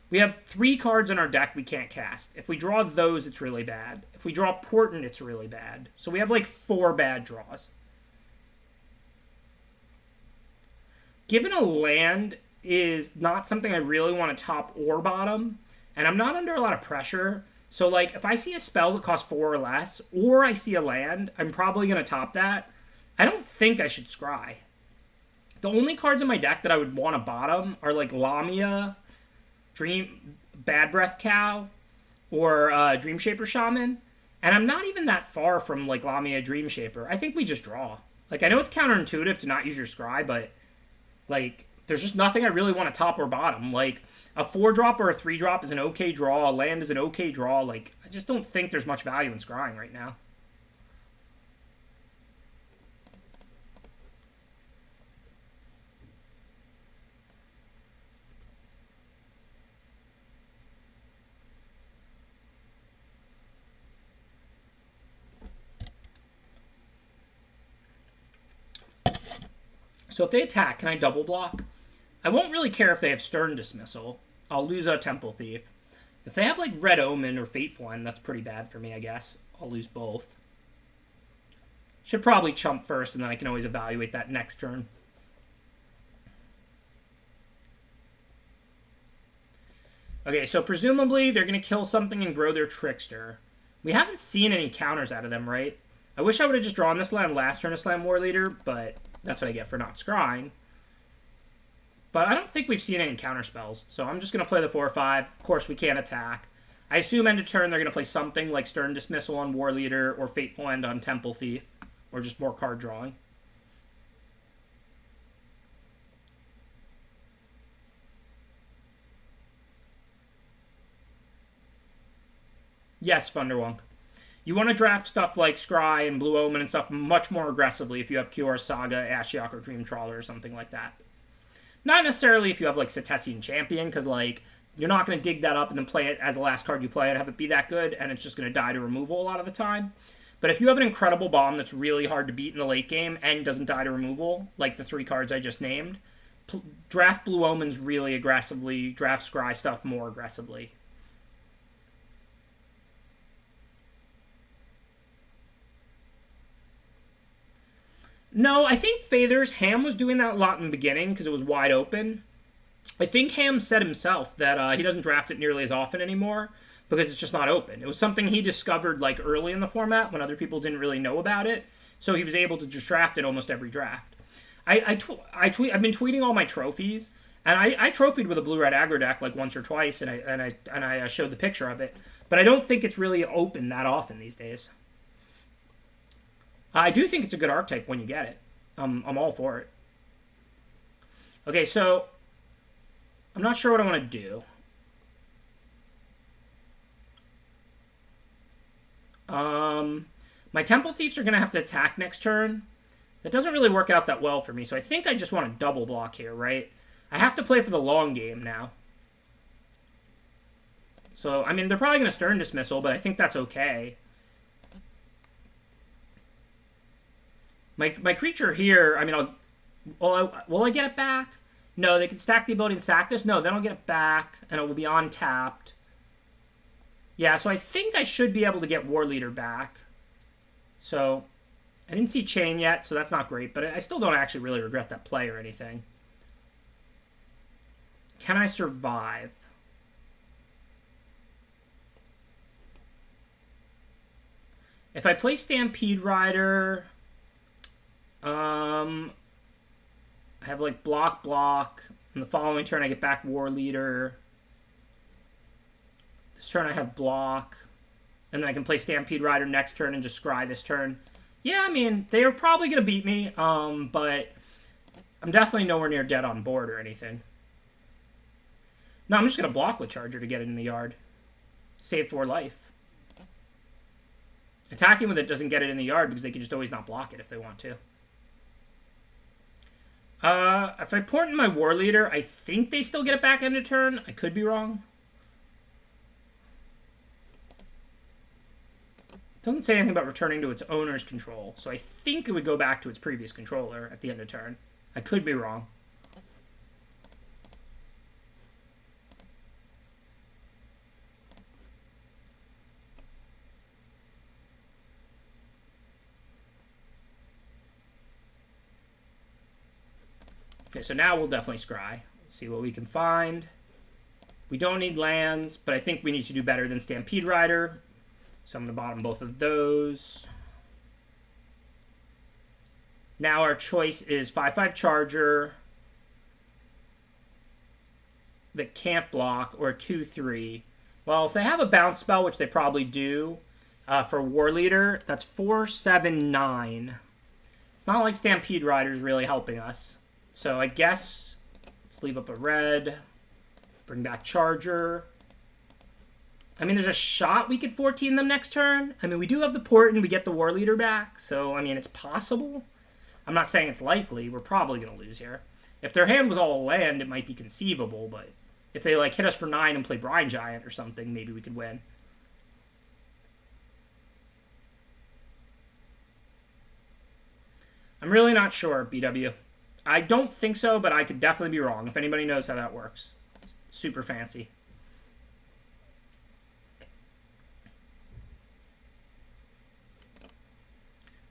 We have 3 cards in our deck we can't cast. If we draw those, it's really bad. If we draw Portent, it's really bad. So we have, like, 4 bad draws. Given a land is not something I really want to top or bottom, and I'm not under a lot of pressure. So, like, if I see a spell that costs 4 or less, or I see a land, I'm probably going to top that. I don't think I should scry. The only cards in my deck that I would want to bottom are like Lamia, Bad Breath Cow, or Dream Shaper Shaman. And I'm not even that far from like Lamia Dream Shaper. I think we just draw. Like, I know it's counterintuitive to not use your scry, but like, there's just nothing I really want to top or bottom. Like, a 4-drop or a 3-drop is an okay draw. A land is an okay draw. Like, I just don't think there's much value in scrying right now. So if they attack, can I double block? I won't really care if they have Stern Dismissal. I'll lose a Temple Thief. If they have like Red Omen or Fateful End, that's pretty bad for me, I guess. I'll lose both. Should probably chump first, and then I can always evaluate that next turn. Okay, so presumably they're going to kill something and grow their Trickster. We haven't seen any counters out of them, right? I wish I would have just drawn this land last turn to slam War Leader, but that's what I get for not scrying. But I don't think we've seen any counter spells, so I'm just going to play the 4/5. Of course, we can't attack. I assume end of turn they're going to play something like Stern Dismissal on War Leader or Fateful End on Temple Thief, or just more card drawing. Yes, Thunderwonk. You want to draft stuff like Scry and Blue Omen and stuff much more aggressively if you have Kiora Saga, Ashiok, or Dream Trawler or something like that. Not necessarily if you have like Setesian Champion, because like you're not going to dig that up and then play it as the last card you play and have it be that good, and it's just going to die to removal a lot of the time. But if you have an incredible bomb that's really hard to beat in the late game and doesn't die to removal, like the 3 cards I just named, draft Blue Omens really aggressively, draft Scry stuff more aggressively. No, I think Fathers, Ham was doing that a lot in the beginning because it was wide open. I think Ham said himself that he doesn't draft it nearly as often anymore because it's just not open. It was something he discovered like early in the format when other people didn't really know about it, so he was able to just draft it almost every draft. I've been tweeting all my trophies, and I trophied with a blue-red aggro deck like once or twice, and I showed the picture of it, but I don't think it's really open that often these days. I do think it's a good archetype when you get it. I'm all for it. Okay, so I'm not sure what I want to do. My Temple Thieves are going to have to attack next turn. That doesn't really work out that well for me, so I think I just want to double block here, right? I have to play for the long game now. So, I mean, they're probably going to Stern Dismissal, but I think that's okay. My creature here, I mean, will I get it back? No, they can stack the ability and sack this. No, then I'll get it back, and it will be untapped. Yeah, so I think I should be able to get War Leader back. So, I didn't see Chain yet, so that's not great, but I still don't actually really regret that play or anything. Can I survive? If I play Stampede Rider... I have like block, and the following turn I get back War Leader. This turn I have block, and then I can play Stampede Rider next turn and just scry this turn. Yeah, I mean, they are probably going to beat me, but I'm definitely nowhere near dead on board or anything. No, I'm just going to block with Charger to get it in the yard. Save 4 life. Attacking with it doesn't get it in the yard because they can just always not block it if they want to. If I port in my War Leader, I think they still get it back end of turn. I could be wrong. It doesn't say anything about returning to its owner's control, so I think it would go back to its previous controller at the end of turn. I could be wrong. Okay, so now we'll definitely scry. Let's see what we can find. We don't need lands, but I think we need to do better than Stampede Rider. So I'm going to bottom both of those. Now our choice is 5/5 Charger that can't block, or 2/3. Well, if they have a bounce spell, which they probably do, for War Leader, that's 4/7/9. It's not like Stampede Rider's really helping us. So I guess let's leave up a red. Bring back Charger. I mean, there's a shot we could 14 them next turn. I mean, we do have the port and we get the War Leader back. So, I mean, it's possible. I'm not saying it's likely. We're probably going to lose here. If their hand was all land, it might be conceivable. But if they, like, hit us for 9 and play Brine Giant or something, maybe we could win. I'm really not sure, BW. I don't think so, but I could definitely be wrong. If anybody knows how that works. It's super fancy.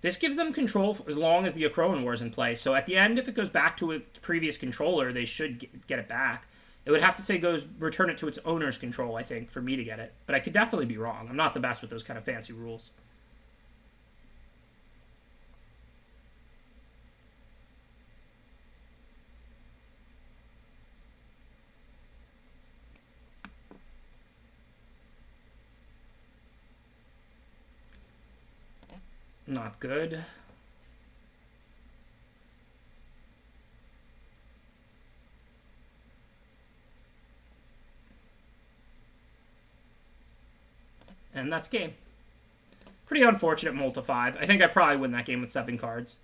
This gives them control for as long as the Akroan War is in play. So at the end, if it goes back to a previous controller, they should get it back. It would have to say return it to its owner's control, I think, for me to get it. But I could definitely be wrong. I'm not the best with those kind of fancy rules. Not good. And that's game. Pretty unfortunate multi-5. I think I probably win that game with 7 cards.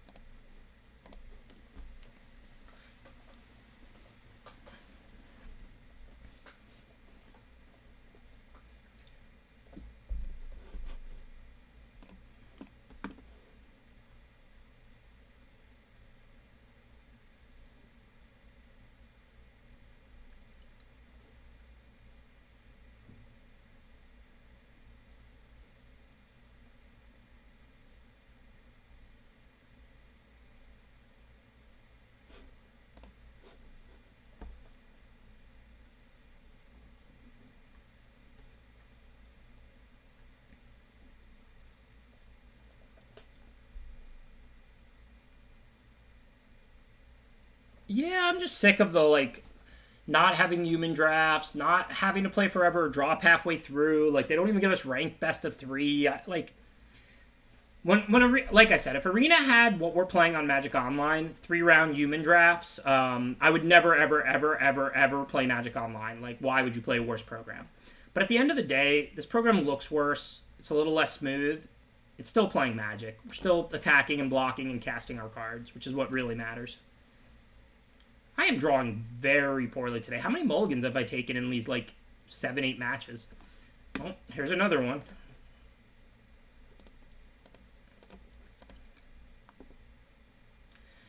Yeah, I'm just sick of the, like, not having human drafts, not having to play forever or drop halfway through. Like, they don't even give us ranked best of 3. Like, like I said, if Arena had what we're playing on Magic Online, 3-round human drafts, I would never, ever, ever, ever, ever play Magic Online. Like, why would you play a worse program? But at the end of the day, this program looks worse. It's a little less smooth. It's still playing Magic. We're still attacking and blocking and casting our cards, which is what really matters. I am drawing very poorly today. How many mulligans have I taken in these, like, 7-8 matches? Oh, here's another one.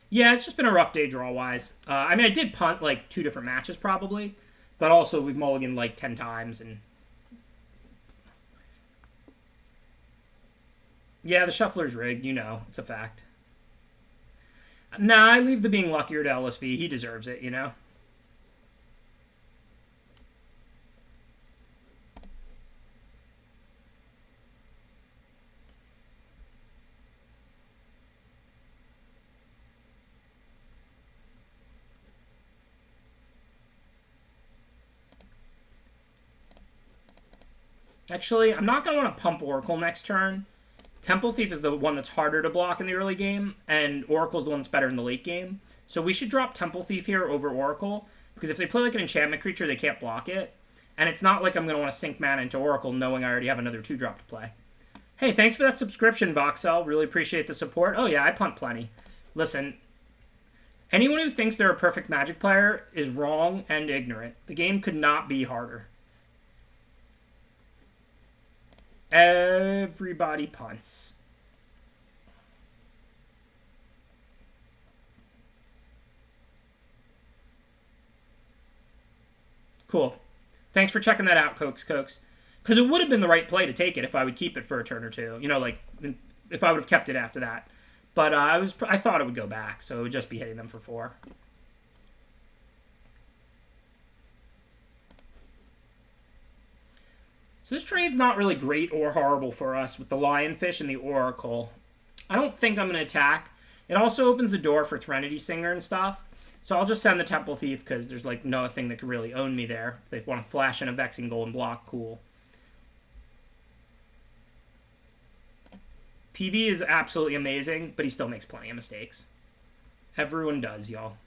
Yeah, it's just been a rough day draw-wise. I mean, I did punt, like, 2 different matches, probably. But also, we've mulliganed, like, 10 times, and... Yeah, the shuffler's rigged, you know. It's a fact. Nah, I leave the being luckier to LSV. He deserves it, you know? Actually, I'm not going to want to pump Oracle next turn. Temple Thief is the one that's harder to block in the early game, and Oracle's the one that's better in the late game. So we should drop Temple Thief here over Oracle, because if they play like an enchantment creature, they can't block it. And it's not like I'm going to want to sink mana into Oracle knowing I already have another 2-drop to play. Hey, thanks for that subscription, Voxel. Really appreciate the support. Oh yeah, I punt plenty. Listen, anyone who thinks they're a perfect Magic player is wrong and ignorant. The game could not be harder. Everybody punts. Cool. Thanks for checking that out, Cokes. Because it would have been the right play to take it if I would keep it for a turn or two. You know, like, if I would have kept it after that. But I thought it would go back, so it would just be hitting them for 4. So this trade's not really great or horrible for us with the Lionfish and the Oracle. I don't think I'm going to attack. It also opens the door for Threnody Singer and stuff. So I'll just send the Temple Thief because there's like nothing that could really own me there. If they want to flash in a Vexing Golden block, cool. PV is absolutely amazing, but he still makes plenty of mistakes. Everyone does, y'all.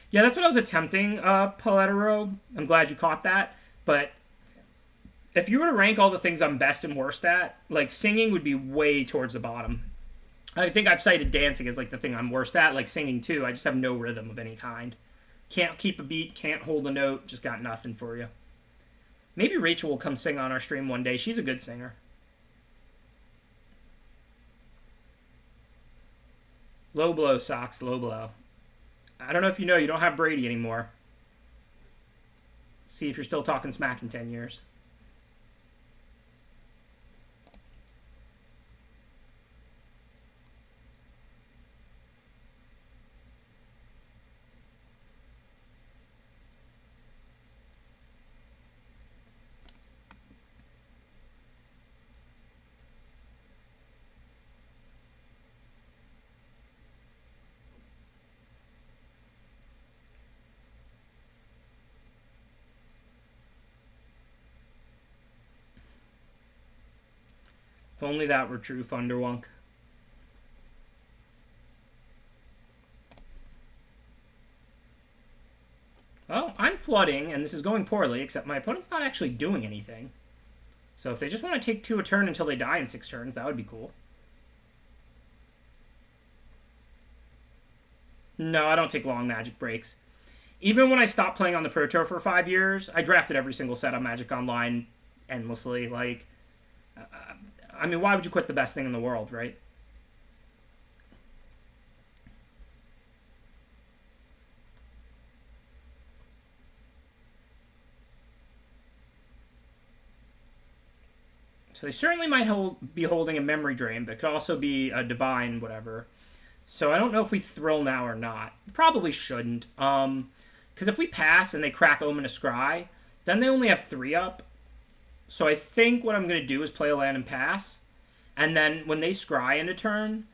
Yeah, that's what I was attempting, Paletero. I'm glad you caught that. But if you were to rank all the things I'm best and worst at, like singing would be way towards the bottom. I think I've cited dancing as like the thing I'm worst at, like singing too. I just have no rhythm of any kind. Can't keep a beat, can't hold a note, just got nothing for you. Maybe Rachel will come sing on our stream one day. She's a good singer. Low blow, Socks, low blow. I don't know if you know, you don't have Brady anymore. See if you're still talking smack in 10 years. If only that were true, Thunderwunk. Well, I'm flooding, and this is going poorly, except my opponent's not actually doing anything. So if they just want to take 2 a turn until they die in 6 turns, that would be cool. No, I don't take long Magic breaks. Even when I stopped playing on the Pro Tour for 5 years, I drafted every single set of Magic Online endlessly. Like, I mean, why would you quit the best thing in the world, right? So they certainly might be holding a Memory Drain, but it could also be a Divine, whatever. So I don't know if we thrill now or not. Probably shouldn't. Because if we pass and they crack Omen of Scry, then they only have 3 up. So I think what I'm going to do is play a land and pass. And then when they scry in a turn,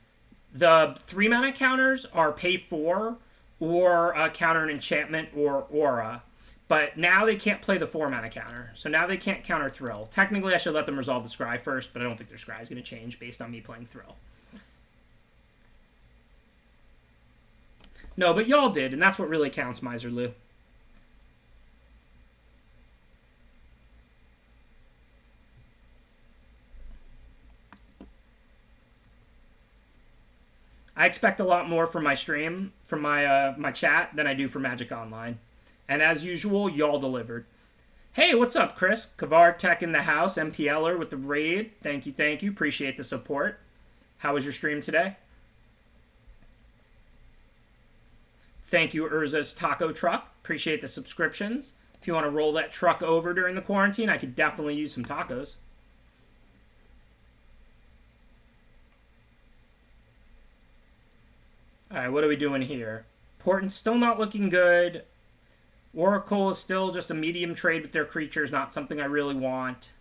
the 3 mana counters are pay 4 or counter an enchantment or aura. But now they can't play the 4 mana counter. So now they can't counter Thrill. Technically, I should let them resolve the scry first, but I don't think their scry is going to change based on me playing Thrill. No, but y'all did, and that's what really counts, Miser Lou. I expect a lot more from my stream, from my chat, than I do for Magic Online. And as usual, y'all delivered. Hey, what's up, Chris? Kavar Tech in the house, MPLer with the raid. Thank you, thank you. Appreciate the support. How was your stream today? Thank you, Urza's Taco Truck. Appreciate the subscriptions. If you want to roll that truck over during the quarantine, I could definitely use some tacos. Alright, what are we doing here? Portent's still not looking good. Oracle is still just a medium trade with their creatures, not something I really want.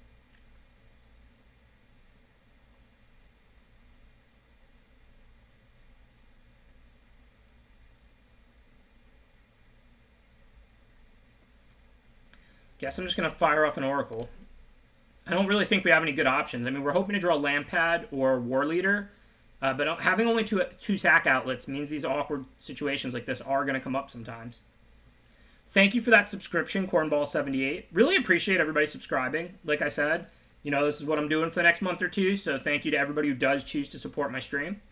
Guess I'm just going to fire off an Oracle. I don't really think we have any good options. I mean, we're hoping to draw Lampad or War Leader, but having only two sack outlets means these awkward situations like this are going to come up sometimes. Thank you for that subscription, Cornball78. Really appreciate everybody subscribing. Like I said, you know, this is what I'm doing for the next month or two, so thank you to everybody who does choose to support my stream.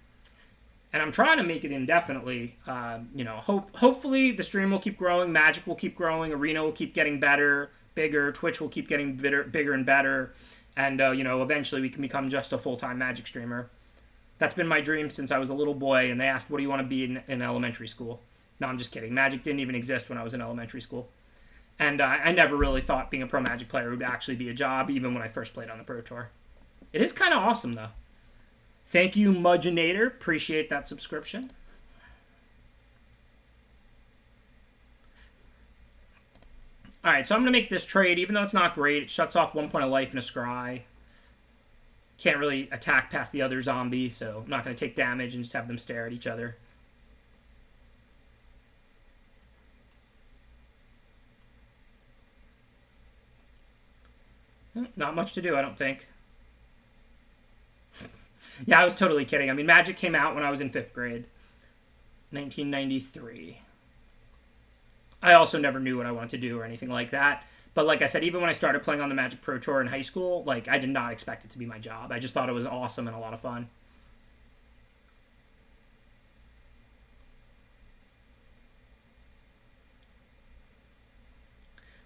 And I'm trying to make it indefinitely. You know, hopefully the stream will keep growing, Magic will keep growing, Arena will keep getting better, bigger, Twitch will keep getting bigger and better, and, you know, eventually we can become just a full-time Magic streamer. That's been my dream since I was a little boy, and they asked, what do you want to be in elementary school? No, I'm just kidding. Magic didn't even exist when I was in elementary school. And I never really thought being a pro Magic player would actually be a job, even when I first played on the Pro Tour. It is kind of awesome, though. Thank you, Mudgenator. Appreciate that subscription. Alright, so I'm going to make this trade. Even though it's not great, it shuts off 1 point of life and a scry. Can't really attack past the other zombie, so I'm not going to take damage and just have them stare at each other. Not much to do, I don't think. Yeah, I was totally kidding. I mean, Magic came out when I was in 5th grade. 1993. I also never knew what I wanted to do or anything like that. But like I said, even when I started playing on the Magic Pro Tour in high school, like, I did not expect it to be my job. I just thought it was awesome and a lot of fun.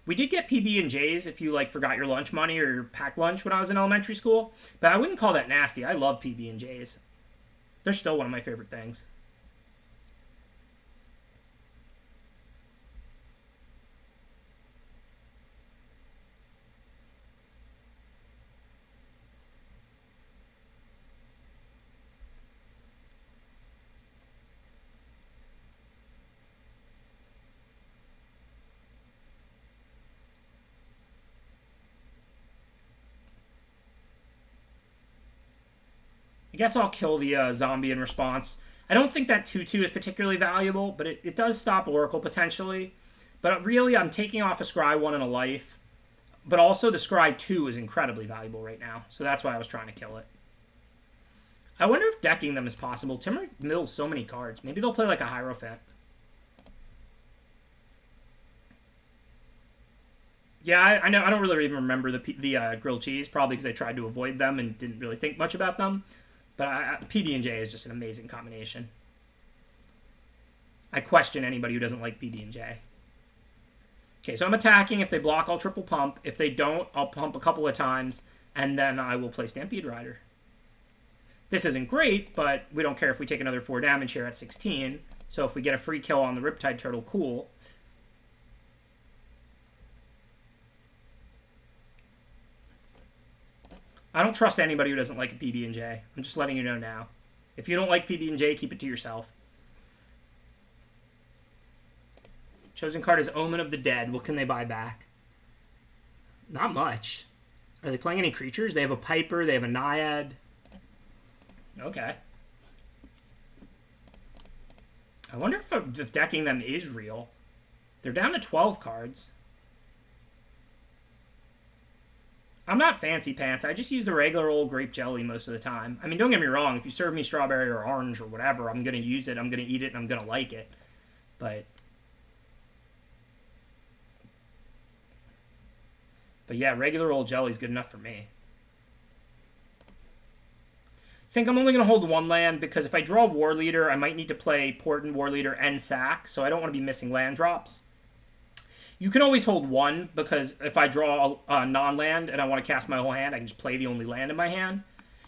We did get PB&Js if you, like, forgot your lunch money or your packed lunch when I was in elementary school. But I wouldn't call that nasty. I love PB&Js. They're still one of my favorite things. I guess I'll kill the zombie in response. I don't think that 2/2 is particularly valuable, but it does stop Oracle potentially. But really, I'm taking off a Scry 1 and a life. But also, the Scry 2 is incredibly valuable right now, so that's why I was trying to kill it. I wonder if decking them is possible. Timur mills so many cards. Maybe they'll play like a Hierophant. Yeah, I know. I don't really even remember the grilled cheese, probably because I tried to avoid them and didn't really think much about them. But PB&J is just an amazing combination. I question anybody who doesn't like PB&J. Okay, so I'm attacking. If they block, I'll triple pump. If they don't, I'll pump a couple of times, and then I will play Stampede Rider. This isn't great, but we don't care if we take another 4 damage here at 16. So if we get a free kill on the Riptide Turtle, cool. I don't trust anybody who doesn't like a PB&J. I'm just letting you know now. If you don't like PB&J, keep it to yourself. Chosen card is Omen of the Dead. What can they buy back? Not much. Are they playing any creatures? They have a Piper. They have a Naiad. Okay. I wonder if decking them is real. They're down to 12 cards. I'm not fancy pants. I just use the regular old grape jelly most of the time. I mean, don't get me wrong. If you serve me strawberry or orange or whatever, I'm going to use it. I'm going to eat it, and I'm going to like it. But yeah, regular old jelly is good enough for me. I think I'm only going to hold 1 land because if I draw War Leader, I might need to play Portent, War Leader, and Sack. So I don't want to be missing land drops. You can always hold 1, because if I draw a non-land and I want to cast my whole hand, I can just play the only land in my hand.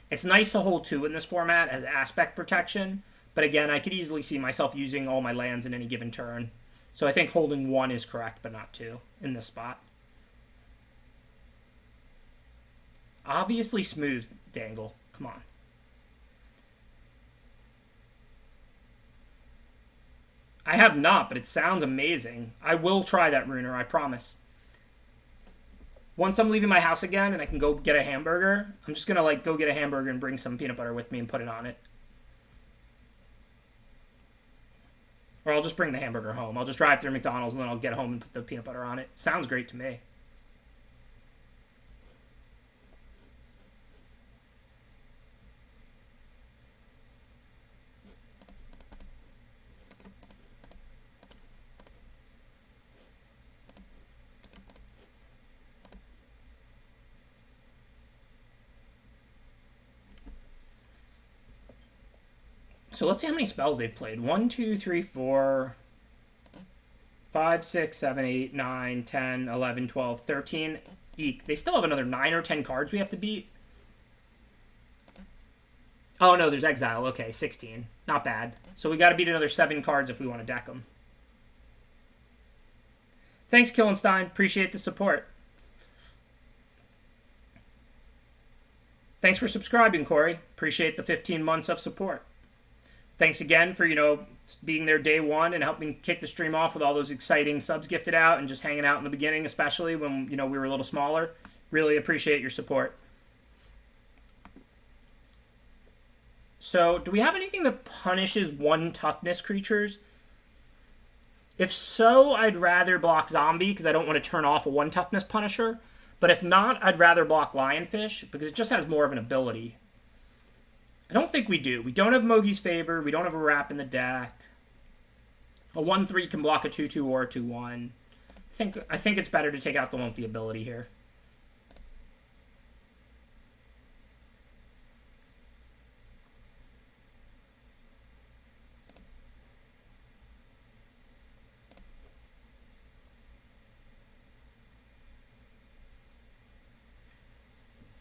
It's nice to hold 2 in this format as aspect protection, but again, I could easily see myself using all my lands in any given turn. So I think holding 1 is correct, but not 2 in this spot. Obviously smooth, Dangle. Come on. I have not, but it sounds amazing. I will try that Runer, I promise. Once I'm leaving my house again and I can go get a hamburger, I'm just going to like go get a hamburger and bring some peanut butter with me and put it on it. Or I'll just bring the hamburger home. I'll just drive through McDonald's and then I'll get home and put the peanut butter on it. Sounds great to me. So let's see how many spells they've played. 1, 2, 3, 4, 5, 6, 7, 8, 9, 10, 11, 12, 13. Eek. They still have another 9 or 10 cards we have to beat. Oh, no, there's Exile. Okay, 16. Not bad. So we got to beat another 7 cards if we want to deck them. Thanks, Killenstein. Appreciate the support. Thanks for subscribing, Corey. Appreciate the 15 months of support. Thanks again for, being there day one and helping kick the stream off with all those exciting subs gifted out and just hanging out in the beginning, especially when, you know, we were a little smaller. Really appreciate your support. So, do we have anything that punishes 1 toughness creatures? If so, I'd rather block Zombie because I don't want to turn off a 1 toughness punisher. But if not, I'd rather block Lionfish because it just has more of an ability. I don't think we do. We don't have Mogi's Favor. We don't have a Wrap in the deck. A 1/3 can block a 2/2 or a 2/1. I think it's better to take out the one with the ability here.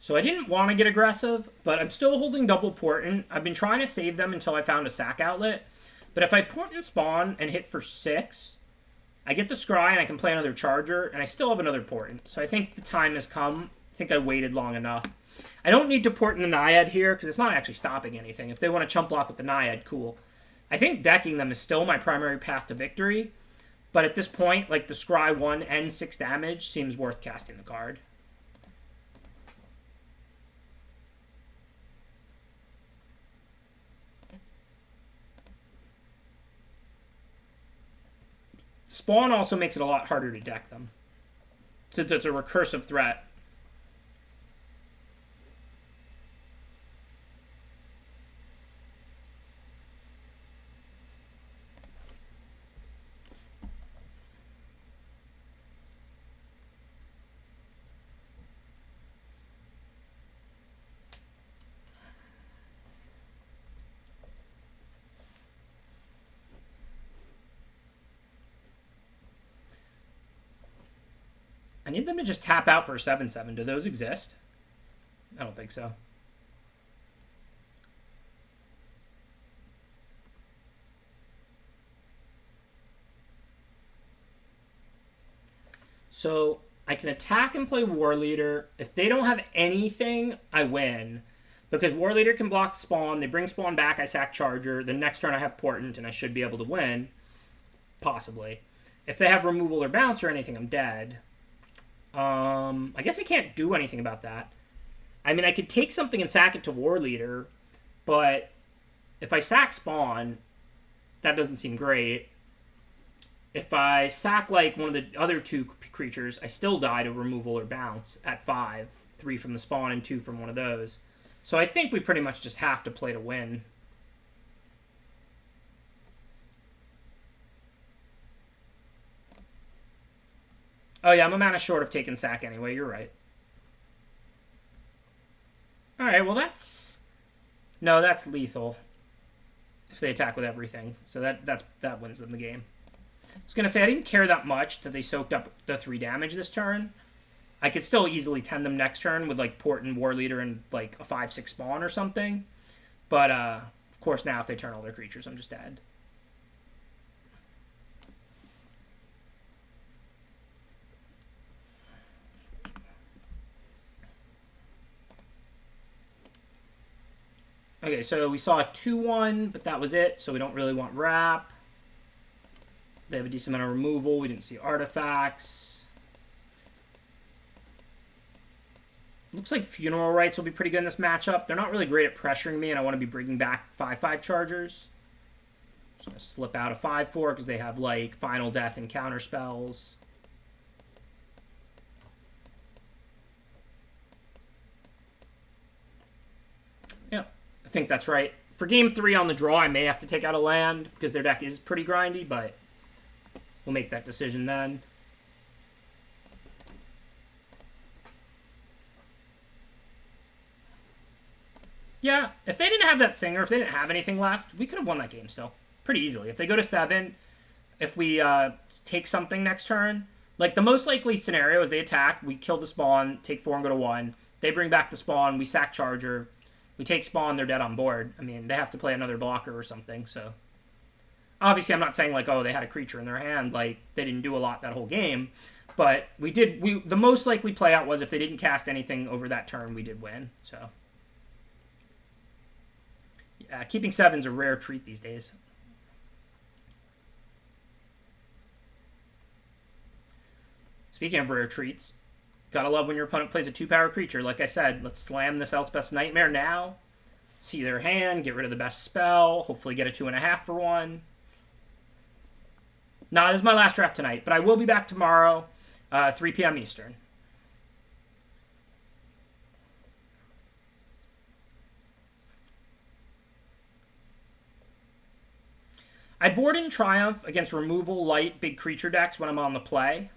So I didn't want to get aggressive, but I'm still holding double Portent. I've been trying to save them until I found a sack outlet. But if I Portent spawn and hit for 6, I get the Scry and I can play another Charger, and I still have another Portent. So I think the time has come. I think I waited long enough. I don't need to Portent the Naiad here, because it's not actually stopping anything. If they want to chump block with the Naiad, cool. I think decking them is still my primary path to victory. But at this point, like the Scry 1 and 6 damage seems worth casting the card. Spawn also makes it a lot harder to deck them, since it's a recursive threat. I need them to just tap out for a 7/7. Do those exist? I don't think so. So I can attack and play War Leader. If they don't have anything, I win. Because War Leader can block Spawn. They bring Spawn back, I sack Charger. The next turn I have Portent, and I should be able to win. Possibly. If they have Removal or Bounce or anything, I'm dead. I guess I can't do anything about that. I mean, I could take something and sack it to War Leader, but if I sack Spawn, that doesn't seem great. If I sack, like, one of the other 2 creatures, I still die to Removal or Bounce at 5. 3 from the Spawn and 2 from one of those. So I think we pretty much just have to play to win. Oh, yeah, I'm a mana short of taking sack anyway. You're right. Alright, well, that's... No, that's lethal. If they attack with everything. So that wins them the game. I was going to say, I didn't care that much that they soaked up the 3 damage this turn. I could still easily 10 them next turn with, like, Portent, War Leader, and, like, a 5/6 Spawn or something. But, of course, now if they turn all their creatures, I'm just dead. Okay, so we saw a 2/1, but that was it, so we don't really want Wrap. They have a decent amount of removal. We didn't see artifacts. Looks like Funeral Rites will be pretty good in this matchup. They're not really great at pressuring me, and I want to be bringing back 5/5 Chargers. Just going to slip out a 5/4 because they have, like, Final Death and counter spells. I think that's right. For game 3 on the draw, I may have to take out a land because their deck is pretty grindy, but we'll make that decision then. Yeah, if they didn't have that Singer, if they didn't have anything left, we could have won that game still. Pretty easily. If they go to 7, if we take something next turn, like the most likely scenario is they attack, we kill the Spawn, take 4 and go to 1. They bring back the Spawn, we sack Charger. We take Spawn, they're dead on board. I mean, they have to play another blocker or something, so. Obviously, I'm not saying, like, oh, they had a creature in their hand. Like, they didn't do a lot that whole game. But the most likely play out was if they didn't cast anything over that turn, we did win, so. Yeah, keeping 7's a rare treat these days. Speaking of rare treats, gotta love when your opponent plays a 2-power creature. Like I said, let's slam this Elspeth's Nightmare now. See their hand, get rid of the best spell, hopefully get a 2.5 for 1. Nah, this is my last draft tonight, but I will be back tomorrow, 3 p.m. Eastern. I board in Triumph against removal light big creature decks when I'm on the play.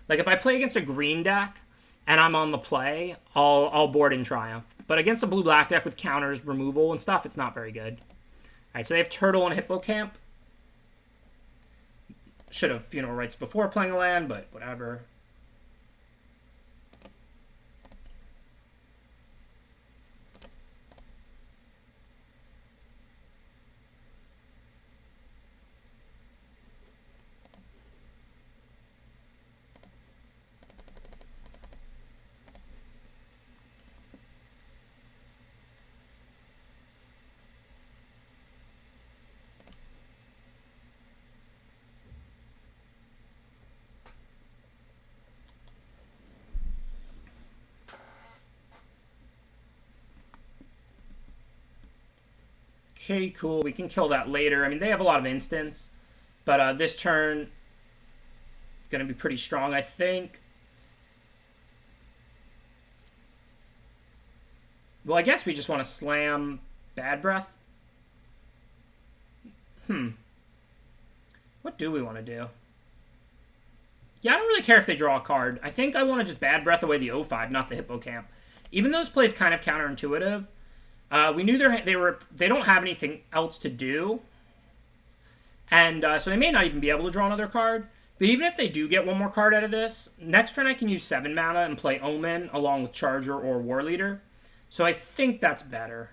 Like if I play against a green deck and I'm on the play, I'll board in Triumph. But against a blue-black deck with counters, removal, and stuff, it's not very good. All right, so they have Turtle and Hippocamp. Should have Funeral Rites before playing a land, but whatever. Okay, cool. We can kill that later. I mean, they have a lot of instants, but this turn going to be pretty strong, I think. Well, I guess we just want to slam Bad Breath. What do we want to do? Yeah, I don't really care if they draw a card. I think I want to just Bad Breath away the 05, not the Hippocamp. Even though this play is kind of counterintuitive, we knew they don't have anything else to do, and so they may not even be able to draw another card. But even if they do get one more card out of this, next turn I can use 7 mana and play Omen along with Charger or War Leader. So I think that's better.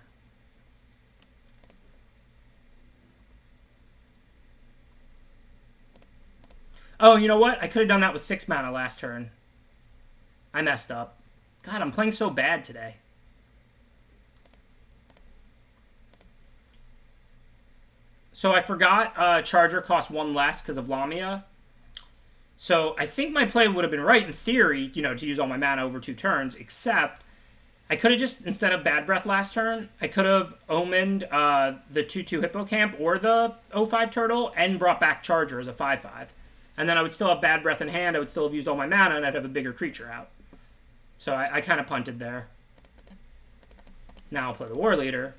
Oh, you know what? I could have done that with 6 mana last turn. I messed up. God, I'm playing so bad today. So I forgot Charger costs 1 less because of Lamia. So I think my play would have been right in theory, you know, to use all my mana over 2 turns, except I could have just, instead of Bad Breath last turn, I could have omened the 2/2 Hippocamp or the 05 Turtle and brought back Charger as a 5/5. And then I would still have Bad Breath in hand, I would still have used all my mana, and I'd have a bigger creature out. So I kind of punted there. Now I'll play the War Leader,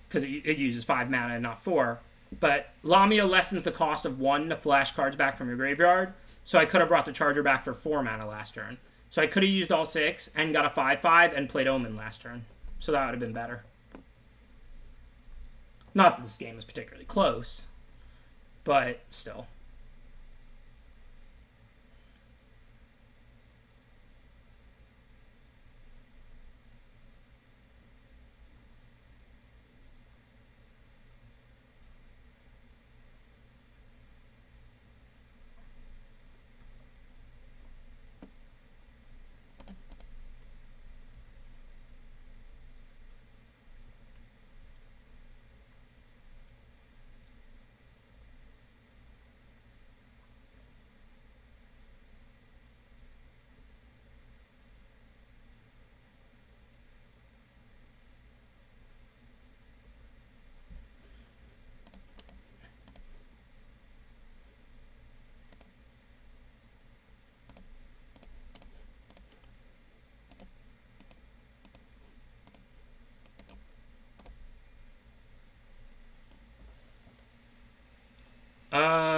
because it uses 5 mana and not 4. But Lamia lessens the cost of 1 to flash cards back from your graveyard, so I could have brought the Charger back for 4 mana last turn. So I could have used all 6 and got a 5/5 and played Omen last turn. So that would have been better. Not that this game is particularly close, but still.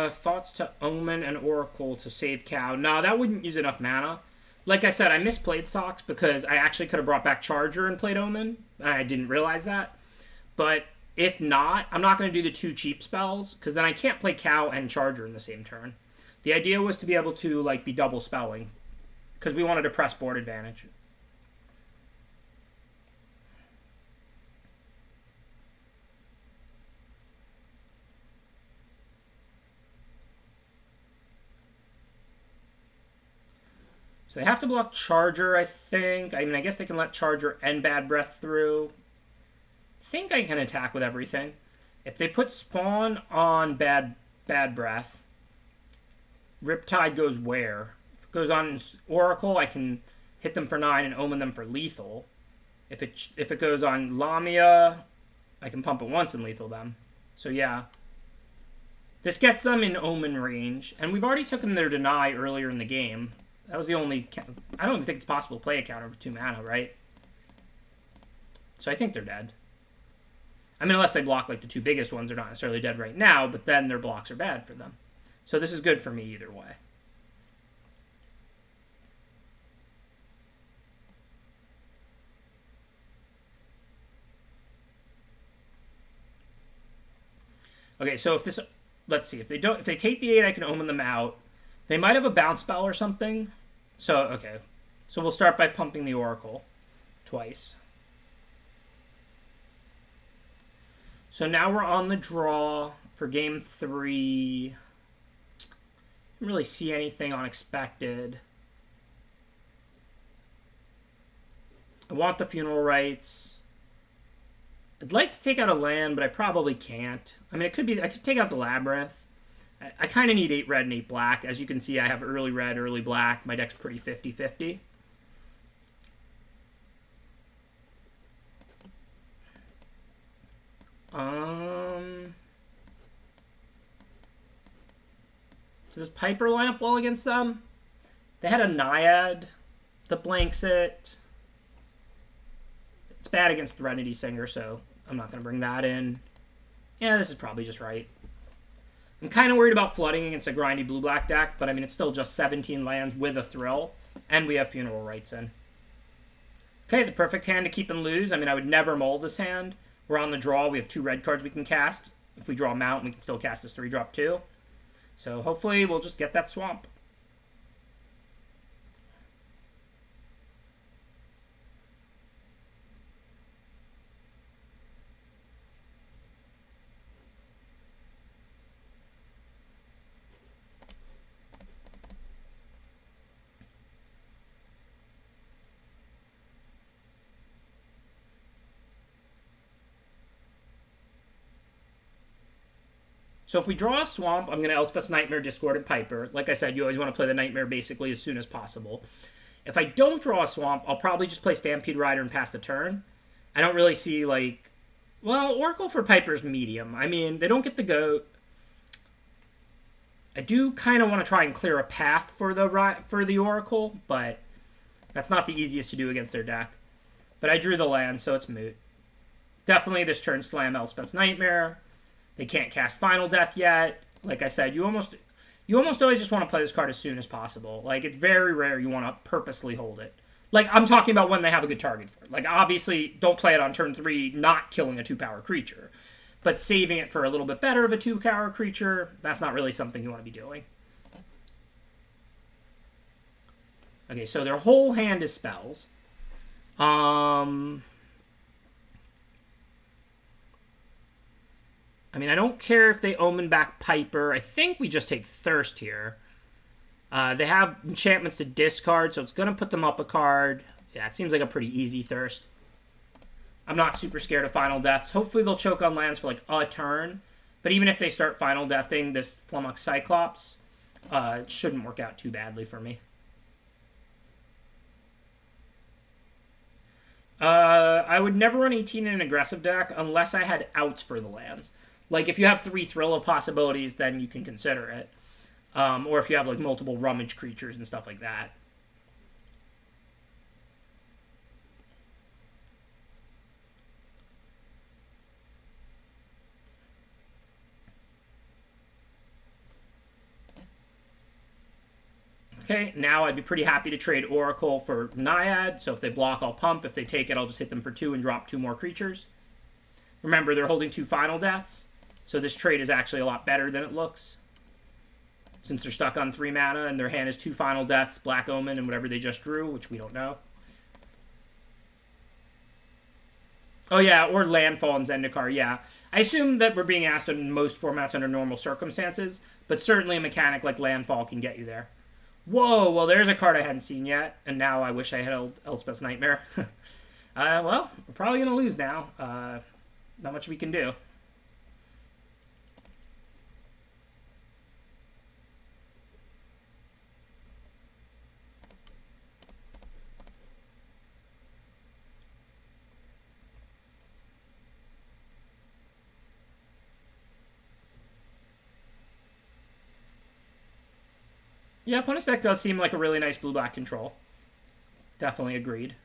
Thoughts to Omen and Oracle to save Cow. No, that wouldn't use enough mana. Like I said, I misplayed Socks because I actually could have brought back Charger and played Omen. I didn't realize that. But if not, I'm not going to do the 2 cheap spells, because then I can't play Cow and Charger in the same turn. The idea was to be able to like be double spelling, because we wanted to press board advantage. So they have to block Charger, I think. I mean, I guess they can let Charger and Bad Breath through. I think I can attack with everything. If they put Spawn on Bad Breath, Riptide goes where? If it goes on Oracle, I can hit them for 9 and omen them for lethal. If it goes on Lamia, I can pump it once and lethal them. So yeah. This gets them in omen range. And we've already taken their deny earlier in the game. That was the only... I don't even think it's possible to play a counter with 2 mana, right? So I think they're dead. I mean, unless they block like the 2 biggest ones, they're not necessarily dead right now, but then their blocks are bad for them. So this is good for me either way. Okay, so if this... Let's see. If they take the 8, I can omen them out. They might have a bounce spell or something. So, okay. So we'll start by pumping the Oracle twice. So now we're on the draw for game 3. Didn't really see anything unexpected. I want the funeral rites. I'd like to take out a land, but I probably can't. I mean, I could take out the Labyrinth. I kind of need 8 red and 8 black. As you can see, I have early red, early black. My deck's pretty 50-50. Does Piper line up well against them? They had a Naiad that blanks it. It's bad against Threnody Singer, so I'm not going to bring that in. Yeah, this is probably just right. I'm kind of worried about flooding against a grindy blue-black deck, but I mean, it's still just 17 lands with a Thrill, and we have Funeral Rites in. Okay, the perfect hand to keep and lose. I mean, I would never mold this hand. We're on the draw. We have 2 red cards we can cast. If we draw a Mount, we can still cast this 3-drop too. So hopefully we'll just get that swamp. So if we draw a swamp, I'm going to Elspeth's Nightmare, Discordant Piper. Like I said, you always want to play the Nightmare basically as soon as possible. If I don't draw a swamp, I'll probably just play Stampede Rider and pass the turn. I don't really see, like... Well, Oracle for Piper's medium. I mean, they don't get the goat. I do kind of want to try and clear a path for the Oracle, but that's not the easiest to do against their deck. But I drew the land, so it's moot. Definitely this turn slam Elspeth's Nightmare. They can't cast Final Death yet. Like I said, you almost always just want to play this card as soon as possible. Like, it's very rare you want to purposely hold it. Like, I'm talking about when they have a good target for it. Like, obviously, don't play it on turn 3 not killing a 2-power creature. But saving it for a little bit better of a 2-power creature, that's not really something you want to be doing. Okay, so their whole hand is spells. I mean, I don't care if they omen back Piper. I think we just take Thirst here. They have enchantments to discard, so it's going to put them up a card. Yeah, it seems like a pretty easy Thirst. I'm not super scared of Final Deaths. Hopefully they'll choke on lands for like a turn. But even if they start Final Deathing this Flummox Cyclops, it shouldn't work out too badly for me. I would never run 18 in an aggressive deck unless I had outs for the lands. Like, if you have 3 Thrill of possibilities, then you can consider it. Or if you have, like, multiple Rummage creatures and stuff like that. Okay, now I'd be pretty happy to trade Oracle for Naiad. So if they block, I'll pump. If they take it, I'll just hit them for 2 and drop 2 more creatures. Remember, they're holding 2 Final Deaths. So this trade is actually a lot better than it looks. Since they're stuck on 3 mana and their hand is 2 Final Deaths, Black Omen, and whatever they just drew, which we don't know. Oh yeah, or Landfall and Zendikar, yeah. I assume that we're being asked in most formats under normal circumstances, but certainly a mechanic like Landfall can get you there. Whoa, well there's a card I hadn't seen yet, and now I wish I had Elspeth's Nightmare. Well, we're probably going to lose now. Not much we can do. Yeah, opponent's deck does seem like a really nice blue-black control. Definitely agreed.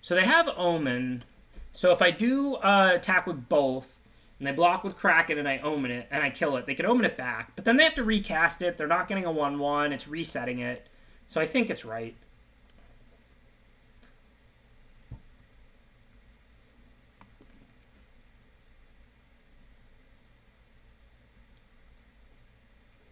So they have Omen. So if I do attack with both, and they block with Kraken and I Omen it, and I kill it, they can Omen it back. But then they have to recast it. They're not getting a 1/1. It's resetting it. So I think it's right.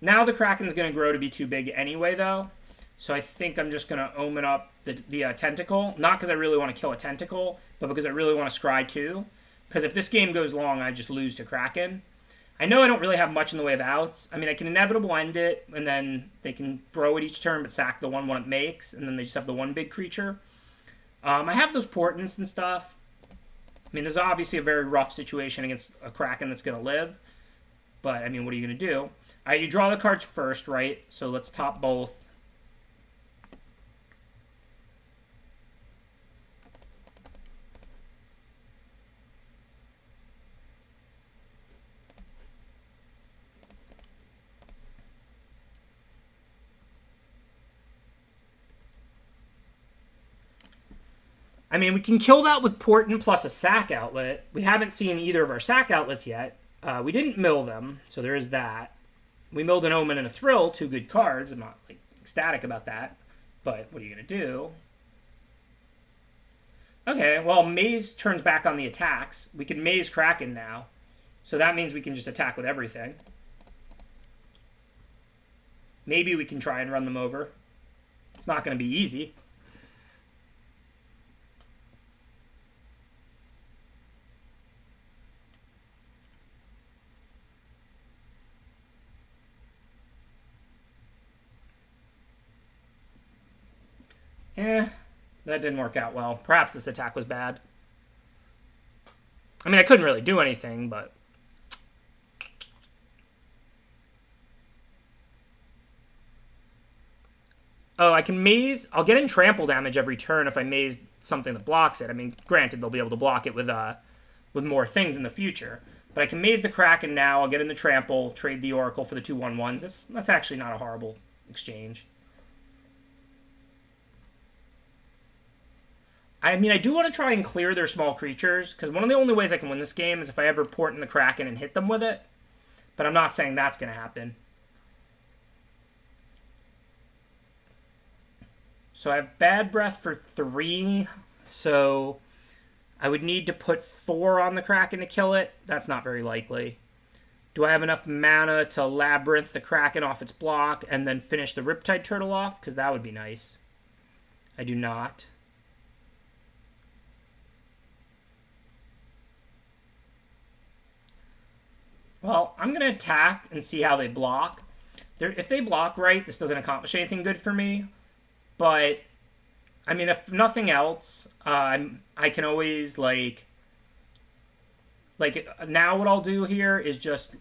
Now the Kraken's going to grow to be too big anyway, though. So I think I'm just going to Omen up the Tentacle. Not because I really want to kill a Tentacle, but because I really want to scry too. Because if this game goes long, I just lose to Kraken. I know I don't really have much in the way of outs. I mean, I can inevitable end it, and then they can throw it each turn, but sack the 1/1 it makes, and then they just have the one big creature. I have those portents and stuff. I mean, there's obviously a very rough situation against a Kraken that's going to live. But, I mean, what are you going to do? All right, you draw the cards first, right? So let's top both. I mean, we can kill that with Portent plus a sack outlet. We haven't seen either of our sack outlets yet. We didn't mill them, so there is that. We milled an Omen and a Thrill, two good cards. I'm not like ecstatic about that, but what are you going to do? Okay, well, Maze turns back on the attacks. We can Maze Kraken now, so that means we can just attack with everything. Maybe we can try and run them over. It's not going to be easy. That didn't work out well. Perhaps this attack was bad. I mean, I couldn't really do anything, but... Oh, I can maze... I'll get in trample damage every turn if I maze something that blocks it. I mean, granted, they'll be able to block it with more things in the future. But I can maze the Kraken now. I'll get in the trample, trade the Oracle for the 2/1/1s. That's actually not a horrible exchange. I mean, I do want to try and clear their small creatures, because one of the only ways I can win this game is if I ever port in the Kraken and hit them with it. But I'm not saying that's going to happen. So I have Bad Breath for 3, so I would need to put 4 on the Kraken to kill it. That's not very likely. Do I have enough mana to Labyrinth the Kraken off its block and then finish the Riptide Turtle off? Because that would be nice. I do not. Well, I'm going to attack and see how they block. If they block right, this doesn't accomplish anything good for me. But, I mean, if nothing else, I can always, like, now what I'll do here is just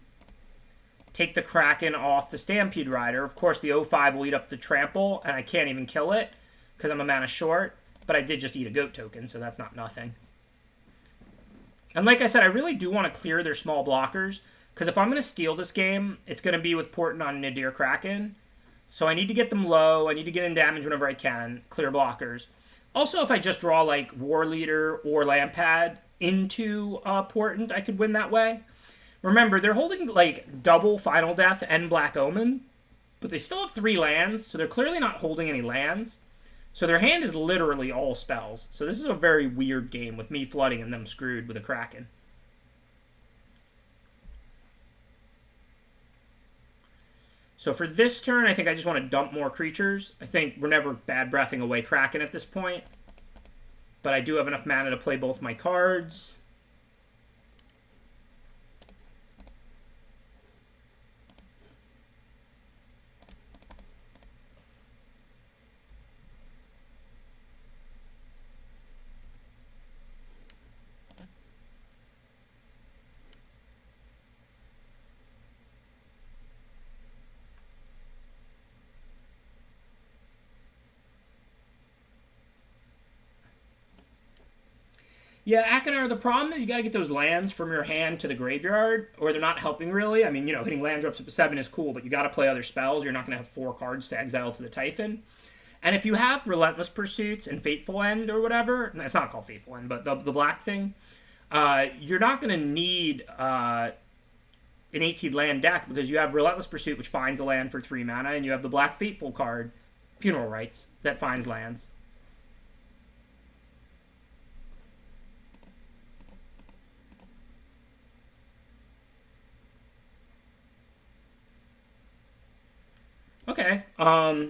take the Kraken off the Stampede Rider. Of course, the 0/5 will eat up the Trample, and I can't even kill it because I'm a mana short. But I did just eat a goat token, so that's not nothing. And like I said, I really do want to clear their small blockers. Because if I'm going to steal this game, it's going to be with Portent on Nadir Kraken. So I need to get them low. I need to get in damage whenever I can. Clear blockers. Also, if I just draw like War Leader or Lampad into Portent, I could win that way. Remember, they're holding like double Final Death and Black Omen. But they still have 3 lands. So they're clearly not holding any lands. So their hand is literally all spells. So this is a very weird game with me flooding and them screwed with a Kraken. So for this turn, I think I just want to dump more creatures. I think we're never bad breathing away Kraken at this point. But I do have enough mana to play both my cards. Yeah, Akinar, the problem is you got to get those lands from your hand to the graveyard, or they're not helping really. I mean, you know, hitting land drops up to 7 is cool, but you got to play other spells. You're not going to have 4 cards to exile to the Typhon. And if you have Relentless Pursuits and Fateful End or whatever, it's not called Fateful End, but the black thing, you're not going to need an 18 land deck because you have Relentless Pursuit, which finds a land for 3 mana, and you have the black Fateful card, Funeral Rites, that finds lands. Okay,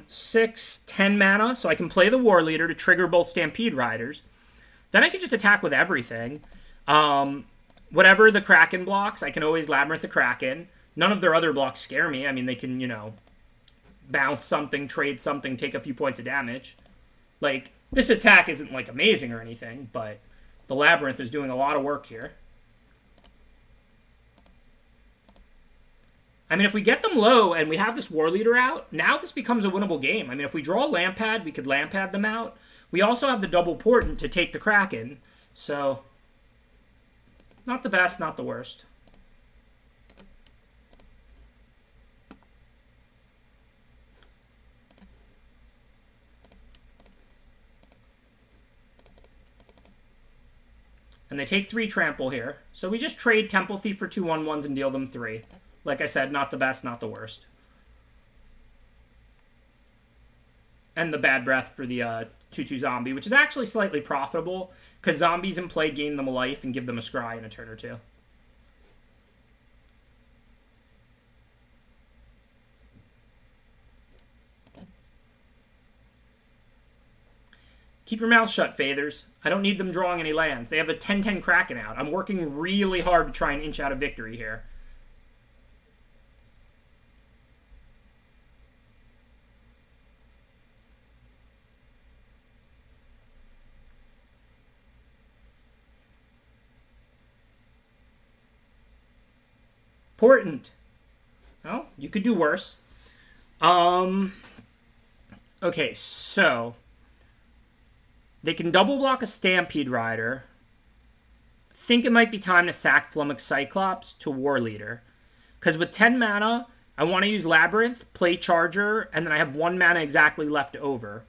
6, 10 mana, so I can play the War Leader to trigger both Stampede Riders. Then I can just attack with everything. Whatever the Kraken blocks, I can always Labyrinth the Kraken. None of their other blocks scare me. I mean, they can, you know, bounce something, trade something, take a few points of damage. Like, this attack isn't, like, amazing or anything, but the Labyrinth is doing a lot of work here. I mean, if we get them low and we have this War Leader out, now this becomes a winnable game. I mean, if we draw a Lampad, we could Lampad them out. We also have the double Portent to take the Kraken. So, not the best, not the worst. And they take 3 trample here. So we just trade Temple Thief for 2 1/1s and deal them 3. Like I said, not the best, not the worst. And the Bad Breath for the 2/2 zombie, which is actually slightly profitable, because zombies in play gain them a life and give them a scry in a turn or 2. Keep your mouth shut, Fathers. I don't need them drawing any lands. They have a 10-10 Kraken out. I'm working really hard to try and inch out a victory here. Important. Well, you could do worse. Okay, so they can double block a Stampede Rider. Think it might be time to sack Flummox Cyclops to War Leader. Because with 10 mana, I want to use Labyrinth, play Charger, and then I have 1 mana exactly left over.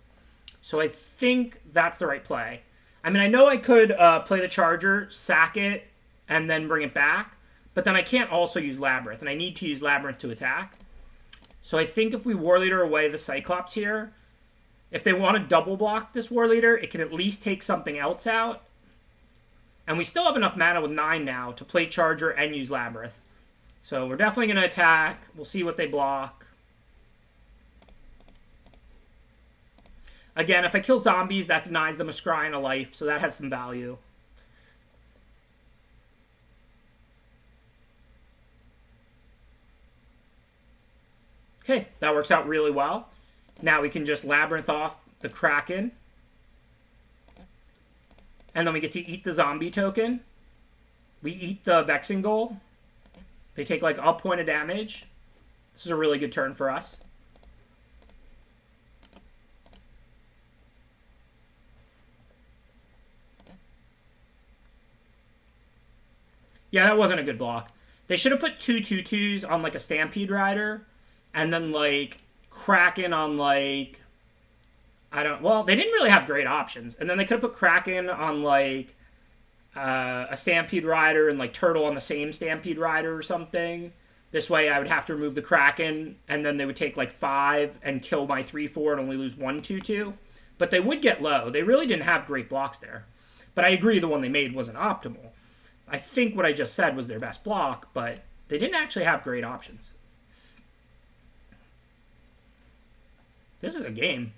So I think that's the right play. I mean, I know I could play the Charger, sack it, and then bring it back. But then I can't also use Labyrinth, and I need to use Labyrinth to attack. So I think if we War Leader away the Cyclops here, if they want to double block this War Leader, it can at least take something else out. And we still have enough mana with 9 now to play Charger and use Labyrinth. So we're definitely going to attack. We'll see what they block. Again, if I kill zombies, that denies them a scry and a life, so that has some value. Okay, that works out really well. Now we can just Labyrinth off the Kraken. And then we get to eat the zombie token. We eat the Vexing Goal. They take like a point of damage. This is a really good turn for us. Yeah, that wasn't a good block. They should have put 2 2/2s on like a Stampede Rider. And then, like, Kraken on, like, well, they didn't really have great options. And then they could have put Kraken on, like, a Stampede Rider and, like, Turtle on the same Stampede Rider or something. This way I would have to remove the Kraken, and then they would take, like, 5 and kill my 3/4 and only lose 1 2/2. But they would get low. They really didn't have great blocks there. But I agree the one they made wasn't optimal. I think what I just said was their best block, but they didn't actually have great options. This is a game.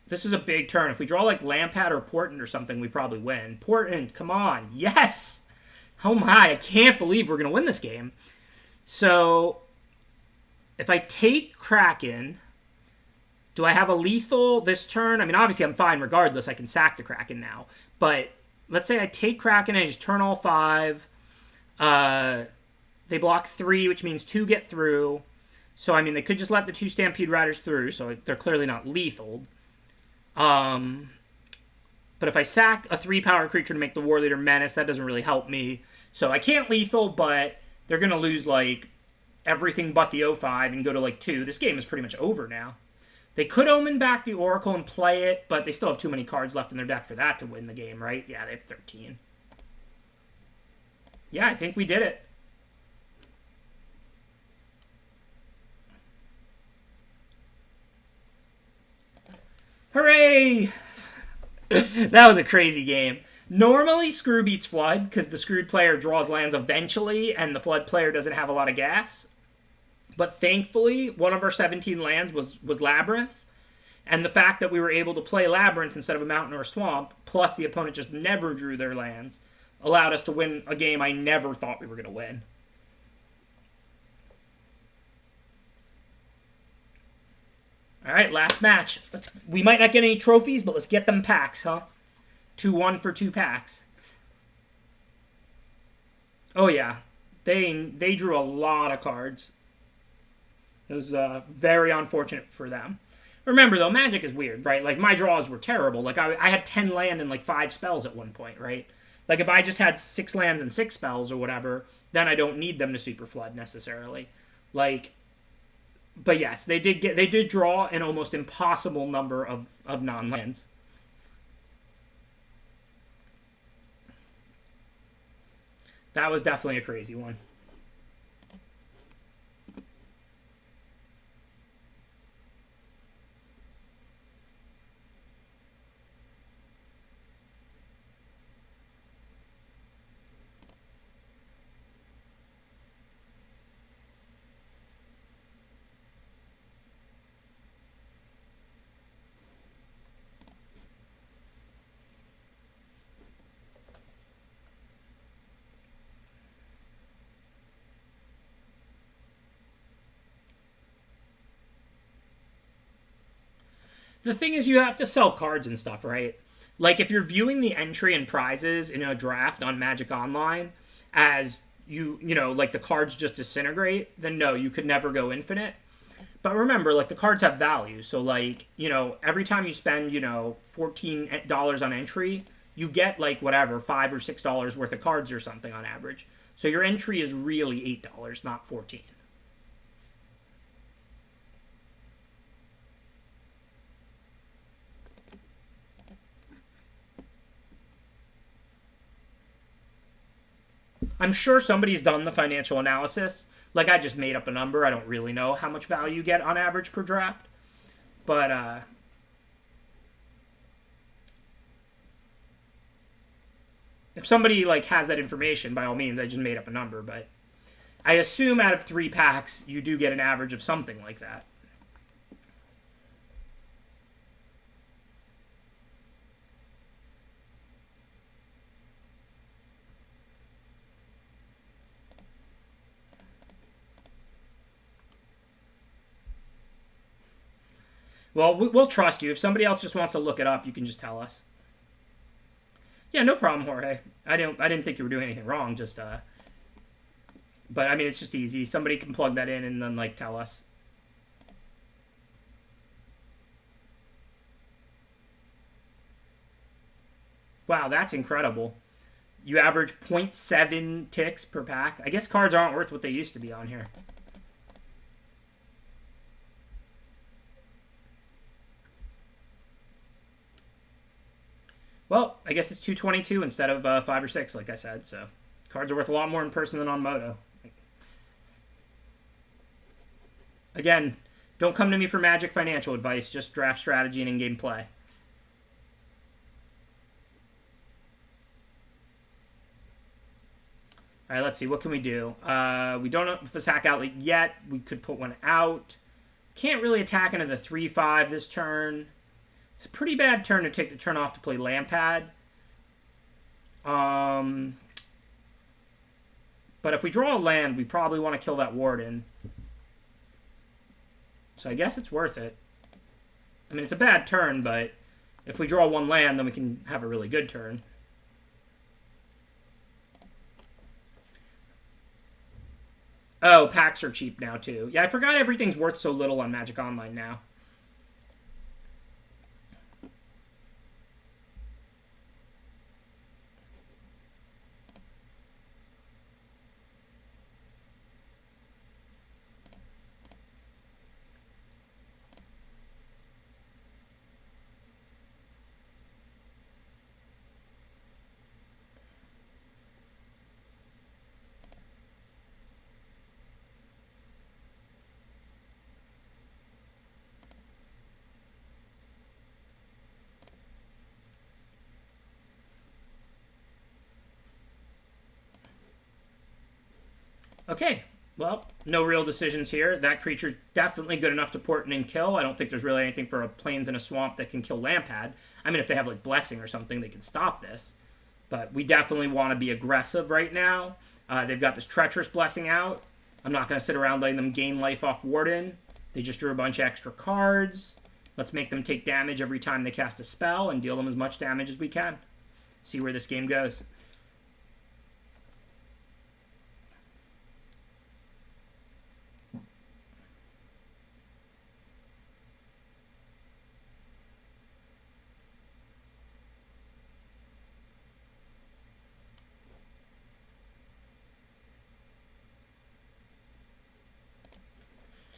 This is a big turn. If we draw like Lampad or Portent or something, we probably win. Portent, come on. Yes! Oh my, I can't believe we're going to win this game. So, if I take Kraken, do I have a lethal this turn? I mean, obviously I'm fine regardless. I can sack the Kraken now. But let's say I take Kraken and I just turn all 5. They block 3, which means 2 get through. So, I mean, they could just let the 2 Stampede Riders through, so they're clearly not lethal. But if I sack a 3-power creature to make the War Leader Menace, that doesn't really help me. So I can't lethal, but they're going to lose, like, everything but the 05 and go to, like, 2. This game is pretty much over now. They could Omen back the Oracle and play it, but they still have too many cards left in their deck for that to win the game, right? Yeah, they have 13. Yeah, I think we did it. Hooray! That was a crazy game. Normally, Screw beats Flood, because the Screwed player draws lands eventually, and the Flood player doesn't have a lot of gas. But thankfully, one of our 17 lands was Labyrinth. And the fact that we were able to play Labyrinth instead of a mountain or a swamp, plus the opponent just never drew their lands, allowed us to win a game I never thought we were going to win. All right, last match. We might not get any trophies, but let's get them packs, huh? 2-1 for 2 packs. Oh, yeah. They drew a lot of cards. It was very unfortunate for them. Remember, though, Magic is weird, right? Like, my draws were terrible. Like, I had 10 land and, like, 5 spells at one point, right? Like, if I just had 6 lands and 6 spells or whatever, then I don't need them to Super Flood, necessarily. Like, but yes, they did draw an almost impossible number of non-lands. That was definitely a crazy one. The thing is, you have to sell cards and stuff, right? Like, if you're viewing the entry and prizes in a draft on Magic Online as you know, like the cards just disintegrate, then no, you could never go infinite. But remember, like, the cards have value. So, like, you know, every time you spend, you know, $14 on entry, you get, like, whatever, $5 or $6 worth of cards or something on average. So your entry is really $8, not $14. I'm sure somebody's done the financial analysis. Like, I just made up a number. I don't really know how much value you get on average per draft. But, if somebody, like, has that information, by all means, I just made up a number. But I assume out of 3 packs, you do get an average of something like that. Well, we'll trust you. If somebody else just wants to look it up, you can just tell us. Yeah, no problem, Jorge. I didn't think you were doing anything wrong. Just but I mean, it's just easy. Somebody can plug that in and then, like, tell us. Wow, that's incredible. You average 0.7 ticks per pack. I guess cards aren't worth what they used to be on here. Well, I guess it's 222 instead of 5 or 6, like I said. So cards are worth a lot more in person than on Moto. Again, don't come to me for Magic financial advice. Just draft strategy and in-game play. All right, let's see. What can we do? We don't know if the sack outlet yet. We could put one out. Can't really attack into the 3-5 this turn. It's a pretty bad turn to take the turn off to play Lampad. But if we draw a land, we probably want to kill that Warden. So I guess it's worth it. I mean, it's a bad turn, but if we draw 1 land, then we can have a really good turn. Oh, packs are cheap now, too. Yeah, I forgot everything's worth so little on Magic Online now. Okay, well, no real decisions here. That creature's definitely good enough to port in and kill. I don't think there's really anything for a Plains in a Swamp that can kill Lampad. I mean, if they have, like, Blessing or something, they can stop this. But we definitely want to be aggressive right now. They've got this Treacherous Blessing out. I'm not going to sit around letting them gain life off Warden. They just drew a bunch of extra cards. Let's make them take damage every time they cast a spell and deal them as much damage as we can. See where this game goes.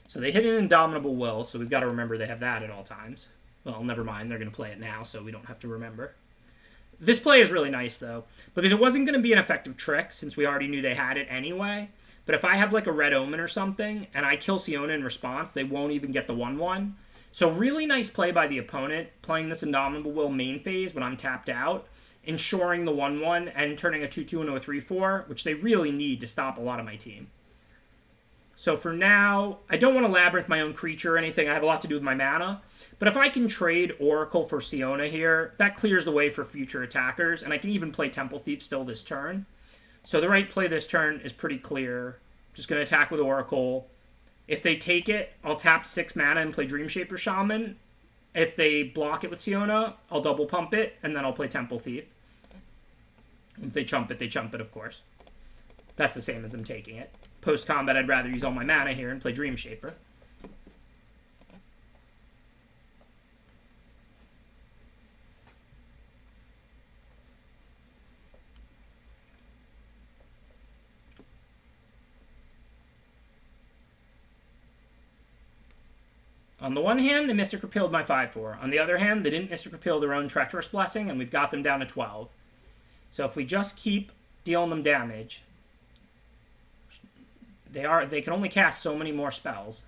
So they hit an Indomitable Will, so we've got to remember they have that at all times. Well, never mind. They're going to play it now, so we don't have to remember. This play is really nice, though, because it wasn't going to be an effective trick, since we already knew they had it anyway. But if I have, like, a Red Omen or something, and I kill Siona in response, they won't even get the 1/1. So really nice play by the opponent, playing this Indomitable Will main phase when I'm tapped out, ensuring the 1/1, and turning a 2/2 into a 3/4, which they really need to stop a lot of my team. So for now, I don't want to Labyrinth my own creature or anything. I have a lot to do with my mana. But if I can trade Oracle for Siona here, that clears the way for future attackers. And I can even play Temple Thief still this turn. So the right play this turn is pretty clear. Just going to attack with Oracle. If they take it, I'll tap 6 mana and play Dreamshaper Shaman. If they block it with Siona, I'll double pump it, and then I'll play Temple Thief. If they chump it, of course. That's the same as them taking it. Post-combat, I'd rather use all my mana here and play Dreamshaper. On the one hand, they Mystic Repealed my 5/4. On the other hand, they didn't Mystic Repeal their own Treacherous Blessing, and we've got them down to 12. So if we just keep dealing them damage, they can only cast so many more spells.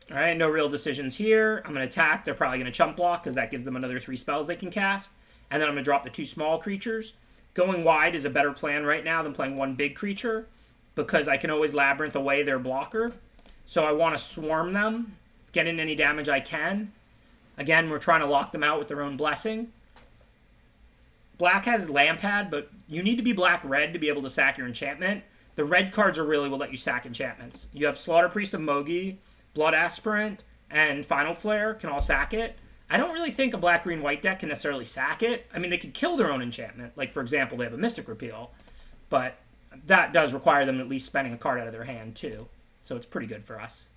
All right, no real decisions here. I'm going to attack. They're probably going to chump block because that gives them another 3 spells they can cast. And then I'm going to drop the 2 small creatures. Going wide is a better plan right now than playing 1 big creature because I can always Labyrinth away their blocker. So I want to swarm them, get in any damage I can. Again, we're trying to lock them out with their own blessing. Black has Lampad, but you need to be black-red to be able to sack your enchantment. The red cards are really will let you sack enchantments. You have Slaughter Priest of Mogi, Blood Aspirant, and Final Flare can all sack it. I don't really think a black-green-white deck can necessarily sack it. I mean, they could kill their own enchantment. Like, for example, they have a Mystic Repeal. But that does require them at least spending a card out of their hand, too. So it's pretty good for us.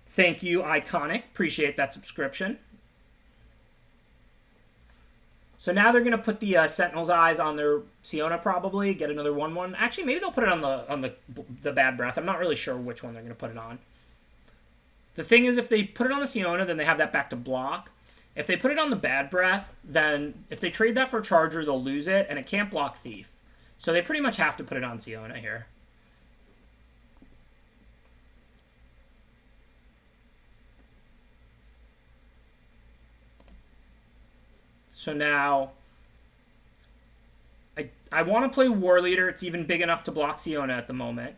Thank you, Iconic. Appreciate that subscription. So now they're going to put the Sentinel's Eyes on their Siona, probably. Get another 1/1. Actually, maybe they'll put it on the Bad Breath. I'm not really sure which one they're going to put it on. The thing is, if they put it on the Siona, then they have that back to block. If they put it on the Bad Breath, then if they trade that for Charger, they'll lose it, and it can't block Thief. So they pretty much have to put it on Siona here. So now, I want to play War Leader. It's even big enough to block Siona at the moment.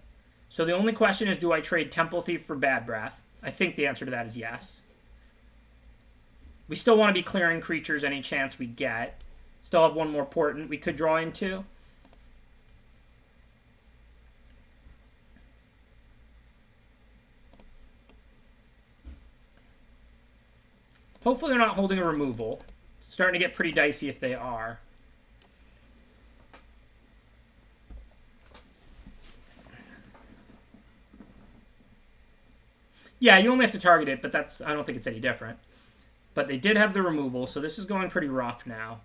So the only question is, do I trade Temple Thief for Bad Breath? I think the answer to that is yes. We still want to be clearing creatures any chance we get. Still have 1 more portent we could draw into. Hopefully they're not holding a removal. It's starting to get pretty dicey if they are. Yeah, you only have to target it, but I don't think it's any different. But they did have the removal, so this is going pretty rough now.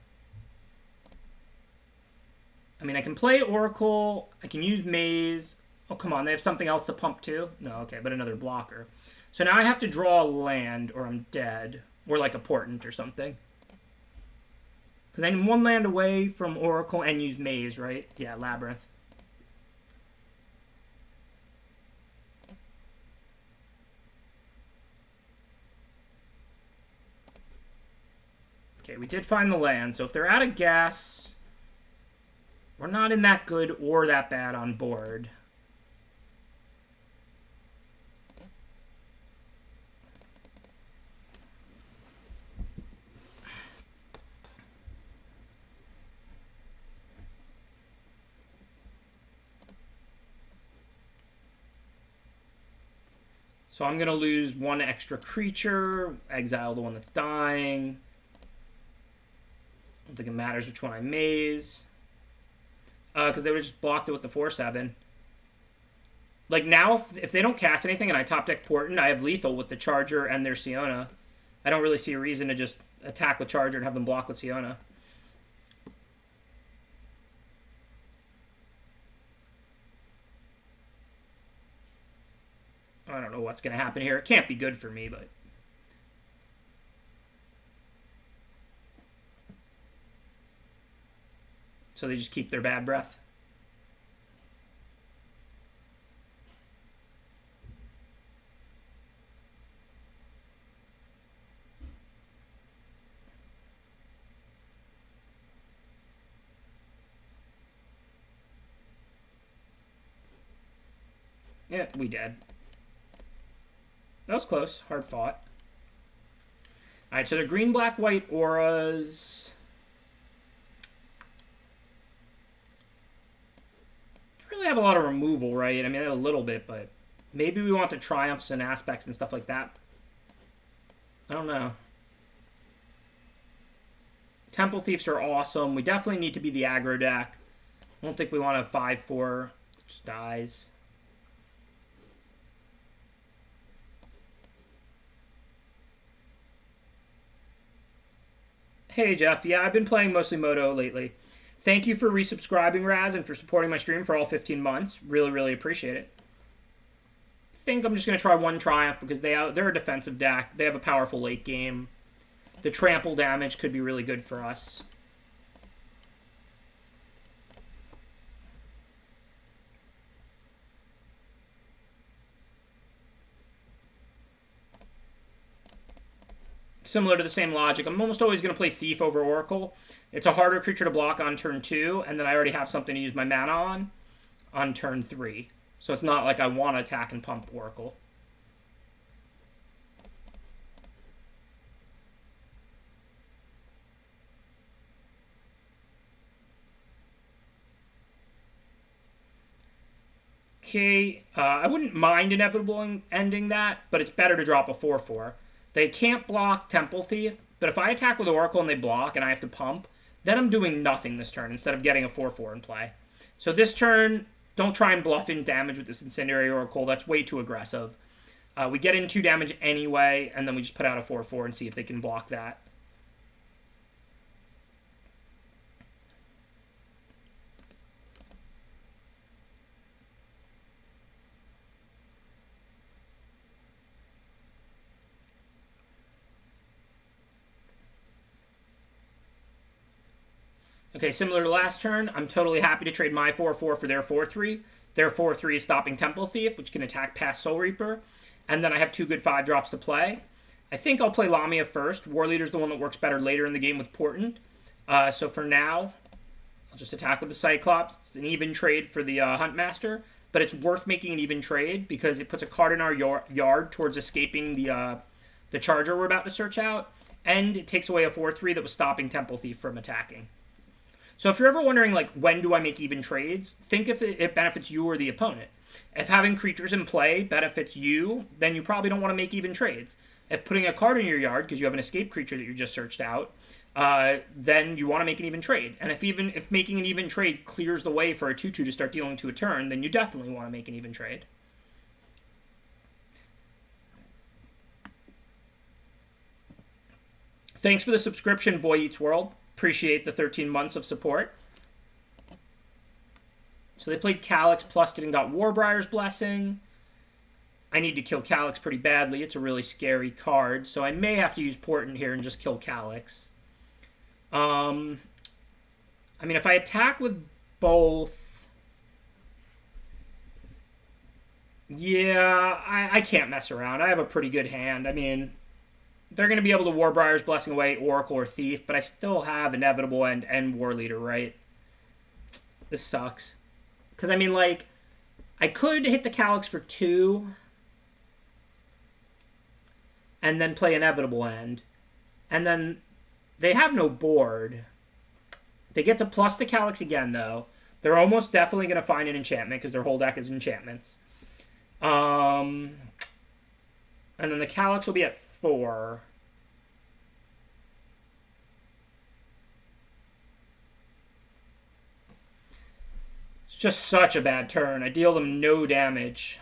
I mean, I can play Oracle. I can use Maze. Oh, come on. They have something else to pump too? No, okay, but another blocker. So now I have to draw a land or I'm dead. Or like a portent or something. Because I need one land away from Oracle and use Maze, right? Yeah, Labyrinth. Okay, we did find the land. So if they're out of gas, we're not in that good or that bad on board. So I'm going to lose one extra creature, exile the one that's dying. I don't think it matters which one I maze. Because they would have just blocked it with the 4/7. Like now, if they don't cast anything and I top deck Portent, I have lethal with the Charger and their Siona. I don't really see a reason to just attack with Charger and have them block with Siona. I don't know what's going to happen here. It can't be good for me, but... So they just keep their bad breath. Yeah, we did. That was close. Hard fought. Alright, so they're green, black, white auras. Don't really have a lot of removal, right? I mean, a little bit, but maybe we want the triumphs and aspects and stuff like that. I don't know. Temple Thieves are awesome. We definitely need to be the aggro deck. I don't think we want a 5/4. It just dies. Hey, Jeff. Yeah, I've been playing mostly Moto lately. Thank you for resubscribing, Raz, and for supporting my stream for all 15 months. Really, really appreciate it. I think I'm just going to try one Triumph because they're a defensive deck. They have a powerful late game. The trample damage could be really good for us. Similar to the same logic, I'm almost always going to play Thief over Oracle. It's a harder creature to block on turn 2, and then I already have something to use my mana on turn 3. So it's not like I want to attack and pump Oracle. Okay, I wouldn't mind Inevitable ending that, but it's better to drop a 4/4. They can't block Temple Thief, but if I attack with Oracle and they block and I have to pump, then I'm doing nothing this turn instead of getting a 4/4 in play. So this turn, don't try and bluff in damage with this Incendiary Oracle. That's way too aggressive. We get in 2 damage anyway, and then we just put out a 4/4 and see if they can block that. Okay, similar to last turn, I'm totally happy to trade my 4/4 for their 4/3. Their 4/3 is stopping Temple Thief, which can attack past Soul Reaper. And then I have 2 good 5-drops to play. I think I'll play Lamia first. War Leader's the one that works better later in the game with Portent. So for now, I'll just attack with the Cyclops. It's an even trade for the Huntmaster, but it's worth making an even trade because it puts a card in our yard towards escaping the Charger we're about to search out, and it takes away a 4/3 that was stopping Temple Thief from attacking. So if you're ever wondering, like, when do I make even trades, think if it benefits you or the opponent. If having creatures in play benefits you, then you probably don't want to make even trades. If putting a card in your yard because you have an escape creature that you just searched out, then you want to make an even trade. And if making an even trade clears the way for a 2/2 to start dealing to a turn, then you definitely want to make an even trade. Thanks for the subscription, Boy Eats World. Appreciate the 13 months of support. So they played Calyx, plussed it, and got Warbriar's Blessing. I need to kill Calyx pretty badly. It's a really scary card, so I may have to use Portent here and just kill Calyx. I mean, if I attack with both, yeah, I can't mess around. I have a pretty good hand. I mean, they're going to be able to Warbriar's Blessing away, Oracle, or Thief, but I still have Inevitable and War Leader, right? This sucks. Because, I mean, like, I could hit the Calyx for 2 and then play Inevitable End. And then they have no board. They get to plus the Calyx again, though. They're almost definitely going to find an enchantment because their whole deck is enchantments. And then the Calyx will be at 4. It's just such a bad turn. I deal them no damage.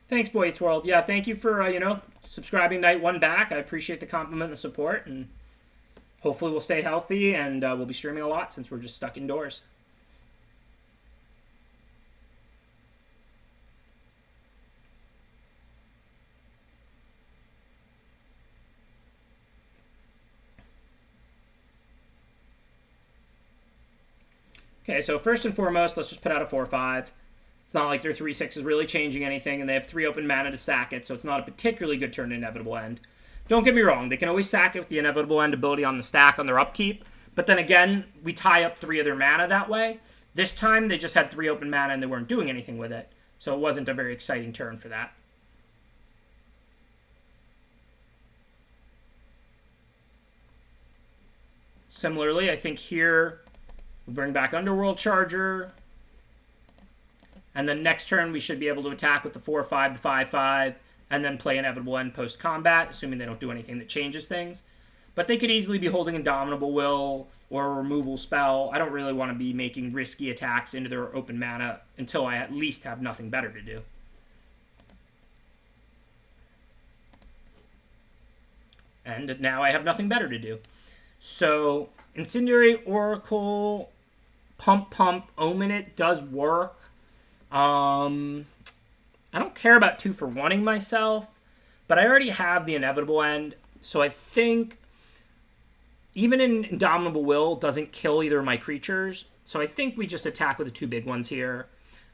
Thanks, Boy Eats World. Yeah, thank you for, subscribing night 1 back. I appreciate the compliment and the support, and hopefully we'll stay healthy, and we'll be streaming a lot since we're just stuck indoors. Okay, so first and foremost, let's just put out a 4/5. It's not like their 3/6 is really changing anything, and they have 3 open mana to sack it, so it's not a particularly good turn to Inevitable End. Don't get me wrong, they can always sack it with the Inevitable End ability on the stack on their upkeep, but then again, we tie up 3 of their mana that way. This time, they just had 3 open mana and they weren't doing anything with it, so it wasn't a very exciting turn for that. Similarly, I think here, we'll bring back Underworld Charger. And then next turn, we should be able to attack with the 4/5 to 5/5, and then play Inevitable End post-combat, assuming they don't do anything that changes things. But they could easily be holding Indomitable Will or a removal spell. I don't really want to be making risky attacks into their open mana until I at least have nothing better to do. And now I have nothing better to do. So, Incendiary, Oracle, Pump, Omen It does work. I don't care about 2 for 1-ing myself, but I already have the Inevitable End, so I think even an Indomitable Will doesn't kill either of my creatures, so I think we just attack with the 2 big ones here.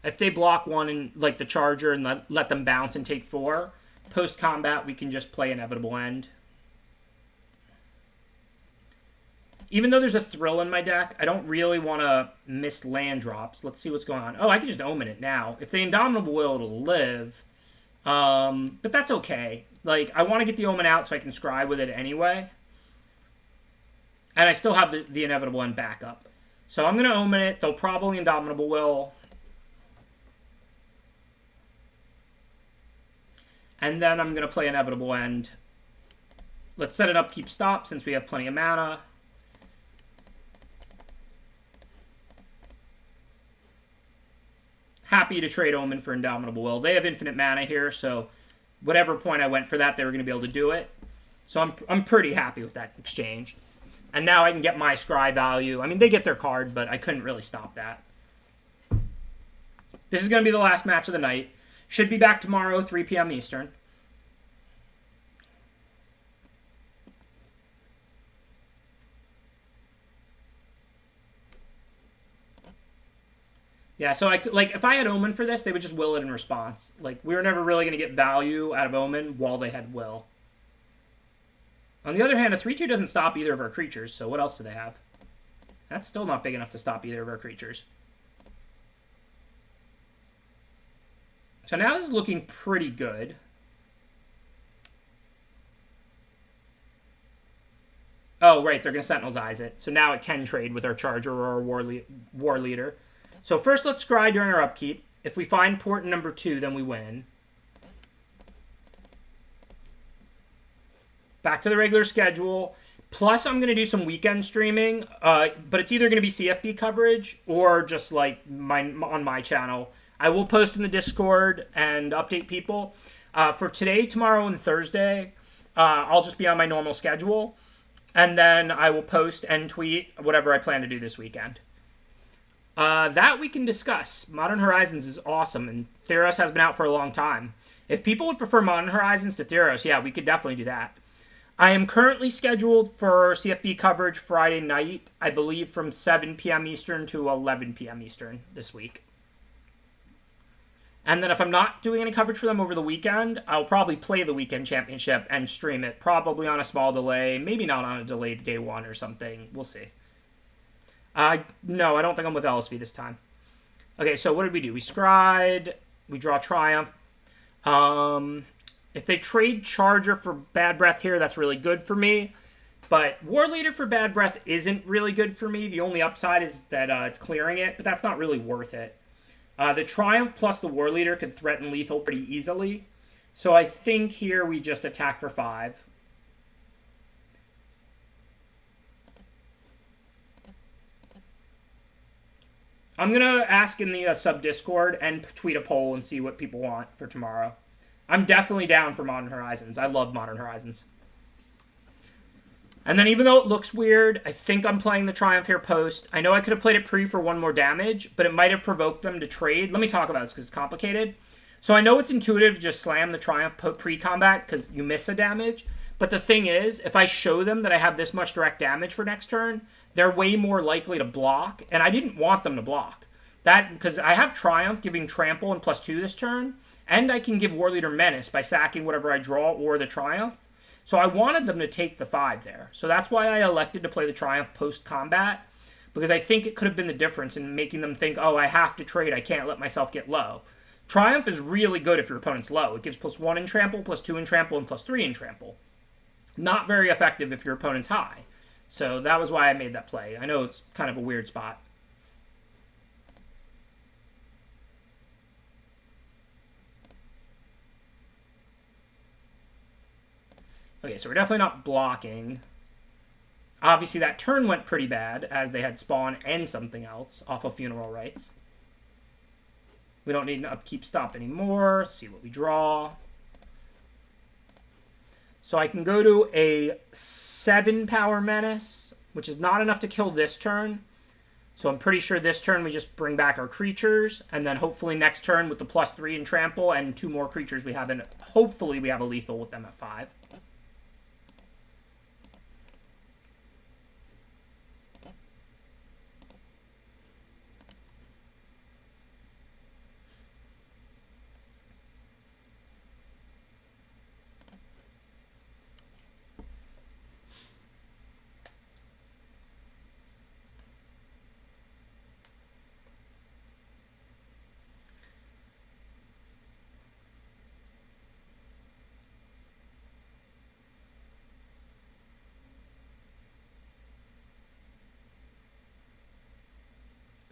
If they block 1 and like the Charger and let them bounce and take 4, post-combat we can just play Inevitable End. Even though there's a Thrill in my deck, I don't really want to miss land drops. Let's see what's going on. Oh, I can just Omen It now. If they Indomitable Will, it'll live. But that's okay. Like, I want to get the Omen out so I can scry with it anyway. And I still have the Inevitable End backup. So I'm going to Omen It. They'll probably Indomitable Will. And then I'm going to play Inevitable End. Let's set it up, keep stop, since we have plenty of mana. Happy to trade Omen for Indomitable Will. They have infinite mana here, so whatever point I went for that, they were going to be able to do it. So I'm pretty happy with that exchange. And now I can get my scry value. I mean, they get their card, but I couldn't really stop that. This is going to be the last match of the night. Should be back tomorrow, 3 p.m. Eastern. Yeah, so if I had Omen for this, they would just will it in response. Like, we were never really going to get value out of Omen while they had will. On the other hand, a 3/2 doesn't stop either of our creatures, so what else do they have? That's still not big enough to stop either of our creatures. So now this is looking pretty good. Oh, right, they're going to Sentinel's Eyes it. So now it can trade with our Charger or our War Leader. So first let's scry during our upkeep. If we find port in number 2, then we win. Back to the regular schedule. Plus, I'm going to do some weekend streaming, but it's either going to be CFB coverage or just like on my channel. I will post in the Discord and update people. For today, tomorrow, and Thursday, I'll just be on my normal schedule. And then I will post and tweet whatever I plan to do this weekend. That we can discuss. Modern Horizons is awesome, and Theros has been out for a long time. If people would prefer Modern Horizons to Theros, yeah, we could definitely do that. I am currently scheduled for CFB coverage Friday night, I believe from 7 p.m. Eastern to 11 p.m. Eastern this week. And then if I'm not doing any coverage for them over the weekend, I'll probably play the weekend championship and stream it, probably on a small delay, maybe not on a delayed day one or something. We'll see. No, I don't think I'm with LSV this time. Okay, so what did we do? We scried, we draw Triumph. If they trade Charger for Bad Breath here, that's really good for me. But War Leader for Bad Breath isn't really good for me. The only upside is that it's clearing it, but that's not really worth it. The Triumph plus the War Leader could threaten lethal pretty easily. So I think here we just attack for 5. I'm going to ask in the sub-Discord and tweet a poll and see what people want for tomorrow. I'm definitely down for Modern Horizons. I love Modern Horizons. And then even though it looks weird, I think I'm playing the Triumph here post. I know I could have played it pre for 1 more damage, but it might have provoked them to trade. Let me talk about this because it's complicated. So I know it's intuitive to just slam the Triumph pre-combat because you miss a damage. But the thing is, if I show them that I have this much direct damage for next turn, they're way more likely to block. And I didn't want them to block. That because I have Triumph giving Trample and +2 this turn. And I can give War Leader Menace by sacking whatever I draw or the Triumph. So I wanted them to take the 5 there. So that's why I elected to play the Triumph post-combat. Because I think it could have been the difference in making them think, oh, I have to trade. I can't let myself get low. Triumph is really good if your opponent's low. It gives +1 in Trample, +2 in Trample, and +3 in Trample. Not very effective if your opponent's high. So that was why I made that play. I know it's kind of a weird spot. Okay, so we're definitely not blocking. Obviously, that turn went pretty bad, as they had Spawn and something else off of Funeral Rites. We don't need an upkeep stop anymore. Let's see what we draw. So I can go to a 7-power Menace, which is not enough to kill this turn. So I'm pretty sure this turn we just bring back our creatures, and then hopefully next turn with the +3 in Trample and 2 more creatures we have in. Hopefully we have a lethal with them at 5.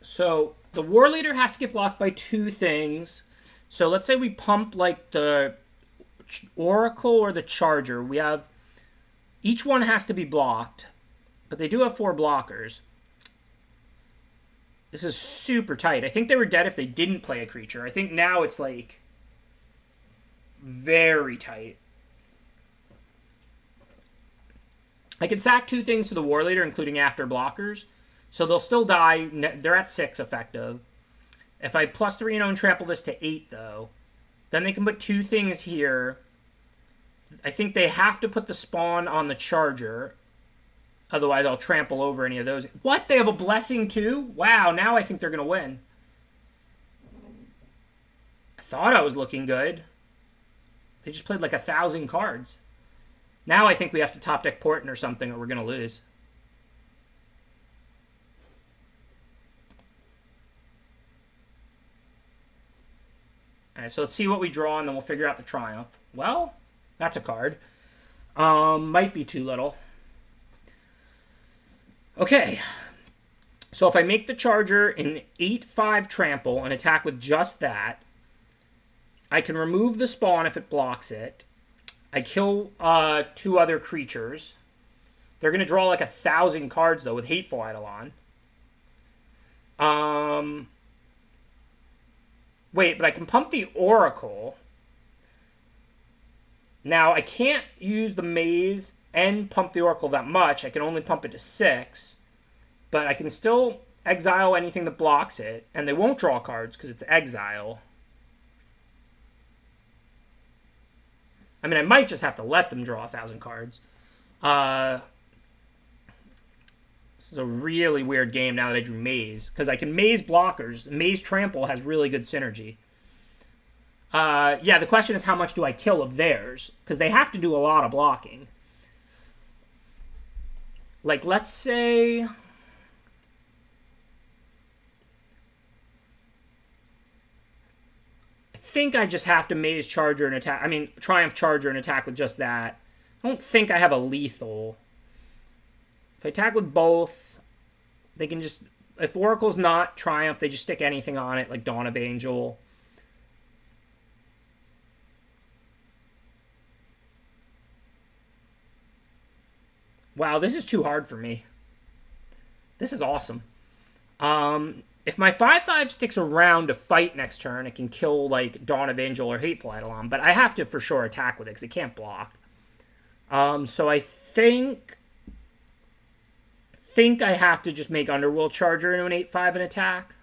So the War Leader has to get blocked by 2 things. So let's say we pump like the Oracle or the Charger. We have each one has to be blocked, but they do have 4 blockers. This is super tight. I think they were dead if they didn't play a creature. I think now it's like very tight. I can sack 2 things to the War Leader, including after blockers. So they'll still die. They're at 6 effective. If I +3 and trample this to 8, though, then they can put 2 things here. I think they have to put the Spawn on the Charger. Otherwise, I'll trample over any of those. What? They have a Blessing, too? Wow, now I think they're going to win. I thought I was looking good. They just played like 1,000 cards. Now I think we have to top deck Portent or something or we're going to lose. Alright, so let's see what we draw, and then we'll figure out the Triumph. Well, that's a card. Might be too little. Okay. So if I make the Charger in 8/5 Trample and attack with just that, I can remove the Spawn if it blocks it. I kill 2 other creatures. They're going to draw like 1,000 cards, though, with Hateful Eidolon. Wait, but I can pump the Oracle. Now, I can't use the Maze and pump the Oracle that much. I can only pump it to 6. But I can still exile anything that blocks it. And they won't draw cards because it's exile. I mean, I might just have to let them draw 1,000 cards. This is a really weird game now that I drew Maze. Because I can Maze blockers. Maze Trample has really good synergy. Yeah, the question is how much do I kill of theirs? Because they have to do a lot of blocking. Like, let's say... I think I just have to Maze Charger and attack. I mean, Triumph Charger and attack with just that. I don't think I have a lethal. If I attack with both, they can just... If Oracle's not Triumph, they just stick anything on it, like Dawn of Angel. Wow, this is too hard for me. This is awesome. If my 5/5 sticks around to fight next turn, it can kill, like, Dawn of Angel or Hateful Eidolon. But I have to, for sure, attack with it, because it can't block. So I think I have to just make Underworld Charger into an 8/5 and attack.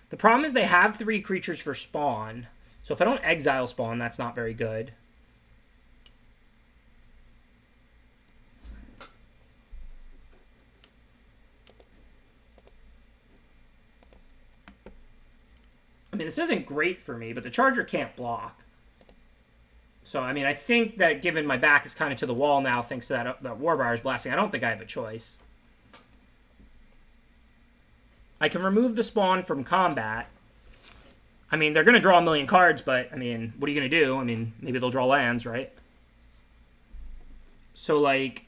The problem is they have 3 creatures for spawn. So if I don't exile spawn, that's not very good. I mean, this isn't great for me, but the Charger can't block. So, I mean, I think that given my back is kind of to the wall now, thanks to that Warbriar's Blasting, I don't think I have a choice. I can remove the spawn from combat. I mean, they're going to draw a million cards, but, I mean, what are you going to do? I mean, maybe they'll draw lands, right? So, like,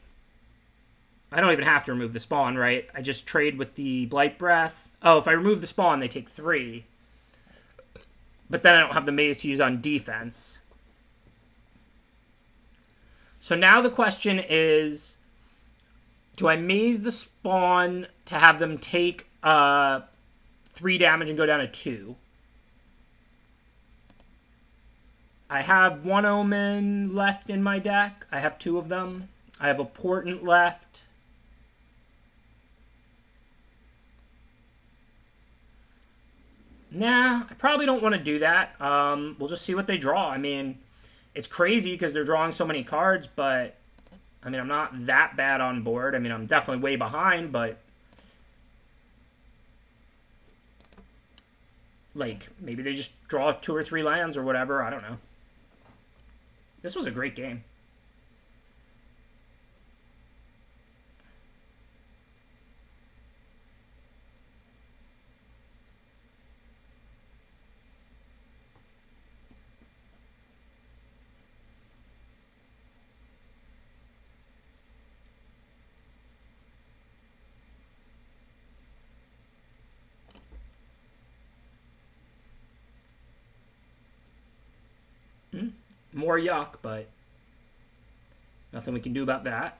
I don't even have to remove the spawn, right? I just trade with the Blight Breath. Oh, if I remove the spawn, they take 3. But then I don't have the Maze to use on defense. So now the question is, do I Maze the spawn to have them take 3 damage and go down to 2? I have 1 Omen left in my deck. I have 2 of them. I have a Portent left. Nah, I probably don't want to do that. We'll just see what they draw. I mean, it's crazy because they're drawing so many cards, but, I mean, I'm not that bad on board. I mean, I'm definitely way behind, but, like, maybe they just draw 2 or 3 lands or whatever. I don't know. This was a great game. More yuck, but nothing we can do about that.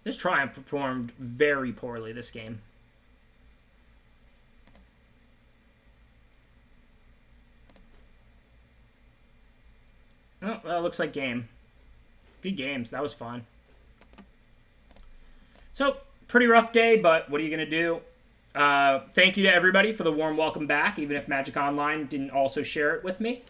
This Triumph performed very poorly this game. Oh, well, looks like game. Good games. That was fun. So, pretty rough day, but what are you going to do? Thank you to everybody for the warm welcome back, even if Magic Online didn't also share it with me.